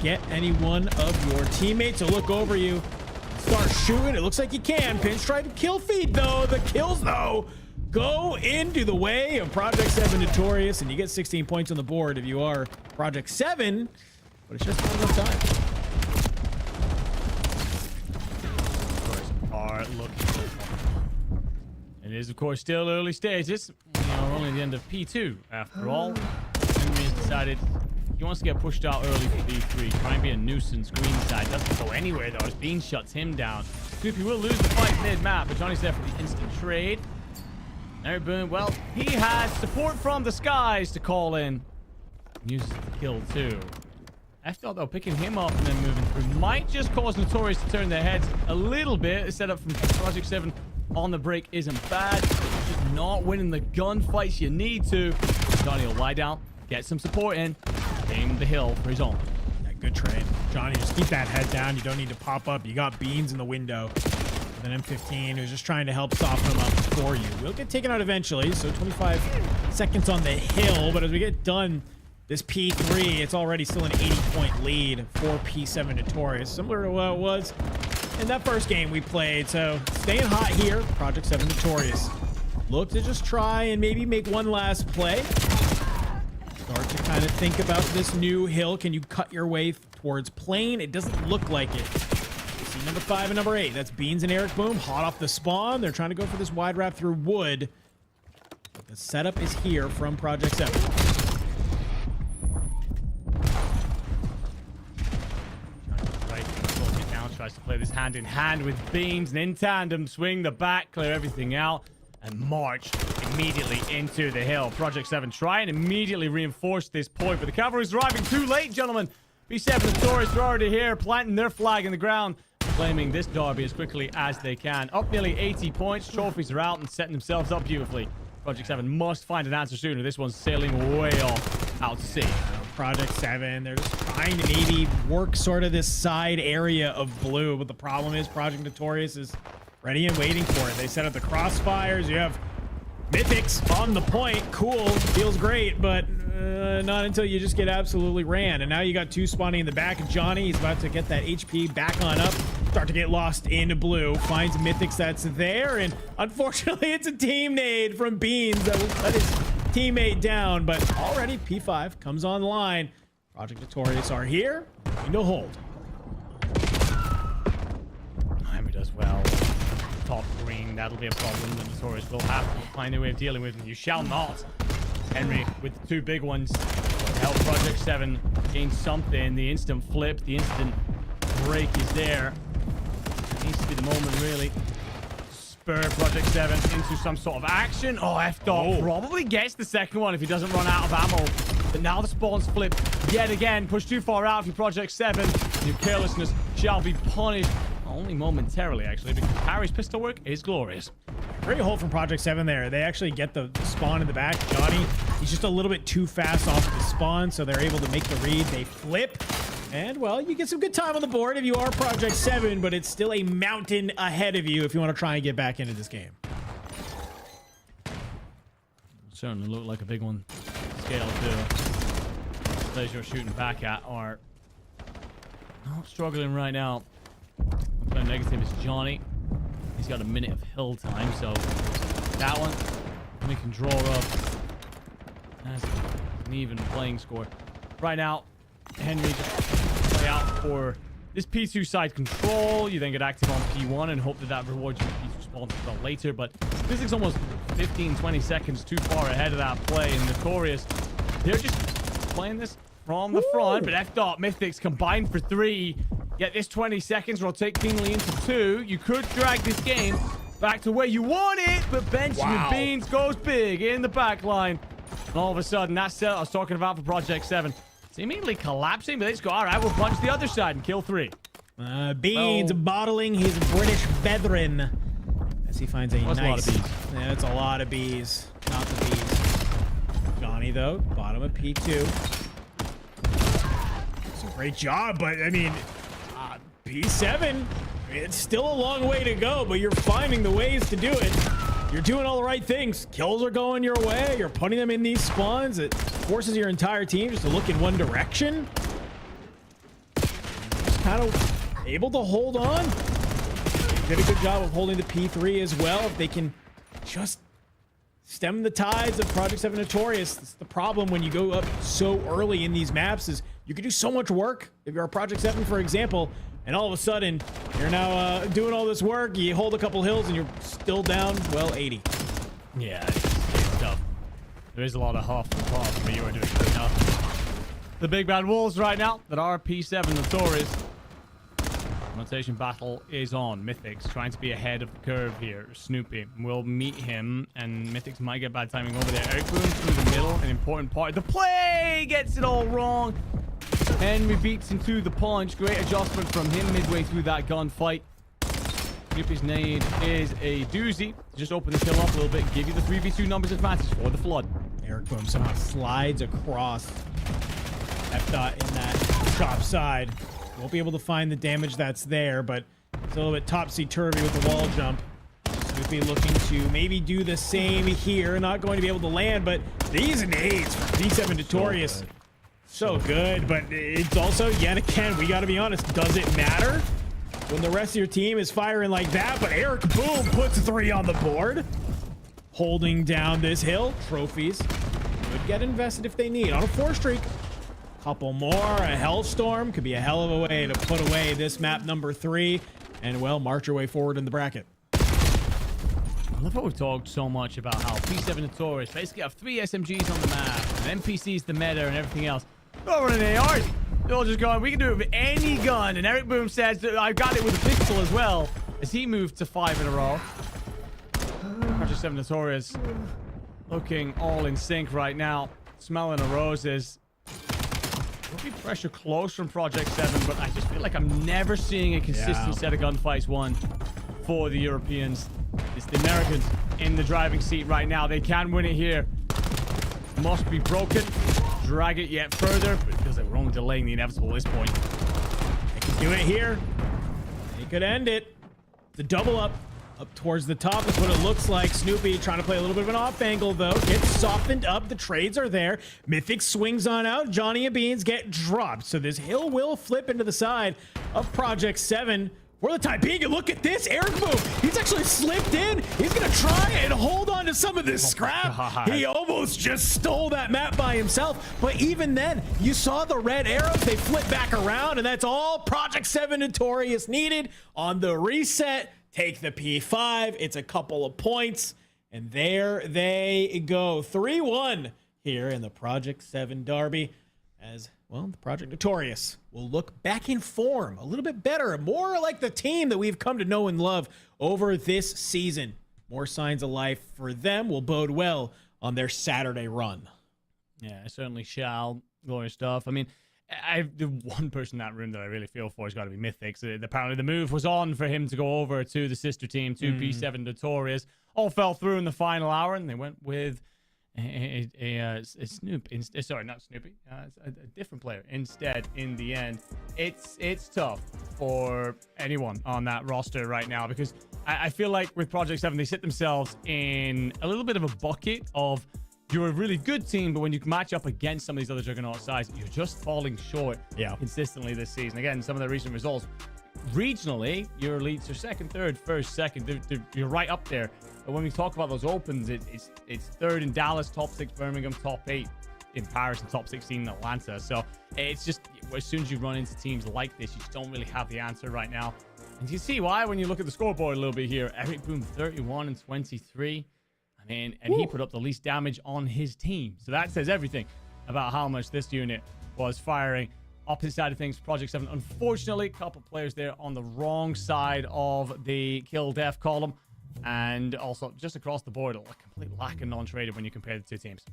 Get any one of your teammates to look over you, start shooting. It looks like you can. Pinstripe kill feed though. The kills though go into the way of Project 7 Notorious, and you get 16 points on the board if you are Project 7, but it's just not enough time. Are looking. It is of course still early stages. You know, we're only at the end of P2 after all. Henry has decided he wants to get pushed out early for B3. Try and be a nuisance green side. Doesn't go anywhere though as Bean shuts him down. Snoopy will lose the fight mid-map, but Johnny's there for the instant trade. There, boom. Well, he has support from the skies to call in. Uses the kill too. F-Dot though picking him up and then moving through. Might just cause Notorious to turn their heads a little bit. The setup from Project 7 on the break isn't bad. Just not winning the gunfights you need to. Johnny will lie down, get some support in. Aim the hill for his own. Yeah, good trade. Johnny, just keep that head down. You don't need to pop up. You got Beans in the window. With an M15 who's just trying to help soften him up for you. We'll get taken out eventually, so 25 seconds on the hill. But as we get done, this P3, it's already still an 80-point lead for P7 Notorious. Similar to what it was in that first game we played. So staying hot here, Project 7 Notorious. Look to just try and maybe make one last play. Start to kind of think about this new hill. Can you cut your way towards plane? It doesn't look like it. See number 5 and number 8. That's Beans and Eric Boom. Hot off the spawn. They're trying to go for this wide wrap through wood. But the setup is here from Project 7. Right, now tries to play this hand in hand with Beans and in tandem swing the back, clear everything out, and march immediately into the hill. Project 7 try and immediately reinforce this point, but the cavalry's arriving too late, gentlemen. B7 Notorious are already here, planting their flag in the ground, claiming this derby as quickly as they can. Up nearly 80 points, trophies are out and setting themselves up beautifully. Project 7 must find an answer sooner. This one's sailing way off out to sea. Project 7, they're just trying to maybe work sort of this side area of blue, but the problem is Project Notorious is ready and waiting for it. They set up the crossfires. You have Mythics on the point. Cool. Feels great, but not until you just get absolutely ran. And now you got two spawning in the back. Johnny, he's about to get that HP back on up. Start to get lost into blue. Finds Mythics that's there. And unfortunately, it's a team nade from Beans that will cut his teammate down. But already P5 comes online. Project Notorious are here. Need to hold. Henry does well. Top green, that'll be a problem. The Notorious will have to find a way of dealing with, and you shall not. Henry with the two big ones to help Project 7 gain something. The instant flip, the instant break is there. It needs to be the moment, really. Spur Project 7 into some sort of action. Oh, F-Dot probably gets the second one if he doesn't run out of ammo. But now the spawns flip yet again. Push too far out for Project 7. Your carelessness shall be punished. Only momentarily, actually, because Harry's pistol work is glorious. Great hold from Project 7 there. They actually get the spawn in the back. Johnny, he's just a little bit too fast off the spawn, so they're able to make the read. They flip. And, well, you get some good time on the board if you are Project 7, but it's still a mountain ahead of you if you want to try and get back into this game. certainly look like a big one. Scale too. Those you're shooting back at are not struggling right now. Player negative is Johnny. He's got a minute of hill time, so that one we can draw up. That's an even playing score. Right now, Henry just play out for this P2 side control. You then get active on P1 and hope that that rewards you with P2 spawns a little later. But this is almost 15-20 seconds too far ahead of that play. And Notorious, they're just playing this from the front. But F. Mythics combined for 3. Get this 20 seconds, rotate cleanly into 2. You could drag this game back to where you want it, but Benjamin Beans goes big in the back line. And all of a sudden, that set I was talking about for Project 7 seemingly collapsing, but they just go, all right, we'll punch the other side and kill 3. Beans bottling his British veteran as he finds a That's nice... a lot of bees. Yeah, that's a lot of bees. Not the bees. Johnny, though, bottom of P2. It's a great job, but, I mean, P7, it's still a long way to go, but you're finding the ways to do it. You're doing all the right things. Kills are going your way. You're putting them in these spawns. It forces your entire team just to look in one direction. Just kind of able to hold on. Did a good job of holding the P3 as well. If they can just stem the tides of Project 7 Notorious. That's the problem when you go up so early in these maps is you can do so much work. If you're a Project 7, for example, and all of a sudden, you're now doing all this work, you hold a couple hills, and you're still down, well, 80. Yeah, it's tough. There is a lot of huff and puff, but you are doing good enough. The big bad wolves right now that are P7 Notorious. Rotation battle is on. Mythics trying to be ahead of the curve here. Snoopy will meet him, and Mythics might get bad timing over there. Eric Boom through the middle, an important part. The play gets it all wrong. Henry beats him to the punch. Great adjustment from him midway through that gunfight. Snoopy's nade is a doozy. Just open the kill up a little bit, give you the 3v2 numbers advantage for the Flood. Eric Boom somehow slides across F. in that top side. Won't be able to find the damage that's there, but it's a little bit topsy-turvy with the wall jump. Snoopy looking to maybe do the same here. Not going to be able to land, but these nades from P7 Notorious. So good, but it's also, yet again, we got to be honest, does it matter when the rest of your team is firing like that? But Eric Boom puts 3 on the board. Holding down this hill. Trophies could get invested if they need. On a 4 streak. Couple more. A Hellstorm could be a hell of a way to put away this map number 3 and, well, march your way forward in the bracket. I love how we've talked so much about how P7 Notorious basically have 3 SMGs on the map, and NPCs the meta and everything else. They're all running ARs. They're all just going, we can do it with any gun. And Eric Boom says that I've got it with a pistol as well, as he moved to 5 in a row. Project 7 Notorious looking all in sync right now. Smelling the roses. Will be pressure close from Project 7, but I just feel like I'm never seeing a consistent set of gunfights won for the Europeans. It's the Americans in the driving seat right now. They can win it here. Must be broken. Drag it yet further, but it feels like we're only delaying the inevitable at this point. They can do it here. They could end it. The double up towards the top is what it looks like. Snoopy trying to play a little bit of an off angle, though. Gets softened up. The trades are there. Mythic swings on out. Johnny and Beans get dropped. So this hill will flip into the side of Project 7. For the time being, and look at this, Eric Boom. He's actually slipped in. He's going to try and hold on to some of this scrap. He almost just stole that map by himself. But even then, you saw the red arrows. They flip back around, and that's all Project 7 Notorious needed on the reset. Take the P5. It's a couple of points, and there they go. 3-1 here in the Project 7 derby as... well, the Project Notorious will look back in form a little bit better, more like the team that we've come to know and love over this season. More signs of life for them will bode well on their Saturday run. Yeah, I certainly shall. Glorious stuff. I mean, the one person in that room that I really feel for has got to be Mythics. Apparently the move was on for him to go over to the sister team, to P7 Notorious. All fell through in the final hour, and they went with... sorry, not Snoopy. A different player instead. In the end, it's tough for anyone on that roster right now because I feel like with Project 7 they sit themselves in a little bit of a bucket of you're a really good team, but when you match up against some of these other juggernaut sides, you're just falling short consistently this season. Again, some of the recent results. Regionally, your elites are second, third, first, second. You're right up there. But when we talk about those opens, it's third in Dallas, top 6 Birmingham, top 8 in Paris, and top 16 in Atlanta. So it's just, as soon as you run into teams like this, you just don't really have the answer right now. And you see why when you look at the scoreboard a little bit here. Eric Boom 31 and 23. I mean, and he put up the least damage on his team. So that says everything about how much this unit was firing. Opposite side of things, Project 7. Unfortunately, a couple players there on the wrong side of the kill death column. And also, just across the board, a complete lack of non-traded when you compare the two teams.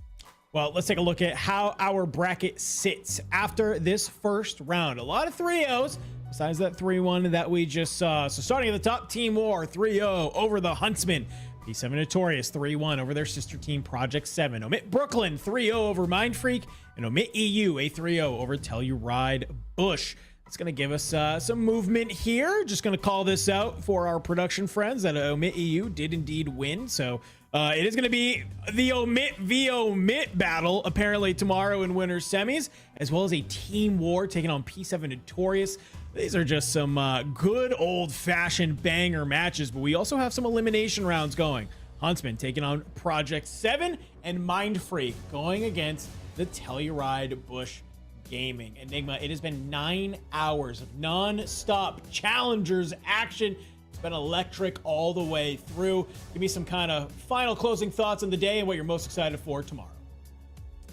Well, let's take a look at how our bracket sits after this first round. A lot of 3-0s, besides that 3-1 that we just saw. So starting at the top, Team War 3-0 over the Huntsmen. P7 Notorious 3-1 over their sister team Project 7. OMiT Brooklyn 3-0 over Mindfreak. And OMiT EU a 3-0 over Telluride Bush. It's going to give us some movement here. Just going to call this out for our production friends that OMiT EU did indeed win. So it is going to be the OMiT v OMiT battle apparently tomorrow in winners semis, as well as a team war taking on P7 Notorious. These are just some good old-fashioned banger matches, but we also have some elimination rounds going. Huntsmen taking on Project 7 and Mindfreak going against the Telluride Bush Gaming. Enigma, it has been 9 hours of non-stop challengers action. It's been electric all the way through. Give me some kind of final closing thoughts on the day and what you're most excited for tomorrow.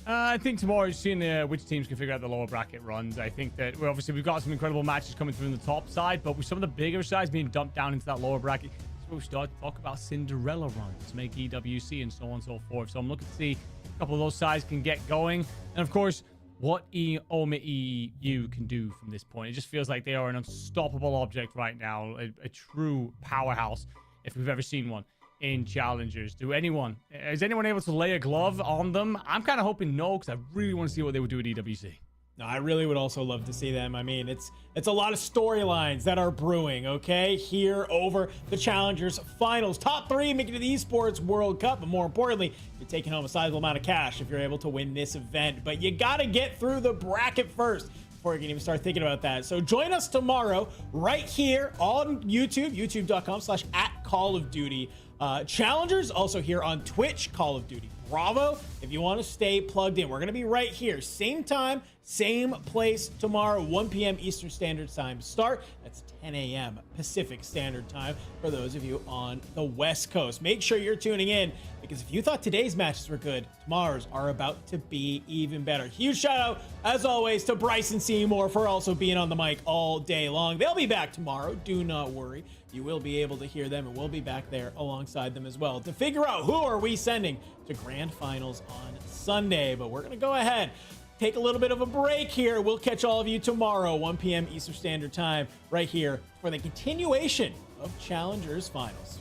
I think tomorrow is seeing which teams can figure out the lower bracket runs. I think that we've got some incredible matches coming through in the top side, but with some of the bigger sides being dumped down into that lower bracket, we start to talk about Cinderella runs, make EWC and so on and so forth. So I'm looking to see a couple of those sides can get going. And of course, what OMiT EU can do from this point. It just feels like they are an unstoppable object right now, a true powerhouse if we've ever seen one in challengers. Is anyone able to lay a glove on them? I'm kind of hoping no, because I really want to see what they would do at EWC. No, I really would also love to see them. I mean, it's a lot of storylines that are brewing, okay, here over the Challengers Finals. Top 3 making it to the Esports World Cup, but more importantly, you're taking home a sizable amount of cash if you're able to win this event. But you got to get through the bracket first before you can even start thinking about that. So join us tomorrow right here on YouTube, youtube.com/@CallOfDuty. Challengers also here on Twitch, Call of Duty Bravo. If you want to stay plugged in, we're going to be right here, same time, same place tomorrow, 1 p.m. Eastern Standard Time start. That's 10 a.m. Pacific Standard Time for those of you on the West Coast. Make sure you're tuning in, because if you thought today's matches were good, tomorrow's are about to be even better. Huge shout out, as always, to Bryson Seymour for also being on the mic all day long. They'll be back tomorrow. Do not worry. You will be able to hear them, and we'll be back there alongside them as well to figure out who are we sending to grand finals on Sunday. But we're going to go ahead, take a little bit of a break here. We'll catch all of you tomorrow, 1 p.m. Eastern Standard Time, right here for the continuation of Challengers Finals.